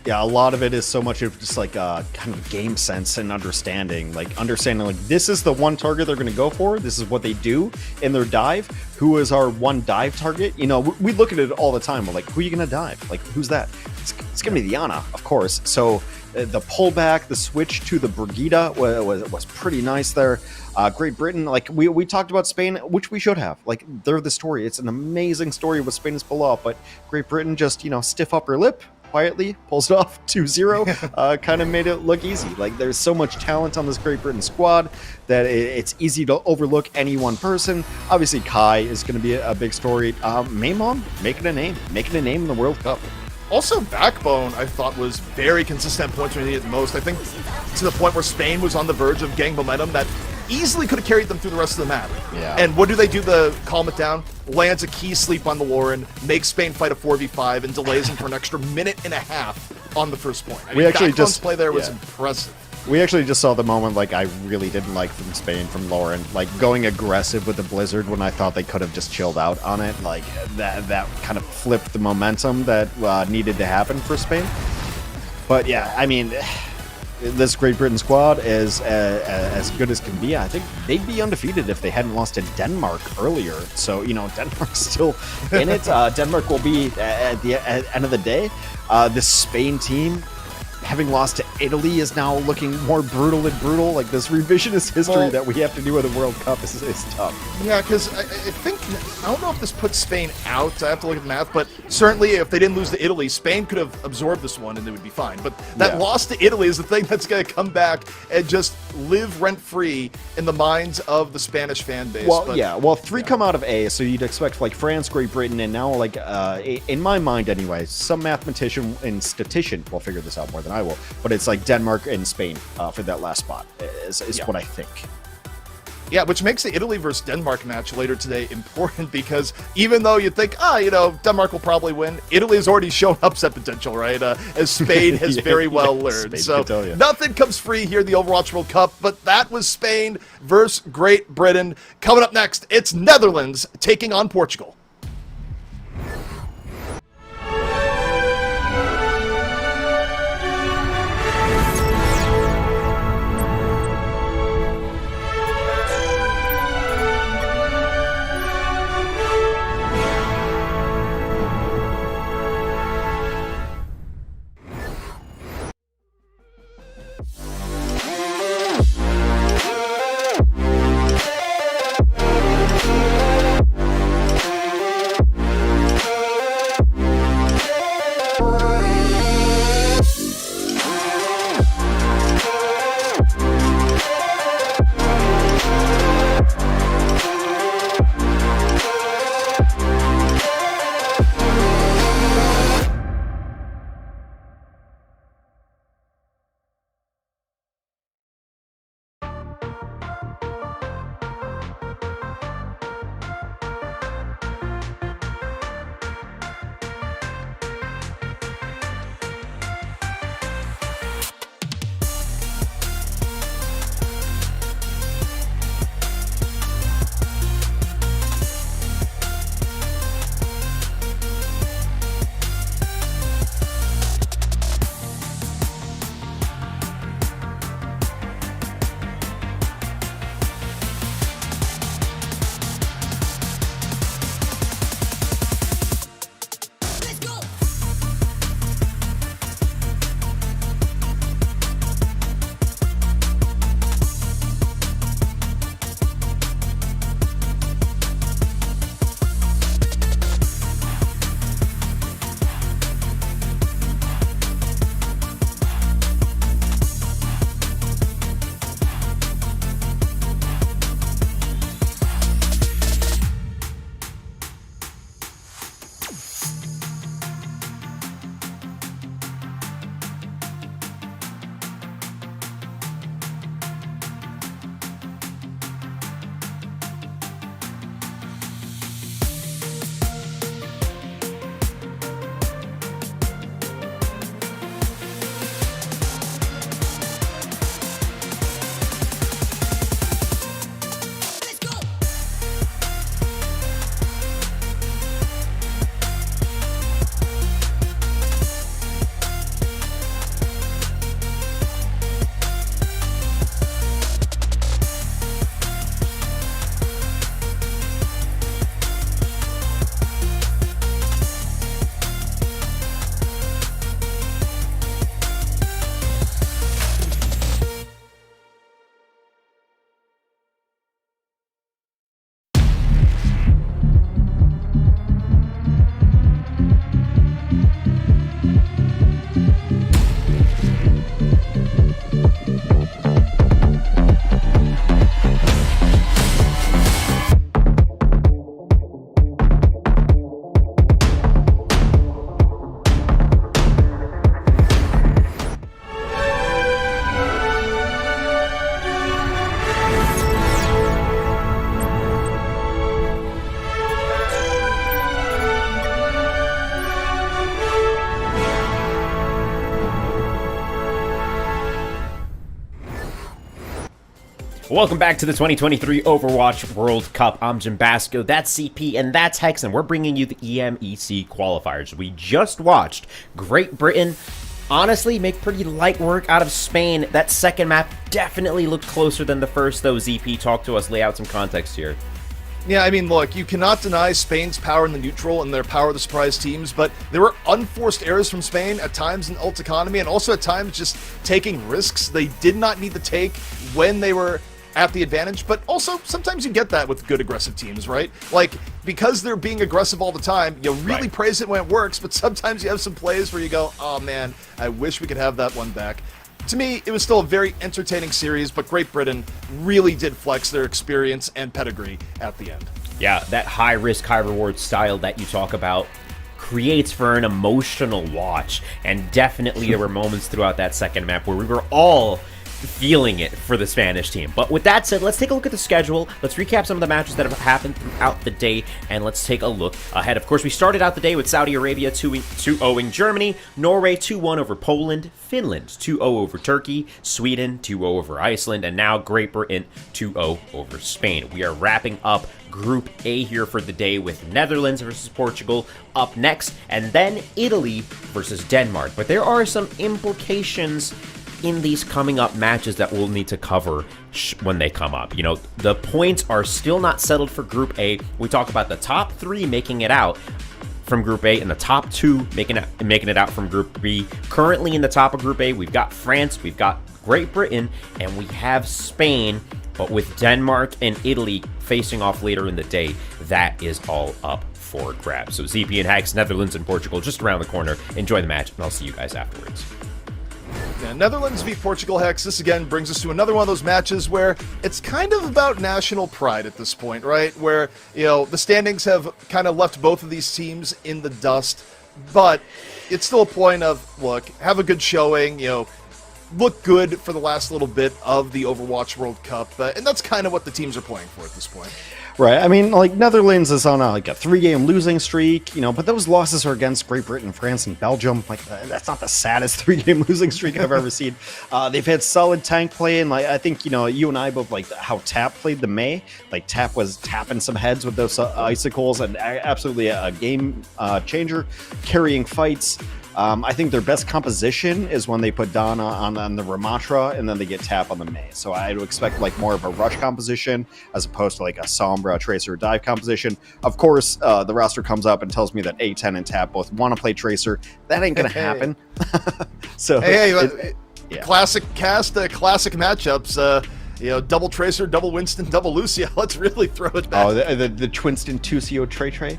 Yeah, a lot of it is so much of just like kind of game sense and understanding. Like understanding like this is the one target they're going to go for. This is what they do in their dive. Who is our one dive target? You know, we look at it all the time. We're like, who are you going to dive? Like, who's that? It's going to be the Ana, of course. So the pullback, the switch to the Brigida was pretty nice there. Great Britain, like we talked about Spain, which we should have. Like they're the story. It's an amazing story what Spain is pull off, but Great Britain just, you know, stiff upper lip, quietly pulls it off 2-0, kind of made it look easy. Like there's so much talent on this Great Britain squad that it's easy to overlook any one person. Obviously Kai is going to be a big story. Maymon making a name in the World Cup. Also, Backbone, I thought, was very consistent at points when they needed it most. I think to the point where Spain was on the verge of getting momentum that easily could have carried them through the rest of the map. Yeah. And what do they do to calm it down? Lands a key sleep on the Lauren, makes Spain fight a 4v5, and delays them for an extra minute and a half on the first point. I mean, We actually Backbone's just- play there was yeah. impressive. We actually just saw the moment like I really didn't like from Spain, from Lauren, like going aggressive with the Blizzard when I thought they could have just chilled out on it. Like that kind of flipped the momentum that needed to happen for Spain. But yeah, I mean, this Great Britain squad is as good as can be. I think they'd be undefeated if they hadn't lost to Denmark earlier. So, you know, Denmark's still in it. Denmark will be, at the end of the day, this Spain team, having lost to Italy, is now looking more brutal and brutal. Like, this revisionist history that we have to do with the World Cup is tough. Yeah, because I think, I don't know if this puts Spain out. I have to look at the math, but certainly if they didn't lose to Italy, Spain could have absorbed this one and they would be fine. But that loss to Italy is the thing that's going to come back and just live rent-free in the minds of the Spanish fan base. Well, three come out of A, so you'd expect, like, France, Great Britain, and now, like, in my mind anyway, some mathematician and statistician will figure this out more than I will, but it's like Denmark and Spain for that last spot is what I think. Yeah, which makes the Italy versus Denmark match later today important, because even though you think, you know, Denmark will probably win, Italy has already shown upset potential, right? As Spain has very well learned. So nothing comes free here in the Overwatch World Cup, but that was Spain versus Great Britain. Coming up next, it's Netherlands taking on Portugal. Welcome back to the 2023 Overwatch World Cup. I'm Jim Basco, that's CP, and that's Hex, and we're bringing you the EMEC qualifiers. We just watched Great Britain honestly make pretty light work out of Spain. That second map definitely looked closer than the first, though. ZP, talk to us, lay out some context here. Yeah, I mean, look, you cannot deny Spain's power in the neutral and their power of the surprise teams, but there were unforced errors from Spain at times in ult economy, and also at times just taking risks they did not need to take when they were at the advantage. But also, sometimes you get that with good aggressive teams, right? Like, because they're being aggressive all the time, you really praise it when it works, but sometimes you have some plays where you go, oh man, I wish we could have that one back. To me, it was still a very entertaining series, but Great Britain really did flex their experience and pedigree at the end. Yeah, that high risk, high reward style that you talk about creates for an emotional watch, and definitely there were moments throughout that second map where we were all feeling it for the Spanish team. But with that said, let's take a look at the schedule. Let's recap some of the matches that have happened throughout the day, and let's take a look ahead. Of course, we started out the day with Saudi Arabia 2-0ing Germany, Norway 2-1 over Poland, Finland 2-0 over Turkey, Sweden 2-0 over Iceland, and now Great Britain 2-0 over Spain. We are wrapping up Group A here for the day with Netherlands versus Portugal up next, and then Italy versus Denmark. But there are some implications in these coming up matches that we'll need to cover when they come up. You know, the points are still not settled for Group A. We talk about the top 3 making it out from Group A and the top 2 making it out from Group B. Currently in the top of Group A, we've got France, we've got Great Britain, and we have Spain. But with Denmark and Italy facing off later in the day, that is all up for grabs. So ZP and Hags, Netherlands and Portugal just around the corner. Enjoy the match, and I'll see you guys afterwards. Yeah, Netherlands v Portugal, Hex. This again brings us to another one of those matches where it's kind of about national pride at this point, right? Where, you know, the standings have kind of left both of these teams in the dust, but it's still a point of, look, have a good showing, you know, look good for the last little bit of the Overwatch World Cup, and that's kind of what the teams are playing for at this point. Right. I mean, like, Netherlands is on a 3-game losing streak, you know, but those losses are against Great Britain, France, and Belgium. Like, that's not the saddest 3-game losing streak I've ever seen. They've had solid tank play, and like, I think, you know, you and I both like how Tap played the May. Like, Tap was tapping some heads with those icicles, and absolutely a game changer, carrying fights. I think their best composition is when they put Donna on the Ramatra and then they get Tap on the May. So I would expect like more of a rush composition as opposed to like a Sombra, Tracer, Dive composition. Of course, the roster comes up and tells me that A10 and Tap both want to play Tracer. That ain't going to happen. So classic cast, classic matchups. You know, double Tracer, double Winston, double Lucia. Let's really throw it back. Oh, the Twinston Tucio Trey.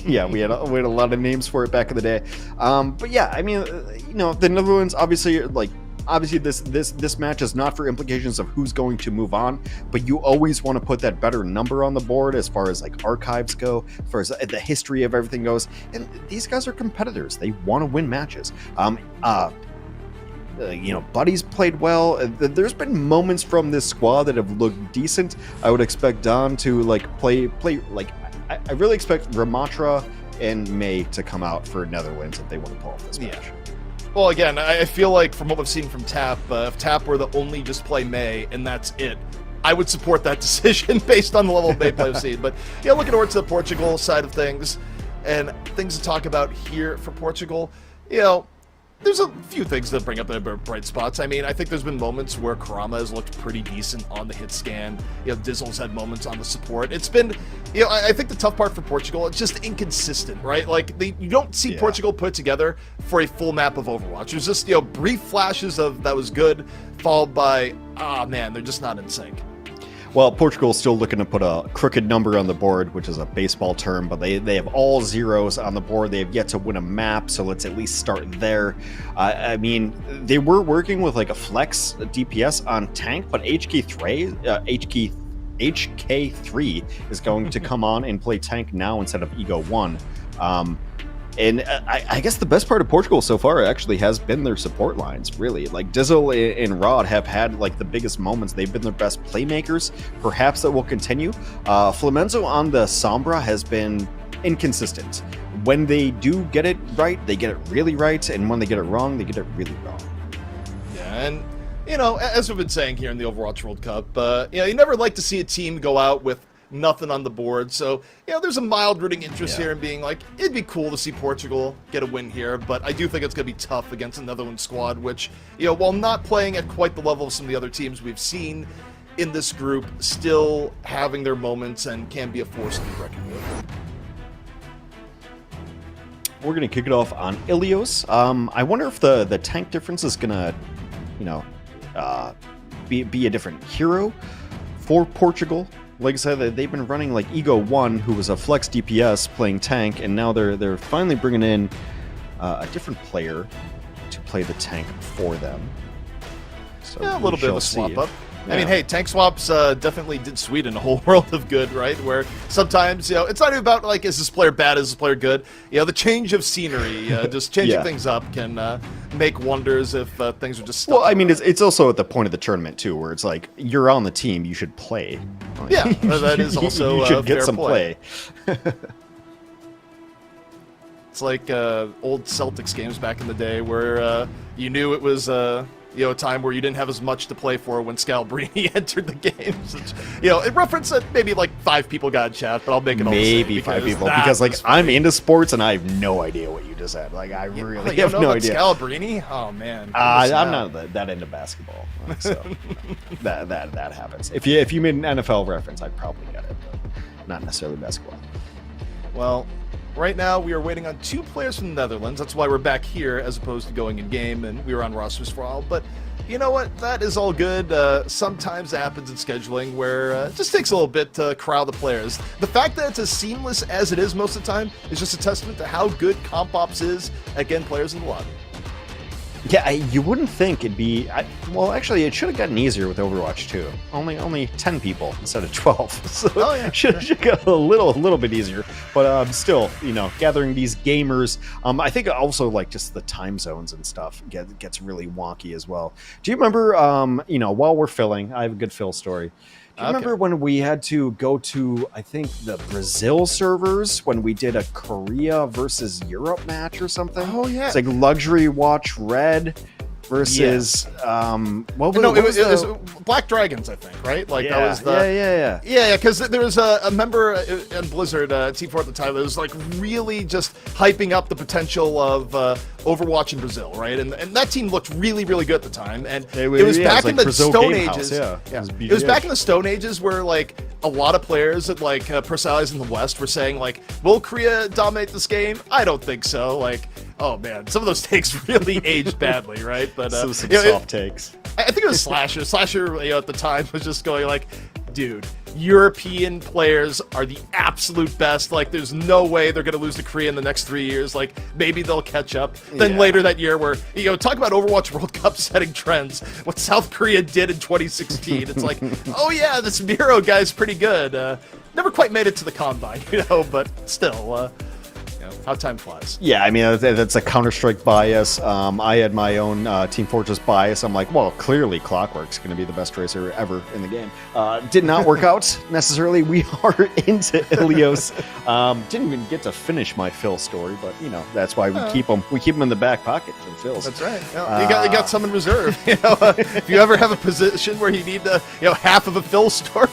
Yeah, we had a lot of names for it back in the day. But yeah, I mean, you know, the Netherlands obviously this match is not for implications of who's going to move on, but you always want to put that better number on the board as far as like archives go, as far as the history of everything goes. And these guys are competitors; they want to win matches. You know, Buddy's played well. There's been moments from this squad that have looked decent. I would expect Don to like play like I really expect Ramatra and May to come out for Netherlands if they want to pull off this match. Yeah. Well, again, I feel like from what we've seen from Tap, if Tap were to only just play May and that's it, I would support that decision based on the level of May play we've seen. But yeah, looking over to the Portugal side of things and things to talk about here for Portugal, you know, there's a few things that bring up their bright spots. I mean, I think there's been moments where Karama has looked pretty decent on the hit scan. You know, Dizzle's had moments on the support. It's been, you know, I think the tough part for Portugal, it's just inconsistent, right? Like, you don't see Portugal put together for a full map of Overwatch. There's just, you know, brief flashes of that was good, followed by, man, they're just not in sync. Well, Portugal's still looking to put a crooked number on the board, which is a baseball term, but they have all zeros on the board. They have yet to win a map, so let's at least start there. I mean, they were working with like a flex DPS on tank, but HK3 is going to come on and play tank now instead of Ego 1. And I guess the best part of Portugal so far actually has been their support lines, really. Like, Dizzle and Rod have had, like, the biggest moments. They've been their best playmakers. Perhaps that will continue. Flamenzo on the Sombra has been inconsistent. When they do get it right, they get it really right. And when they get it wrong, they get it really wrong. Yeah, and, you know, as we've been saying here in the Overwatch World Cup, you know, you never like to see a team go out with nothing on the board. So, there's a mild rooting interest here in being like, it'd be cool to see Portugal get a win here, but I do think it's going to be tough against a Netherlands squad, which, while not playing at quite the level of some of the other teams we've seen in this group, still having their moments and can be a force to be reckoned with. We're going to kick it off on Ilios. I wonder if the tank difference is going to, be a different hero for Portugal. Like I said, they've been running like Ego 1, who was a flex DPS playing tank, and now they're finally bringing in a different player to play the tank for them. So a little bit of a swap up. I mean, hey, tank swaps definitely did Sweden a whole world of good, right? Where sometimes, it's not even about, like, is this player bad, is this player good? The change of scenery, just changing things up can make wonders if things are just stuck. Well, I mean, it's also at the point of the tournament, too, where it's like, you're on the team, you should play. Yeah, that is also you should get fair some play. It's like old Celtics games back in the day where you knew it was... a time where you didn't have as much to play for when Scalabrini entered the games. It referenced that maybe like 5 people got in chat, but I'll make it all maybe 5 people because like I'm into sports and I have no idea what you just said. Like I really have no idea. Scalabrini? Oh man. I'm not that into basketball, so that happens. If you made an NFL reference, I'd probably get it, but not necessarily basketball. Well, right now, we are waiting on 2 players from the Netherlands. That's why we're back here as opposed to going in-game, and we were on rosters for a while. But you know what? That is all good. Sometimes it happens in scheduling where it just takes a little bit to corral the players. The fact that it's as seamless as it is most of the time is just a testament to how good Comp Ops is at getting players in the lobby. Yeah, you wouldn't think it'd be... well, actually, it should have gotten easier with Overwatch 2. Only 10 people instead of 12. So should get a little bit easier. But still, gathering these gamers... I think also, like, just the time zones and stuff gets really wonky as well. Do you remember, while we're filling... I have a good fill story. Do you remember when we had to go to, I think, the Brazil servers when we did a Korea versus Europe match or something? Oh, yeah. It's like Luxury Watch Red versus what was it was Black Dragons, I think, right? Like that was the yeah, because there was a member in Blizzard Team 4 at the time that was like really just hyping up the potential of Overwatch in Brazil, right? And that team looked really good at the time, and it was back in the Stone Ages. It was back in the Stone Ages where like a lot of players at like personalities in the West were saying like, will Korea dominate this game? I don't think so. Like, oh man, some of those takes really aged badly, right? But some soft takes. I think it was Slasher. Slasher, at the time was just going like, dude, European players are the absolute best. Like, there's no way they're going to lose to Korea in the next 3 years. Like, maybe they'll catch up. Then later that year where, talk about Overwatch World Cup setting trends. What South Korea did in 2016. It's like, oh yeah, this Miro guy's pretty good. Never quite made it to the Combine, but still... how time flies. Yeah, I mean, that's a Counter-Strike bias. I had my own Team Fortress bias. I'm like, well, clearly Clockwork's going to be the best racer ever in the game. Did not work out necessarily. We are into Ilios. Didn't even get to finish my Phil story, but, that's why we keep them. We keep them in the back pocket for Phil's. That's right. You got some in reserve. If you ever have a position where you need half of a Phil story,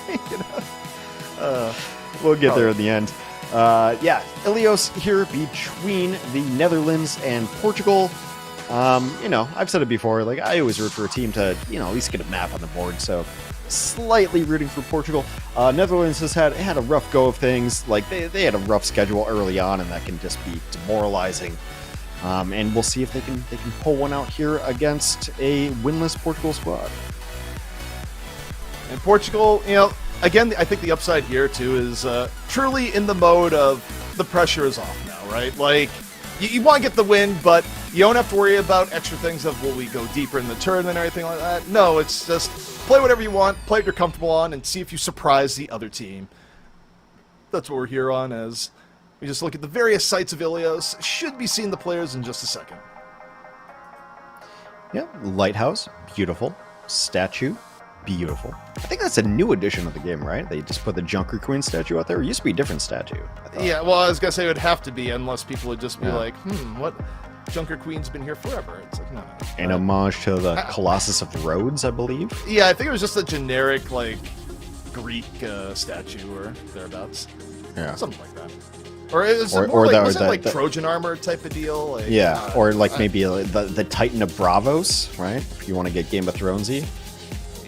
we'll get there in the end. Ilios here between the Netherlands and Portugal. I've said it before, like I always root for a team to, at least get a map on the board, so slightly rooting for Portugal. Netherlands has had a rough go of things, like they had a rough schedule early on, and that can just be demoralizing. And we'll see if they can pull one out here against a winless Portugal squad. And Portugal, again, I think the upside here, too, is truly in the mode of the pressure is off now, right? Like, you want to get the win, but you don't have to worry about extra things of, will we go deeper in the tournament or anything like that? No, it's just play whatever you want, play what you're comfortable on, and see if you surprise the other team. That's what we're here on, as we just look at the various sites of Ilios. Should be seeing the players in just a second. Yeah, Lighthouse, beautiful. Statue, beautiful. I think that's a new edition of the game, right? They just put the Junker Queen statue out there. It used to be a different statue. Yeah, well, I was going to say it would have to be, unless people would just be like, what? Junker Queen's been here forever. It's like, no. An homage to the Colossus of Rhodes, I believe. Yeah, I think it was just a generic, like, Greek statue or thereabouts. Yeah. Something like that. Or is it Or more like, that- was it that- like that- Trojan armor type of deal? Like, Yeah, or like maybe the Titan of Bravos, right? If you want to get Game of Thronesy.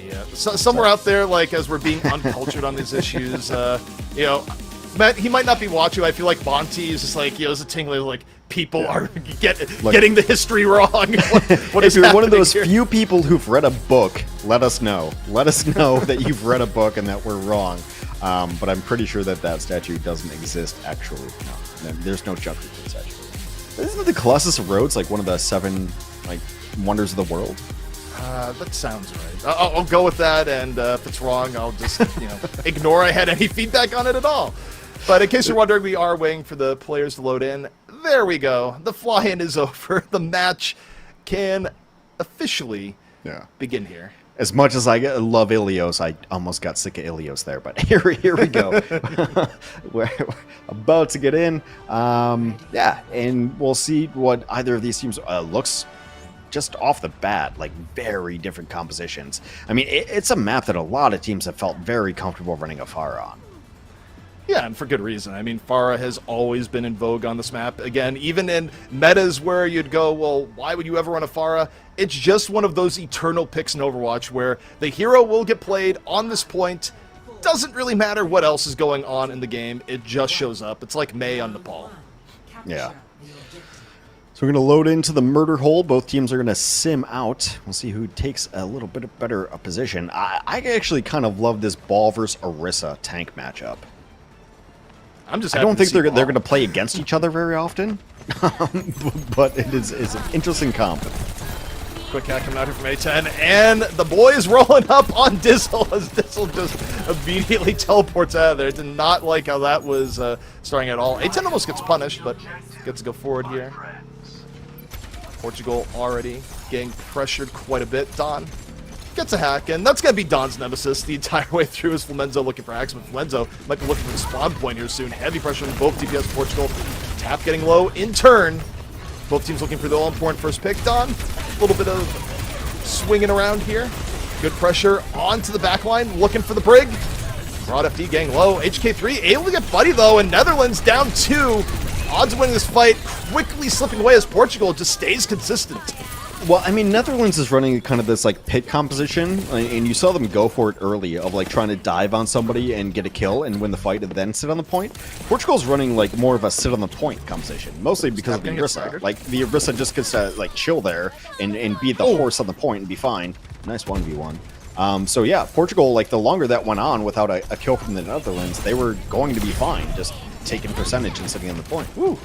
Yeah, so, somewhere out there, like as we're being uncultured on these issues, you know, Matt, he might not be watching. I feel like Bonte is just like, there's a tingling like people are getting the history wrong. What If is you're one of happening those here? few people who've read a book, let us know. Let us know that you've read a book and that we're wrong. But I'm pretty sure that statue doesn't exist actually. No, there's no Junker Queen statue. Isn't the Colossus of Rhodes like one of the 7 like wonders of the world? That sounds right. I'll go with that, and if it's wrong, I'll just ignore I had any feedback on it at all. But in case you're wondering, we are waiting for the players to load in. There we go. The fly-in is over. The match can officially begin here. As much as I love Ilios, I almost got sick of Ilios there, but here we go. We're about to get in. Yeah, and we'll see what either of these teams looks just off the bat, like very different compositions. I mean, it's a map that a lot of teams have felt very comfortable running a Pharah on. Yeah, and for good reason. I mean, Pharah has always been in vogue on this map. Again, even in metas where you'd go, well, why would you ever run a Pharah? It's just one of those eternal picks in Overwatch where the hero will get played on this point. Doesn't really matter what else is going on in the game. It just shows up. It's like Mei on Nepal. Yeah. So we're going to load into the murder hole. Both teams are going to sim out. We'll see who takes a little bit better a position. I actually kind of love this Ball versus Orisa tank matchup. I'm just I don't think they're going to play against each other very often, but it's an interesting comp. Quick hack coming out here from A10, and the boys rolling up on Dizzle as Dizzle just immediately teleports out of there. Did not like how that was starting at all. A10 almost gets punished, but gets to go forward here. Portugal already getting pressured quite a bit. Don gets a hack, and that's going to be Don's nemesis the entire way through as Flumenzo looking for hacks, but Flumenzo might be looking for the spawn point here soon. Heavy pressure on both DPS Portugal. Tap getting low in turn. Both teams looking for the all-important first pick. Don, a little bit of swinging around here. Good pressure onto the back line, looking for the Brig. Rod FD getting low. HK3 able to get Buddy, though, and Netherlands down 2. Odds of winning this fight quickly slipping away as Portugal just stays consistent. Well, I mean, Netherlands is running kind of this like pit composition, and you saw them go for it early of like trying to dive on somebody and get a kill and win the fight and then sit on the point. Portugal's running like more of a sit on the point composition, mostly because of the Orisa. Like the Orisa just gets to like chill there and be the horse on the point and be fine. Nice 1v1. So yeah, Portugal, like the longer that went on without a kill from the Netherlands, they were going to be fine, just taking percentage and sitting on the point. Woo.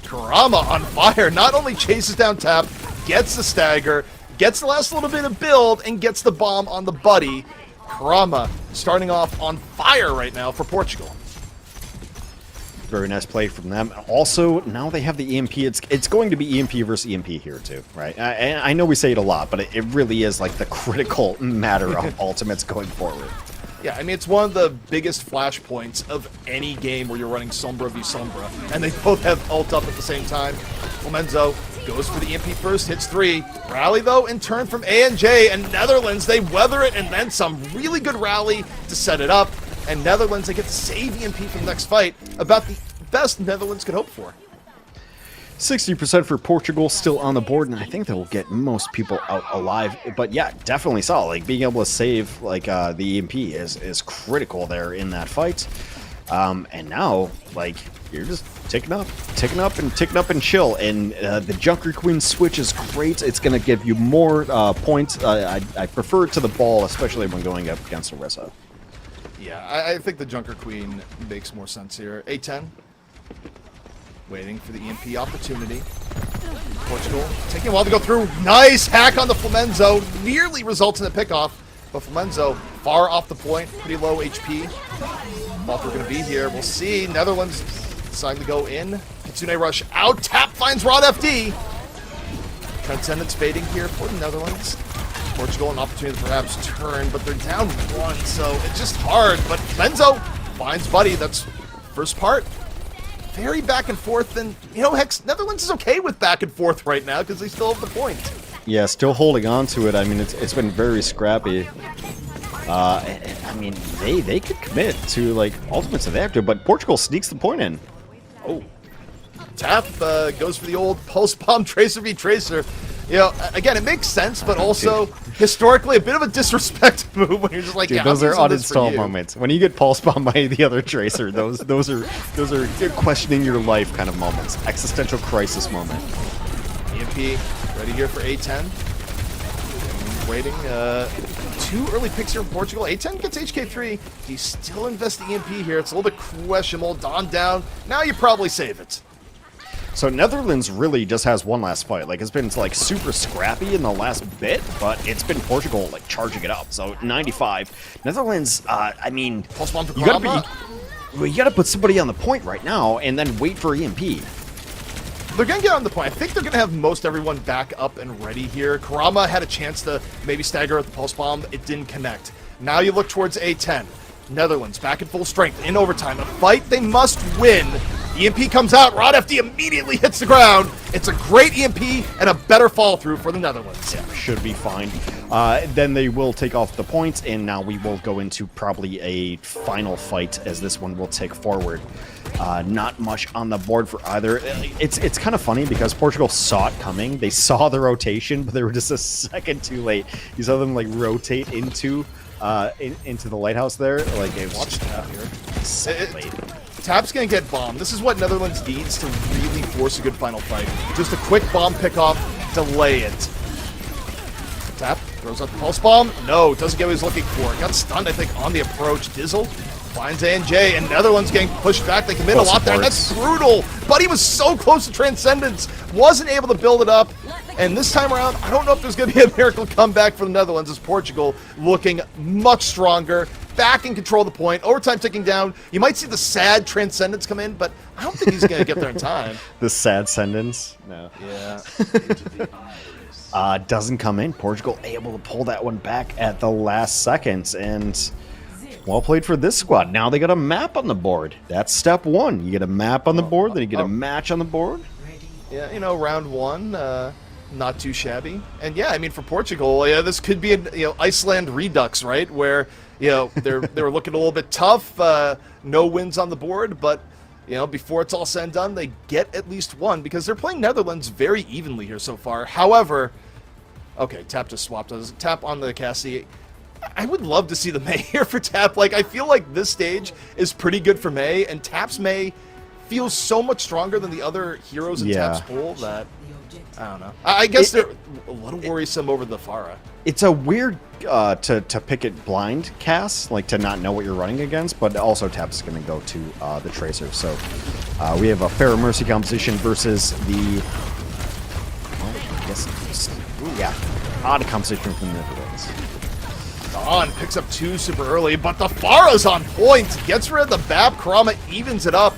Karama on fire, not only chases down Tap, gets the stagger, gets the last little bit of build, and gets the bomb on the Buddy. Karama starting off on fire right now for Portugal. Very nice play from them. Also, now they have the EMP. It's going to be EMP versus EMP here too, right? I know we say it a lot, but it really is like the critical matter of ultimates going forward. Yeah, I mean, it's one of the biggest flashpoints of any game where you're running Sombra v Sombra, and they both have ult up at the same time. Flumenzo goes for the EMP first, hits 3. Rally, though, in turn from ANJ, and Netherlands, they weather it, and then some really good rally to set it up, and Netherlands, they get to save EMP for the next fight. About the best Netherlands could hope for. 60% for Portugal still on the board, and I think they'll get most people out alive. But yeah, definitely saw like being able to save like the EMP is critical there in that fight. And now like you're just ticking up and chill. And the Junker Queen switch is great. It's gonna give you more points. I prefer it to the ball, especially when going up against Orisa. Yeah, I think the Junker Queen makes more sense here. A10. Waiting for the EMP opportunity. Portugal taking a while to go through. Nice hack on the Flumenzo. Nearly results in a pickoff. But Flumenzo far off the point. Pretty low HP. Thought we're going to be here. We'll see. Netherlands deciding to go in. Kitsune rush out. Tap finds Rod FD. Transcendence fading here for the Netherlands. Portugal an opportunity to perhaps turn, but they're down 1, so it's just hard. But Flumenzo finds Buddy. That's first part. Very back and forth, and you know, heck, Netherlands is okay with back and forth right now because they still have the point. Yeah, still holding on to it. I mean, it's been very scrappy. I mean, they could commit to like ultimates if they have to, but Portugal sneaks the point in. Oh. Tap goes for the old pulse bomb Tracer v Tracer. You know, again, it makes sense, but also historically a bit of a disrespect move when you're just like, Dude, yeah, those I'm are using this for uninstall you. moments. When you get pulse bombed by the other Tracer, those are questioning your life kind of moments. Existential crisis moment. EMP ready here for A10. Waiting. 2 early picks here in Portugal. A10 gets HK3. Do you still invest the EMP here? It's a little bit questionable. Dawn down. Now you probably save it. So Netherlands really just has one last fight. Like, it's been like super scrappy in the last bit, but it's been Portugal like charging it up. So 95. Netherlands, I mean, Pulse bomb for you gotta put somebody on the point right now and then wait for EMP. They're going to get on the point. I think they're going to have most everyone back up and ready here. Karama had a chance to maybe stagger with the pulse bomb. It didn't connect. Now you look towards A10. Netherlands back in full strength in overtime. A fight they must win. EMP comes out. Rod FD immediately hits the ground. It's a great EMP and a better fall through for the Netherlands. Yeah, should be fine. Then they will take off the points, and now we will go into probably a final fight as this one will take forward. Not much on the board for either. It's kind of funny because Portugal saw it coming. They saw the rotation, but they were just a second too late. You saw them like rotate into the lighthouse there. Like, Watch Tap here. Tap's going to get bombed. This is what Netherlands needs to really force a good final fight. Just a quick bomb pickoff, delay it. Tap throws out the pulse bomb. No, doesn't get what he's looking for. Got stunned, I think, on the approach. Dizzle finds A&J, and Netherlands getting pushed back. They commit a lot there. That's brutal. But he was so close to Transcendence. Wasn't able to build it up. And this time around, I don't know if there's going to be a miracle comeback for the Netherlands as Portugal looking much stronger. Back in control of the point. Overtime ticking down. You might see the sad Transcendence come in, but I don't think he's going to get there in time. The sad sentence. No. Yeah. Doesn't come in. Portugal able to pull that one back at the last seconds, and well played for this squad. Now they got a map on the board. That's step one. You get a map on the board, then you get a match on the board. Yeah, you know, round one, not too shabby. And yeah, I mean, for Portugal, yeah, this could be a Iceland Redux, right? Where they were looking a little bit tough, no wins on the board, but before it's all said and done, they get at least one because they're playing Netherlands very evenly here so far. However, okay, Tap just swapped us. Tap on the Cassie. I would love to see the Mei here for Tap. Like, I feel like this stage is pretty good for Mei, and Tap's Mei feels so much stronger than the other heroes in Tap's pool that I don't know. I guess they're a little worrisome over the Pharah. It's a weird to pick it blind, Cass, like to not know what you're running against, but also Tap's going to go to the Tracer. So we have a Fair Mercy composition versus the odd composition from the Netherlands. Dawn picks up 2 super early, but the Pharah's on point. Gets rid of the BAP. Karama evens it up.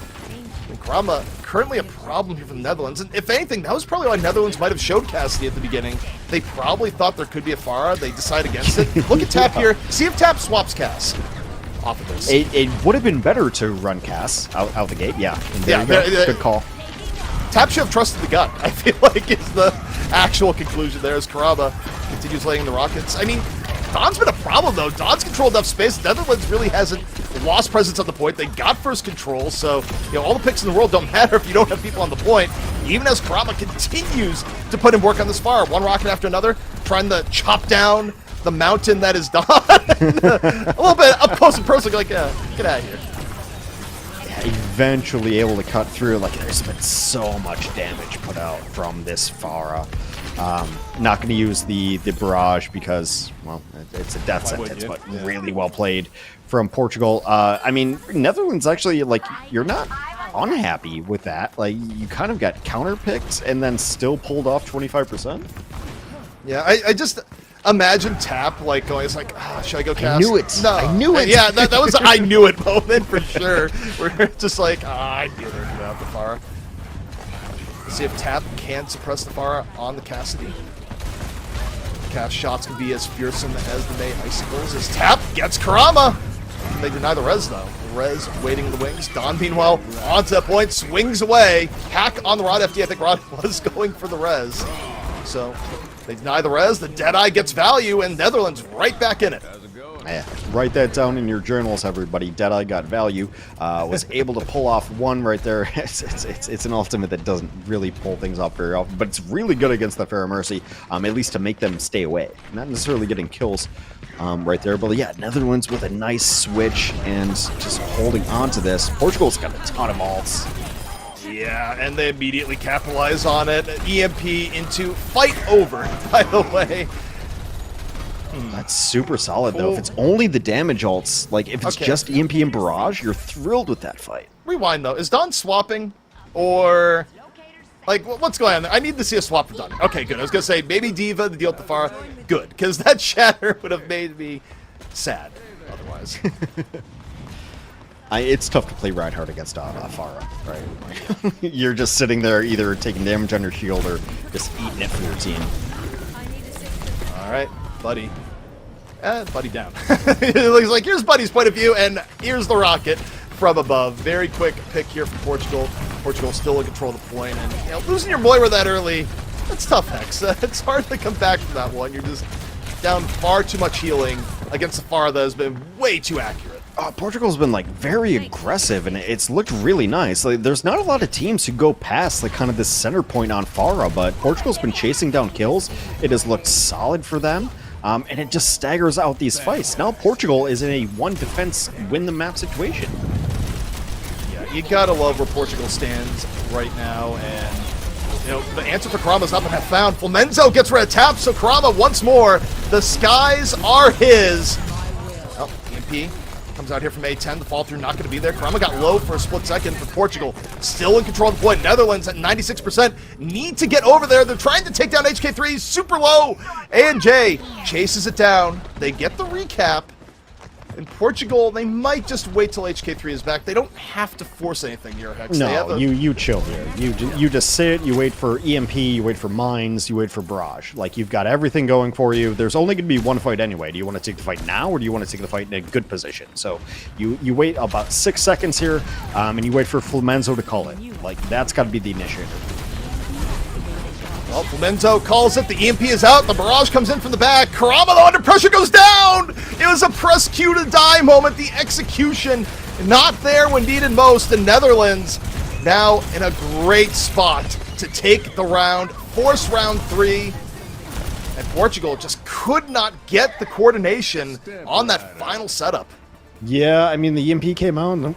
And Karama currently a problem here for the Netherlands. And if anything, that was probably why Netherlands might have showed Cassidy at the beginning. They probably thought there could be a Pharah. They decide against it. Look at Tap here. See if Tap swaps Cass off of this. It would have been better to run Cass out the gate. Yeah. Good call. Tap should have trusted the gut, I feel like, is the actual conclusion there as Karama continues laying the rockets. I mean, Dawn's been a problem, though. Dawn's controlled enough space. Netherlands really hasn't lost presence on the point. They got first control, so all the picks in the world don't matter if you don't have people on the point. Even as Karama continues to put in work on this far. One rocket after another, trying to chop down the mountain that is Dawn. A little bit up close and personal, like, get out of here. Eventually able to cut through. Like, there's been so much damage put out from this Pharah. Not going to use the barrage because, well, it's a death sentence, but really well played from Portugal. I mean, Netherlands actually, like, you're not unhappy with that. Like, you kind of got counter-picked and then still pulled off 25%. Yeah, I just imagine Tap, like, going, it's like, should I go cast? I knew it. No. I knew it. Yeah, that was an I knew it moment for sure. We're just like, I knew they were going to have the Pharah. See if Tap can suppress the Pharah on the Cassidy. Cast shots can be as fearsome as the Mei Icicles as Tap gets Karama. And they deny the Res, though. Res waiting in the wings. Dawn, meanwhile, onto that point, swings away. Hack on the Rod FD. I think Rod was going for the Res. So they deny the Res. The Deadeye gets value, and Netherlands right back in it. Yeah, write that down in your journals, everybody. Deadeye got value. Was able to pull off one right there. It's an ultimate that doesn't really pull things off very often, but it's really good against the Pharah Mercy, at least to make them stay away. Not necessarily getting kills right there, but yeah, Netherlands with a nice switch and just holding on to this. Portugal's got a ton of ults. Yeah, and they immediately capitalize on it. EMP into fight over, by the way. That's super solid, though. If it's only the damage ults, like if it's just EMP and Barrage, you're thrilled with that fight. Rewind, though. Is Dawn swapping? Or, like, what's going on there? I need to see a swap for Dawn. Okay, good. I was going to say, maybe D.Va to deal with the Pharah. Good, because that shatter would have made me sad otherwise. It's tough to play Reinhardt against Pharah, right? You're just sitting there either taking damage on your shield or just eating it for your team. All right, buddy. Buddy down. It looks like here's Buddy's point of view, and here's the rocket from above. Very quick pick here for Portugal. Portugal still in control of the point, and you know, losing your Moira that early, that's tough, Hex. It's hard to come back from that one. You're just down far too much healing against the Pharah that has been way too accurate. Portugal's been like very aggressive, and it's looked really nice. Like, there's not a lot of teams who go past like kind of this center point on Pharah, but Portugal's been chasing down kills. It has looked solid for them. And it just staggers out these fights. Now Portugal is in a one defense win the map situation. Yeah, you gotta love where Portugal stands right now, and you know the answer for Karama's not been found. Flamenzo gets rid of tap, so Karama once more. The skies are his. Oh, EMP comes out here from A10. The fall through not going to be there. Karama got low for a split second for Portugal. Still in control of the point. Netherlands at 96%. Need to get over there. They're trying to take down HK3. Super low. A&J chases it down. They get the recap. In Portugal, they might just wait till HK3 is back. They don't have to force anything here, Hex. No, you chill here. You just sit, you wait for EMP, you wait for mines, you wait for barrage. Like, you've got everything going for you. There's only going to be one fight anyway. Do you want to take the fight now, or do you want to take the fight in a good position? So you wait about 6 seconds here, and you wait for Flamenzo to call it. Like, that's got to be the initiator. Well, Flamenzo calls it. The EMP is out. The barrage comes in from the back. Karama, though, under pressure, goes down. It was a press Q to die moment. The execution not there when needed most. The Netherlands now in a great spot to take the round, force round 3. And Portugal just could not get the coordination on that final setup. Yeah, I mean, the EMP came out,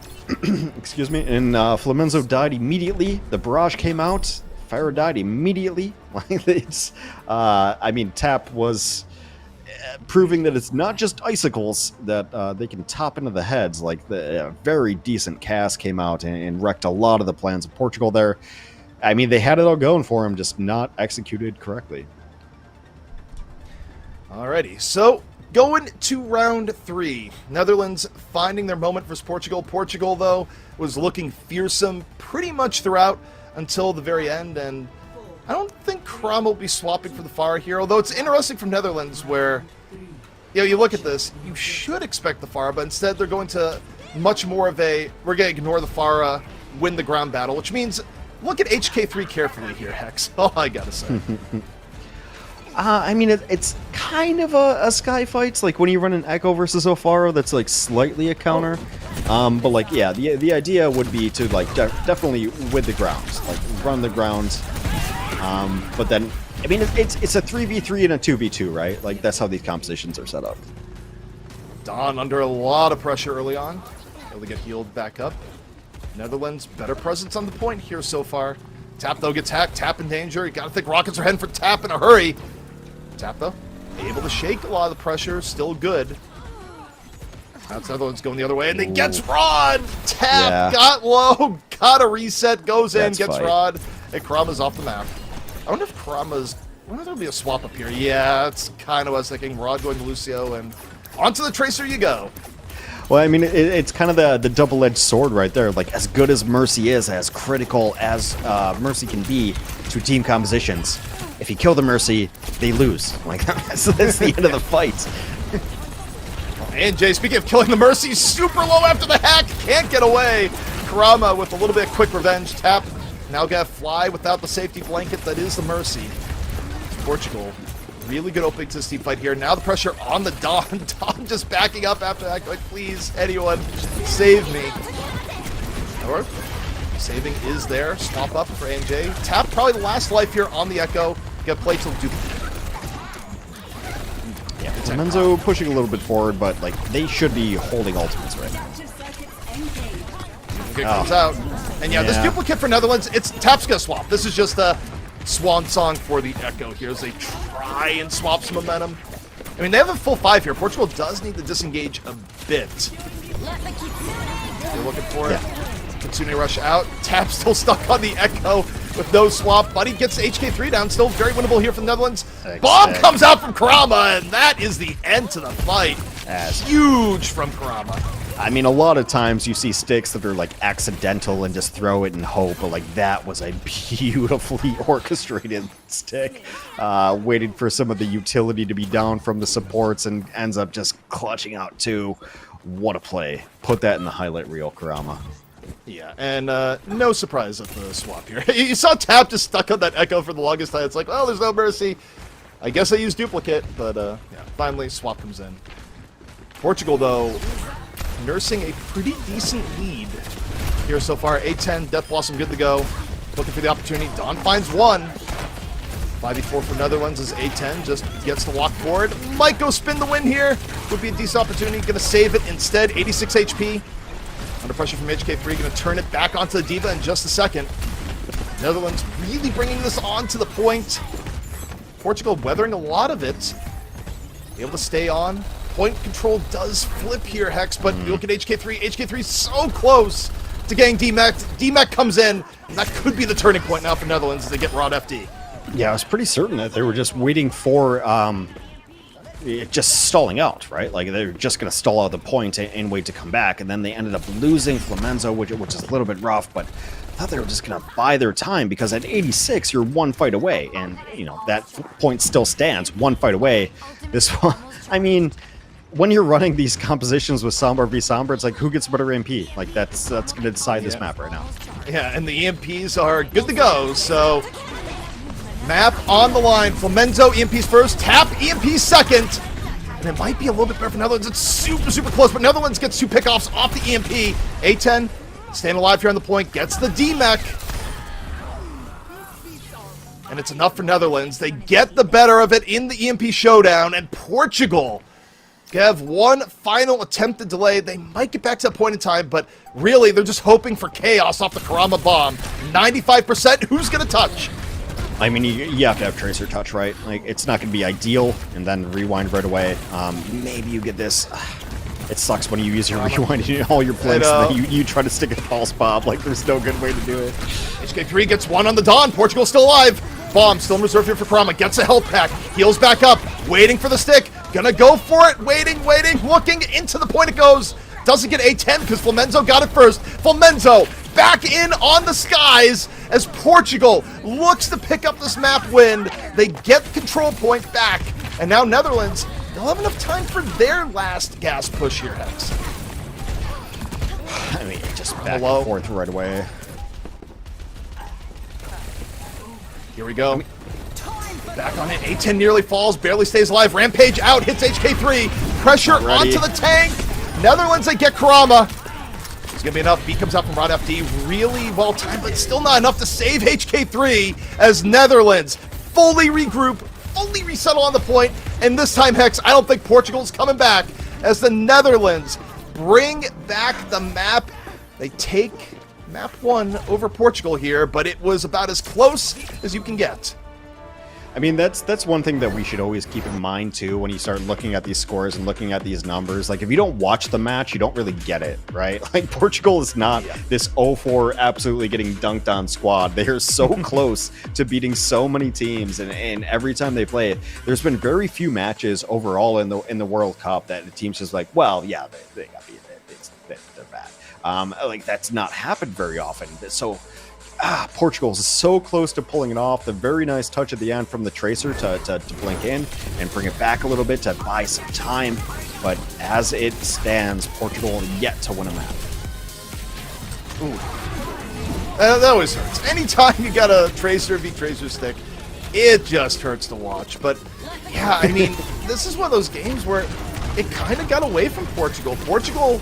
excuse me, and Flamenzo died immediately. The barrage came out. Pharah died immediately. I mean, Tap was proving that it's not just icicles that they can top into the heads. Like, the very decent cast came out and wrecked a lot of the plans of Portugal there. I mean, they had it all going for them, just not executed correctly. Alrighty, so going to round 3. Netherlands finding their moment versus Portugal. Portugal, though, was looking fearsome pretty much throughout until the very end, and I don't think Krom will be swapping for the Pharah here, although it's interesting from Netherlands where, you know, you look at this, you should expect the Pharah, but instead they're going to much more of a, we're going to ignore the Pharah, win the ground battle, which means look at HK3 carefully here, Hex. All I gotta say. I mean, it's kind of a sky fight. Like when you run an Echo versus Opharah, that's like slightly a counter. But like, yeah, the idea would be to like definitely with the ground, like run the ground. But then, I mean, it's a 3v3 and a 2v2, right? Like that's how these compositions are set up. Dawn under a lot of pressure early on, able to get healed back up. Netherlands better presence on the point here so far. Tap though gets hacked. Tap in danger. You gotta think rockets are heading for Tap in a hurry. Tap though, able to shake a lot of the pressure, still good. That's Netherlands going the other way, and then gets Rod! Tap, got low, got a reset, goes in, gets Rod, and Karama's off the map. I wonder if Karama's, I wonder if there'll be a swap up here. Yeah, it's kind of what I was thinking. Rod going to Lucio, and onto the Tracer you go. Well, I mean, it's kind of the double-edged sword right there. Like, as good as Mercy is, as critical as Mercy can be to team compositions, if you kill the Mercy, they lose. Like, that's the end of the fight. And Jay, speaking of killing the Mercy, super low after the hack, can't get away. Karama with a little bit of quick revenge. Tap, now gotta fly without the safety blanket that is the Mercy. Portugal Really good opening to this team fight here. Now the pressure on the Dawn. Dawn just backing up after that. Like, please, anyone, save me. However, saving is there. Swamp up for ANJ. Tap probably the last life here on the Echo. Get play till duplicate. Yeah, Menzo pushing a little bit forward, but like they should be holding ultimates right now. Duplicate comes out. And yeah, this duplicate for Netherlands, it's Tap's gonna swap. This is just a swan song for the Echo here as they try and swap some momentum. I mean, they have a full 5 here. Portugal does need to disengage a bit. They're looking for it. Kitsune rush out. Tap still stuck on the Echo with no swap. Buddy gets HK3 down. Still very winnable here for the Netherlands. Bomb comes out from Kurama, and that is the end to the fight. That's huge from Kurama. I mean, a lot of times you see sticks that are like accidental and just throw it and hope, but like that was a beautifully orchestrated stick. Waited for some of the utility to be down from the supports and ends up just clutching out 2. What a play. Put that in the highlight reel, Kurama. Yeah, and no surprise at the swap here. You saw Tap just stuck on that Echo for the longest time. It's like, well, there's no mercy. I guess I used duplicate, but yeah, finally swap comes in. Portugal, though, nursing a pretty decent lead here so far. A10, Death Blossom good to go. Looking for the opportunity. Dawn finds one. 5v4 for Netherlands as A10 just gets to walk forward. Might go spin the win here. Would be a decent opportunity. Gonna save it instead. 86 HP. Under pressure from HK3. Gonna turn it back onto the Diva in just a second. Netherlands really bringing this on to the point. Portugal weathering a lot of it. Able to stay on. Point control does flip here, Hex, but you look at HK3. HK3 so close to getting DMEC. DMEC comes in, and that could be the turning point now for Netherlands as they get Rod FD. Yeah, I was pretty certain that they were just waiting for just stalling out, right? Like they're just going to stall out the point and wait to come back, and then they ended up losing Flamenzo, which is a little bit rough, but I thought they were just going to buy their time because at 86 you're 1 fight away, and you know that point still stands, 1 fight away. This one, I mean, when you're running these compositions with Sombra v Sombra, it's like who gets better MP? Like that's going to decide this map right now. Yeah, and the EMPs are good to go, so map on the line. Flamenzo EMPs first, Tap EMPs second. And it might be a little bit better for Netherlands. It's super, super close, but Netherlands gets 2 pickoffs off the EMP. A10 staying alive here on the point, gets the DMEC. And it's enough for Netherlands. They get the better of it in the EMP showdown, and Portugal have one final attempted delay. They might get back to that point in time, but really, they're just hoping for chaos off the Kurama bomb. 95%, who's going to touch? I mean, you have to have Tracer touch, right? Like, it's not going to be ideal, and then rewind right away. Maybe you get this. It sucks when you use your rewind in all your plays, and then you try to stick a false bomb. Like, there's no good way to do it. HK3 gets one on the Dawn. Portugal still alive. Bomb still in reserve here for Kurama. Gets a health pack. Heals back up. Waiting for the stick. Gonna go for it. Waiting. Looking into the point it goes. Doesn't get A10 because Flamenzo got it first. Flamenzo back in on the skies as Portugal looks to pick up this map win. They get the control point back. And now Netherlands, they'll have enough time for their last gas push here, Hex. I mean, just back and forth right away. Here we go. Back on it. A10 nearly falls, barely stays alive. Rampage out, hits HK3. Pressure onto the tank. Netherlands, they get Kurama. It's going to be enough. B comes out from Rod FD. Really well timed, but still not enough to save HK3 as Netherlands fully regroup, fully resettle on the point. And this time, Hex, I don't think Portugal's coming back as the Netherlands bring back the map. They take map 1 over Portugal here, but it was about as close as you can get. I mean, that's one thing that we should always keep in mind, too, when you start looking at these scores and looking at these numbers. Like, if you don't watch the match, you don't really get it, right? Like, Portugal is not this 0-4 absolutely getting dunked on squad. They are so close to beating so many teams, and every time they play it, there's been very few matches overall in the World Cup that the team's just like, well, yeah, they got beat. They're bad. Like, that's not happened very often. So Portugal is so close to pulling it off. The very nice touch at the end from the Tracer to blink in and bring it back a little bit to buy some time. But as it stands, Portugal yet to win a map. Ooh. That always hurts. Anytime you got a Tracer v Tracer stick, it just hurts to watch. But yeah, I mean, this is one of those games where it kind of got away from Portugal. Portugal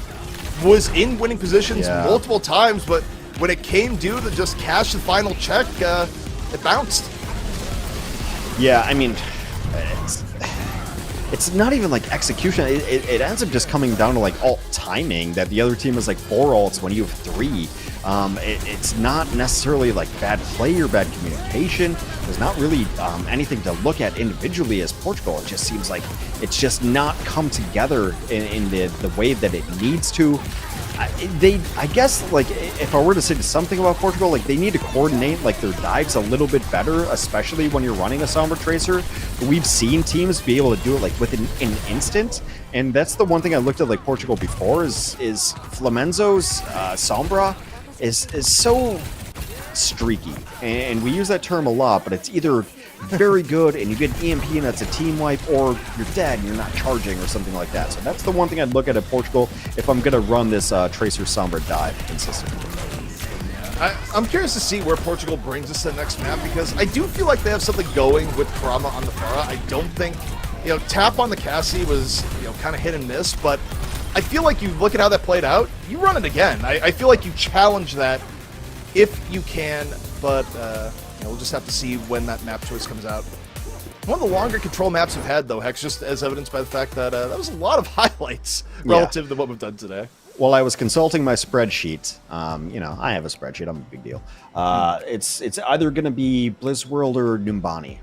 was in winning positions multiple times, but when it came due to just cash the final check, it bounced. Yeah, I mean, it's not even like execution. It ends up just coming down to like ult timing, that the other team has like 4 ults when you have 3. It's not necessarily like bad play or bad communication. There's not really anything to look at individually as Portugal. It just seems like it's just not come together in the way that it needs to. I guess, like, if I were to say something about Portugal, like, they need to coordinate, like, their dives a little bit better, especially when you're running a Sombra Tracer. We've seen teams be able to do it, like, within an instant, and that's the one thing I looked at, like, Portugal before, is Flamenzo's Sombra is so streaky, and we use that term a lot, but it's either very good and you get an EMP and that's a team wipe, or you're dead and you're not charging or something like that. So that's the one thing I'd look at Portugal if I'm going to run this Tracer Sombra dive consistently. I'm curious to see where Portugal brings us to the next map, because I do feel like they have something going with Karama on the Pharah. I don't think, tap on the Cassie was, kind of hit and miss, but I feel like you look at how that played out, you run it again. I feel like you challenge that if you can, but we'll just have to see when that map choice comes out. One of the longer control maps we've had, though, Hex, just as evidenced by the fact that that was a lot of highlights relative to what we've done today. Well, I was consulting my spreadsheet. I have a spreadsheet. I'm a big deal. It's either going to be Blizzworld or Numbani.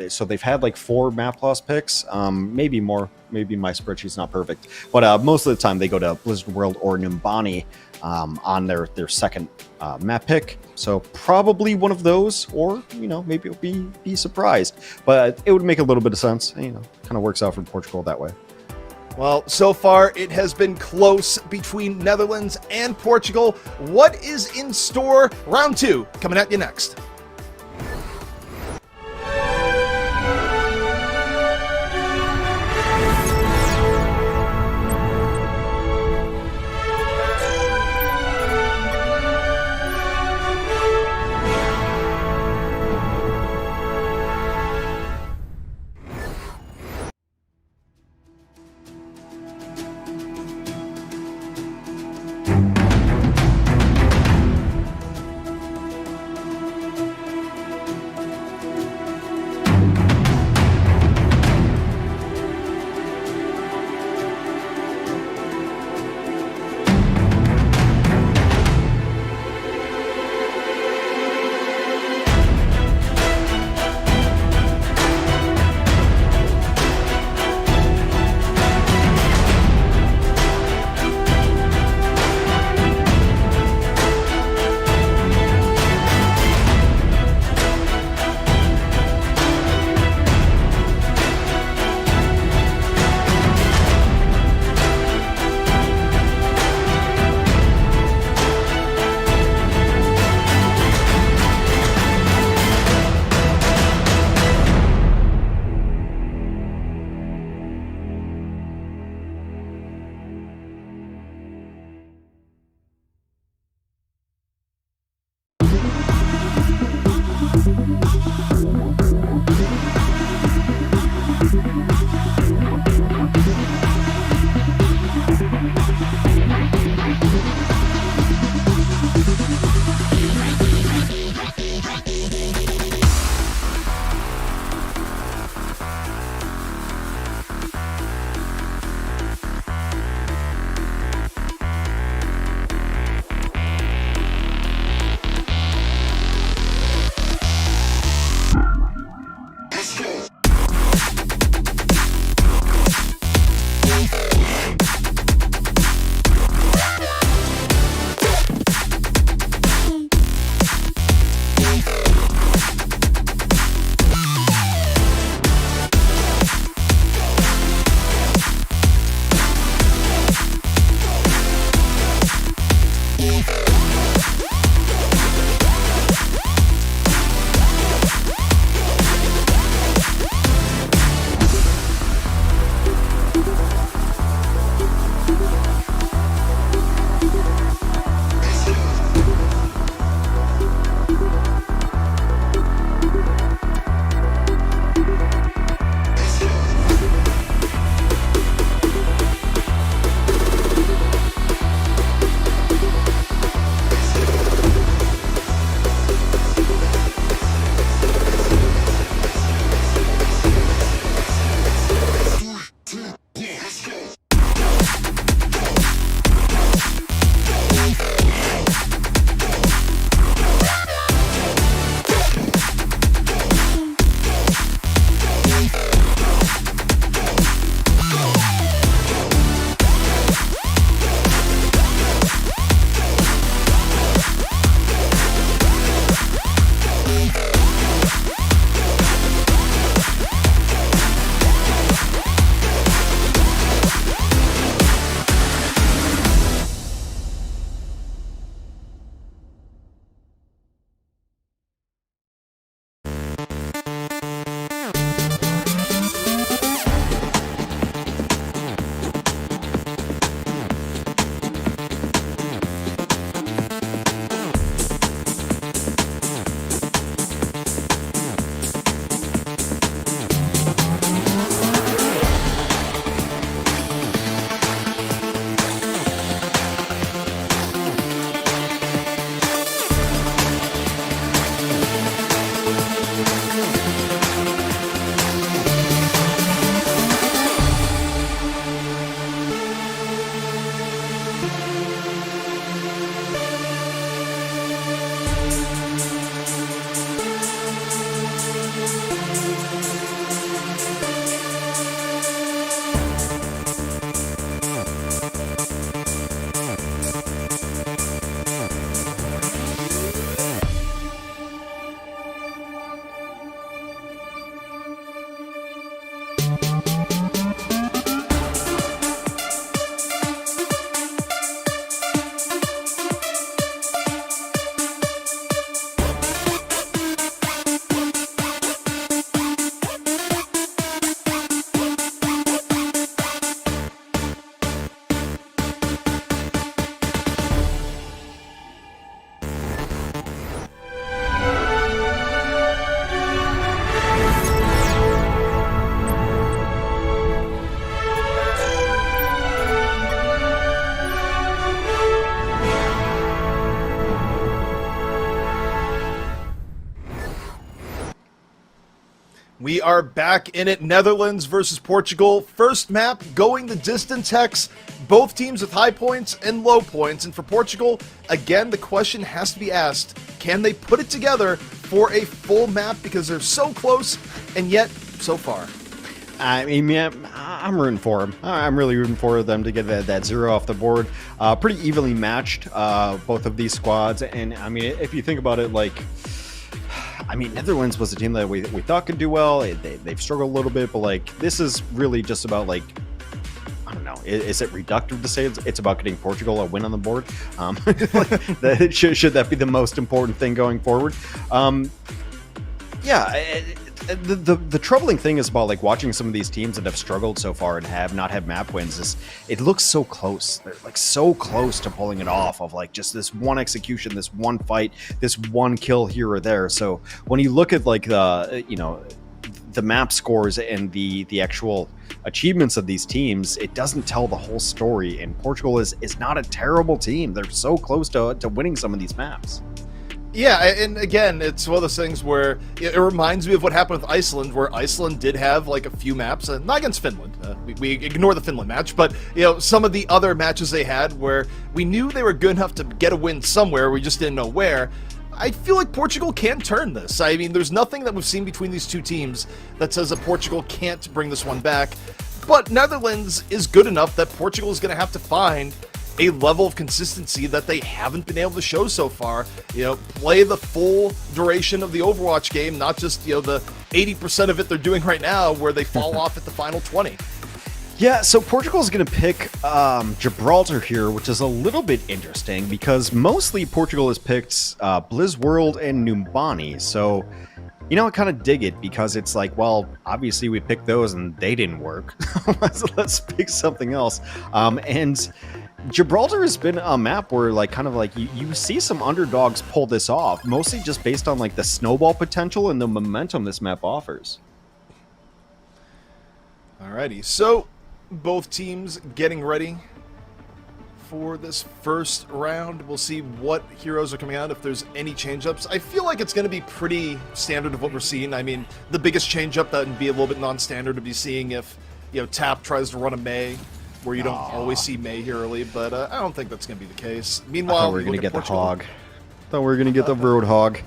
So they've had like 4 map loss picks, maybe more. Maybe my spreadsheet's not perfect, but most of the time they go to Blizzworld or Numbani on their second map pick. So probably one of those, or maybe it'll be surprised. But it would make a little bit of sense. Kind of works out for Portugal that way. Well, so far it has been close between Netherlands and Portugal. What is in store? Round 2 coming at you next. We are back in it. Netherlands versus Portugal. First map going the distance, Hex. Both teams with high points and low points. And for Portugal, again, the question has to be asked, can they put it together for a full map? Because they're so close and yet so far. I mean, yeah, I'm rooting for them. I'm really rooting for them to get that 0 off the board. Pretty evenly matched, both of these squads. And I mean, if you think about it, like, I mean, Netherlands was a team that we thought could do well. They've struggled a little bit, but like, this is really just about like, I don't know, is it reductive to say it's about getting Portugal a win on the board? Should that be the most important thing going forward? Yeah. The troubling thing is about like watching some of these teams that have struggled so far and have not had map wins is it looks so close. They're like so close to pulling it off of like just this one execution, this one fight, this one kill here or there. So when you look at like the, you know, the map scores and the actual achievements of these teams, it doesn't tell the whole story. And Portugal is not a terrible team. They're so close to winning some of these maps. Yeah, and again, it's one of those things where it reminds me of what happened with Iceland, where Iceland did have like a few maps, not against Finland. We ignore the Finland match, but you know, some of the other matches they had where we knew they were good enough to get a win somewhere, we just didn't know where. I feel like Portugal can turn this. I mean, there's nothing that we've seen between these two teams that says that Portugal can't bring this one back, but Netherlands is good enough that Portugal is going to have to find a level of consistency that they haven't been able to show so far. You know, play the full duration of the Overwatch game, not just, you know, the 80% of it they're doing right now where they fall off at the final 20. Yeah, so Portugal is going to pick Gibraltar here, which is a little bit interesting because mostly Portugal has picked Blizzworld and Numbani. So, you know, I kind of dig it because it's like, well, obviously we picked those and they didn't work. Let's pick something else. And Gibraltar has been a map where like kind of like you see some underdogs pull this off, mostly just based on like the snowball potential and the momentum this map offers. Alrighty, so both teams getting ready for this first round. We'll see what heroes are coming out, if there's any change-ups. I feel like it's going to be pretty standard of what we're seeing. I mean, the biggest change-up that would be a little bit non-standard to be seeing if, you know, Tap tries to run a Mei, where you don't always see Mei here early, but I don't think that's going to be the case. Meanwhile, I thought we were going to get Portugal. The hog. Thought we were going to get the road hog.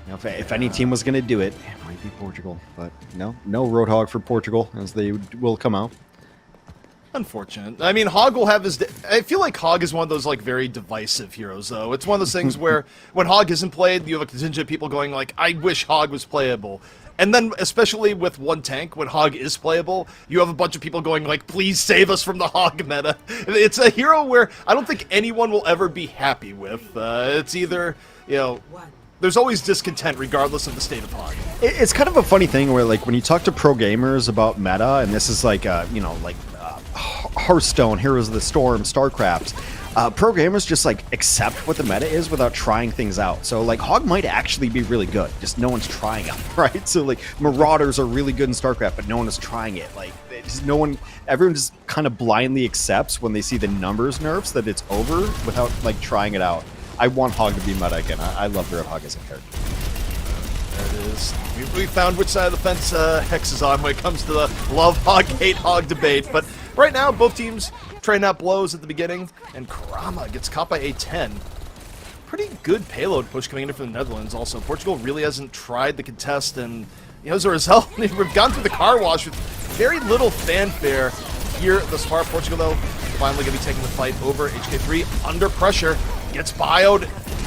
You know, if any team was going to do it, it might be Portugal, but no Roadhog for Portugal, as they will come out. Unfortunate. I mean, Hog will have his... I feel like Hog is one of those, like, very divisive heroes, though. It's one of those things where when Hog isn't played, you have a contingent of people going, like, I wish Hog was playable. And then, especially with one tank, when Hog is playable, you have a bunch of people going, like, please save us from the Hog meta. It's a hero where I don't think anyone will ever be happy with. It's either, you know... There's always discontent regardless of the state of Hog. It's kind of a funny thing where, like, when you talk to pro gamers about meta, and this is like, you know, like Hearthstone, Heroes of the Storm, StarCraft, pro gamers just, like, accept what the meta is without trying things out. So, like, Hog might actually be really good, just no one's trying it, right? So, like, Marauders are really good in StarCraft, but no one is trying it. Like, everyone just kind of blindly accepts when they see the numbers nerfs that it's over without, like, trying it out. I want Hog to be meta again. I love Red Hog as a character. There it is. We found which side of the fence Hex is on when it comes to the love Hog, hate Hog debate. But right now, both teams trading out blows at the beginning, and Karama gets caught by A10. Pretty good payload push coming in from the Netherlands. Also, Portugal really hasn't tried the contest, and you know, as a result, we've gone through the car wash with very little fanfare here thus far. Portugal, though, finally going to be taking the fight over HK3 under pressure. Gets bioed.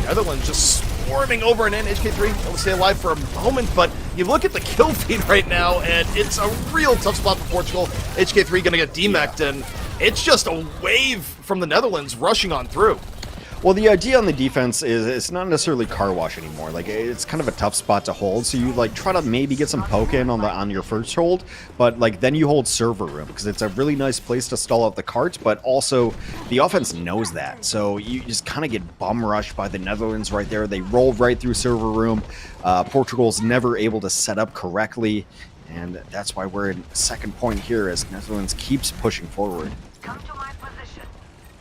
Netherlands just swarming over and in. HK3 able to stay alive for a moment, but you look at the kill feed right now, and it's a real tough spot for Portugal. HK3 going to get DMEC'd, and it's just a wave from the Netherlands rushing on through. Well, the idea on the defense is it's not necessarily car wash anymore. Like, it's kind of a tough spot to hold, so you like try to maybe get some poke in on your first hold, but like then you hold server room because it's a really nice place to stall out the carts, but also the offense knows that, so you just kind of get bum rushed by the Netherlands right there. They roll right through server room. Portugal's never able to set up correctly, and that's why we're in second point here as Netherlands keeps pushing forward. Come to my position.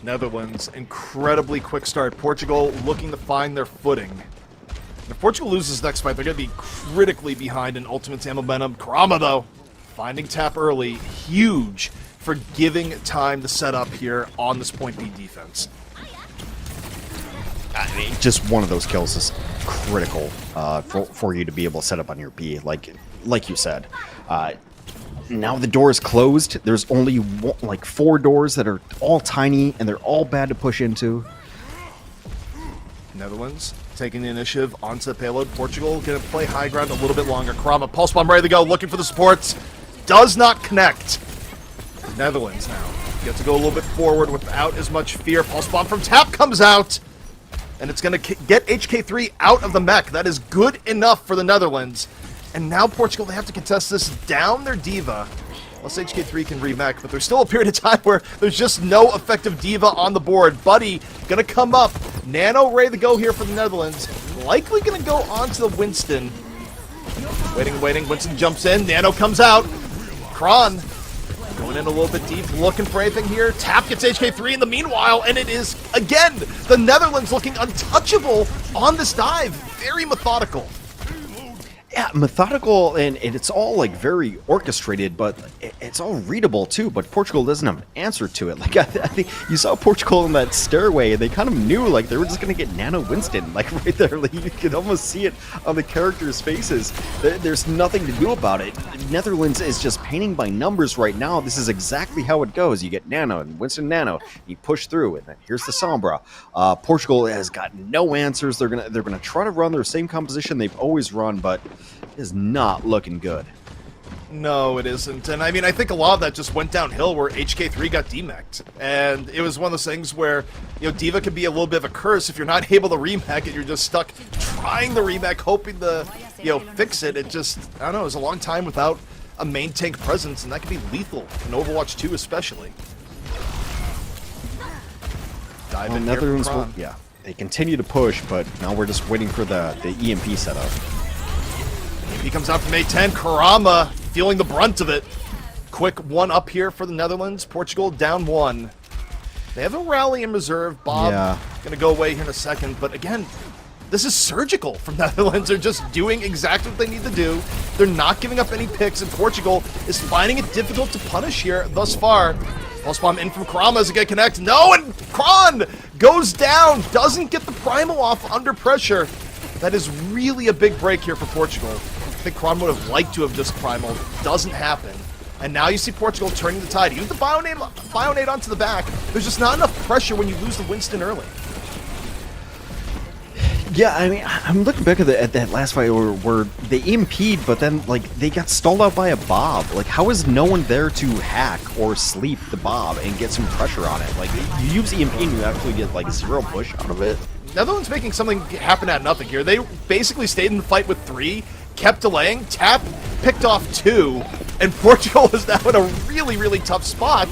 Netherlands, incredibly quick start. Portugal looking to find their footing. If Portugal loses next fight, they're going to be critically behind in Ultimate Team momentum. Kurama, though, finding tap early, huge for giving time to set up here on this point B defense. I mean, just one of those kills is critical for you to be able to set up on your B, like you said. Now the door is closed. There's only like 4 doors that are all tiny, and they're all bad to push into. Netherlands taking the initiative onto the payload. Portugal going to play high ground a little bit longer. Kurama, pulse bomb ready to go, looking for the supports. Does not connect. Netherlands now get to go a little bit forward without as much fear. Pulse bomb from Tap comes out, and it's going to get HK3 out of the mech. That is good enough for the Netherlands. And now Portugal, they have to contest this down their D.Va. Unless HK3 can remech, but there's still a period of time where there's just no effective D.Va on the board. Buddy gonna come up. Nano ready to go here for the Netherlands. Likely gonna go onto the Winston. Waiting. Winston jumps in. Nano comes out. Kron going in a little bit deep, looking for anything here. Tap gets HK3 in the meanwhile, and it is, again, the Netherlands looking untouchable on this dive. Very methodical. Yeah, methodical, and it's all like very orchestrated, but it's all readable too. But Portugal doesn't have an answer to it. Like I think you saw Portugal in that stairway, and they kind of knew like they were just gonna get Nano Winston like right there. Like you could almost see it on the characters' faces. There's nothing to do about it. Netherlands is just painting by numbers right now. This is exactly how it goes. You get Nano and Winston Nano. You push through, and then here's the Sombra. Portugal has got no answers. They're gonna try to run their same composition they've always run, but it is not looking good. No, it isn't. And I mean, I think a lot of that just went downhill where HK3 got demeched. And it was one of those things where, you know, D.Va can be a little bit of a curse if you're not able to remech and you're just stuck trying the remech, hoping to, you know, fix it. It just, I don't know, it was a long time without a main tank presence, and that can be lethal in Overwatch 2 especially. Dive in Netherlands, here. yeah, they continue to push, but now we're just waiting for the EMP setup. He comes out from A10. Kurama feeling the brunt of it. Quick one up here for the Netherlands. Portugal down 1. They have a rally in reserve. Bob going to go away here in a second. But again, this is surgical from Netherlands. They're just doing exactly what they need to do. They're not giving up any picks, and Portugal is finding it difficult to punish here thus far. Pulse bomb in from Kurama as it get connect. No, and Kron goes down. Doesn't get the primal off under pressure. That is really a big break here for Portugal. I think Kron would have liked to have just primal. Doesn't happen. And now you see Portugal turning the tide. Use the Bionade onto the back. There's just not enough pressure when you lose the Winston early. Yeah, I mean, I'm looking back at that last fight where they EMP'd, but then, like, they got stalled out by a Bob. Like, how is no one there to hack or sleep the Bob and get some pressure on it? Like, you use EMP and you actually get, like, 0 push out of it. Netherlands making something happen out of nothing here. They basically stayed in the fight with 3, kept delaying, Tap picked off 2, and Portugal is now in a really, really tough spot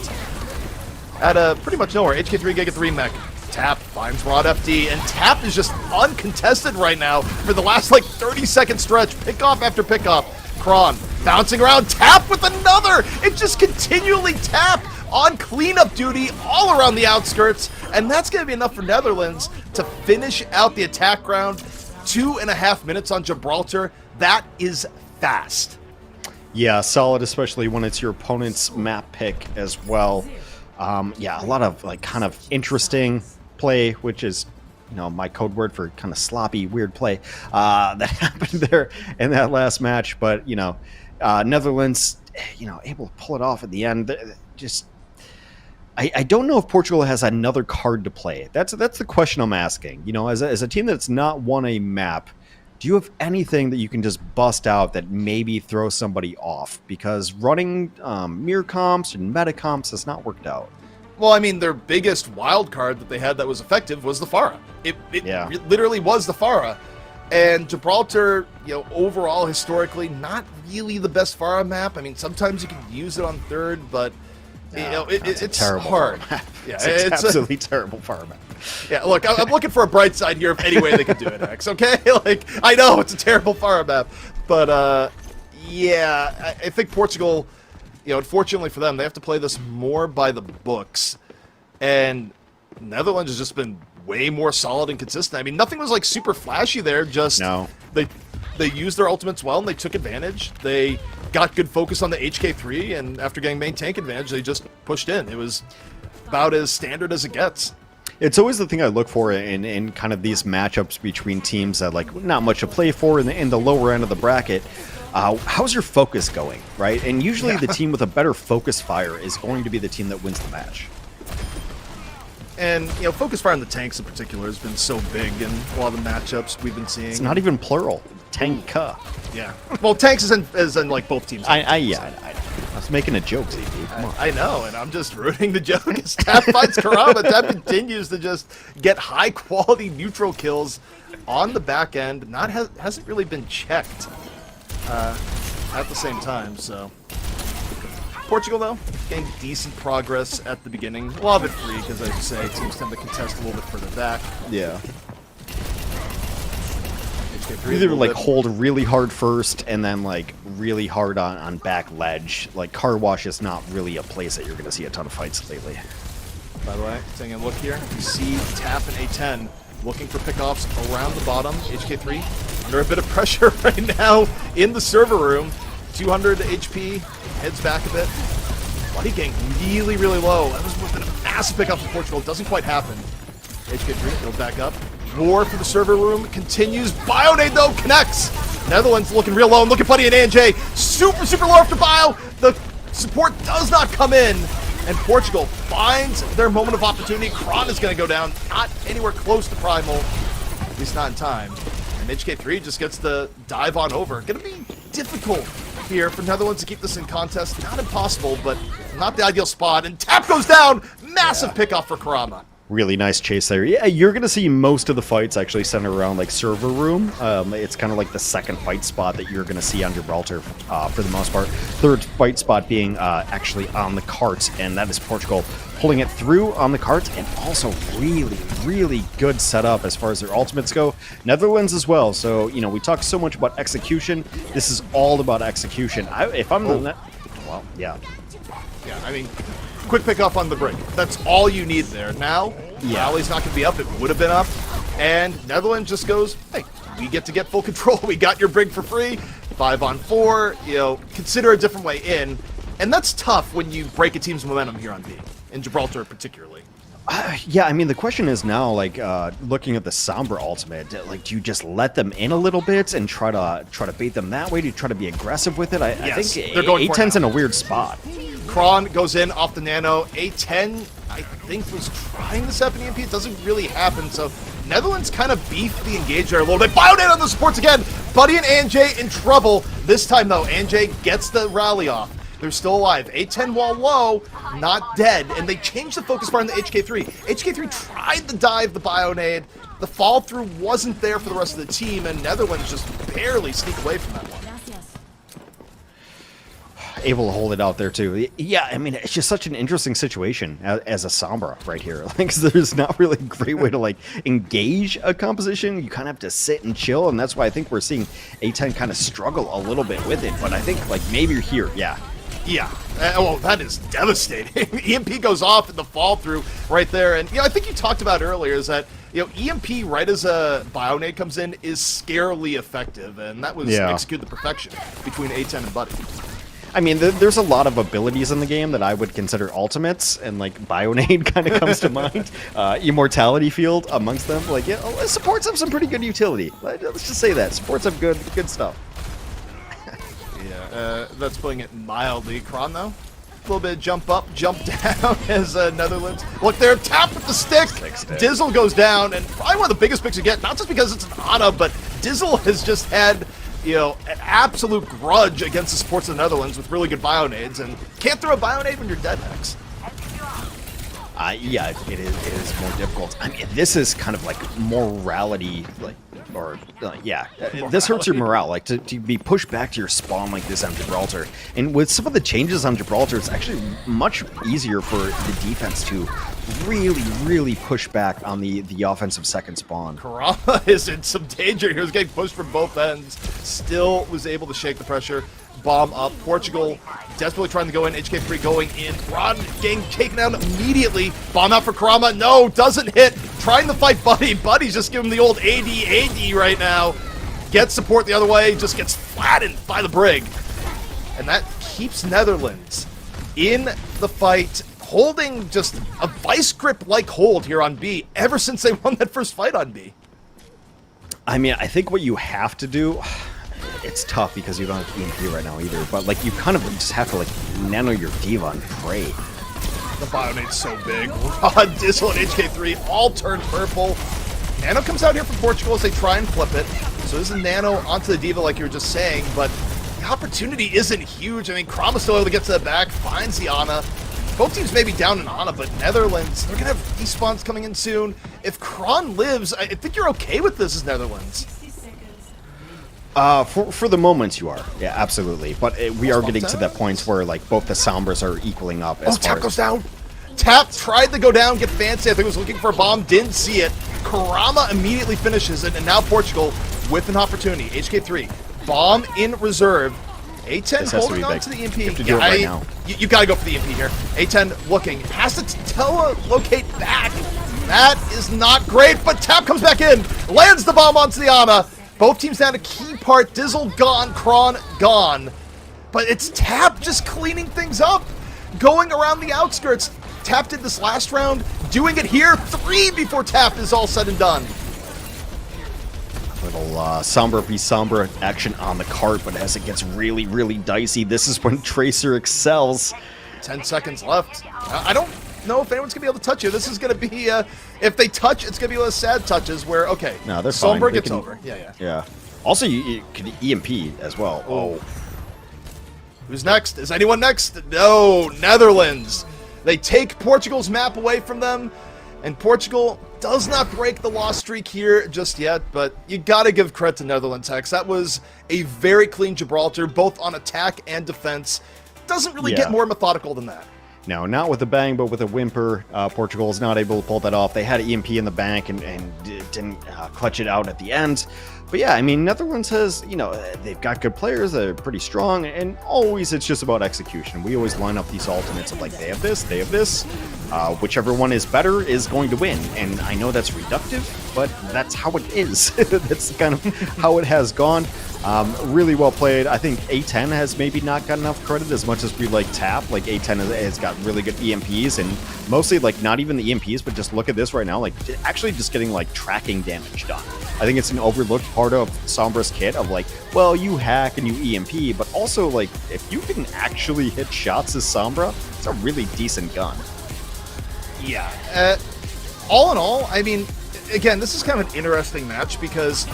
at pretty much nowhere. HK3 Giga 3 mech. Tap finds Rod FD, and Tap is just uncontested right now for the last, like, 30-second stretch. Pickoff after pickoff. Kron bouncing around. Tap with another! It just continually Tap on cleanup duty all around the outskirts, and that's going to be enough for Netherlands to finish out the attack round. 2.5 minutes on Gibraltar. That is fast. Yeah, solid, especially when it's your opponent's map pick as well. Yeah, a lot of, like, kind of interesting play, which is, you know, my code word for kind of sloppy, weird play that happened there in that last match. But, you know, Netherlands, you know, able to pull it off at the end. Just, I don't know if Portugal has another card to play. That's the question I'm asking. You know, as a team that's not won a map, do you have anything that you can just bust out that maybe throws somebody off? Because running mirror comps and meta comps has not worked out. Well, I mean, their biggest wild card that they had that was effective was the Pharah. It literally was the Pharah. And Gibraltar, you know, overall, historically, not really the best Pharah map. I mean, sometimes you can use it on 3rd, but, you know, it's hard. Yeah, it's absolutely terrible Pharah map. Yeah, look, I'm looking for a bright side here of any way they can do it, X, okay? Like, I know it's a terrible Pharah map, but, yeah, I think Portugal, you know, unfortunately for them, they have to play this more by the books, and Netherlands has just been way more solid and consistent. I mean, nothing was like super flashy there. Just No. they used their ultimates well and they took advantage. They got good focus on the HK3, and after getting main tank advantage, they just pushed in. It was about as standard as it gets. It's always the thing I look for in kind of these matchups between teams that like not much to play for in the lower end of the bracket. How's your focus going, right? And usually the team with a better focus fire is going to be the team that wins the match. And, you know, focus fire on the tanks in particular has been so big in a lot of the matchups we've been seeing. It's not even plural. Tanka. Yeah. Well, tanks is in like both teams. I was making a joke, ZP. Come on. I know, and I'm just rooting the joke as Tap fights Karama. Tap continues to just get high-quality neutral kills on the back end. Hasn't really been checked at the same time, so... Portugal, though, getting decent progress at the beginning. A lot of it free, because as you say, teams tend to contest a little bit further back. Yeah. HK3 Either like bit. hold really hard first and then like really hard on back ledge. Like Car Wash is not really a place that you're going to see a ton of fights lately. By the way, taking a look here, you see Tap and A10 looking for pickoffs around the bottom. HK3 under a bit of pressure right now in the server room. 200 HP, heads back a bit. Buddy getting really, really low. That was a massive pickup for Portugal. It doesn't quite happen. HK3 goes back up. War for the server room continues. Bionade, though, connects. Netherlands looking real low. And look at Buddy and ANJ. Super, super low after Bio. The support does not come in. And Portugal finds their moment of opportunity. Kron is going to go down. Not anywhere close to Primal. At least not in time. And HK3 just gets the dive on over. Going to be difficult here for Netherlands to keep this in contest. Not impossible, but not the ideal spot. And Tap goes down. Massive pickoff for Karama. Really nice chase there. Yeah, you're going to see most of the fights actually center around like server room. It's kind of like the second fight spot that you're going to see on Gibraltar for the most part. Third fight spot being actually on the cart, and that is Portugal pulling it through on the cart, and also really, really good setup as far as their ultimates go. Netherlands as well. So, you know, we talk so much about execution. This is all about execution. If I'm the well, yeah. Yeah, I mean, quick pick up on the break. That's all you need there. Now, Rally's not going to be up. It would have been up. And Netherlands just goes, hey, we get to get full control. We got your brig for free. 5-on-4. You know, consider a different way in. And that's tough when you break a team's momentum here on B, in Gibraltar particularly. Yeah, I mean, the question is now, like, looking at the Sombra ultimate, like, do you just let them in a little bit and try to bait them that way? Do you try to be aggressive with it? I think they're going for it A10's now. in a weird spot. Kron goes in off the nano. A10, I think, was trying the 7 EMP. It doesn't really happen, so Netherlands kind of beefed the engage there a little bit. Bionade on the supports again. Buddy and ANJ in trouble. This time, though, ANJ gets the rally off. They're still alive. A10 while low, not dead. And they changed the focus bar on the HK3. HK3 tried the dive, the Bionade. The fall through wasn't there for the rest of the team, and Netherlands just barely sneak away from that one. Able to hold it out there too. Yeah, I mean, it's just such an interesting situation as a Sombra right here. Like, there's not really a great way to like engage a composition. You kind of have to sit and chill, and that's why I think we're seeing A10 kind of struggle a little bit with it. But I think like maybe you're here, yeah. Yeah, well, that is devastating. EMP goes off in the fall through right there, and you know, I think you talked about earlier is that EMP right as a Bionade comes in is scarily effective, and that was executed to perfection between A10 and Buddy. I mean, there's a lot of abilities in the game that I would consider ultimates, and like Bionade kind of comes to mind. Immortality Field amongst them. Like, yeah, supports have some pretty good utility. Let's just say that supports have good stuff. That's putting it mildly. Kron, though, a little bit of jump up, jump down as Netherlands. Look there, tap with the stick. Dizzle goes down, and probably one of the biggest picks you get, not just because it's an auto, but Dizzle has just had, an absolute grudge against the supports of the Netherlands with really good Bionades, and can't throw a Bionade when you're dead, Max. Yeah, it is more difficult. I mean, this is kind of like morality, like, or this hurts your morale, like to be pushed back to your spawn like this on Gibraltar. And with some of the changes on Gibraltar, it's actually much easier for the defense to really, really push back on the offensive second spawn. Karama is in some danger here. He's getting pushed from both ends. still was able to shake the pressure. Bomb up. Portugal desperately trying to go in. HK3 going in. Ron getting taken out immediately. Bomb out for Karama. No, doesn't hit. Trying to fight Buddy. Buddy's just giving him the old AD right now. Gets support the other way. Just gets flattened by the Brig. And that keeps Netherlands in the fight, holding just a vice grip-like hold here on B ever since they won that first fight on B. I mean, I think what you have to do, it's tough because you don't have EMP right now either, but like you kind of just have to like nano your diva and pray. The Bionate's so big. Rod, Dizzle, and HK3 all turn purple. Nano comes out here for Portugal as they try and flip it. So this is Nano onto the diva like you were just saying, but the opportunity isn't huge. I mean, Krama's still able to get to the back, finds the Ana. Both teams may be down in Ana, but Netherlands, they're going to have respawns coming in soon. If Kron lives, I think you're okay with this as Netherlands. For the moment you are. Yeah, absolutely. But we are getting to that point where like both the Sombras are equaling up as far Tap goes down. Tap tried to go down, get fancy. I think was looking for a bomb, didn't see it. Karama immediately finishes it, and now Portugal with an opportunity. HK3, bomb in reserve. A10 holding on to the EMP. You have to do it right now. You gotta go for the EMP here. A10 looking, has to telelocate back. That is not great, but Tap comes back in, lands the bomb onto the Ana. Both teams down to key part. Dizzle gone, Kron gone. But it's Tap just cleaning things up. Going around the outskirts. Tap did this last round, doing it here. 3 before Tap is all said and done. Little Sombra v Sombra action on the cart, but as it gets really, really dicey, this is when Tracer excels. 10 seconds left. I don't know if anyone's going to be able to touch you. This is going to be, if they touch, it's going to be one of those sad touches where, okay, no, they're fine. Sombra gets over. Yeah. Also, you can EMP as well. Oh. Who's next? Is anyone next? No, Netherlands. They take Portugal's map away from them, and Portugal does not break the loss streak here just yet, but you gotta give credit to Netherlands, Hex. That was a very clean Gibraltar, both on attack and defense. Doesn't really get more methodical than that. No, not with a bang, but with a whimper. Portugal is not able to pull that off. They had EMP in the bank and didn't clutch it out at the end. But yeah, I mean, Netherlands has, they've got good players. They're pretty strong, and always it's just about execution. We always line up these alternates of like, they have this, they have this. Whichever one is better is going to win. And I know that's reductive, but that's how it is. That's kind of how it has gone. Really well played. I think A10 has maybe not got enough credit as much as we like Tap. Like A10 has got really good EMPs, and mostly like not even the EMPs, but just look at this right now, like actually just getting like tracking damage done. I think it's an overlooked part of Sombra's kit of like, well, you hack and you EMP, but also like if you can actually hit shots as Sombra, it's a really decent gun. Yeah. All in all, I mean, again, this is kind of an interesting match because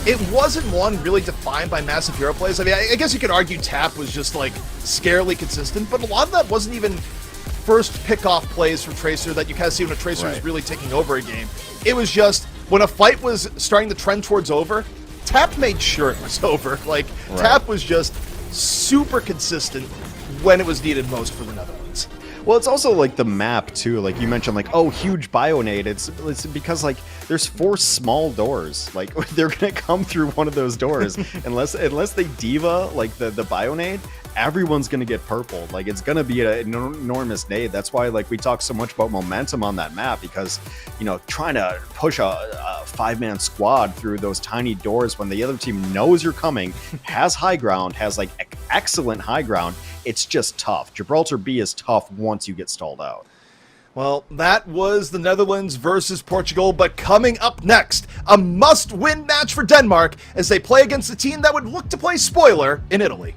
it wasn't one really defined by massive hero plays. I mean, I guess you could argue Tap was just like scarily consistent, but a lot of that wasn't even first pick-off plays for Tracer that you kind of see when a Tracer is really taking over a game. It was just when a fight was starting to trend towards over, Tap made sure it was over. Like, Tap was just super consistent when it was needed most for the Netherlands. Well, it's also like the map too. Like you mentioned, like, oh, huge Bionade. It's because like there's 4 small doors. Like they're gonna come through one of those doors unless they diva like the Bionade. Everyone's gonna get purple. Like it's gonna be an enormous nade. That's why like we talk so much about momentum on that map, because trying to push a 5-man squad through those tiny doors when the other team knows you're coming, has high ground, has like excellent high ground. It's just tough. Gibraltar B is tough once you get stalled out. Well, that was the Netherlands versus Portugal, but coming up next, a must-win match for Denmark as they play against a team that would look to play spoiler in Italy.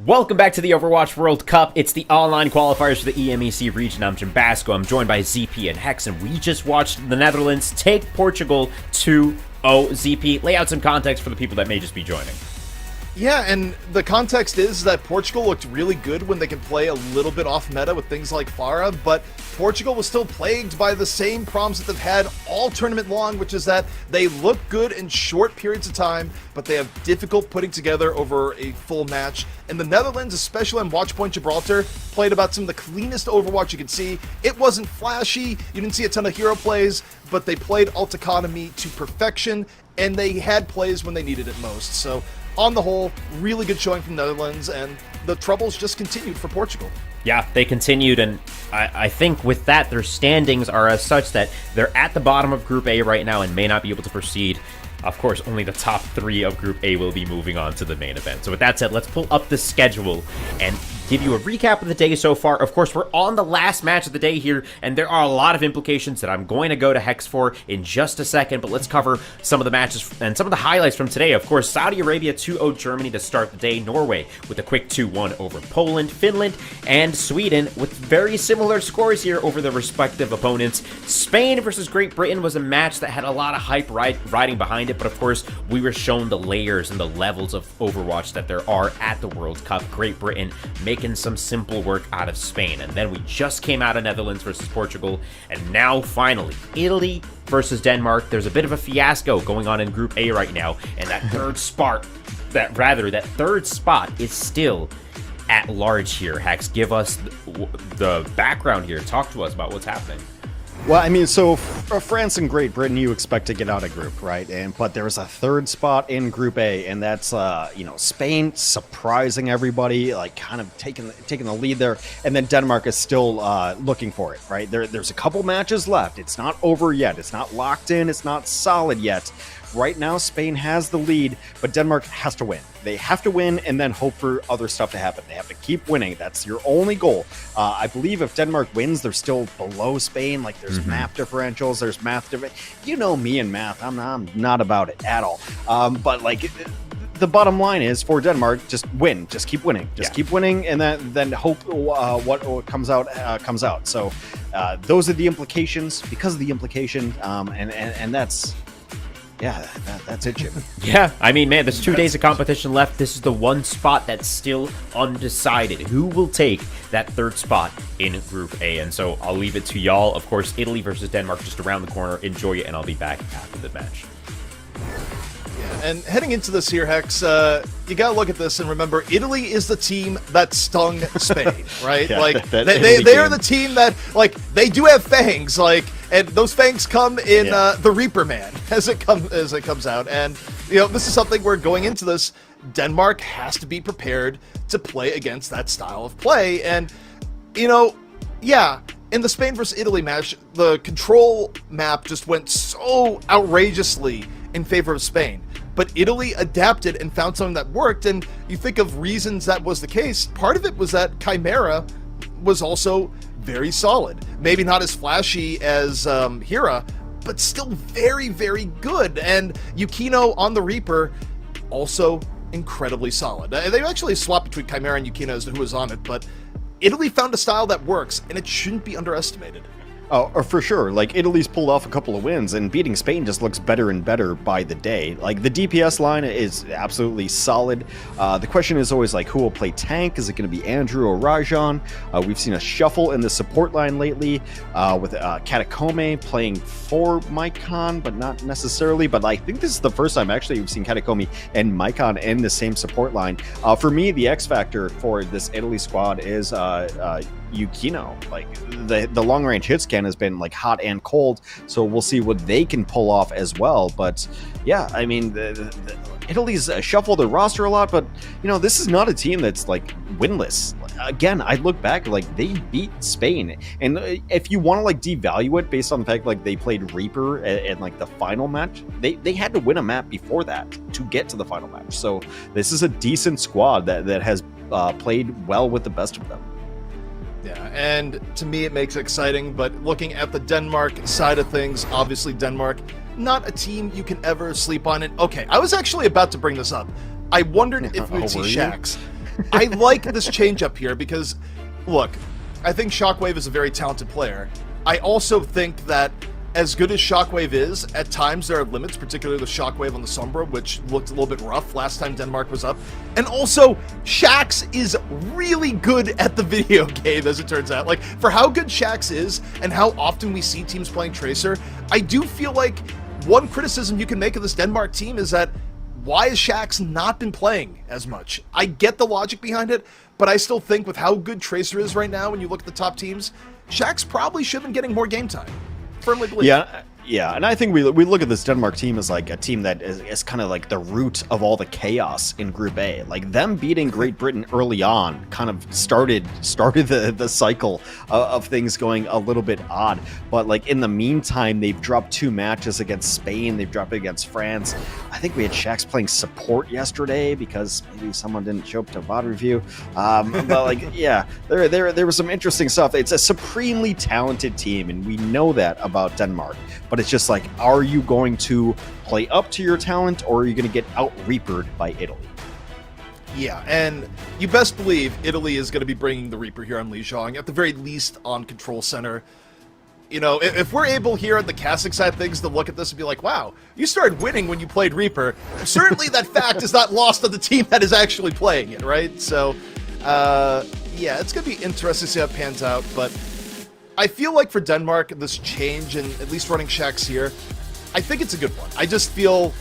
Welcome back to the Overwatch World Cup. It's the online qualifiers for the EMEC region. I'm Jim Basco. I'm joined by ZP and Hex, and we just watched the Netherlands take Portugal 2-0. ZP, lay out some context for the people that may just be joining. Yeah, and the context is that Portugal looked really good when they could play a little bit off meta with things like Pharah, but Portugal was still plagued by the same problems that they've had all tournament long, which is that they look good in short periods of time, but they have difficult putting together over a full match. And the Netherlands, especially on Watchpoint Gibraltar, played about some of the cleanest Overwatch you could see. It wasn't flashy, you didn't see a ton of hero plays, but they played ult economy to perfection, and they had plays when they needed it most. So on the whole, really good showing from the Netherlands, and the troubles just continued for Portugal. Yeah, they continued, and I think with that, their standings are as such that they're at the bottom of Group A right now and may not be able to proceed. Of course, only the top 3 of Group A will be moving on to the main event. So with that said, let's pull up the schedule and give you a recap of the day so far. Of course, we're on the last match of the day here, and there are a lot of implications that I'm going to go to Hex for in just a second, but let's cover some of the matches and some of the highlights from today. Of course, Saudi Arabia 2-0 Germany to start the day, Norway with a quick 2-1 over Poland, Finland, and Sweden with very similar scores here over their respective opponents. Spain versus Great Britain was a match that had a lot of hype riding behind it, but of course, we were shown the layers and the levels of Overwatch that there are at the World Cup. Great Britain making some simple work out of Spain, and then we just came out of Netherlands versus Portugal, and now finally Italy versus Denmark. There's a bit of a fiasco going on in Group A right now, and that third spot is still at large here. Hex, give us the background here. Talk to us about what's happening. Well, I mean, so France and Great Britain, you expect to get out of group, right? But there's a third spot in Group A, and that's Spain surprising everybody, like kind of taking the lead there, and then Denmark is still looking for it, right? There's a couple matches left. It's not over yet. It's not locked in. It's not solid yet. Right now, Spain has the lead, but Denmark has to win. They have to win and then hope for other stuff to happen. They have to keep winning. That's your only goal. I believe if Denmark wins, they're still below Spain. Like, there's map differentials, there's math You know me and math. I'm not about it at all. But, like, the bottom line is for Denmark, just win. Just keep winning. Keep winning, and then hope what comes out comes out. So those are the implications. Because of the implication, and that's... Yeah, that's it, Jim. Yeah, I mean, man, there's 2 days of competition left. This is the one spot that's still undecided. Who will take that third spot in Group A? And so I'll leave it to y'all. Of course, Italy versus Denmark just around the corner. Enjoy it, and I'll be back after the match. And heading into this here, Hex, you gotta look at this and remember, Italy is the team that stung Spain, right? Yeah, like they are the team that, like, they do have fangs, like, and those fangs come in the Reaper Man as it comes out. And this is something where going into this, Denmark has to be prepared to play against that style of play. And in the Spain versus Italy match, the control map just went so outrageously in favor of Spain. But Italy adapted and found something that worked, and you think of reasons that was the case. Part of it was that Chimera was also very solid. Maybe not as flashy as Hera, but still very, very good. And Yukino on the Reaper, also incredibly solid. They actually swapped between Chimera and Yukino as to who was on it, but Italy found a style that works, and it shouldn't be underestimated. Oh, for sure. Like, Italy's pulled off a couple of wins, and beating Spain just looks better and better by the day. Like, the DPS line is absolutely solid. The question is always, like, who will play tank? Is it going to be Andrew or Rajan? We've seen a shuffle in the support line lately with Katakome playing for Mycon, but not necessarily. But I think this is the first time, actually, we've seen Katakome and Mycon in the same support line. For me, the X factor for this Italy squad is Yukino. Like, the long range hit scan has been like hot and cold, so we'll see what they can pull off as well. But yeah, I mean, Italy's shuffled their roster a lot, but this is not a team that's like winless. Again, I look back, like, they beat Spain, and if you want to like devalue it based on the fact like they played Reaper and like the final match, they had to win a map before that to get to the final match. So this is a decent squad that has played well with the best of them. Yeah, and to me it makes it exciting, but looking at the Denmark side of things, obviously Denmark, not a team you can ever sleep on. And okay, I was actually about to bring this up. I wondered if we'd see Shax. I like this change up here because, look, I think Shockwave is a very talented player. I also think that as good as Shockwave is, at times there are limits, particularly the Shockwave on the Sombra, which looked a little bit rough last time Denmark was up. And also, Shaxx is really good at the video game, as it turns out. Like, for how good Shaxx is and how often we see teams playing Tracer, I do feel like one criticism you can make of this Denmark team is that why has Shaxx not been playing as much? I get the logic behind it, but I still think with how good Tracer is right now, when you look at the top teams, Shaxx probably should have been getting more game time. Firmly believe. Yeah, and I think we look at this Denmark team as like a team that is kind of like the root of all the chaos in Group A. Like them beating Great Britain early on kind of started the cycle of things going a little bit odd. But like in the meantime, they've dropped 2 matches against Spain. They've dropped it against France. I think we had Shaxx playing support yesterday because maybe someone didn't show up to VOD review. But like, yeah, there was some interesting stuff. It's a supremely talented team, and we know that about Denmark. But it's just like, are you going to play up to your talent, or are you going to get out-Reapered by Italy? Yeah, and you best believe Italy is going to be bringing the Reaper here on Lijiang, at the very least on Control Center. You know, if we're able here on the casting side of things to look at this and be like, wow, you started winning when you played Reaper, certainly that fact is not lost on the team that is actually playing it, right? So, yeah, it's going to be interesting to see how it pans out, but I feel like for Denmark, this change and at least running Shaxx here, I think it's a good one. I just feel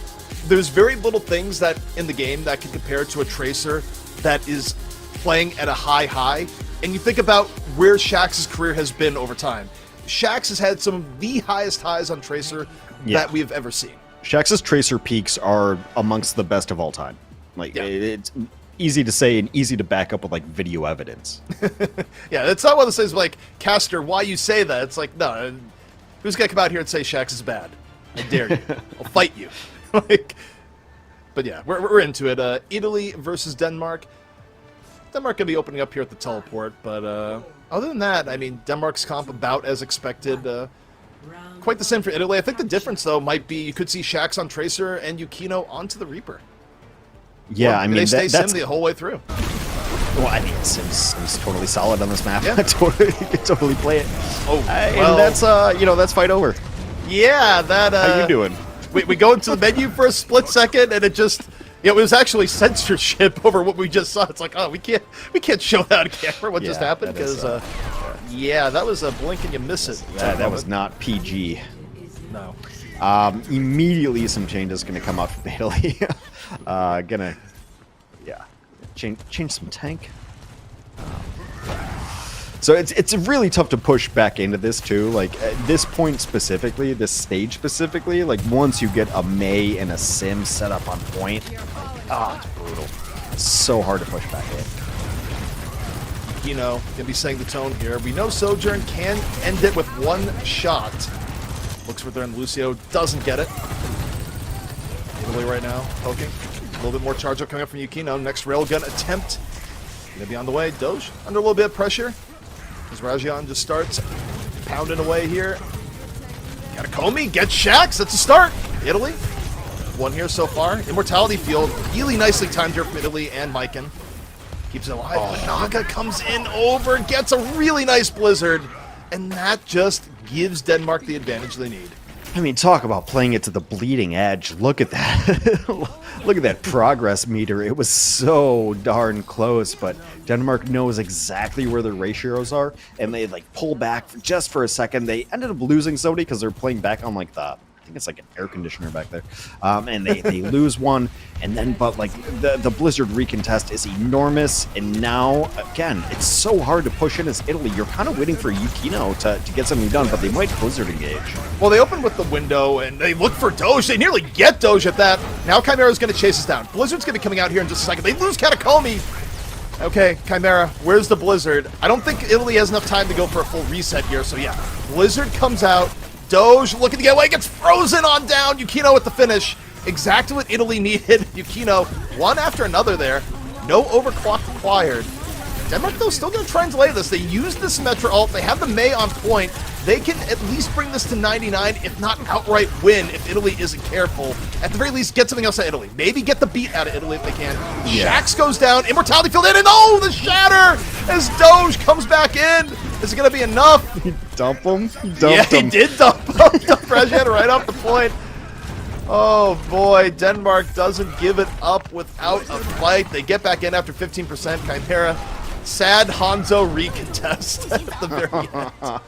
there's very little things that in the game that can compare to a Tracer that is playing at a high, and you think about where Shaxx's career has been over time. Shaxx has had some of the highest highs on Tracer that we have ever seen. Shaxx's Tracer peaks are amongst the best of all time. Like, it's easy to say and easy to back up with like video evidence. Yeah, it's not one of those things like, Caster, why you say that? It's like, no, who's gonna come out here and say Shaxx is bad? I dare you. I'll fight you. Like, but yeah, we're into it. Italy versus Denmark. Denmark gonna be opening up here at the teleport, but other than that, I mean, Denmark's comp about as expected. Quite the same for Italy. I think the difference though might be you could see Shaxx on Tracer and Yukino onto the Reaper. Yeah, or I mean, they stay that's Sim the whole way through. Well, I mean, Sim's totally solid on this map. Yeah. You can totally play it. Oh, well, and that's that's fight over. Yeah, that. How you doing? We go into the menu for a split second, and it just. It was actually censorship over what we just saw. It's like, oh, we can't show that on camera. What just happened? Because yeah, that was a blink and you miss it. That was not PG. No. Immediately, some changes going to come out from Italy. Change some tank. So it's really tough to push back into this too. Like at this point specifically, this stage specifically, like once you get a Mei and a Sim set up on point, it's brutal. It's so hard to push back in. You know, gonna be setting the tone here. We know Sojourn can end it with one shot. Looks for there, and Lucio doesn't get it. Italy right now poking. A little bit more charge up coming up from Yukino. Next railgun attempt. Gonna be on the way. Doge under a little bit of pressure. As Rajian just starts pounding away here. Got a Comey, get Shaxx, that's a start. Italy, one here so far. Immortality Field, really nicely timed here from Italy and Maiken. Keeps it alive, but Naga comes in over, gets a really nice Blizzard, and that just gives Denmark the advantage they need. I mean, talk about playing it to the bleeding edge. Look at that. Look at that progress meter. It was so darn close, but Denmark knows exactly where their ratios are, and they like pull back just for a second. They ended up losing somebody because they're playing back on like I think it's like an air conditioner back there, and they lose one, and then but like the Blizzard recontest is enormous, and now again it's so hard to push in as Italy. You're kind of waiting for Yukino to get something done, but they might Blizzard engage. Well, they open with the window and they look for Doge. They nearly get Doge at that. Now Chimera's going to chase us down. Blizzard's going to be coming out here in just a second. They lose Katakomi. Okay, Chimera, where's the Blizzard? I don't think Italy has enough time to go for a full reset here, so yeah, Blizzard comes out. Doge looking to get away, gets frozen on down. Yukino at the finish. Exactly what Italy needed. Yukino, one after another there. No overclock required. Denmark, though, still going to try and delay this. They use the Symmetra ult. They have the Mei on point. They can at least bring this to 99, if not outright win, if Italy isn't careful. At the very least, get something else out of Italy. Maybe get the beat out of Italy if they can. Yeah. Shax goes down. Immortality Field in, and oh, the shatter as Doge comes back in. Is it going to be enough? Dump him. He did dump him. Dumped Rajan right off the point. Oh boy, Denmark doesn't give it up without a fight. They get back in after 15%. Chimera, sad Hanzo recontest at the very end.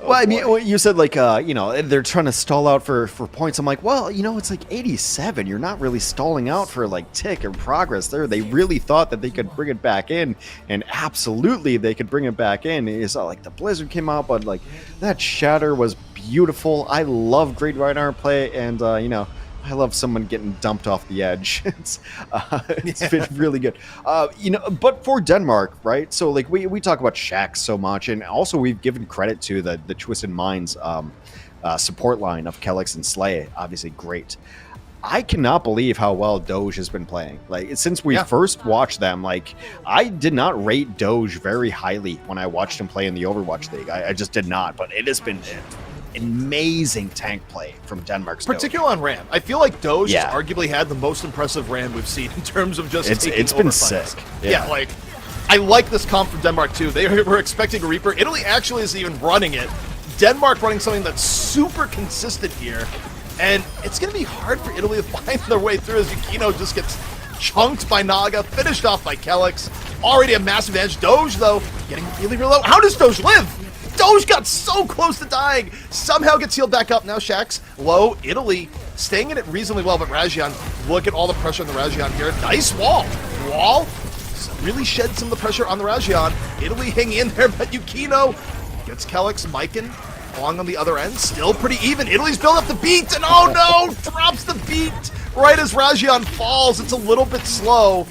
Well, I mean, you said like, you know, they're trying to stall out for points. I'm like, well, you know, it's like 87. You're not really stalling out for like tick or progress there. They really thought that they could bring it back in, and absolutely they could bring it back in. It's not like the Blizzard came out, but like that shatter was beautiful. I love great right arm play, and you know, I love someone getting dumped off the edge. It's been really good. You know, but for Denmark, right? So like we talk about Shax so much, and also we've given credit to the Twisted Minds support line of Kelix and Slay. Obviously great. I cannot believe how well Doge has been playing. Like, since we first watched them, like, I did not rate Doge very highly when I watched him play in the Overwatch League. I just did not, but it has been amazing tank play from Denmark's particularly on Ram. I feel like Doge has arguably had the most impressive Ram we've seen in terms of just it's been sick. Yeah, like, I like this comp from Denmark too. They were expecting a Reaper. Italy actually isn't even running it. Denmark running something that's super consistent here, and it's going to be hard for Italy to find their way through as Yukino just gets chunked by Naga, finished off by Kelix. Already a massive edge. Doge, though, getting really low. How does Doge live? Doge got so close to dying. Somehow gets healed back up. Now Shax low. Italy staying in it reasonably well, but Rajan, look at all the pressure on the Rajan here. Nice wall. Wall really shed some of the pressure on the Rajan. Italy hanging in there, but Yukino gets Kelix, Myken along on the other end. Still pretty even. Italy's built up the beat, and oh no, drops the beat right as Rajan falls. It's a little bit slow.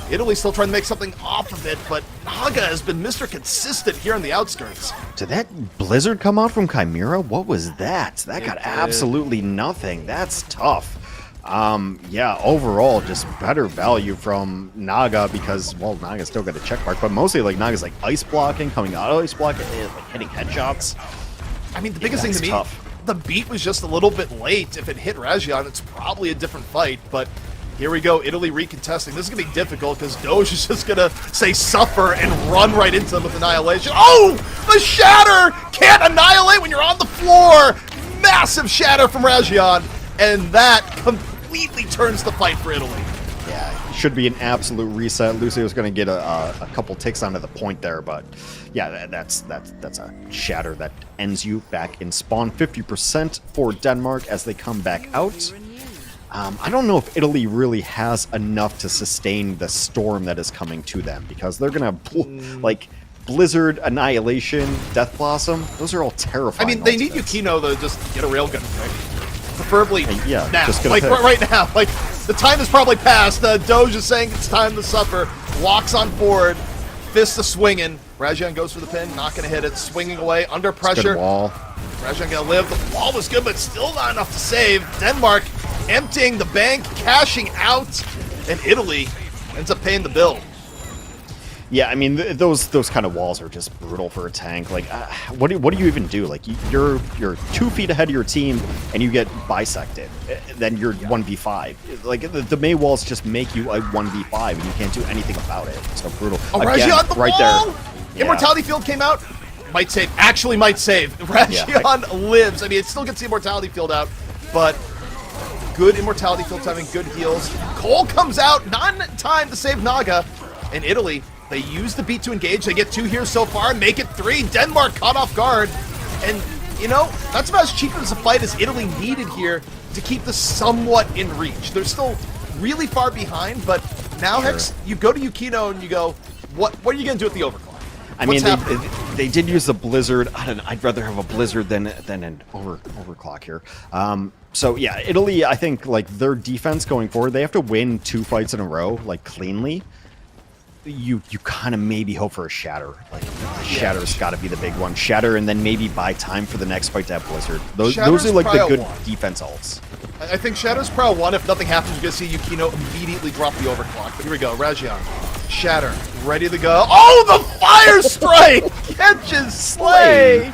Italy still trying to make something off of it, but Naga has been Mr. Consistent here on the outskirts. Did that Blizzard come out from Chimera? What was that? That got absolutely nothing. That's tough. Yeah, overall, just better value from Naga because, well, Naga's still got a check mark, but mostly, like, Naga's, like, ice blocking, coming out of ice blocking, like, hitting headshots. I mean, the biggest thing to me, the beat was just a little bit late. If it hit Rajan, it's probably a different fight, but here we go, Italy recontesting. This is going to be difficult because Doge is just going to say suffer and run right into them with Annihilation. Oh! The shatter! Can't annihilate when you're on the floor! Massive shatter from Rajan, and that completely turns the fight for Italy. Yeah, should be an absolute reset. Lucio's going to get a couple ticks onto the point there, but yeah, that's a shatter that ends you back in spawn. 50% for Denmark as they come back out. I don't know if Italy really has enough to sustain the storm that is coming to them, because they're going to, like, Blizzard, Annihilation, Death Blossom, those are all terrifying. I mean, they need Yukino to just get a railgun quick. Preferably now. Just like right now. Like, the time has probably passed. Doge is saying it's time to suffer. Walks on forward. Fist swinging. Rajan goes for the pin. Not going to hit it. Swinging away. Under pressure. Good wall. Rajan going to live. The wall was good, but still not enough to save. Denmark emptying the bank, cashing out, and Italy ends up paying the bill. Yeah, I mean, those kind of walls are just brutal for a tank. Like, what do you even do? Like, you're 2 feet ahead of your team, and you get bisected. Then you're 1v5. Like, the Mei walls just make you a 1v5, and you can't do anything about it. So brutal. Oh, again, Rajan, the right wall! there. Yeah. Immortality Field came out. Might save. Actually might save. Rajan lives. I mean, it still gets the Immortality Field out, but good Immortality Field timing, good heals. Cole comes out, not in time to save Naga. And Italy, they use the beat to engage. They get 2 here so far, make it 3. Denmark caught off guard. And, you know, that's about as cheap as a fight as Italy needed here to keep this somewhat in reach. They're still really far behind, but now, Hex, you go to Yukino and you go, what are you going to do with the overclock? I mean, they did use the Blizzard. I'd rather have a Blizzard than an overclock here. So yeah, Italy, I think, like, their defense going forward, they have to win 2 fights in a row, like, cleanly. You kind of maybe hope for a shatter. Like, Shatter's got to be the big one. Shatter, and then maybe buy time for the next fight to have Blizzard. Those are like the good defense ults. I think Shadow's Prow 1. If nothing happens, you're going to see Yukino immediately drop the overclock. But here we go, Rajan. Shatter, ready to go. Oh, the fire strike catches Slay.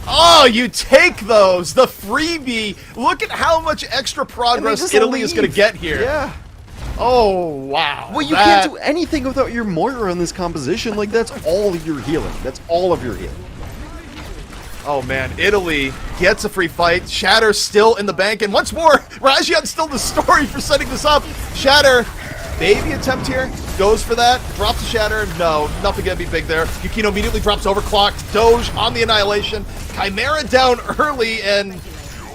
Oh, you take those. The freebie. Look at how much extra progress Italy is going to get here. Yeah. Oh, wow. Well, you can't do anything without your Moira in this composition. Like, that's all your healing. That's all of your healing. Oh, man. Italy gets a free fight. Shatter still in the bank. And once more, Rajian's still the story for setting this up. Shatter, baby attempt here. Goes for that. Drops the Shatter. No, nothing going to be big there. Yukino immediately drops overclocked. Doge on the Annihilation. Chimera down early. And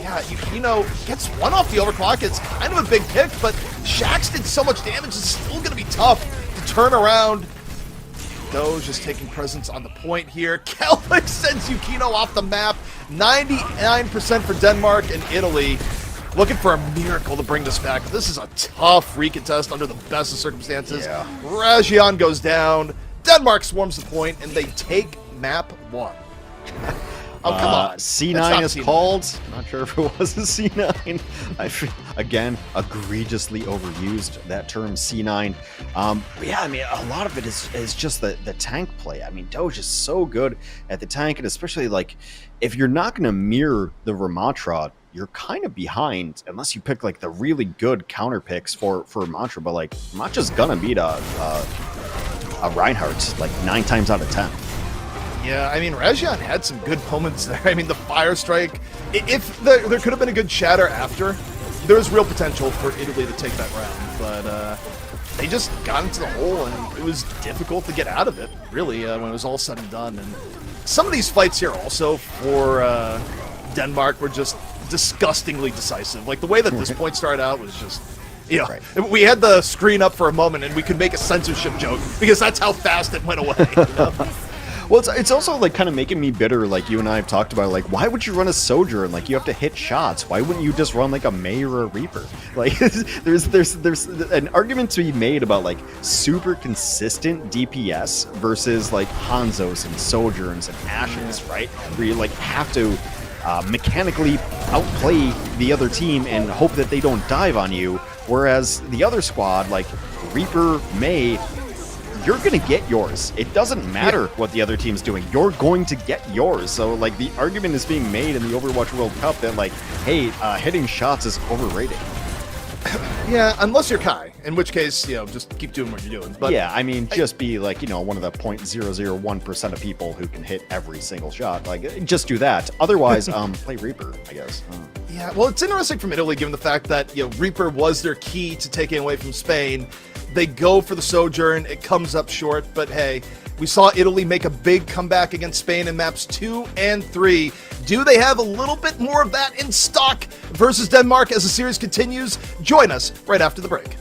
yeah, Yukino gets one off the overclock. It's kind of a big pick, but Shax did so much damage. It's still going to be tough to turn around. Doge is taking presence on the point here. Kellic sends Yukino off the map. 99% for Denmark, and Italy looking for a miracle to bring this back. This is a tough recontest under the best of circumstances. Yeah. Rajian goes down. Denmark swarms the point, and they take map 1. Oh, come on. C9 is called. Not sure if it was a C9. Again, egregiously overused, that term C9. But yeah, I mean, a lot of it is just the tank play. I mean, Doge is so good at the tank, and especially, like, if you're not going to mirror the Ramatra, you're kind of behind unless you pick, like, the really good counter picks for Ramatra. But, like, Ramatra's going to beat a Reinhardt, like, 9 times out of 10. Yeah, I mean, Rajian had some good moments there. I mean, the Fire Strike, if there could have been a good Shatter after, there was real potential for Italy to take that round. But they just got into the hole, and it was difficult to get out of it, really, when it was all said and done. And some of these fights here also for Denmark were just disgustingly decisive. Like, the way that this point started out was just... You know, right. We had the screen up for a moment, and we could make a censorship joke, because that's how fast it went away, you know? Well, it's also, like, kind of making me bitter, like you and I have talked about, like, why would you run a Sojourn? Like, you have to hit shots. Why wouldn't you just run, like, a Mei or a Reaper? Like, there's an argument to be made about, like, super consistent DPS versus, like, Hanzos and Sojourns and Ashes, right? Where you, like, have to mechanically outplay the other team and hope that they don't dive on you, whereas the other squad, like Reaper, Mei, you're going to get yours. It doesn't matter what the other team's doing. You're going to get yours. So, like, the argument is being made in the Overwatch World Cup that, like, hey, hitting shots is overrated. Yeah, unless you're Kai, in which case, you know, just keep doing what you're doing. But yeah, I mean, just be, like, you know, one of the 0.001% of people who can hit every single shot. Like, just do that. Otherwise, play Reaper, I guess. Yeah, well, it's interesting from Italy, given the fact that, you know, Reaper was their key to taking away from Spain. They go for the Sojourn. It comes up short, but hey, we saw Italy make a big comeback against Spain in maps 2 and 3. Do they have a little bit more of that in stock versus Denmark as the series continues? Join us right after the break.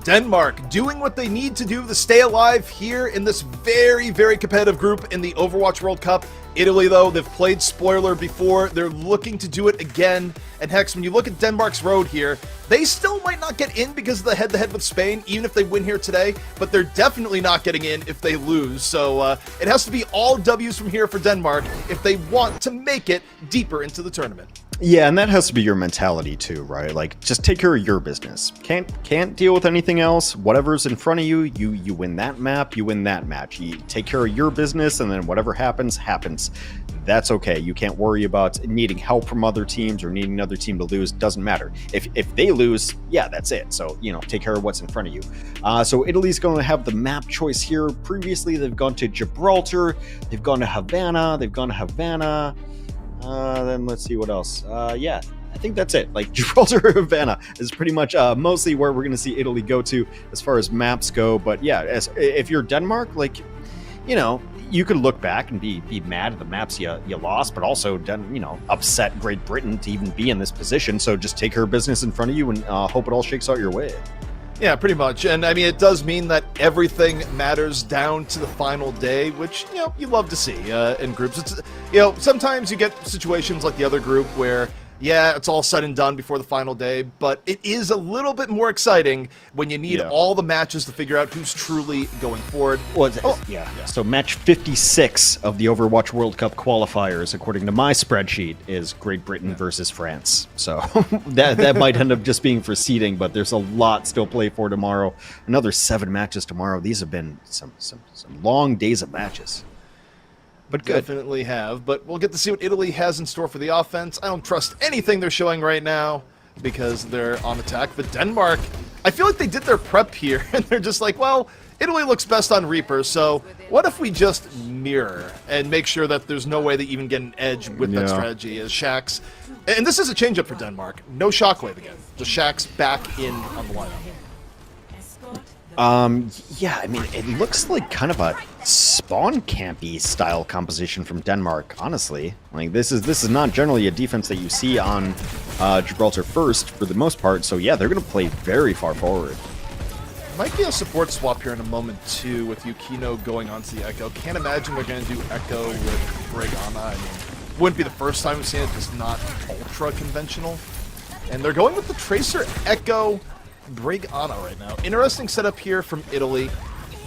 Denmark doing what they need to do to stay alive here in this very, very competitive group in the Overwatch World Cup. Italy, though, they've played spoiler before. They're looking to do it again. And Hex, when you look at Denmark's road here, they still might not get in because of the head-to-head with Spain, even if they win here today, but they're definitely not getting in if they lose. So it has to be all W's from here for Denmark if they want to make it deeper into the tournament. Yeah, and that has to be your mentality too, right? Like, just take care of your business. Can't deal with anything else. Whatever's in front of you, you win that map, you win that match. You take care of your business, and then whatever happens, happens. That's okay. You can't worry about needing help from other teams or needing another team to lose. Doesn't matter. If they lose, yeah, that's it. So, take care of what's in front of you. So Italy's going to have the map choice here. Previously, they've gone to Gibraltar, they've gone to Havana, then let's see what else. Yeah, I think that's it. Like, Gibraltar or Havana is pretty much mostly where we're going to see Italy go to as far as maps go. But yeah, if you're Denmark, like, you could look back and be mad at the maps you lost, but also, upset Great Britain to even be in this position. So just take care of business in front of you and hope it all shakes out your way. Yeah, pretty much. And I mean, it does mean that everything matters down to the final day, which, you love to see in groups. It's, sometimes you get situations like the other group where, yeah, it's all said and done before the final day, but it is a little bit more exciting when you need all the matches to figure out who's truly going forward. Yeah. So match 56 of the Overwatch World Cup qualifiers, according to my spreadsheet, is Great Britain versus France. So that might end up just being for seeding, but there's a lot still play for tomorrow. Another 7 matches tomorrow. These have been some long days of matches. But good. Definitely have, but we'll get to see what Italy has in store for the offense. I don't trust anything they're showing right now because they're on attack. But Denmark, I feel like they did their prep here, and they're just like, well, Italy looks best on Reaper, so what if we just mirror and make sure that there's no way they even get an edge with that strategy as Shax. And this is a change-up for Denmark. No Shockwave again. Just Shax back in on the lineup. Yeah, I mean, it looks like kind of a spawn campy style composition from Denmark, honestly. Like, this is not generally a defense that you see on Gibraltar first for the most part, so yeah, they're going to play very far forward. Might be a support swap here in a moment, too, with Yukino going onto the Echo. Can't imagine they're going to do Echo with Brigana. I mean, wouldn't be the first time we've seen it, just not ultra conventional. And they're going with the Tracer Echo Brigana right now. Interesting setup here from Italy.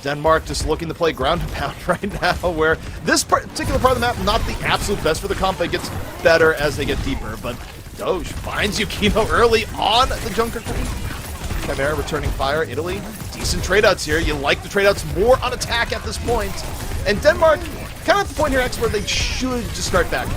Denmark just looking to play ground and pound right now, where this particular part of the map, not the absolute best for the comp, but it gets better as they get deeper. But Doge finds Yukino early on the Junker Queen. Chimera returning fire. Italy, decent trade-outs here. You like the trade-outs more on attack at this point. And Denmark, kind of at the point here, X, where they should just start back.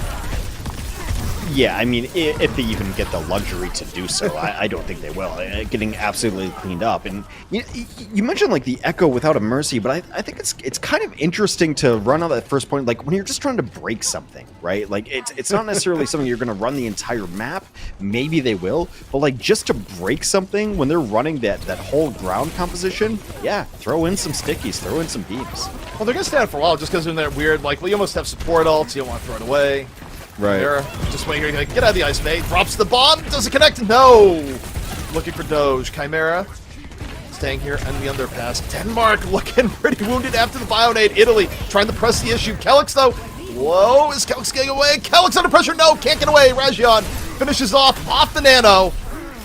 Yeah, I mean, if they even get the luxury to do so, I don't think they will. Getting absolutely cleaned up. And you mentioned, like, the Echo without a Mercy, but I think it's kind of interesting to run on that first point, like, when you're just trying to break something, right? Like, it's not necessarily something you're going to run the entire map. Maybe they will. But, like, just to break something when they're running that whole ground composition, yeah, throw in some stickies, throw in some beams. Well, they're going to stay out for a while just because they're in that weird, like, well, you almost have support ults, you don't want to throw it away. Right. Just waiting here, like, get out of the ice, mate. Drops the bomb. Does it connect? No. Looking for Doge. Chimera staying here in the underpass. Denmark looking pretty wounded after the Bionade. Italy trying to press the issue. Kelix, though. Whoa, is Kelix getting away? Kelix under pressure. No, can't get away. Rajion finishes off the Nano.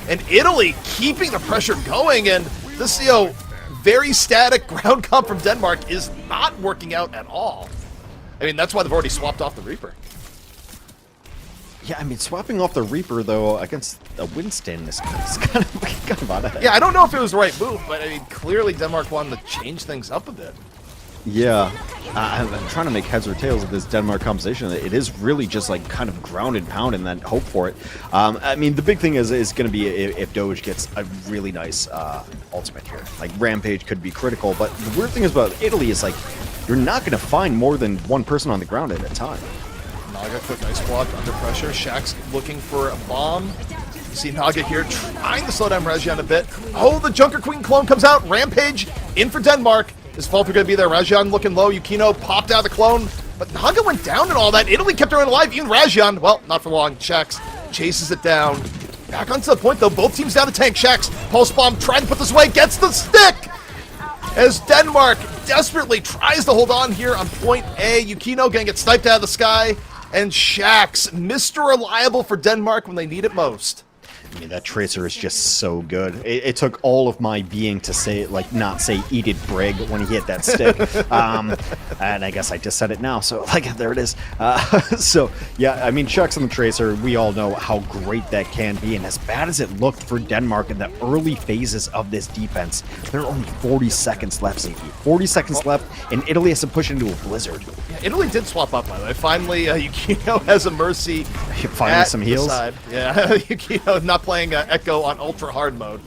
And Italy keeping the pressure going. And this, very static ground comp from Denmark is not working out at all. I mean, that's why they've already swapped off the Reaper. Yeah, I mean, swapping off the Reaper, though, against a Winston is kind of out of it. Yeah, I don't know if it was the right move, but, I mean, clearly Denmark wanted to change things up a bit. Yeah. I'm trying to make heads or tails of this Denmark composition. It is really just, like, kind of ground and pound and then hope for it. I mean, the big thing is going to be if Doge gets a really nice ultimate here. Like, Rampage could be critical, but the weird thing is about Italy is, like, you're not going to find more than one person on the ground at a time. Naga, quick nice block under pressure. Shax's looking for a bomb. You see Naga here trying to slow down Rajion a bit. Oh, the Junker Queen clone comes out. Rampage in for Denmark. Is Falter going to be there? Rajion looking low. Yukino popped out of the clone. But Naga went down and all that. Italy kept her alive. Even Rajion, well, not for long. Shax chases it down. Back onto the point, though. Both teams down to tank. Shax, Pulse Bomb, trying to put this away, gets the stick! As Denmark desperately tries to hold on here on point A. Yukino gonna get sniped out of the sky. And Shax, Mr. Reliable for Denmark when they need it most. I mean, that Tracer is just so good. It took all of my being to say, like, not say "eat it, Brig" when he hit that stick. And I guess I just said it now, so, like, there it is. So, yeah, I mean, Shucks and the Tracer, we all know how great that can be, and as bad as it looked for Denmark in the early phases of this defense, there are only 40 seconds left, CP. 40 seconds left, and Italy has to push into a blizzard. Yeah, Italy did swap up, by the way. Finally, Yukino has a Mercy. Finally some heals. Yeah, Yukino not playing Echo on ultra hard mode.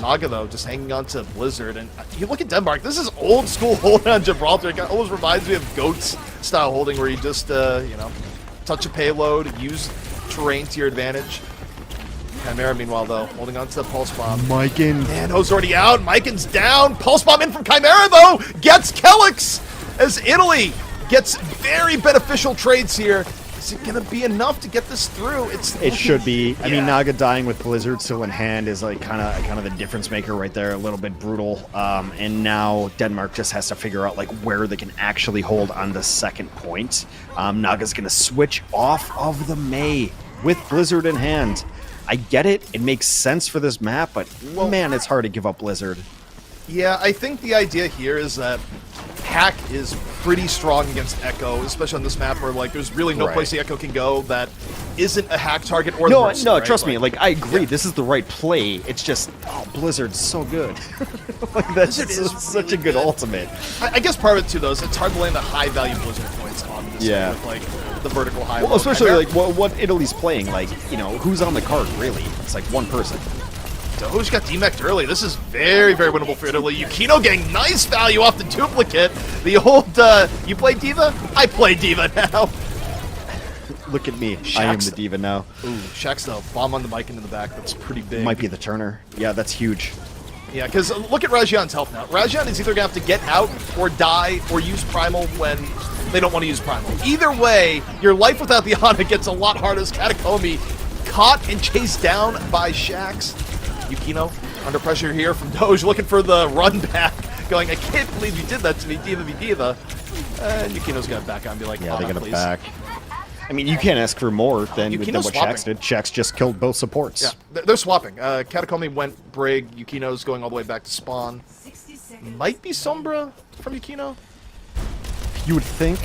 Naga, though, just hanging on to Blizzard. And you look at Denmark, this is old school holding on Gibraltar. It always reminds me of Goats style holding, where you just, you know, touch a payload, use terrain to your advantage. Chimera, meanwhile, though, holding on to the Pulse Bomb. Myken. Man, Ho's already out. Myken's down. Pulse Bomb in from Chimera, though, gets Kelix as Italy gets very beneficial trades here. Is it going to be enough to get this through? It should be. I mean, Yeah. Naga dying with Blizzard still in hand is like kind of the difference maker right there. A little bit brutal. And now Denmark just has to figure out like where they can actually hold on the second point. Naga's going to switch off of the Mei with Blizzard in hand. I get it. It makes sense for this map, but man, it's hard to give up Blizzard. Yeah, I think the idea here is that Hack is pretty strong against Echo, especially on this map where like there's really no Right. place the Echo can go that isn't a Hack target or No, the Mercy, no, right? trust me. Like I agree, Yeah. this is the right play. It's just Blizzard's so good. Like that's Blizzard is such a really good good. ultimate. I guess part of it too, though, is it's hard to land the high value Blizzard points on this Yeah. with like the vertical high. Well, low. especially Chimera- like what Italy's playing. Like you know, who's on the card really? It's like one person. Doge got DMEC'd early. This is very, very winnable for Italy. Yukino getting nice value off the duplicate. The old, you play Diva? I play Diva now. Look at me. I am Shax- the diva now. Ooh, Shax though, bomb on the mic into the back. That's pretty big. Might be the Turner. Yeah, that's huge. Yeah, because look at Rajian's health now. Rajian is either going to have to get out or die or use Primal when they don't want to use Primal. Either way, your life without the Ana gets a lot harder as Katakomi caught and chased down by Shax. Yukino under pressure here from Doge, looking for the run back, going, I can't believe you did that to me, Diva v Diva. And Yukino's going to back out and be like, Yeah, Ana, they're gonna please. back. I mean, you can't ask for more than Yukino's what swapping. Shax did. Shax just killed both supports. Yeah, they're swapping. Katakomi went Brig, Yukino's going all the way back to spawn. Might be Sombra from Yukino. You would think.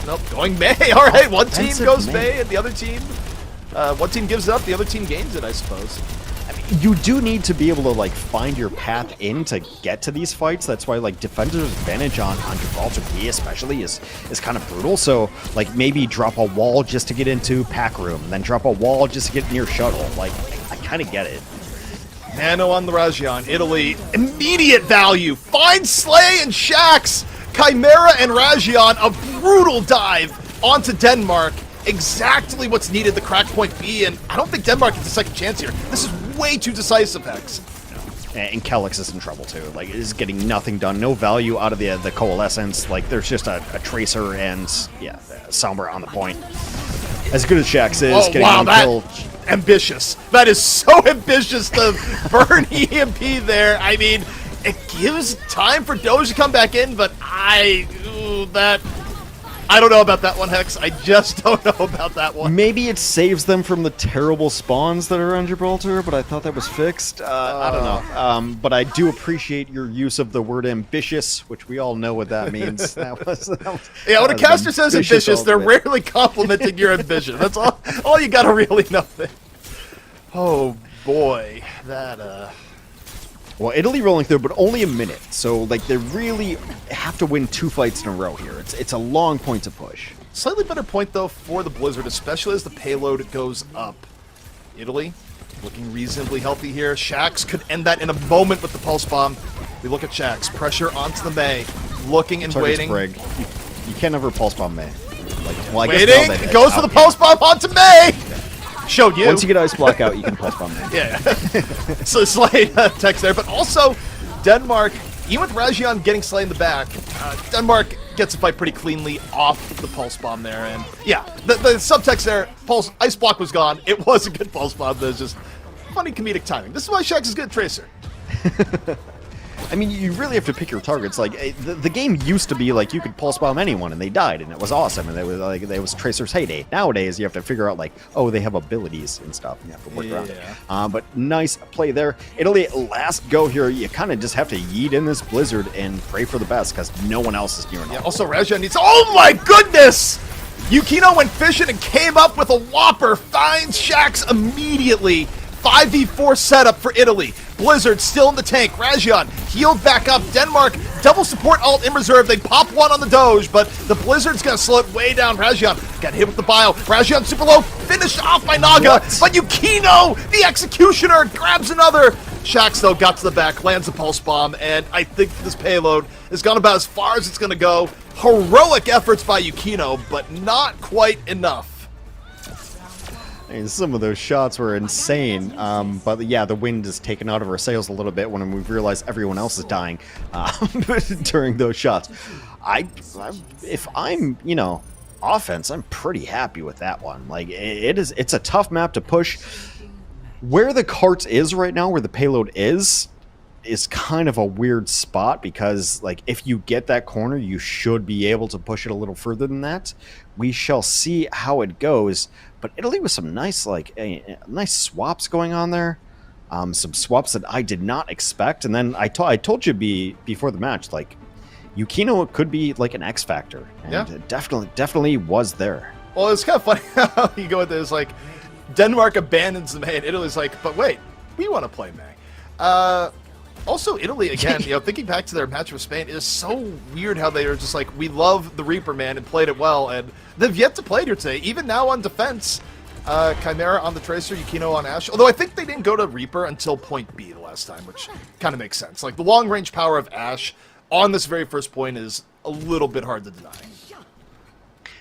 Nope, going May. All right, one team Offensive goes May. May, and the other team, one team gives it up, the other team gains it, I suppose. You do need to be able to like find your path in to get to these fights. That's why like defender's advantage on Gibraltar B especially is kind of brutal. So like maybe drop a wall just to get into pack room, and then drop a wall just to get near shuttle. Like I kind of get it. Nano on the Rajian, Italy, immediate value. Find Slay and Shax. Chimera and Rajian, a brutal dive onto Denmark. Exactly what's needed to crack point B, and I don't think Denmark gets a second chance here. This is way too decisive, Hex. And Kelix is in trouble too. Like is getting nothing done. No value out of the coalescence. Like there's just a tracer and yeah, Somber on the point. As good as Shax is, Oh, getting wow, one that kill. ambitious. That is so ambitious to burn EMP there. I mean, it gives time for Doge to come back in, but I don't know about that one, Hex. I just don't know about that one. Maybe it saves them from the terrible spawns that are on Gibraltar, but I thought that was fixed. I don't know. But I do appreciate your use of the word ambitious, which we all know what that means. That was Yeah, when a an caster says ambitious, they're ultimate. rarely complimenting your ambition. That's all you gotta really know there. Oh boy, that Well, Italy rolling through, but only a minute. So, like, they really have to win 2 fights in a row here. It's a long point to push. slightly better point though for the Blizzard, especially as the payload goes up. Italy looking reasonably healthy here. Shax could end that in a moment with the pulse bomb. We look at Shax, pressure onto the May, looking and Target's waiting. Brig. You can't ever pulse bomb May. Like, well, I guess Waiting, now that goes it's for the out, pulse bomb onto May. Showed you. Once you get ice block out, you can pulse bomb May. Yeah. So Slay text there, but also Denmark, even with Rajian getting Slay in the back, Denmark gets the fight pretty cleanly off the pulse bomb there. And yeah, the subtext there, pulse ice block was gone. It was a good pulse bomb. There's just funny comedic timing. This is why Shax is good at Tracer. I mean, you really have to pick your targets. Like, the game used to be like you could pulse bomb anyone and they died, and it was awesome, and it was Tracer's heyday. Nowadays, you have to figure out like, oh, they have abilities and stuff, and you have to work around it. But nice play there. Italy, last go here. You kind of just have to yeet in this blizzard and pray for the best because no one else is near enough. Yeah, also, Rajan needs... Oh my goodness! Yukino went fishing and came up with a whopper. Finds Shax immediately. 5v4 setup for Italy. Blizzard still in the tank. Rajan healed back up. Denmark double support ult in reserve. They pop one on the Doge, but the Blizzard's gonna slow it way down. Rajan got hit with the bio. Rajan super low, finished off by Naga, but Yukino, the executioner, grabs another. Shax, though, got to the back, lands a pulse bomb, and I think this payload has gone about as far as it's gonna go. Heroic efforts by Yukino, but not quite enough. I mean, some of those shots were insane, but yeah, the wind is taken out of our sails a little bit when we've realized everyone else is dying during those shots. If I'm, offense, I'm pretty happy with that one. Like, it's a tough map to push. Where the cart is right now, where the payload is kind of a weird spot because, like, if you get that corner, you should be able to push it a little further than that. We shall see how it goes. But Italy with some nice, nice swaps going on there. Some swaps that I did not expect. And then I told you before the match, like, Yukino could be like an X factor. And it definitely was there. Well, it's kind of funny how you go with this, like, Denmark abandons the main. Italy's like, but wait, we want to play May. Also, Italy, again, thinking back to their match with Spain, it is so weird how they are just like, we love the Reaper, man, and played it well, and they've yet to play it here today. Even now on defense, Chimera on the Tracer, Yukino on Ashe. Although I think they didn't go to Reaper until point B the last time, which kind of makes sense. Like, the long-range power of Ashe on this very first point is a little bit hard to deny.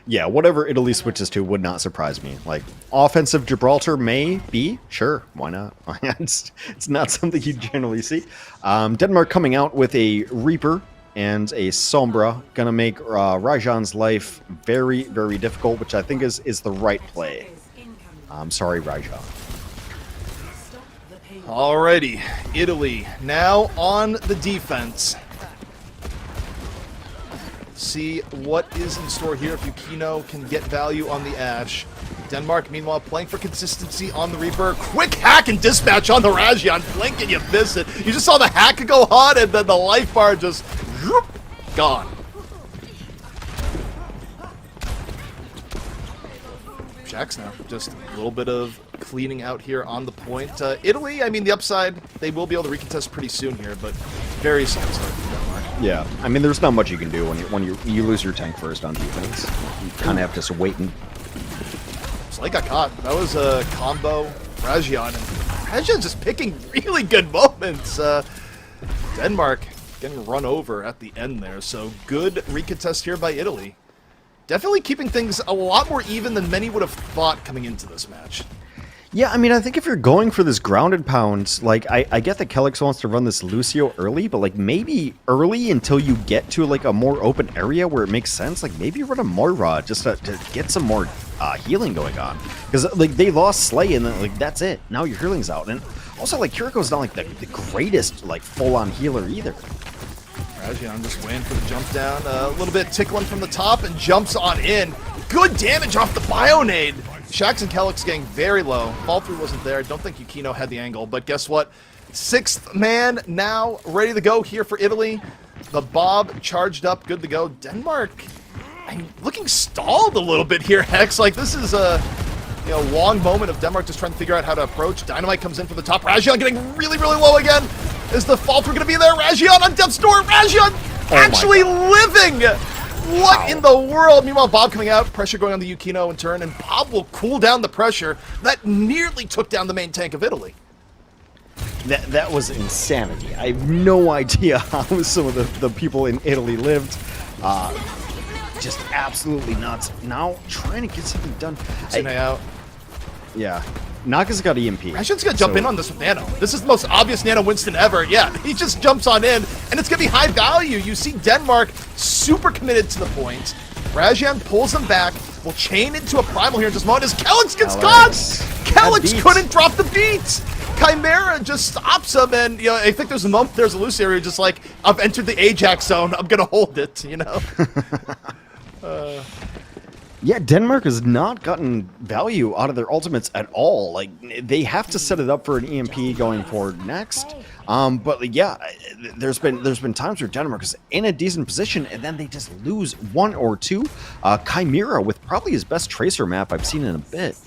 Yeah, whatever Italy switches to would not surprise me. Like, offensive Gibraltar may be, sure, why not? It's not something you generally see. Denmark coming out with a Reaper and a Sombra, gonna make Rajan's life very, very difficult, which I think is the right play. I'm sorry, Rajan. Alrighty, Italy now on the defense. See what is in store here if Yukino can get value on the Ashe. Denmark, meanwhile, playing for consistency on the Reaper. Quick hack and dispatch on the Rajan. Blink and you miss it. You just saw the hack go on, and then the life bar just whoop, gone. Shax now. Just a little bit of cleaning out here on the point. Italy, I mean, the upside, they will be able to recontest pretty soon here, but very soon start for Denmark. Yeah, I mean, there's not much you can do when you lose your tank first on defense. You kind of have to just wait and... Slay got caught. That was a combo. Rajan, and Rajan just picking really good moments. Denmark getting run over at the end there, so good recontest here by Italy. Definitely keeping things a lot more even than many would have thought coming into this match. Yeah, I mean, I think if you're going for this grounded pound, like, I get that Kelix wants to run this Lucio early, but, like, maybe early until you get to, like, a more open area where it makes sense. Like, maybe run a Moira just to get some more healing going on. Because, like, they lost Slay, and then, like, that's it. Now your healing's out. And also, like, Kiriko's not, like, the greatest, like, full-on healer either. Rajan just waiting for the jump down. A little bit tickling from the top and jumps on in. Good damage off the Bionade. Shax and Kelix getting very low. Fall through wasn't there. I don't think Yukino had the angle, but guess what? Sixth man now ready to go here for Italy. The Bob charged up, good to go. Denmark, I mean, looking stalled a little bit here, Hex. Like, this is a long moment of Denmark just trying to figure out how to approach. Dynamite comes in from the top. Rajan getting really, really low again. Is the fall through going to be there? Rajan on death's door. Rajan actually living. What in the world? Meanwhile, Bob coming out, pressure going on the Yukino in turn, and Bob will cool down the pressure that nearly took down the main tank of Italy. That was insanity. I have no idea how some of the people in Italy lived. Just absolutely nuts. Now trying to get something done. Out. Yeah. Naga's got EMP. Rajan's gonna jump in on this with Nano. This is the most obvious Nano Winston ever. Yeah, he just jumps on in, and it's gonna be high value. You see Denmark super committed to the point. Rajan pulls them back. Will chain into a primal here in just a moment as Kelix gets caught! Kelix couldn't drop the beat! Chimera just stops him, and you know, I think there's a moment, there's a Luciary just like, I've entered the Ajax zone, I'm gonna hold it, you know? Yeah, Denmark has not gotten value out of their ultimates at all. Like, they have to set it up for an EMP going forward next. But like, yeah, there's been times where Denmark is in a decent position and then they just lose one or two. Chimera with probably his best tracer map I've seen in a bit.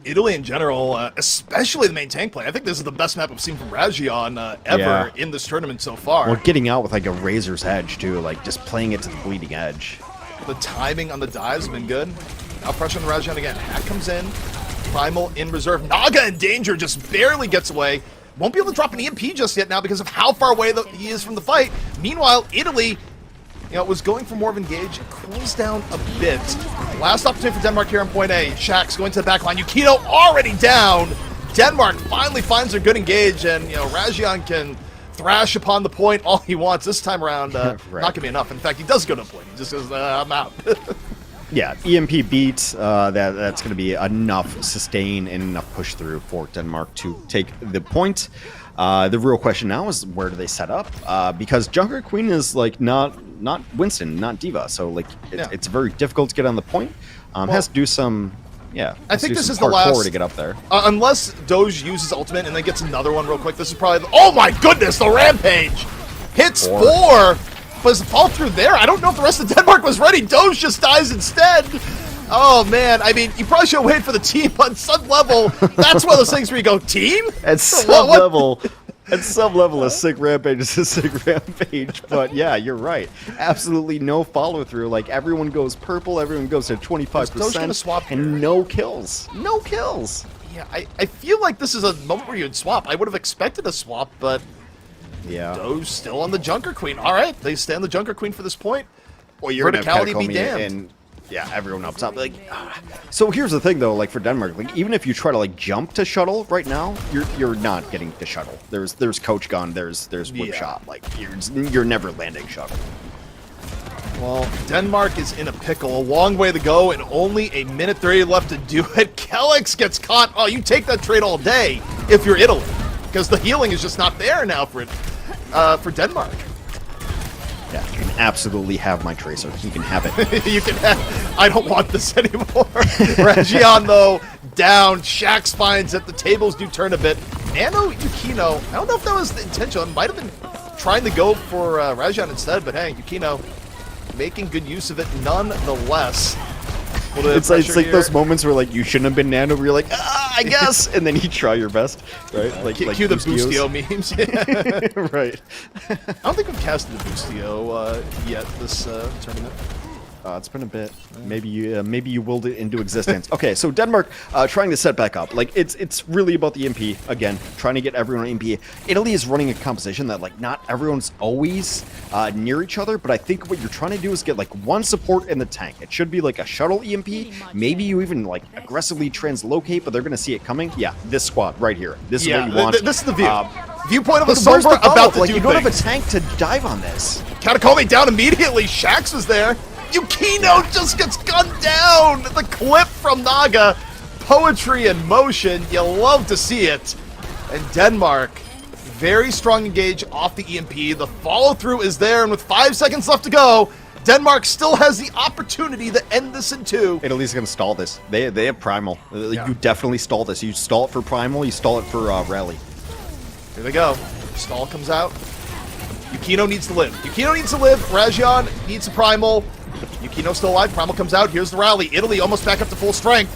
Italy in general, especially the main tank play. I think this is the best map I've seen from Rajion ever in this tournament so far. Or getting out with like a razor's edge too, like just playing it to the bleeding edge. The timing on the dives has been good. Now pressure on the Rajion again. Hack comes in. Primal in reserve. Naga in danger, just barely gets away. Won't be able to drop an EMP just yet now because of how far away he is from the fight. Meanwhile, Italy, you know, was going for more of engage. It cools down a bit. Last opportunity for Denmark here on point A. Shax going to the back line. Yukino already down. Denmark finally finds their good engage, and you know, Rajion can thrash upon the point all he wants. This time around, Right. not going to be enough. In fact, he does go to the point. He just goes, I'm out. Yeah, EMP beats, that's going to be enough sustain and enough push through for Denmark to take the point. The real question now is where do they set up? Because Junker Queen is like not Winston, not D.Va, so like it's very difficult to get on the point. Has to do some, I think this is the last to get up there. Unless Doge uses ultimate and then gets another one real quick. This is probably oh my goodness, the rampage hits four. But does it fall through there? I don't know if the rest of Denmark was ready. Doge just dies instead. Oh man, I mean, you probably should wait for the team on some level. That's one of those things where you go, team? At some level, a sick rampage is a sick rampage. But yeah, you're right. Absolutely no follow through. Like everyone goes purple, everyone goes to 25%, and no kills. No kills. Yeah, I feel like this is a moment where you'd swap. I would have expected a swap, but yeah, Doge still on the Junker Queen. All right, they stay on the Junker Queen for this point. Well, you're verticality be damned. And yeah, everyone up top. Like, so here's the thing though, like for Denmark, like even if you try to like jump to shuttle right now, you're not getting the shuttle. There's coach gun, there's whip shot. Like you're never landing shuttle. Well, Denmark is in a pickle. A long way to go and only a minute 30 left to do it. Kellex gets caught. Oh, you take that trade all day if you're Italy, because the healing is just not there now for Denmark. Yeah, you can absolutely have my tracer. You can have it. You can have. I don't want this anymore. Rajion, though, down. Shax finds that the tables do turn a bit. Nano Yukino, I don't know if that was the intention. It might have been trying to go for Rajion instead, but hey, Yukino making good use of it nonetheless. It's like those moments where like you shouldn't have been Nano, where you're like, I guess, and then you try your best, right? Like cue the Boostio memes. Right. I don't think we've casted the Boostio yet this tournament. It's been a bit. Maybe you willed it into existence. Okay, so Denmark trying to set back up. Like it's really about the EMP again, trying to get everyone on EMP. Italy is running a composition that like not everyone's always near each other, but I think what you're trying to do is get like one support in the tank. It should be like a shuttle EMP. Maybe you even like aggressively translocate, but they're gonna see it coming. Yeah, this squad right here. This is what you want. This is the view. Viewpoint of the Sombra about to do you don't have a tank to dive on this. Catacombe down immediately. Shax was there. Yukino just gets gunned down! The clip from Naga. Poetry in motion. You love to see it. And Denmark, very strong engage off the EMP. The follow-through is there, and with 5 seconds left to go, Denmark still has the opportunity to end this in 2. Italy's going to stall this. They have Primal. You definitely stall this. You stall it for Primal, you stall it for Rally. Here they go. Stall comes out. Yukino needs to live. Yukino needs to live. Rajion needs a Primal. Yukino still alive. Primal comes out. Here's the rally. Italy almost back up to full strength.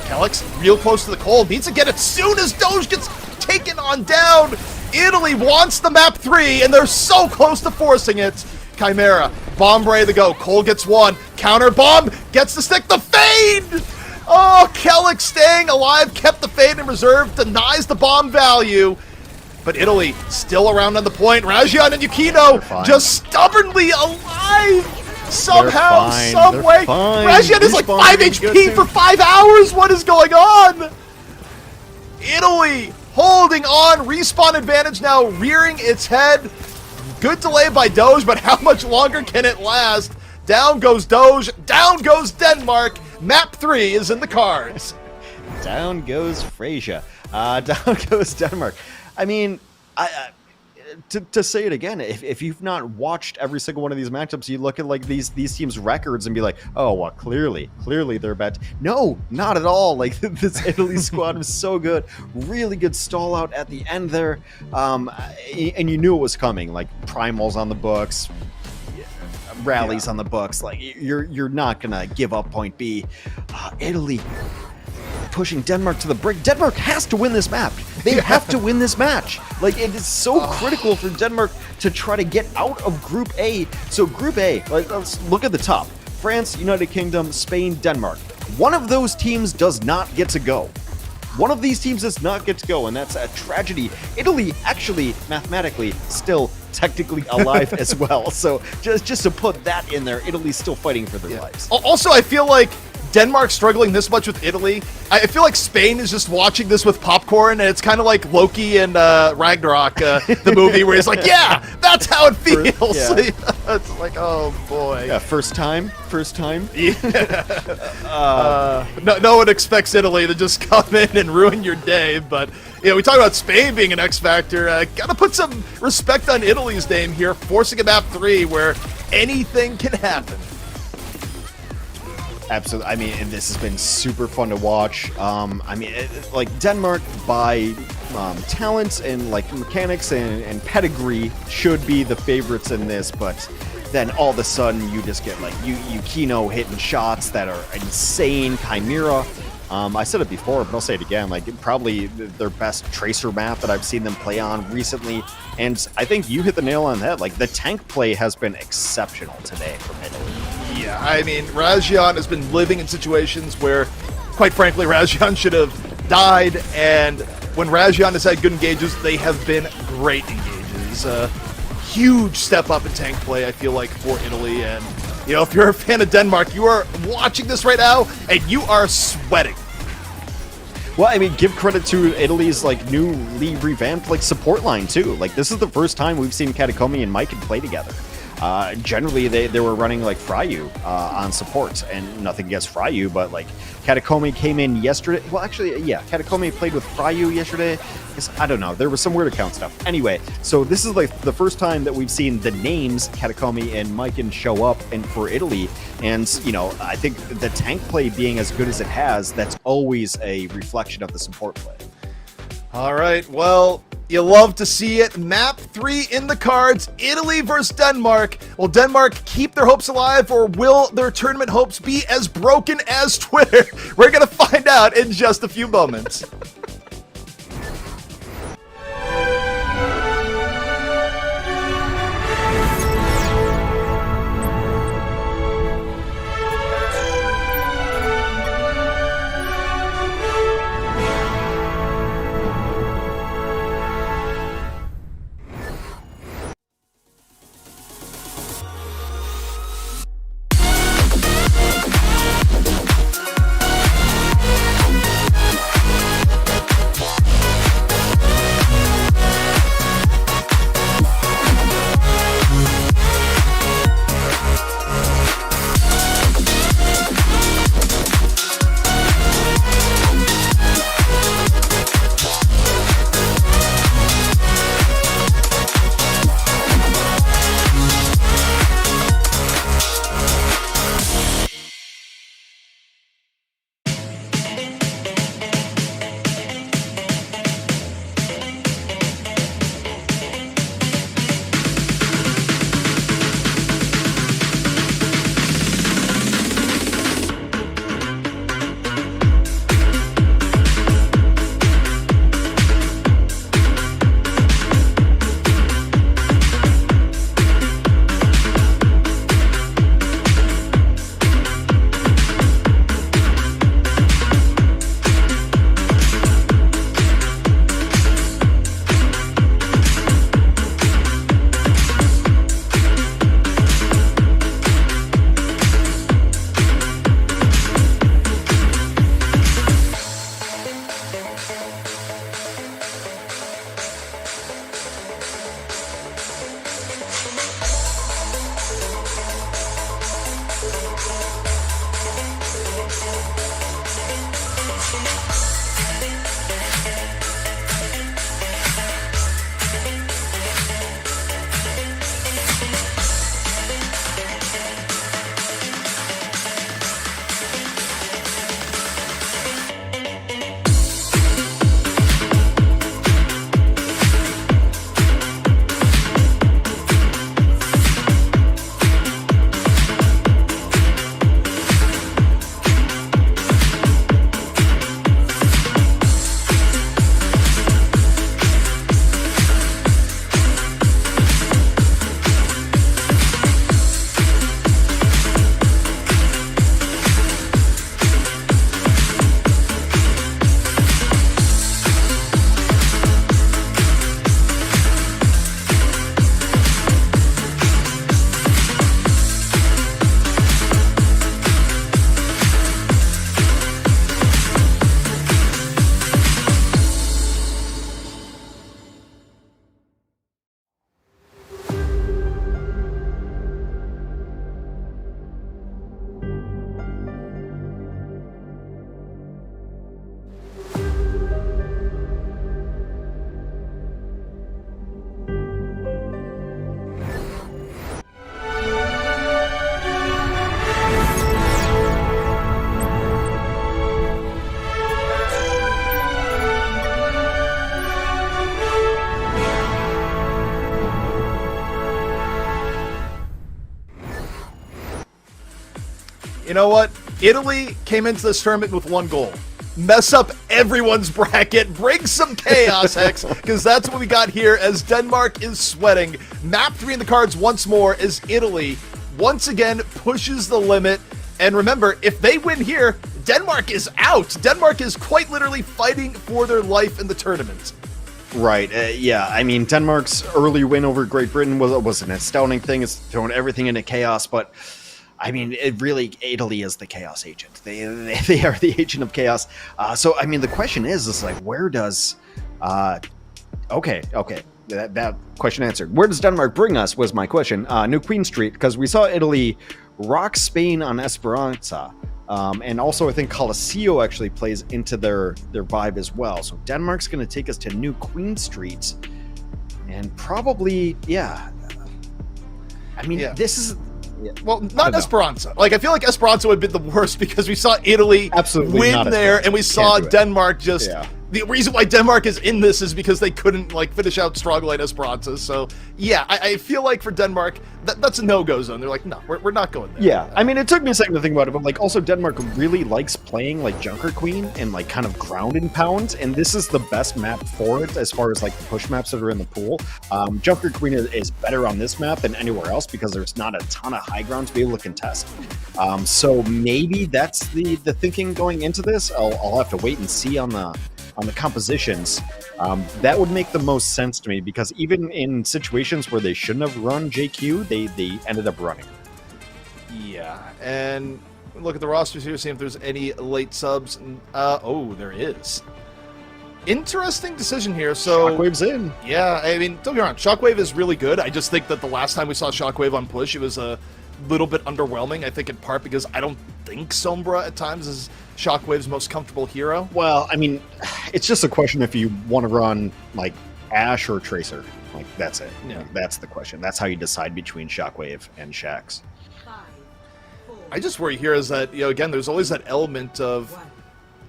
Kellex real close to the cold. Needs to get it soon as Doge gets taken on down. Italy wants the map 3, and they're so close to forcing it. Chimera. Bomb ready to go. Cole gets one. Counter bomb. Gets the stick. The fade! Oh, Kellex staying alive. Kept the fade in reserve. Denies the bomb value. But Italy still around on the point. Rajion and Yukino just stubbornly alive. Somehow, some way. Rajion is like 5 HP for 5 hours. What is going on? Italy holding on. Respawn advantage now rearing its head. Good delay by Doge, but how much longer can it last? Down goes Doge. Down goes Denmark. Map 3 is in the cards. Down goes Freysia. Down goes Denmark. I mean, to say it again, if you've not watched every single one of these matchups, you look at like these teams' records and be like, oh, well, clearly they're bad. No, not at all. Like this Italy squad was so good, really good stall out at the end there, and you knew it was coming. Like Primal's on the books, rallies on the books. Like you're not gonna give up point B. Italy pushing Denmark to the brink. Denmark has to win this map. They have to win this match. Like, it is so critical for Denmark to try to get out of Group A. So Group A, let's look at the top. France, United Kingdom, Spain, Denmark. One of those teams does not get to go. One of these teams does not get to go, and that's a tragedy. Italy, actually, mathematically, still technically alive as well. So just to put that in there, Italy's still fighting for their lives. Also, I feel like Denmark struggling this much with Italy. I feel like Spain is just watching this with popcorn, and it's kind of like Loki and Ragnarok, the movie, where he's like, yeah, that's how it feels. It's like, oh, boy. Yeah, first time. No one expects Italy to just come in and ruin your day, but we talk about Spain being an X factor. Gotta put some respect on Italy's name here, forcing a map 3 where anything can happen. Absolutely. I mean, and this has been super fun to watch. I mean, like Denmark by talent and like mechanics and pedigree should be the favorites in this, but then all of a sudden you just get like Yukino hitting shots that are insane. Chimera. I said it before, but I'll say it again. Like probably their best tracer map that I've seen them play on recently, and I think you hit the nail on the head. Like the tank play has been exceptional today from Italy. Yeah, I mean, Razion has been living in situations where, quite frankly, Razion should have died, and when Razion has had good engages, they have been great engages. Huge step up in tank play, I feel like, for Italy, and, if you're a fan of Denmark, you are watching this right now, and you are sweating. Well, I mean, give credit to Italy's, like, newly revamped, like, support line, too. Like, this is the first time we've seen Katakomi and Mike play together. Generally, they were running like Fryu on support, and nothing against Fryu, but like Katakomi came in yesterday. Well, actually, yeah, Katakomi played with Fryu yesterday. I don't know. There was some weird account stuff. Anyway, so this is like the first time that we've seen the names Katakomi and Maiken show up and for Italy. And, I think the tank play being as good as it has, that's always a reflection of the support play. All right, well, you love to see it. Map 3 in the cards, Italy versus Denmark. Will Denmark keep their hopes alive, or will their tournament hopes be as broken as Twitter? We're going to find out in just a few moments. you know what? Italy came into this tournament with one goal. Mess up everyone's bracket, bring some chaos, Hex, because that's what we got here as Denmark is sweating. Map 3 in the cards once more as Italy once again pushes the limit. And remember, if they win here, Denmark is out. Denmark is quite literally fighting for their life in the tournament. Right. Yeah. I mean, Denmark's early win over Great Britain was an astounding thing. It's thrown everything into chaos, but I mean, Italy is the chaos agent. They are the agent of chaos. So I mean, the question is like, where does? Okay. That question answered. Where does Denmark bring us? Was my question. New Queen Street, because we saw Italy rock Spain on Esperanza. And also, I think Colosseo actually plays into their vibe as well. So Denmark's going to take us to New Queen Street, and probably, yeah. I mean, this is. Yeah. Well, not Esperanza. Like, I feel like Esperanza would have been the worst because we saw Italy win there, and we saw Denmark just... Yeah. The reason why Denmark is in this is because they couldn't, like, finish out Strongline Esperanza. So, yeah, I feel like for Denmark, that's a no-go zone. They're like, no, we're not going there. Yeah, I mean, it took me a second to think about it, but, like, also Denmark really likes playing, like, Junker Queen and, like, kind of ground and pound, and this is the best map for it as far as, like, the push maps that are in the pool. Junker Queen is better on this map than anywhere else because there's not a ton of high ground to be able to contest. So maybe that's the thinking going into this. I'll have to wait and see on the compositions. That would make the most sense to me because even in situations where they shouldn't have run JQ, they ended up running. Yeah, and look at the rosters here, see if there's any late subs. Oh, there is. Interesting decision here. So Shockwave's in. Yeah, I mean, don't get me wrong, Shockwave is really good. I just think that the last time we saw Shockwave on push, it was a little bit underwhelming. I think in part because I don't think Sombra at times is Shockwave's most comfortable hero. Well, I mean, it's just a question if you want to run like Ash or Tracer. Like, that's it. Yeah. Like, that's the question. That's how you decide between Shockwave and Shax. I just worry here is that, again, there's always that element of...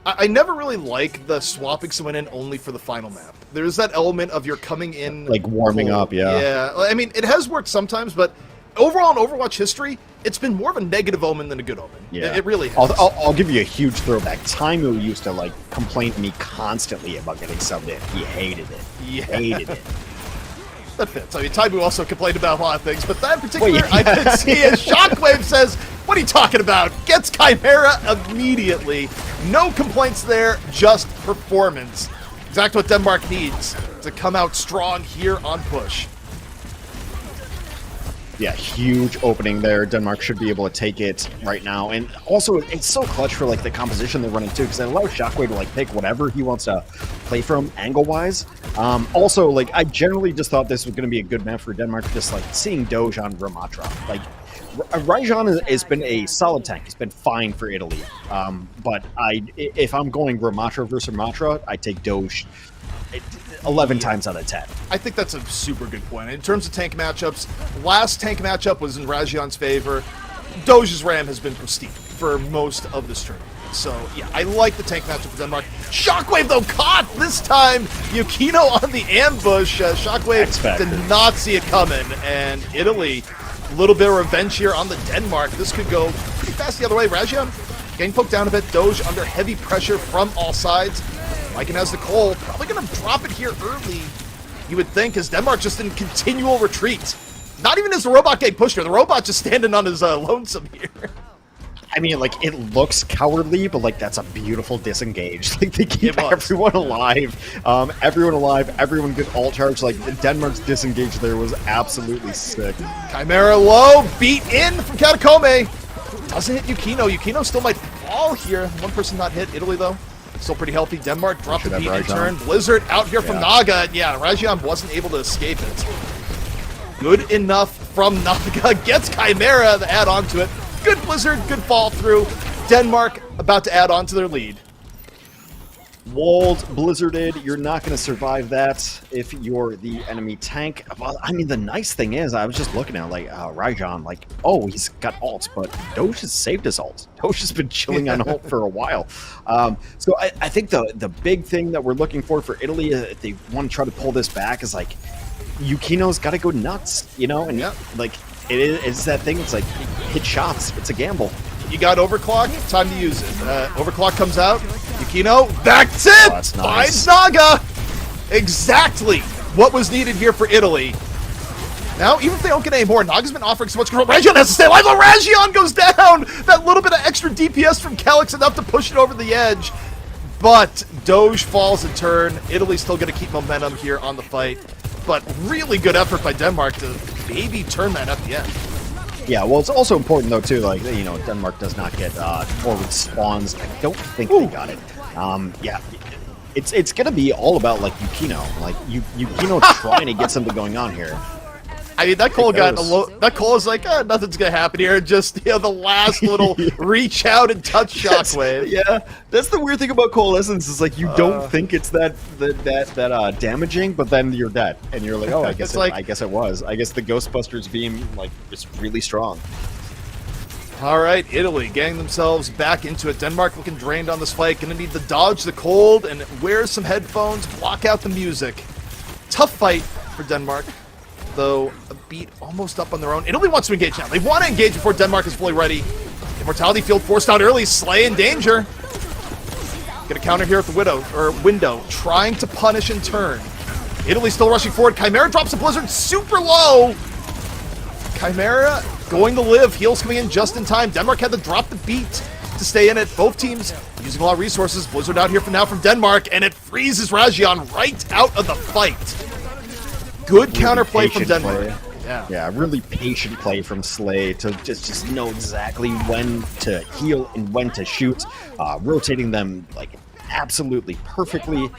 I never really like the swapping someone in only for the final map. There's that element of you're coming in... Like warming up, yeah. Yeah, I mean, it has worked sometimes, but overall in Overwatch history, it's been more of a negative omen than a good omen. Yeah. It really has. I'll give you a huge throwback. Taimu used to, like, complain to me constantly about getting subbed in. He hated it. He hated it. That fits. I mean, Taimu also complained about a lot of things, but that in particular, I did see as Shockwave says, what are you talking about? Gets Chimera immediately. No complaints there, just performance. Exactly what Denmark needs to come out strong here on push. Yeah, huge opening there. Denmark should be able to take it right now. And also, it's so clutch for, like, the composition they're running, too, because it allows Shockwave to, like, pick whatever he wants to play from angle-wise. Also, like, I generally just thought this was going to be a good map for Denmark, just, like, seeing Doge on Ramatra. Like, Rajan has been a solid tank. He's been fine for Italy. But if I'm going Ramatra versus Ramatra, I take Doge 11 times out of 10. I think that's a super good point. In terms of tank matchups, last tank matchup was in Rajan's favor. Doge's Ram has been pristine for most of this tournament. So, yeah, I like the tank matchup for Denmark. Shockwave, though, caught this time. Yukino on the ambush. Shockwave did not see it coming. And Italy, a little bit of revenge here on the Denmark. This could go pretty fast the other way. Rajan getting poked down a bit. Doge under heavy pressure from all sides. Lycan has the Cole, probably going to drop it here early, you would think, as Denmark just in continual retreat. Not even as the robot getting pushed here, the robot just standing on his lonesome here. I mean, like, it looks cowardly, but, like, that's a beautiful disengage. Like, they keep everyone alive. Everyone good ult charge. Like, Denmark's disengage there was absolutely sick. Chimera low, beat in from Catacombe. Doesn't hit Yukino. Yukino still might fall here. One person not hit. Italy, though, still pretty healthy. Denmark dropped the beat in turn. Blizzard out here from Naga. And yeah, Rajan wasn't able to escape it. Good enough from Naga. Gets Chimera to add on to it. Good Blizzard, good fall through. Denmark about to add on to their lead. Walled, blizzarded, you're not going to survive that if you're the enemy tank. Well, I mean, the nice thing is, I was just looking at, like, Rajan, like, oh, he's got ult, but Doge has saved his ult. Doge has been chilling on ult for a while. So I think the big thing that we're looking for Italy, if they want to try to pull this back, is, like, Yukino's got to go nuts, you know? And, like, it's that thing, it's like, hit shots, it's a gamble. You got overclock, time to use it. Overclock comes out. Yukino, that's it! That's nice. Finds Naga! Exactly what was needed here for Italy. Now, even if they don't get any more, Naga's been offering so much control. Rajion has to stay alive. Oh, Rajion goes down! That little bit of extra DPS from Calyx enough to push it over the edge. But Doge falls in turn. Italy's still going to keep momentum here on the fight. But really good effort by Denmark to maybe turn that at the end. Yeah, well, it's also important, though, too, like, you know, Denmark does not get forward spawns. I don't think they got it. Yeah, it's going to be all about, like, Yukino. Like, Yukino trying to get something going on here. I mean, that Cole got that Cole is like, nothing's gonna happen here. Just the last little reach out and touch shockwave. Yeah, that's the weird thing about Coalescence is like you don't think it's that damaging, but then you're dead, and you're like, oh, I guess I guess it was. I guess the Ghostbusters beam like is really strong. All right, Italy getting themselves back into it. Denmark looking drained on this fight. Gonna need to dodge the cold and wear some headphones, block out the music. Tough fight for Denmark. Though a beat almost up on their own. Italy wants to engage now. They want to engage before Denmark is fully ready. Immortality field forced out early. Slay in danger. Gonna counter here with the window, trying to punish in turn. Italy still rushing forward. Chimera drops a blizzard super low. Chimera going to live. Heals coming in just in time. Denmark had to drop the beat to stay in it. Both teams using a lot of resources. Blizzard out here for now from Denmark, and it freezes Rajion right out of the fight. Good really counterplay from Denmark. Yeah, really patient play from Slay to just know exactly when to heal and when to shoot, rotating them like absolutely perfectly.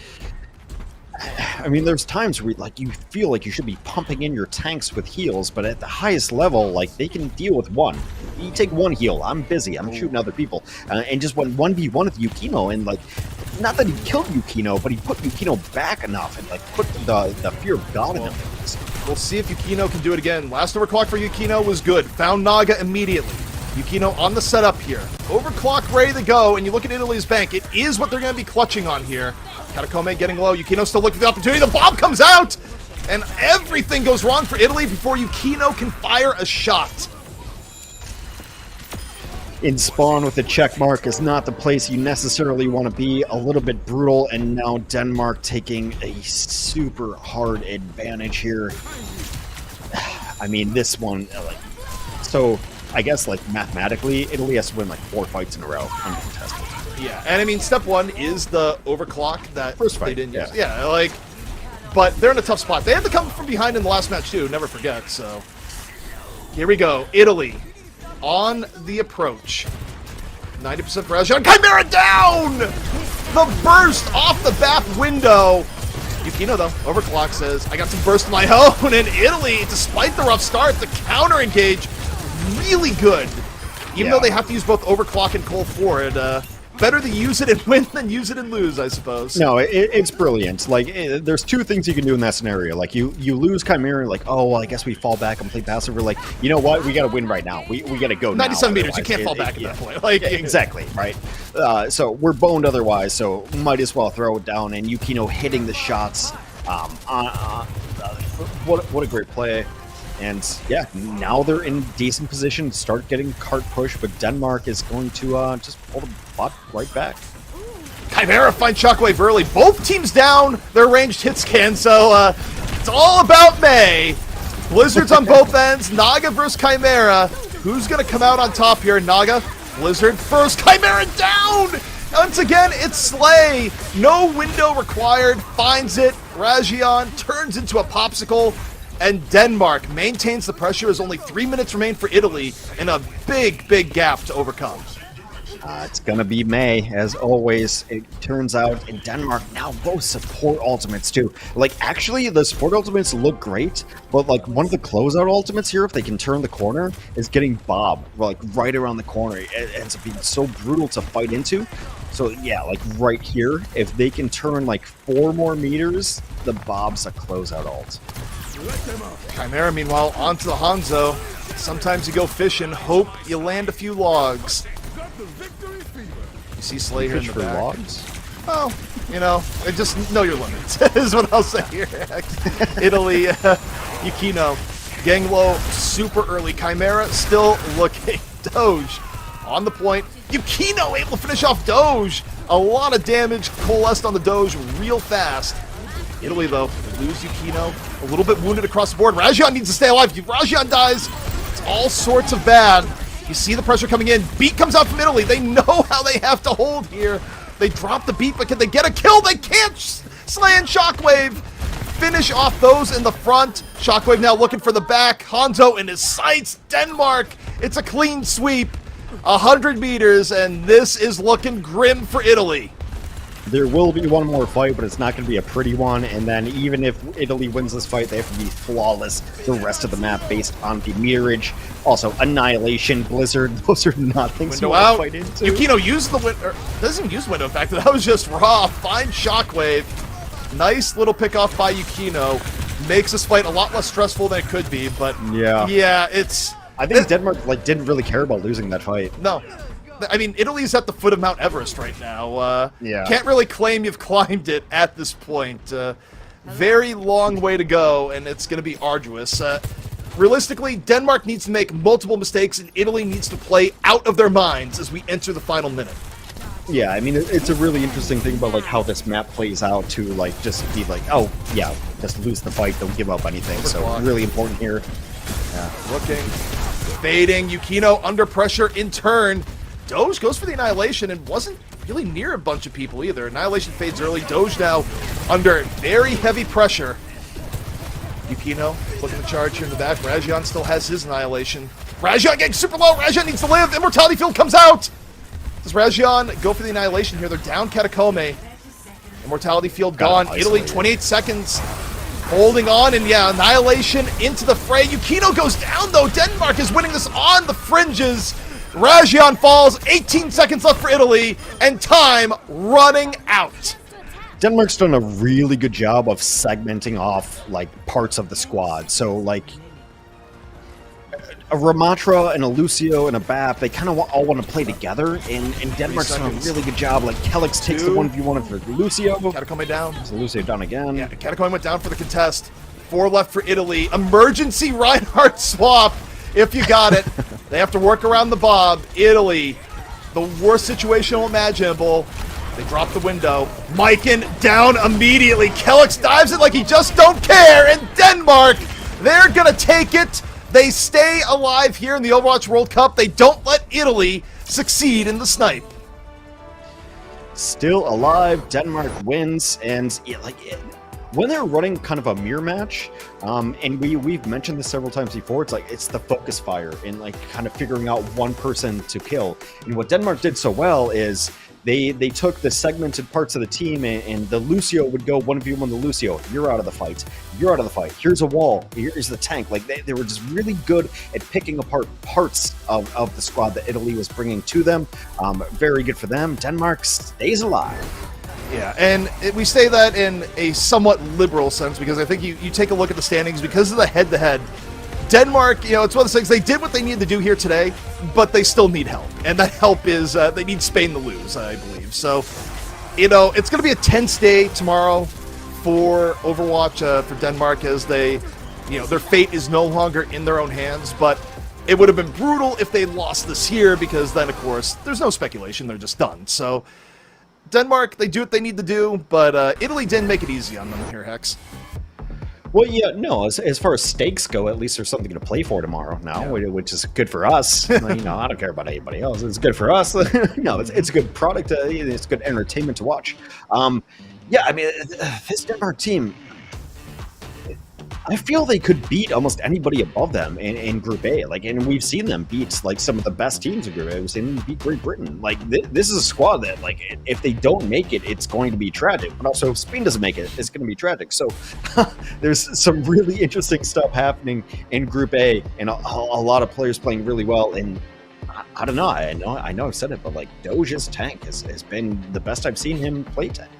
I mean, there's times where like you feel like you should be pumping in your tanks with heals, but at the highest level, like they can deal with one. You take one heal, I'm busy, I'm shooting other people, and just went 1v1 with Yukino, and like, not that he killed Yukino, but he put Yukino back enough and like put the fear of God in him. We'll see if Yukino can do it again. Last overclock for Yukino was good. Found Naga immediately. Yukino on the setup here. Overclock ready to go, and you look at Italy's bank. It is what they're going to be clutching on here. Katakome getting low. Yukino still looking for the opportunity. The bomb comes out, and everything goes wrong for Italy before Yukino can fire a shot. In spawn with a check mark is not the place you necessarily want to be. A little bit brutal, and now Denmark taking a super hard advantage here. I mean, this one, like, so I guess like mathematically, Italy has to win like 4 fights in a row uncontested. Yeah, and I mean, step one is the overclock that First fight, they didn't use. yeah. Yeah, like, but they're in a tough spot. They had to come from behind in the last match too. Never forget. So here we go, Italy. On the approach. 90% for Rajion. Chimera down! The burst off the back window. Yukino, though, overclock says, I got some burst of my own. And Italy, despite the rough start, the counter engage, really good. Even though they have to use both overclock and cold forward. Better to use it and win than use it and lose, I suppose. No, it's brilliant. Like, there's two things you can do in that scenario. Like, you lose Chimera, like, oh, well, I guess we fall back and play passive. We're like, you know what? We got to win right now. We got to go 97 now, meters, you can't fall back at that point. Like, exactly, right? So we're boned otherwise, so might as well throw it down. And Yukino hitting the shots. What a great play. And yeah, now they're in decent position to start getting cart push, but Denmark is going to just pull the bot right back. Chimera finds Shockwave early. Both teams down their ranged hit scan, so it's all about May. Blizzards on both ends. Naga versus Chimera. Who's going to come out on top here? Naga, Blizzard first. Chimera down! Once again, it's Slay. No window required. Finds it. Rajion turns into a popsicle. And Denmark maintains the pressure as only 3 minutes remain for Italy and a big, big gap to overcome. It's going to be May, as always. It turns out in Denmark now both support ultimates too. Like, actually, the support ultimates look great, but like one of the closeout ultimates here, if they can turn the corner, is getting Bob like right around the corner. It ends up being so brutal to fight into. So yeah, like right here, if they can turn like 4 more meters, the Bob's a closeout ult. Chimera, meanwhile, onto the Hanzo. Sometimes you go fishing, hope you land a few logs. You see Slay here in the for back. logs? Well, you know, just know your limits, is what I'll say here. Italy, Yukino, getting low super early. Chimera still looking. Doge on the point. Yukino able to finish off Doge. A lot of damage coalesced on the Doge real fast. Italy, though, lose Yukino. A little bit wounded across the board. Rajan needs to stay alive. If Rajan dies, it's all sorts of bad. You see the pressure coming in. Beat comes out from Italy. They know how they have to hold here. They drop the beat, but can they get a kill? They can't. Slay and Shockwave finish off those in the front. Shockwave now looking for the back. Hanzo in his sights. Denmark. It's a clean sweep. 100 meters, and this is looking grim for Italy. There will be one more fight, but it's not going to be a pretty one. And then even if Italy wins this fight, they have to be flawless the rest of the map based on the meterage. Also, Annihilation, Blizzard, those are not things you Window out. want to fight into. Yukino used the window. Doesn't even use window. In fact, that was just raw. Fine Shockwave. Nice little pick off by Yukino. Makes this fight a lot less stressful than it could be. But yeah, it's. I think Denmark didn't really care about losing that fight. No. I mean, Italy's at the foot of Mount Everest right now. Yeah. Can't really claim you've climbed it at this point. Very long way to go, and it's going to be arduous. Realistically, Denmark needs to make multiple mistakes, and Italy needs to play out of their minds as we enter the final minute. Yeah, I mean, it's a really interesting thing about, like, how this map plays out to, like, just be like, oh, yeah, just lose the fight, don't give up anything. So, really important here. Yeah. Looking, fading, Yukino under pressure in turn. Doge goes for the Annihilation and wasn't really near a bunch of people either. Annihilation fades early. Doge now under very heavy pressure. Yukino looking to charge here in the back. Rajan still has his Annihilation. Rajan getting super low. Rajan needs to live. Immortality Field comes out. Does Rajan go for the Annihilation here? They're down Catacombe. Immortality Field gone. Italy, 28 seconds. Holding on, and yeah, Annihilation into the fray. Yukino goes down, though. Denmark is winning this on the fringes. Rajan falls, 18 seconds left for Italy, and time running out. Denmark's done a really good job of segmenting off, like, parts of the squad. So, like, a Ramatra and a Lucio and a Bap, they kind of all want to play together, and Denmark's done a really good job. Like, Kelix takes the 1v1 for Lucio. Catacombe down. So Lucio down again. Yeah, Catacombe went down for the contest. 4 left for Italy. Emergency Reinhardt swap, if you got it. They have to work around the Bob. Italy, the worst situation imaginable. They drop the window. Myken down immediately. Kelix dives it like he just don't care. And Denmark, they're going to take it. They stay alive here in the Overwatch World Cup. They don't let Italy succeed in the snipe. Still alive. Denmark wins. And yeah, like, when they're running kind of a mirror match, and we've mentioned this several times before, it's the focus fire and like kind of figuring out one person to kill. And what Denmark did so well is they took the segmented parts of the team, and the Lucio would go 1v1 the Lucio. You're out of the fight. You're out of the fight. Here's a wall. Here's the tank. Like they were just really good at picking apart parts of the squad that Italy was bringing to them. Very good for them. Denmark stays alive. Yeah, and we say that in a somewhat liberal sense because I think you take a look at the standings because of the head-to-head. Denmark, it's one of those things, they did what they needed to do here today, but they still need help. And that help is they need Spain to lose, I believe. So, it's going to be a tense day tomorrow for Overwatch for Denmark as they, their fate is no longer in their own hands, but it would have been brutal if they lost this here because then, of course, there's no speculation, they're just done. So, Denmark, they do what they need to do, but Italy didn't make it easy on them here, Hex. Well, yeah, no, as far as stakes go, at least there's something to play for tomorrow now, which is good for us. I don't care about anybody else. It's good for us. No, it's a good product. It's good entertainment to watch. Yeah, I mean, this Denmark team, I feel they could beat almost anybody above them in Group A. And we've seen them beat like some of the best teams in Group A. We've seen them beat Great Britain. This is a squad that, if they don't make it, it's going to be tragic. But also, if Spain doesn't make it, it's going to be tragic. So there's some really interesting stuff happening in Group A, and a lot of players playing really well. And I don't know. I know I've said it, but Doge's tank has been the best I've seen him play tank.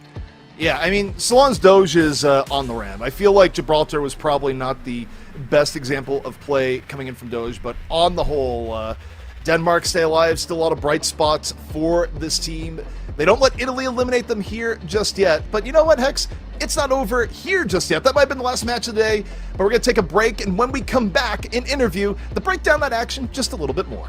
Yeah, I mean, Salon's Doge is on the ram. I feel like Gibraltar was probably not the best example of play coming in from Doge, but on the whole, Denmark stay alive. Still a lot of bright spots for this team. They don't let Italy eliminate them here just yet. But you know what, Hex? It's not over here just yet. That might have been the last match of the day, but we're going to take a break, and when we come back in interview, to break down that action just a little bit more.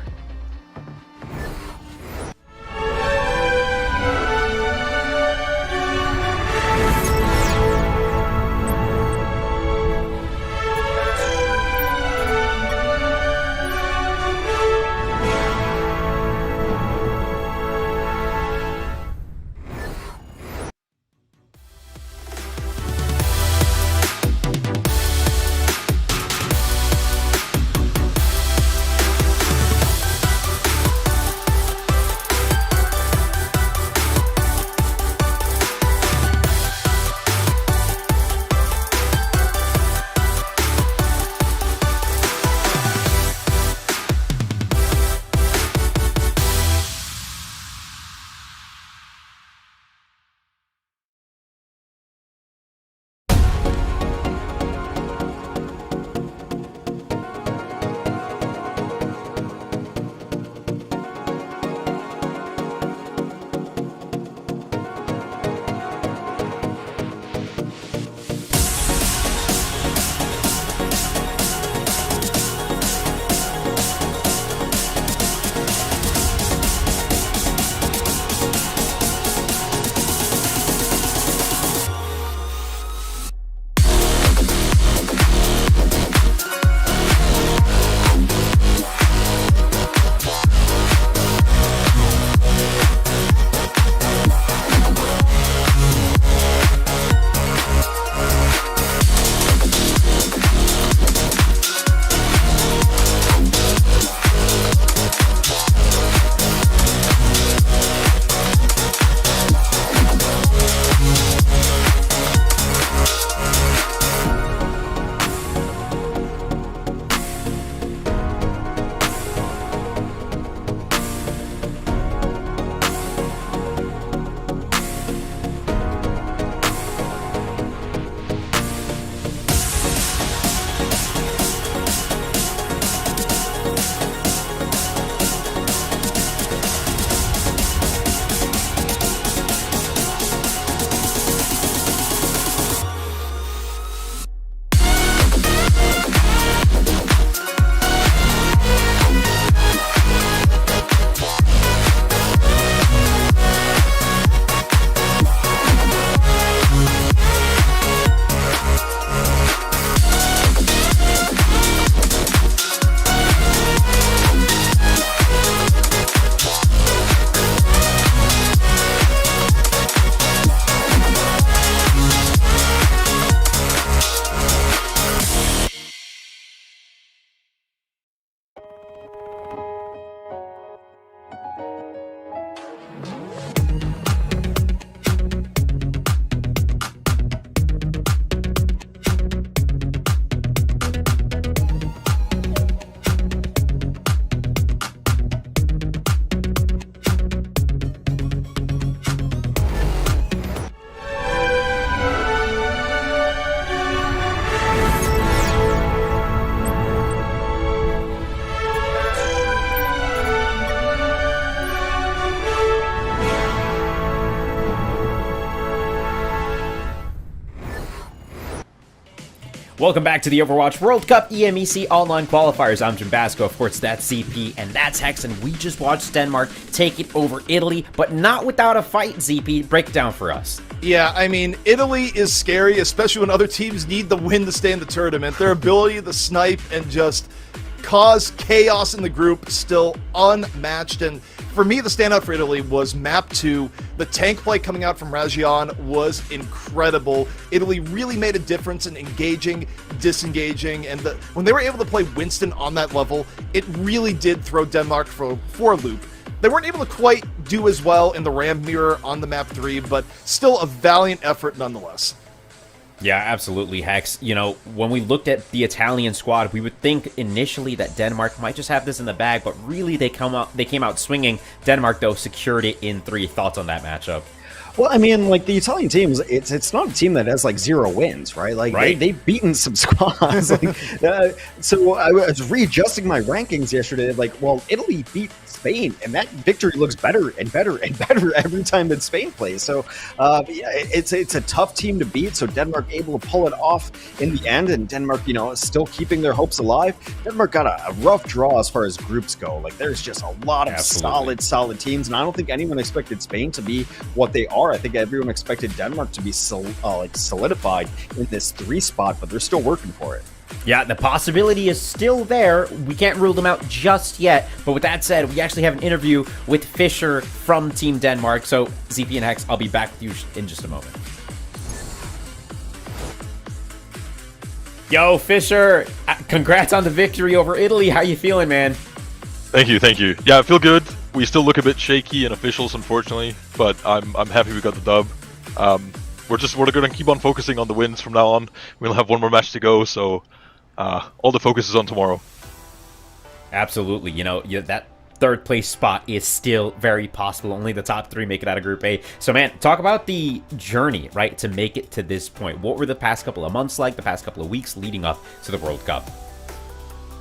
Welcome back to the Overwatch World Cup EMEC Online Qualifiers. I'm Jim Basco, of course, that's ZP, and that's Hex, and we just watched Denmark take it over Italy, but not without a fight, ZP. Break it down for us. Yeah, I mean, Italy is scary, especially when other teams need the win to stay in the tournament. Their ability to snipe and just cause chaos in the group still unmatched, and for me, the standout for Italy was map 2. The tank play coming out from Rajion was incredible. Italy really made a difference in engaging, disengaging, and when they were able to play Winston on that level, it really did throw Denmark for a loop. They weren't able to quite do as well in the Ram mirror on the map 3, but still a valiant effort nonetheless. Yeah, absolutely, Hex. You know, when we looked at the Italian squad, we would think initially that Denmark might just have this in the bag, but really they came out swinging. Denmark, though, secured it in 3. Thoughts on that matchup? Well, I mean, like, the Italian teams, it's not a team that has, like, 0 wins, right? Like, right? They've beaten some squads. So I was readjusting my rankings yesterday. Like, well, Italy beat Spain, and that victory looks better and better and better every time that Spain plays. So, yeah, it's a tough team to beat. So Denmark able to pull it off in the end, and Denmark, you know, still keeping their hopes alive. Denmark got a rough draw as far as groups go. Like, there's just a lot of solid teams, and I don't think anyone expected Spain to be what they are. I think everyone expected Denmark to be solidified in this 3 spot, but they're still working for it. Yeah, the possibility is still there. We can't rule them out just yet. But with that said, we actually have an interview with Fisher from Team Denmark. So, ZP and Hex, I'll be back with you in just a moment. Yo, Fisher, congrats on the victory over Italy. How you feeling, man? Thank you. Yeah, I feel good. We still look a bit shaky in officials, unfortunately, but I'm happy we got the dub. We're going to keep on focusing on the wins from now on. We'll have 1 more match to go, so all the focus is on tomorrow. Absolutely. You know, that 3rd place spot is still very possible. Only the top 3 make it out of Group A. So, man, talk about the journey, right, to make it to this point. What were the past couple of months like, the past couple of weeks leading up to the World Cup?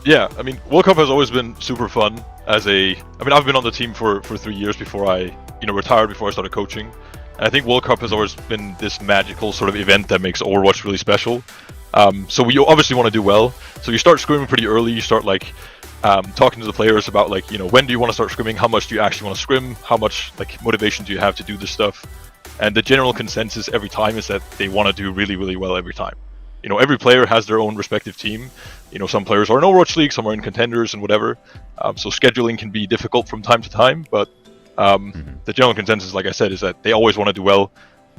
Yeah, I mean, World Cup has always been super fun. I've been on the team for 3 years before I, retired, before I started coaching. And I think World Cup has always been this magical sort of event that makes Overwatch really special. So we obviously want to do well. So you start scrimming pretty early. You start talking to the players about when do you want to start scrimming? How much do you actually want to scrim? How much motivation do you have to do this stuff? And the general consensus every time is that they want to do really, really well every time. Every player has their own respective team. Some players are in Overwatch League, some are in contenders and whatever. So scheduling can be difficult from time to time, but the general consensus, like I said, is that they always want to do well.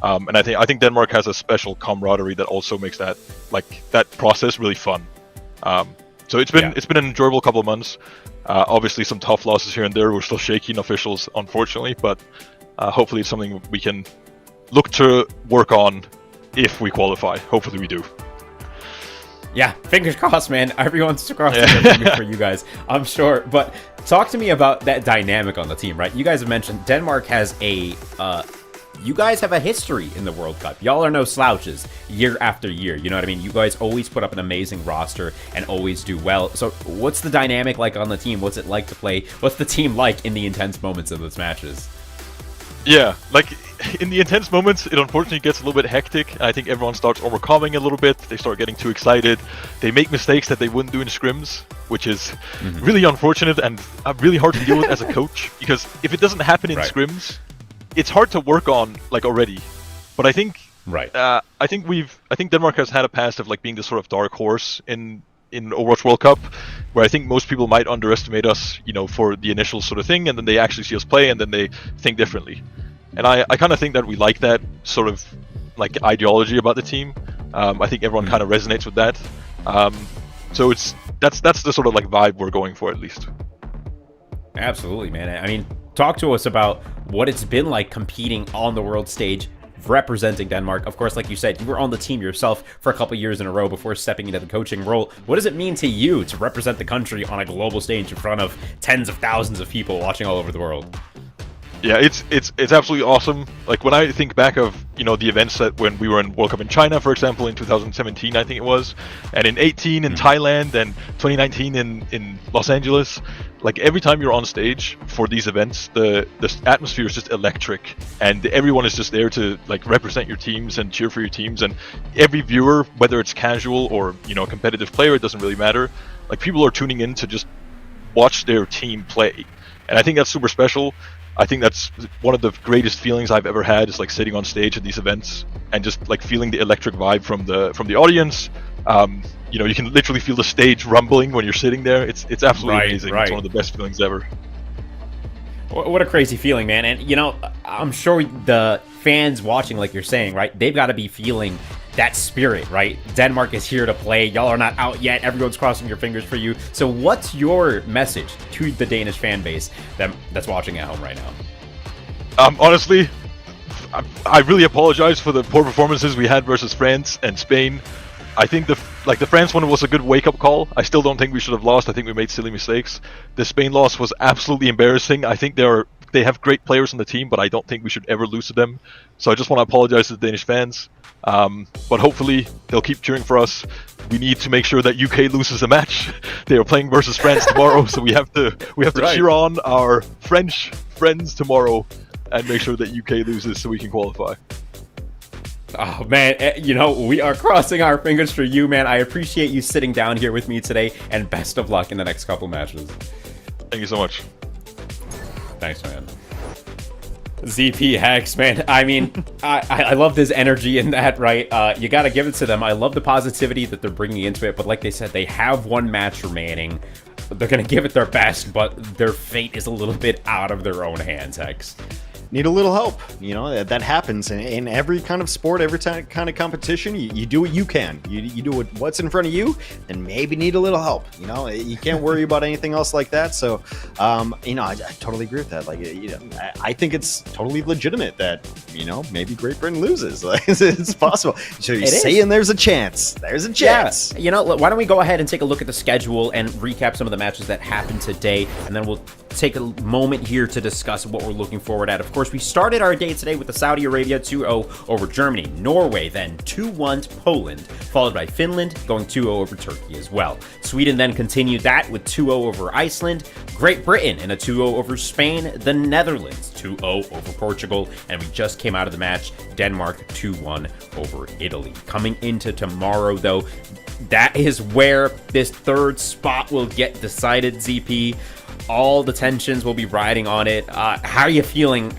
And I think Denmark has a special camaraderie that also makes that process really fun. So it's been an enjoyable couple of months. Obviously some tough losses here and there. We're still shaky in officials, unfortunately, but hopefully it's something we can look to work on if we qualify. Hopefully we do. Yeah, fingers crossed, man. Everyone's crossing their fingers for you guys, I'm sure. But talk to me about that dynamic on the team, right? You guys have mentioned Denmark has you guys have a history in the World Cup. Y'all are no slouches year after year. You know what I mean? You guys always put up an amazing roster and always do well. So what's the dynamic like on the team? What's it like to play? What's the team like in the intense moments of those matches? Yeah, in the intense moments, it unfortunately gets a little bit hectic. I think everyone starts overcoming a little bit. They start getting too excited. They make mistakes that they wouldn't do in scrims, which is really unfortunate and really hard to deal with as a coach. Because if it doesn't happen in scrims, it's hard to work on already. But I think I think Denmark has had a past of being this sort of dark horse in Overwatch World Cup, where I think most people might underestimate us, for the initial sort of thing, and then they actually see us play, and then they think differently. And I kind of think that we like that sort of ideology about the team. I think everyone kind of resonates with that. So that's the sort of vibe we're going for, at least. Absolutely, man. I mean, talk to us about what it's been like competing on the world stage, representing Denmark. Of course, like you said, you were on the team yourself for a couple years in a row before stepping into the coaching role. What does it mean to you to represent the country on a global stage in front of tens of thousands of people watching all over the world? Yeah, it's absolutely awesome. Like when I think back of the events that when we were in World Cup in China, for example, in 2017, I think it was, and in 18 in Thailand, and 2019 in Los Angeles. Like every time you're on stage for these events, the atmosphere is just electric, and everyone is just there to like represent your teams and cheer for your teams. And every viewer, whether it's casual or a competitive player, it doesn't really matter. Like people are tuning in to just watch their team play, and I think that's super special. I think that's one of the greatest feelings I've ever had, is like sitting on stage at these events and just like feeling the electric vibe from the audience. You can literally feel the stage rumbling when you're sitting there. It's absolutely amazing. It's one of the best feelings ever. What a crazy feeling, man. And I'm sure the fans watching, like you're saying, right, they've got to be feeling that spirit, right? Denmark is here to play. Y'all are not out yet. Everyone's crossing your fingers for you. So what's your message to the Danish fan base that's watching at home right now? Honestly, I really apologize for the poor performances we had versus France and Spain. I think the France one was a good wake-up call. I still don't think we should have lost. I think we made silly mistakes. The Spain loss was absolutely embarrassing. I think they have great players on the team, but I don't think we should ever lose to them. So I just want to apologize to the Danish fans. But hopefully they'll keep cheering for us. We need to make sure that UK loses a match. They are playing versus France tomorrow, so we have to cheer on our French friends tomorrow and make sure that UK loses so we can qualify. Oh, man, we are crossing our fingers for you, man. I appreciate you sitting down here with me today, and best of luck in the next couple matches. Thank you so much. Thanks, man. ZP Hex, man. I mean, I love this energy in that, right? You got to give it to them. I love the positivity that they're bringing into it, but like they said, they have one match remaining. They're going to give it their best, but their fate is a little bit out of their own hands, Hex. Need a little help. That happens in every kind of sport, every kind of competition. You do what you can. You do what's in front of you, and maybe need a little help. You can't worry about anything else like that. So, I totally agree with that. Like, I think it's totally legitimate that maybe Great Britain loses. Like, it's possible. So you're saying there's a chance. There's a chance. Yeah. Why don't we go ahead and take a look at the schedule and recap some of the matches that happened today, and then we'll take a moment here to discuss what we're looking forward at. Of course, we started our day today with the Saudi Arabia 2-0 over Germany. Norway then 2-1 to Poland, followed by Finland going 2-0 over Turkey as well. Sweden then continued that with 2-0 over Iceland. Great Britain in a 2-0 over Spain. The Netherlands 2-0 over Portugal. And we just came out of the match, Denmark 2-1 over Italy. Coming into tomorrow, though, that is where this third spot will get decided, ZP. All the tensions will be riding on it. How are you feeling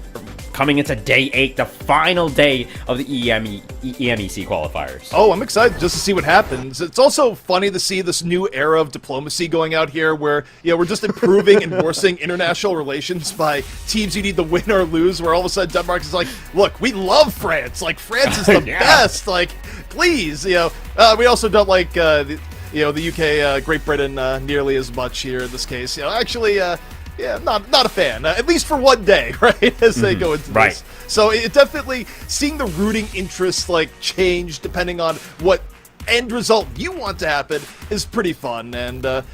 coming into day 8, the final day of the EMEC qualifiers? Oh, I'm excited just to see what happens. It's also funny to see this new era of diplomacy going out here where, we're just improving and enforcing international relations by teams you need to win or lose, where all of a sudden Denmark is like, look, we love France. Like, France is the best. Like, please, we also don't like the UK, Great Britain nearly as much here in this case. Actually, not a fan. At least for one day, right? As they go into this. So it definitely seeing the rooting interest change depending on what end result you want to happen is pretty fun. And the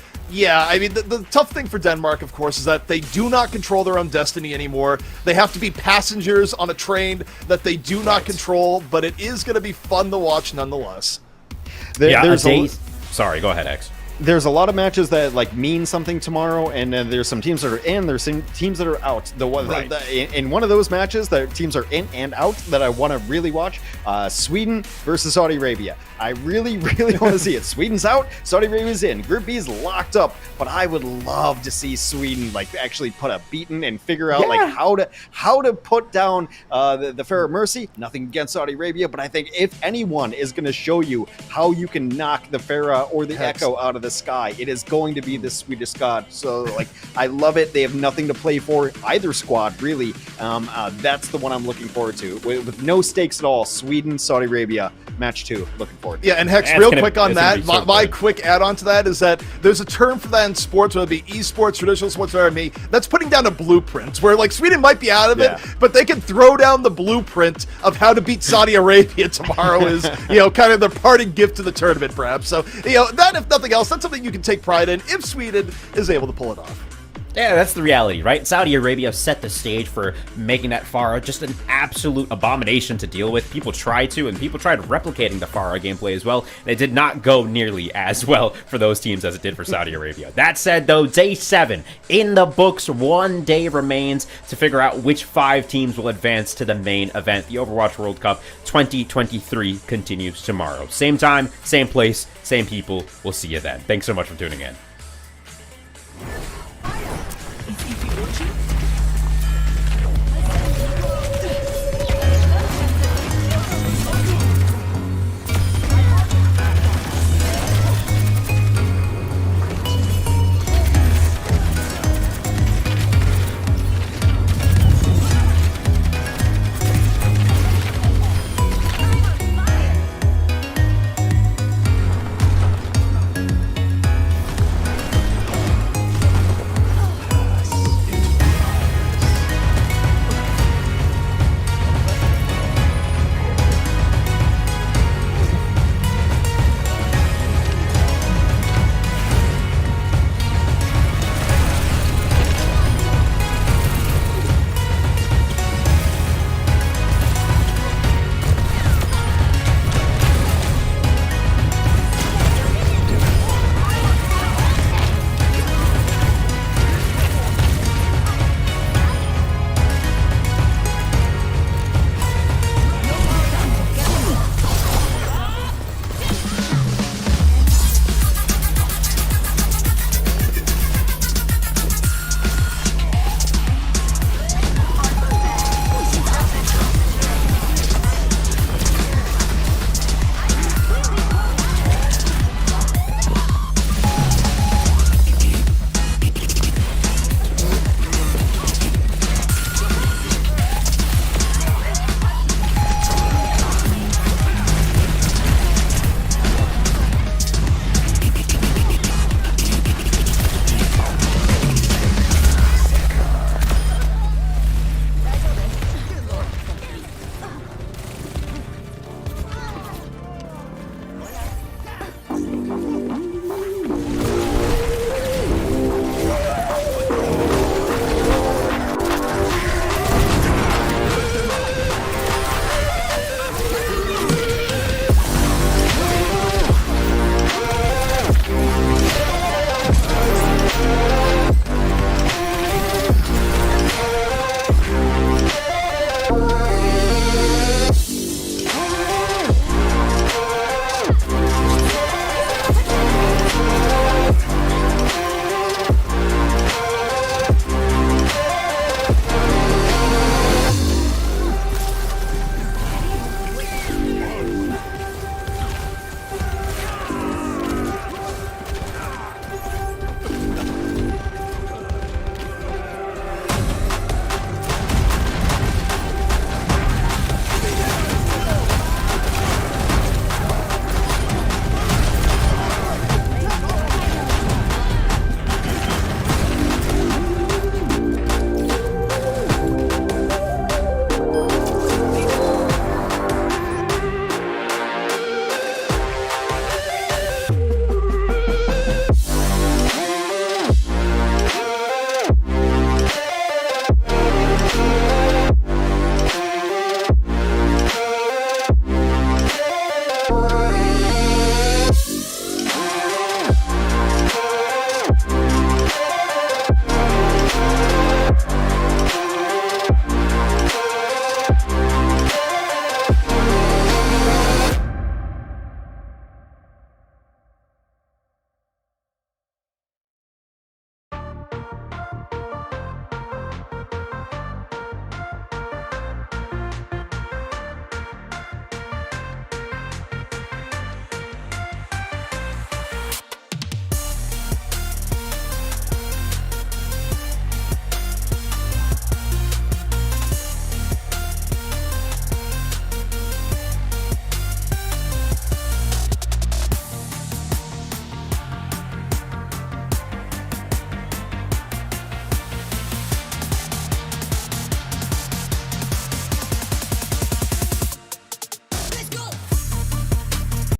tough thing for Denmark, of course, is that they do not control their own destiny anymore. They have to be passengers on a train that they do not control. But it is going to be fun to watch nonetheless. Sorry, go ahead, X. There's a lot of matches that mean something tomorrow, and there's some teams that are in, there's some teams that are out. In one of those matches, the teams are in and out that I want to really watch. Sweden versus Saudi Arabia. I really, really want to see it. Sweden's out, Saudi Arabia's in. Group B is locked up, but I would love to see Sweden actually put a beating and figure out how to put down the Faroe Mercy. Nothing against Saudi Arabia, but I think if anyone is going to show you how you can knock the Faroe or the Echo out of the sky, it is going to be the Swedish squad. So I love it. They have nothing to play for, either squad really. That's the one I'm looking forward to with no stakes at all. Sweden, Saudi Arabia, match 2. Looking forward to. Yeah, and Hex, real quick on that, my quick add-on to that is that there's a term for that in sports, whether it be esports, traditional sports, whatever it may be, that's putting down a blueprint, where Sweden might be out of it, but they can throw down the blueprint of how to beat Saudi Arabia tomorrow is, kind of their parting gift to the tournament, perhaps. So, that, if nothing else, that's something you can take pride in if Sweden is able to pull it off. Yeah, that's the reality, right? Saudi Arabia set the stage for making that Pharah just an absolute abomination to deal with. People tried to, and people tried replicating the Pharah gameplay as well, and it did not go nearly as well for those teams as it did for Saudi Arabia. That said, though, day 7 in the books. 1 day remains to figure out which 5 teams will advance to the main event. The Overwatch World Cup 2023 continues tomorrow. Same time, same place, same people. We'll see you then. Thanks so much for tuning in. If you watching